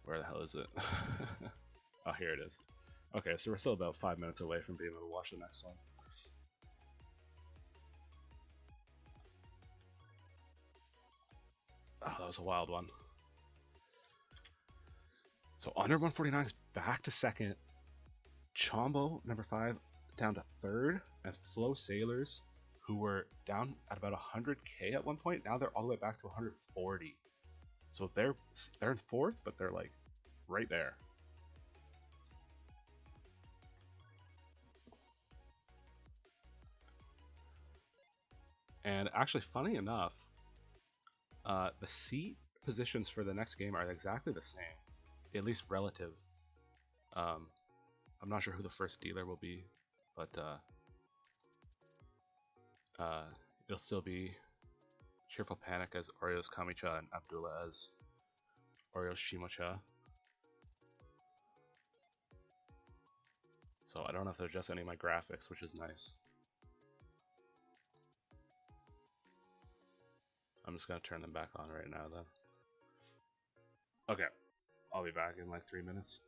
Where the hell is it? Oh, here it is. Okay, so we're still about 5 minutes away from being able to watch the next one. Oh, that was a wild one. So under 149 is back to 2nd. Chombo, number 5, down to 3rd. And Flow Sailors, who were down at about 100k at one point, now they're all the way back to 140. So they're in 4th, but they're like right there. And actually, funny enough, the seat positions for the next game are exactly the same, at least relative. I'm not sure who the first dealer will be, but it'll still be Cheerful Panic as Oreo's Kamicha and Abdullah as Oreo's Shimocha. So I don't know if they're just any of my graphics, which is nice. I'm just gonna turn them back on right now then. Okay, I'll be back in like 3 minutes.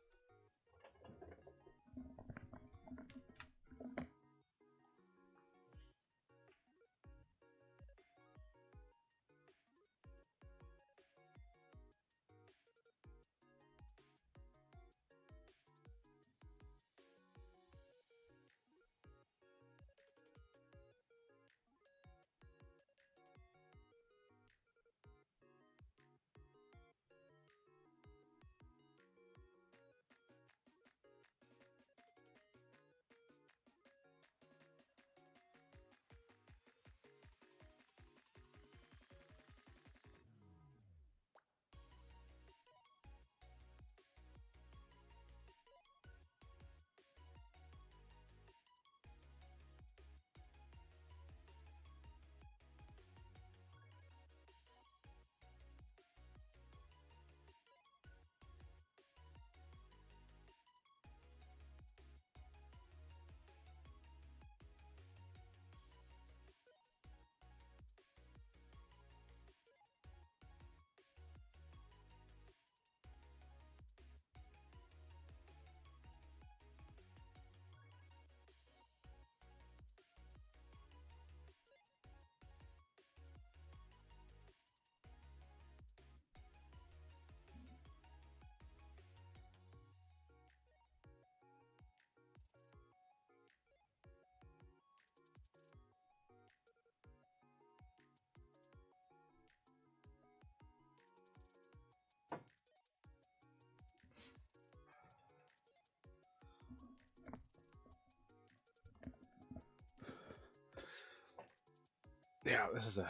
Yeah, this is a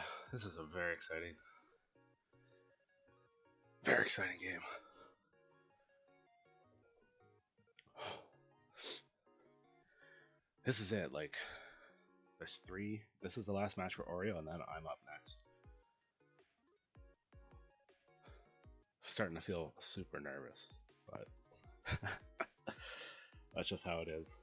very exciting game. This is it. Like, there's 3. This is the last match for Oreo, and then I'm up next. Starting to feel super nervous, but that's just how it is.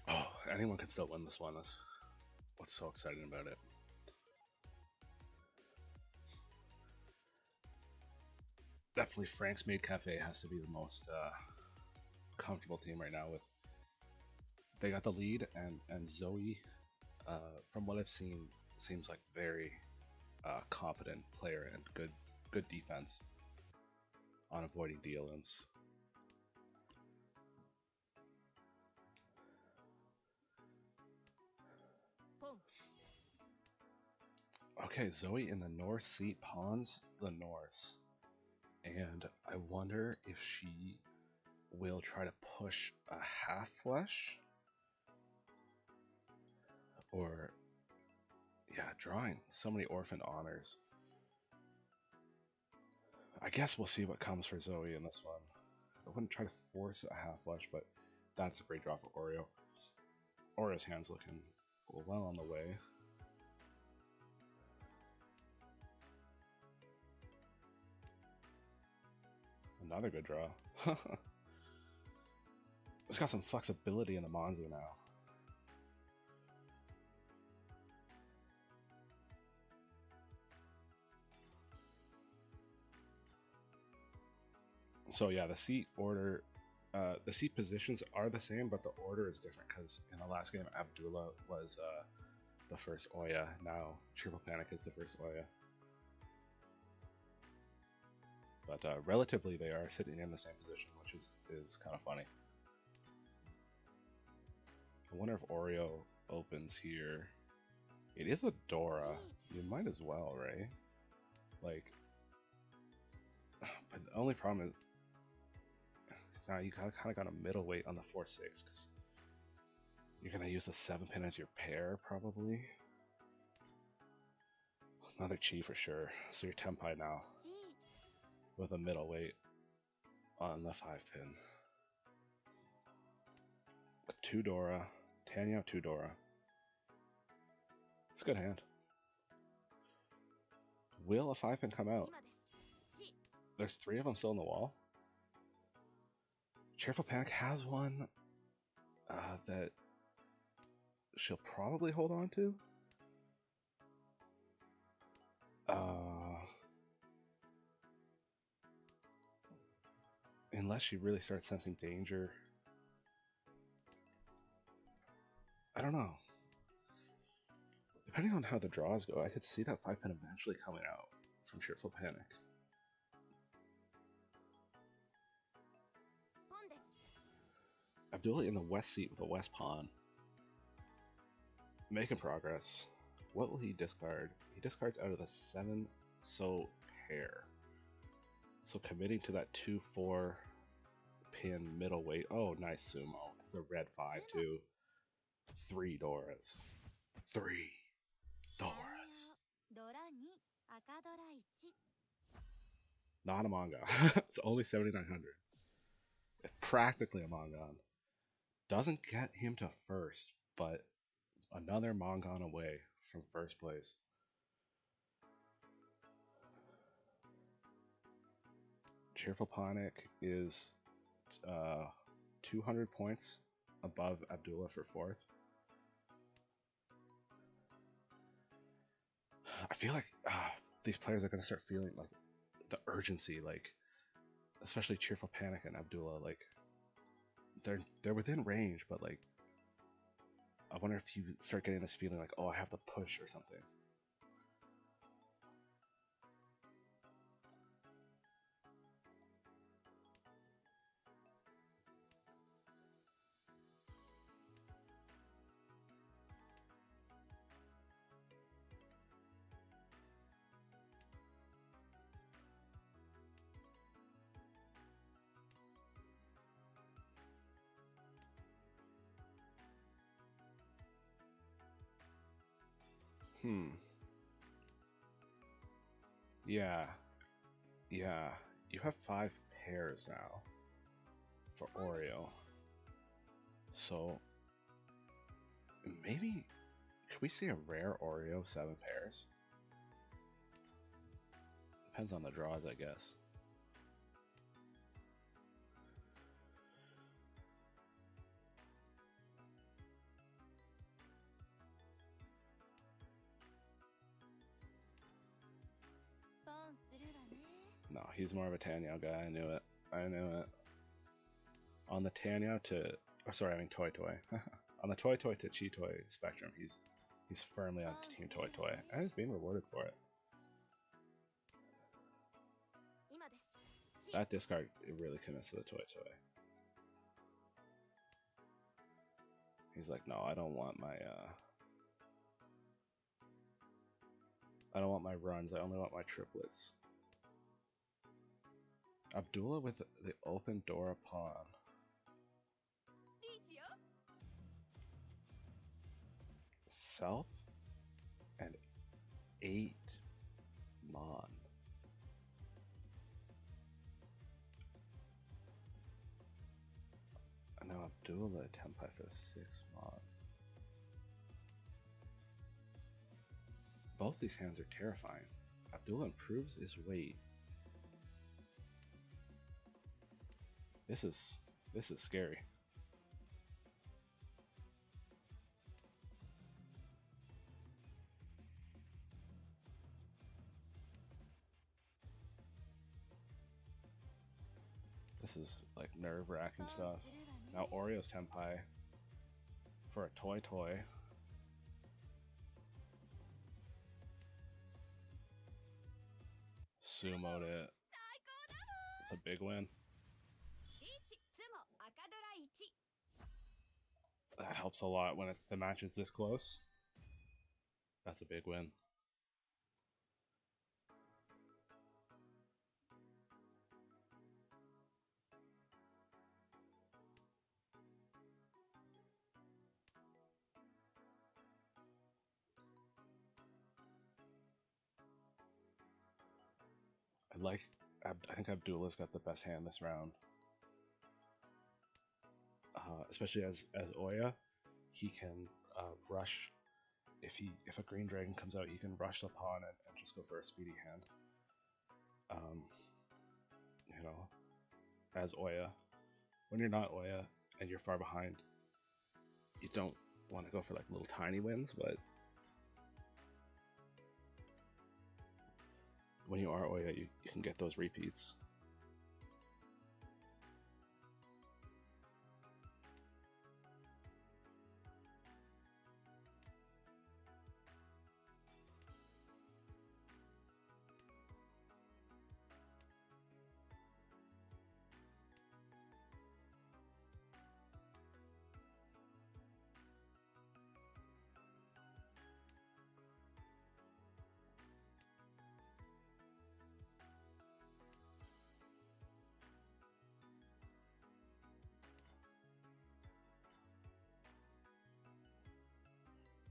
Oh, anyone can still win this one. That's what's so exciting about it. Definitely Frank's Maid Café has to be the most comfortable team right now. With they got the lead, and Zoe, from what I've seen, seems like very competent player and good defense on avoiding DLMs. Okay, Zoe in the north seat pawns the north, and I wonder if she will try to push a half flush, or yeah, drawing so many orphan honors. I guess we'll see what comes for Zoe in this one. I wouldn't try to force a half flush, but that's a great draw for Oreo. Oreo's hand's looking well on the way. Another good draw. It's got some flexibility in the Monzu now. So yeah, the seat order, the seat positions are the same, but the order is different because in the last game, Abdullah was the first Oya. Now Triple Panic is the first Oya. But relatively, they are sitting in the same position, which is kind of funny. I wonder if Oreo opens here. It is a Dora. You might as well, right? Like, but the only problem is now you kind of got a middleweight on the 4-6 because you're gonna use the 7-pin as your pair probably. Another chi for sure. So you're Tenpai now with a middleweight on the 5-pin. With 2 Dora, Tanya 2 Dora. It's a good hand. Will a 5-pin come out? There's 3 of them still in the wall. Cheerful Panic has one that she'll probably hold on to. Unless she really starts sensing danger. I don't know. Depending on how the draws go, I could see that 5-pin eventually coming out from Cheerful Panic. Abdullah in the west seat with a west pawn. Making progress. What will he discard? He discards out of the 7 so pair. So committing to that 2-4 pin middleweight. Oh, nice sumo. It's a red 5 too. 3 Doras. 3 Doras. Not a manga. It's only 7,900. It's practically a Mongon. Doesn't get him to first, but another Mongon away from first place. Cheerful Panic is 200 points above Abdullah for 4th. I feel like these players are gonna start feeling like the urgency, like especially Cheerful Panic and Abdullah. Like they're within range, but like I wonder if you start getting this feeling like, oh, I have to push or something. Yeah. Yeah. You have 5 pairs now for Oreo. So maybe could we see a rare Oreo 7 pairs? Depends on the draws, I guess. No, he's more of a Tanyao guy. I knew it. I knew it. On the Tanyao to, oh sorry, I mean Toy Toy. On the Toy Toy to Chi Toy spectrum, he's firmly on Team Toy Toy, and he's being rewarded for it. That discard, it really commits to the Toy Toy. He's like, no, I don't want my runs. I only want my triplets. Abdullah with the open Dora pawn. Self and 8 Mon. And now Abdullah Tempai for 6 Mon. Both these hands are terrifying. Abdullah improves his weight. This is scary. This is like nerve-wracking stuff. Now Oreo's Tempai for a Toy Toy. Sumoed it. It's a big win. That helps a lot when the match is this close. That's a big win. I think Abdullah's got the best hand this round. Especially as Oya, he can rush. If a green dragon comes out, he can rush the pawn and just go for a speedy hand. You know, as Oya, when you're not Oya and you're far behind, you don't want to go for like little tiny wins, but when you are Oya, you can get those repeats.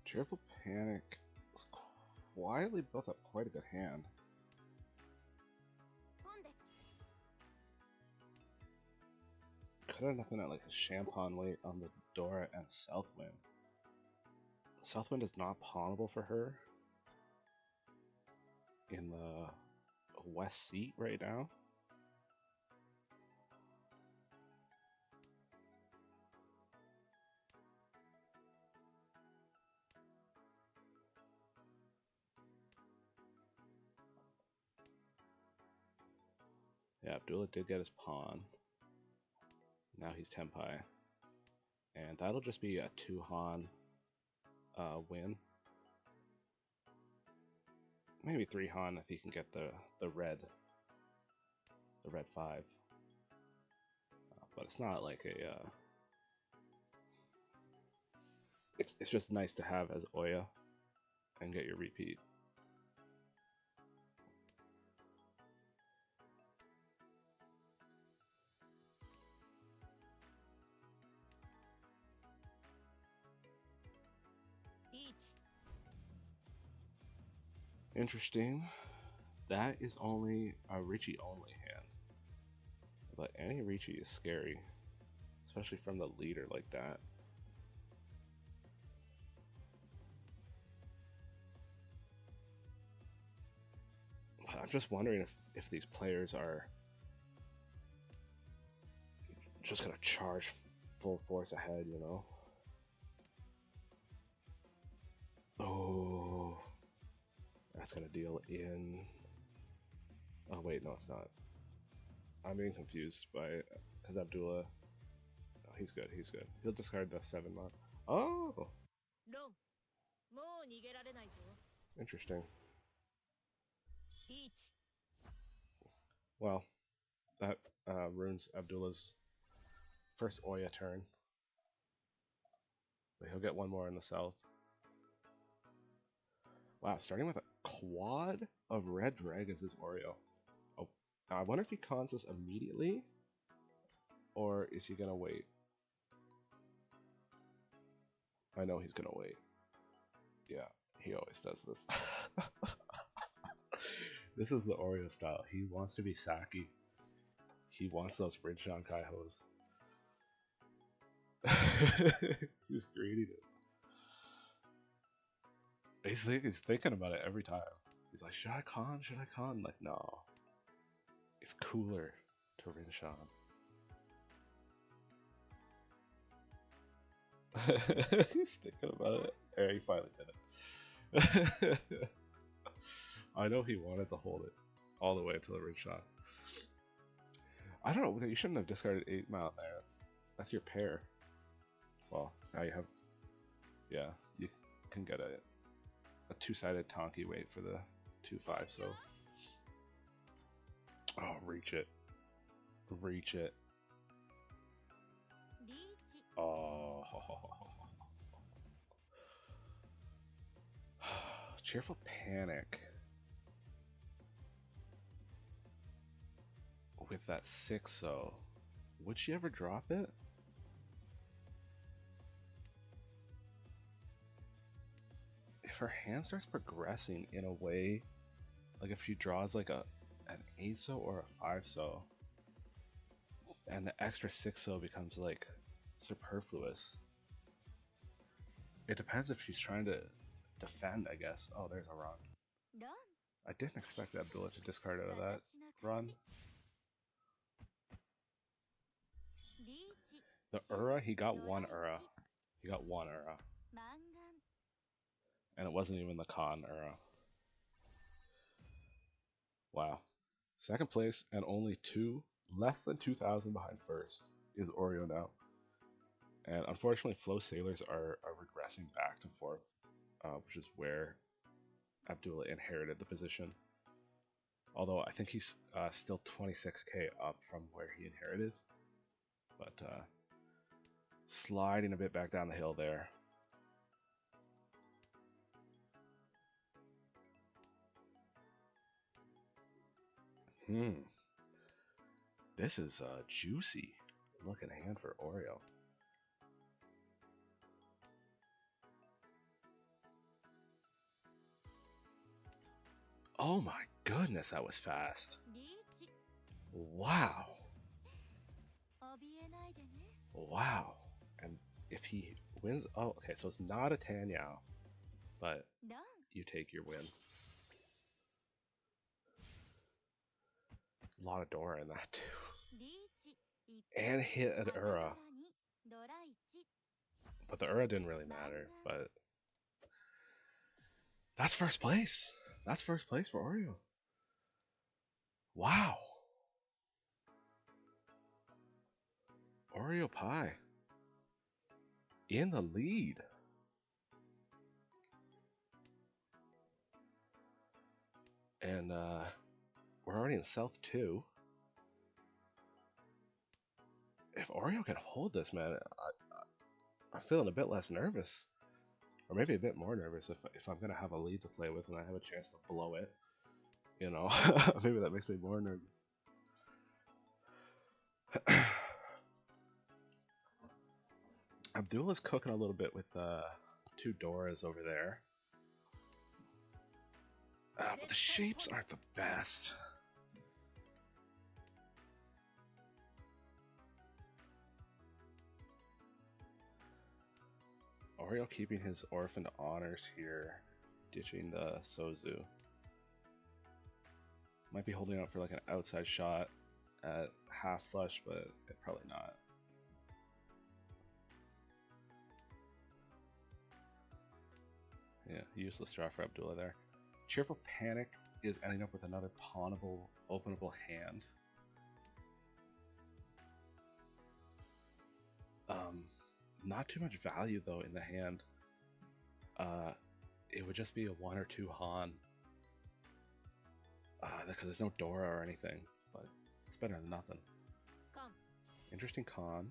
Cheerful Panic quietly built up quite a good hand. Could end up in at like a Champagne weight on the Dora and Southwind. Southwind is not pawnable for her in the west seat right now. Yeah, Abdullah did get his pawn. Now he's Tenpai. And that'll just be a 2-Han win. Maybe 3-Han if he can get the red 5. But it's not like a... It's just nice to have as Oya and get your repeat. Interesting. That is only a Richie only hand. But any Richie is scary. Especially from the leader like that. I'm just wondering if these players are just gonna charge full force ahead, you know? Oh, that's gonna deal in... Oh wait, no it's not. I'm being confused by it, because Abdullah... Oh, he's good, he's good. He'll discard the 7-mon. Oh! Interesting. Well, that ruins Abdullah's first Oya turn. But he'll get one more in the south. Wow, starting with a quad of red dragons is Oreo. Oh, now I wonder if he cons this immediately, or is he gonna wait? I know he's gonna wait. Yeah, he always does this. This is the Oreo style. He wants to be Saki. He wants those Rinshan Kaihos. He's greedy. He's thinking about it every time. He's like, should I con? Should I con? Like, no. It's cooler to Rinshan. He's thinking about it. Yeah, he finally did it. I know he wanted to hold it all the way until the Rinshan. I don't know. You shouldn't have discarded 8 Mount there. That's your pair. Well, now you have... Yeah, you can get a 2-sided Tonki weight for the 2-5, so... Oh, reach it. Reach it. Oh. Cheerful Panic. With that 6-0. Would she ever drop it? If her hand starts progressing in a way, like if she draws like an 8-0 or a 5-0, and the extra 6-0 becomes like superfluous. It depends if she's trying to defend, I guess. Oh, there's a run. I didn't expect Abdullah to discard out of that run. The Ura, he got 1 Ura. He got 1 Ura. And it wasn't even the con Ura. Wow. Second place and only less than 2,000 behind first is Oreo now. And unfortunately, Flow Sailors are regressing back to 4th, which is where Abdullah inherited the position. Although I think he's still 26k up from where he inherited. But sliding a bit back down the hill there. This is a juicy looking hand for Oreo. Oh my goodness, that was fast. Wow. Wow. And if he wins... Oh, okay, so it's not a Tanyao, but you take your win. A lot of Dora in that, too. And hit an Ura. But the Ura didn't really matter, but... That's first place. That's first place for Oreo. Wow. Oreo Pie in the lead. And we're already in South 2. If Oreo can hold this, man, I'm feeling a bit less nervous. Or maybe a bit more nervous if I'm going to have a lead to play with and I have a chance to blow it. You know, maybe that makes me more nervous. Abdullah's cooking a little bit with 2 Doras over there. But the shapes aren't the best. Oreo keeping his orphaned honors here, ditching the Sozu. Might be holding out for like an outside shot at half flush, but probably not. Yeah, useless draw for Abdullah there. Cheerful Panic is ending up with another pawnable, openable hand. Not too much value though in the hand. It would just be a 1 or 2 Han. Because there's no Dora or anything, but it's better than nothing. Interesting con.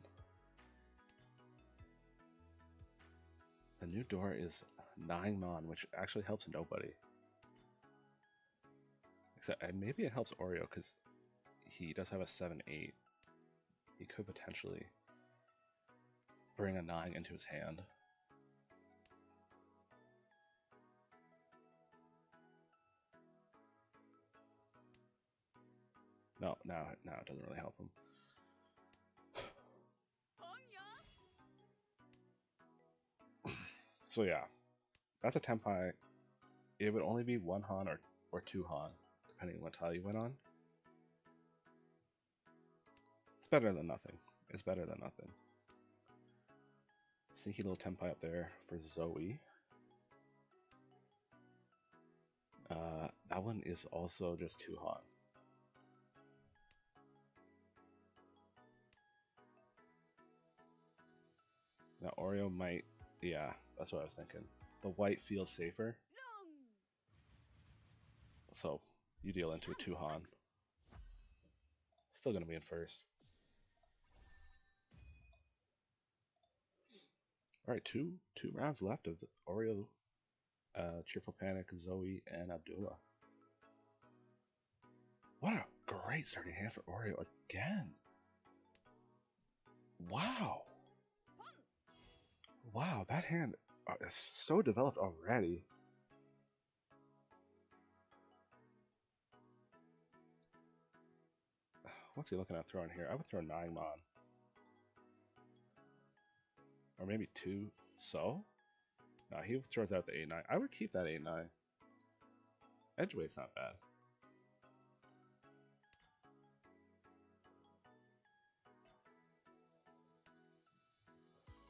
The new Dora is 9 Mon, which actually helps nobody. Except maybe it helps Oreo because he does have a 7-8. He could potentially bring a 9 into his hand. No, now it doesn't really help him. So yeah, that's a Tenpai. It would only be 1 Han or 2 Han, depending on what tile you went on. It's better than nothing. It's better than nothing. Sneaky little Tenpai up there for Zoe. That one is also just 2 Han. Now Oreo might, yeah, that's what I was thinking. The white feels safer. So you deal into a 2 Han. Still gonna be in first. Alright, two rounds left of the Oreo, Cheerful Panic, Zoe, and Abdullah. What a great starting hand for Oreo again. Wow. Wow, that hand is so developed already. What's he looking at throwing here? I would throw 9 Mon. Or maybe 2 So? No, he throws out the 8-9. I would keep that 8-9. Edge weight's not bad.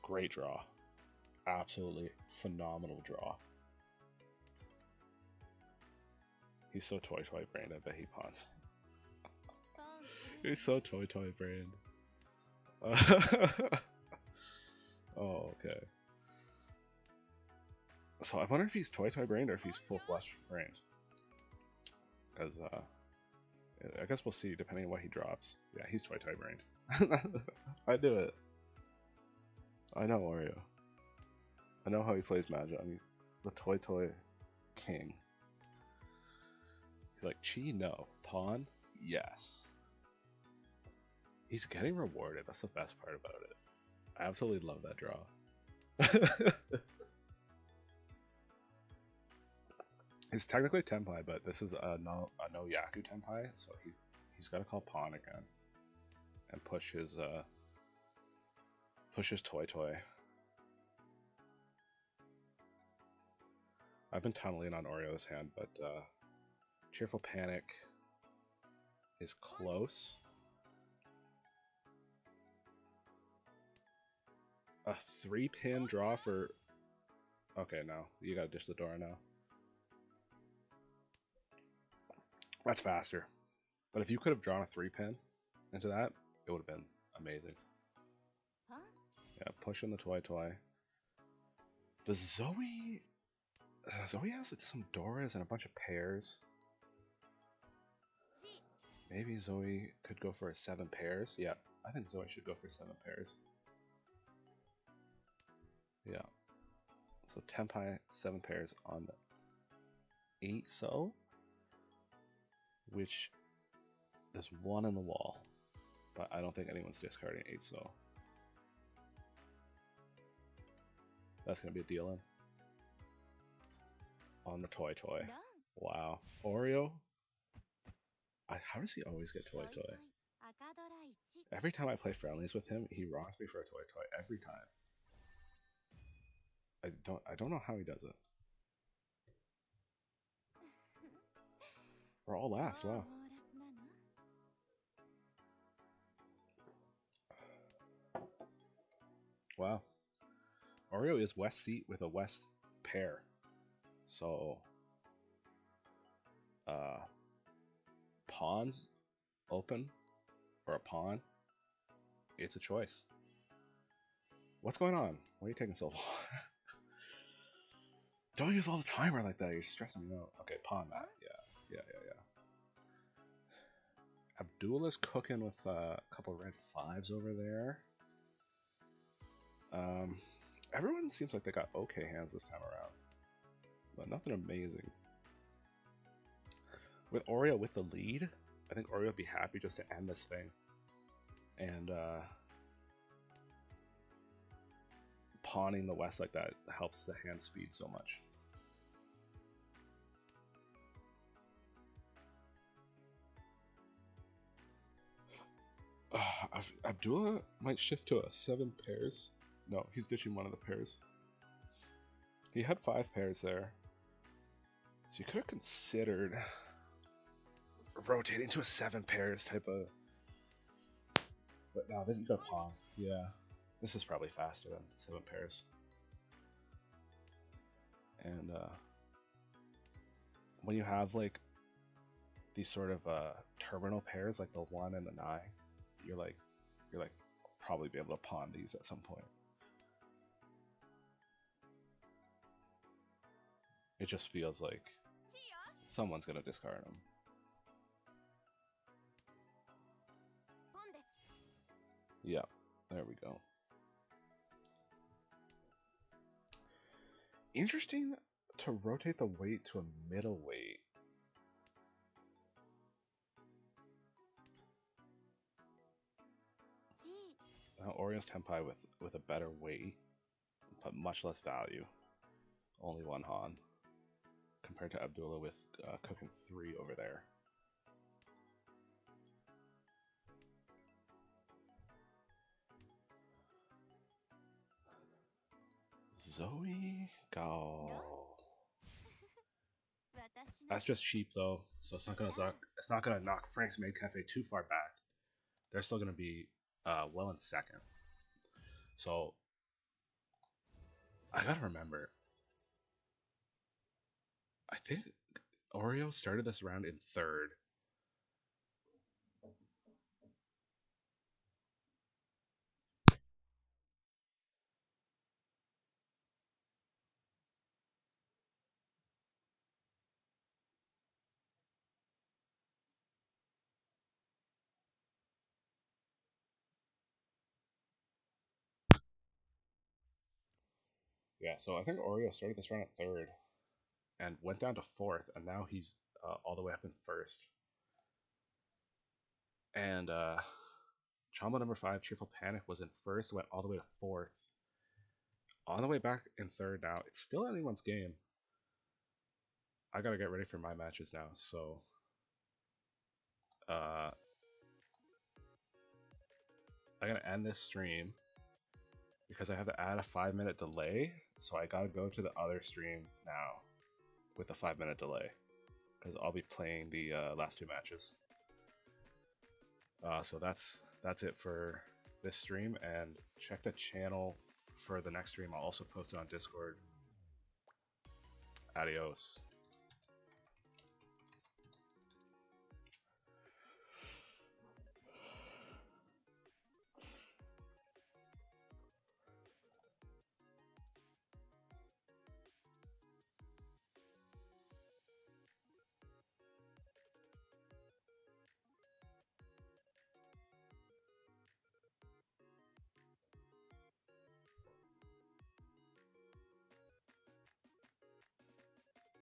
Great draw. Absolutely phenomenal draw. He's so toy brained, I bet he pawns. He's so toy brained. Oh, okay. So I wonder if he's toy brained or if he's full flush brained. Because I guess we'll see depending on what he drops. Yeah, he's toy brained. I do it. I know Oreo. I know how he plays Mahjong. He's the toy king. He's like, Chi, no. Pawn, yes. He's getting rewarded. That's the best part about it. I absolutely love that draw. He's technically Tenpai, but this is a no Yaku Tenpai, so he's got to call pawn again and push his toy. I've been tunneling on Oreo's hand, but Cheerful Panic is close. A 3-pin draw for... Okay, no. You gotta dish the Dora now. That's faster. But if you could have drawn a 3-pin into that, it would have been amazing. Yeah, pushing the Toy Toy. Does Zoe... Zoe has some Doras and a bunch of pairs. Maybe Zoe could go for a 7 pairs. Yeah, I think Zoe should go for 7 pairs. Yeah. So Tenpai, 7 pairs on the 8 so. Which, there's 1 in the wall. But I don't think anyone's discarding 8 so. That's going to be a deal in. On the Toy Toy. Wow. Oreo? How does he always get Toy Toy? Every time I play friendlies with him, he rocks me for a Toy Toy. Every time. I don't know how he does it. We're all last, wow. Wow. Oreo is West seat with a West pair. So pawns open or a pawn, it's a choice. What's going on? Why are you taking so long? Don't use all the timer like that, you're stressing me out. Okay, pawn that. Yeah. Abdul is cooking with a couple red 5s over there. Everyone seems like they got okay hands this time around, but nothing amazing. With Oreo with the lead, I think Oreo would be happy just to end this thing. And pawning the West like that helps the hand speed so much. Abdullah might shift to a 7 pairs. No, he's ditching one of the pairs. He had 5 pairs there. So you could have considered rotating to a 7 pairs type of... But no, then you got pawn. Yeah. This is probably faster than 7 pairs. And when you have like these sort of terminal pairs like the 1 and the 9, you're like probably be able to pawn these at some point. It just feels like someone's gonna discard them. Yeah, there we go. Interesting to rotate the weight to a middleweight. Now Oreo's Tenpai with a better weight, but much less value. Only 1 Han. Compared to Abdullah with cooking 3 over there. Zoe, go. That's just cheap though, so it's not gonna knock Frank's Maid Cafe too far back. They're still gonna be well in second. So I gotta remember. I think Oreo started this round in 3rd. Yeah, so I think Oreo started this round at 3rd and went down to 4th, and now he's all the way up in 1st. And Chombo number 5, Cheerful Panic, was in 1st, went all the way to 4th. On the way back in 3rd now. It's still anyone's game. I gotta get ready for my matches now, so I gotta end this stream because I have to add a 5-minute delay, so I gotta go to the other stream now with a 5-minute delay because I'll be playing the last 2 matches. So that's it for this stream, and check the channel for the next stream. I'll also post it on Discord. Adios.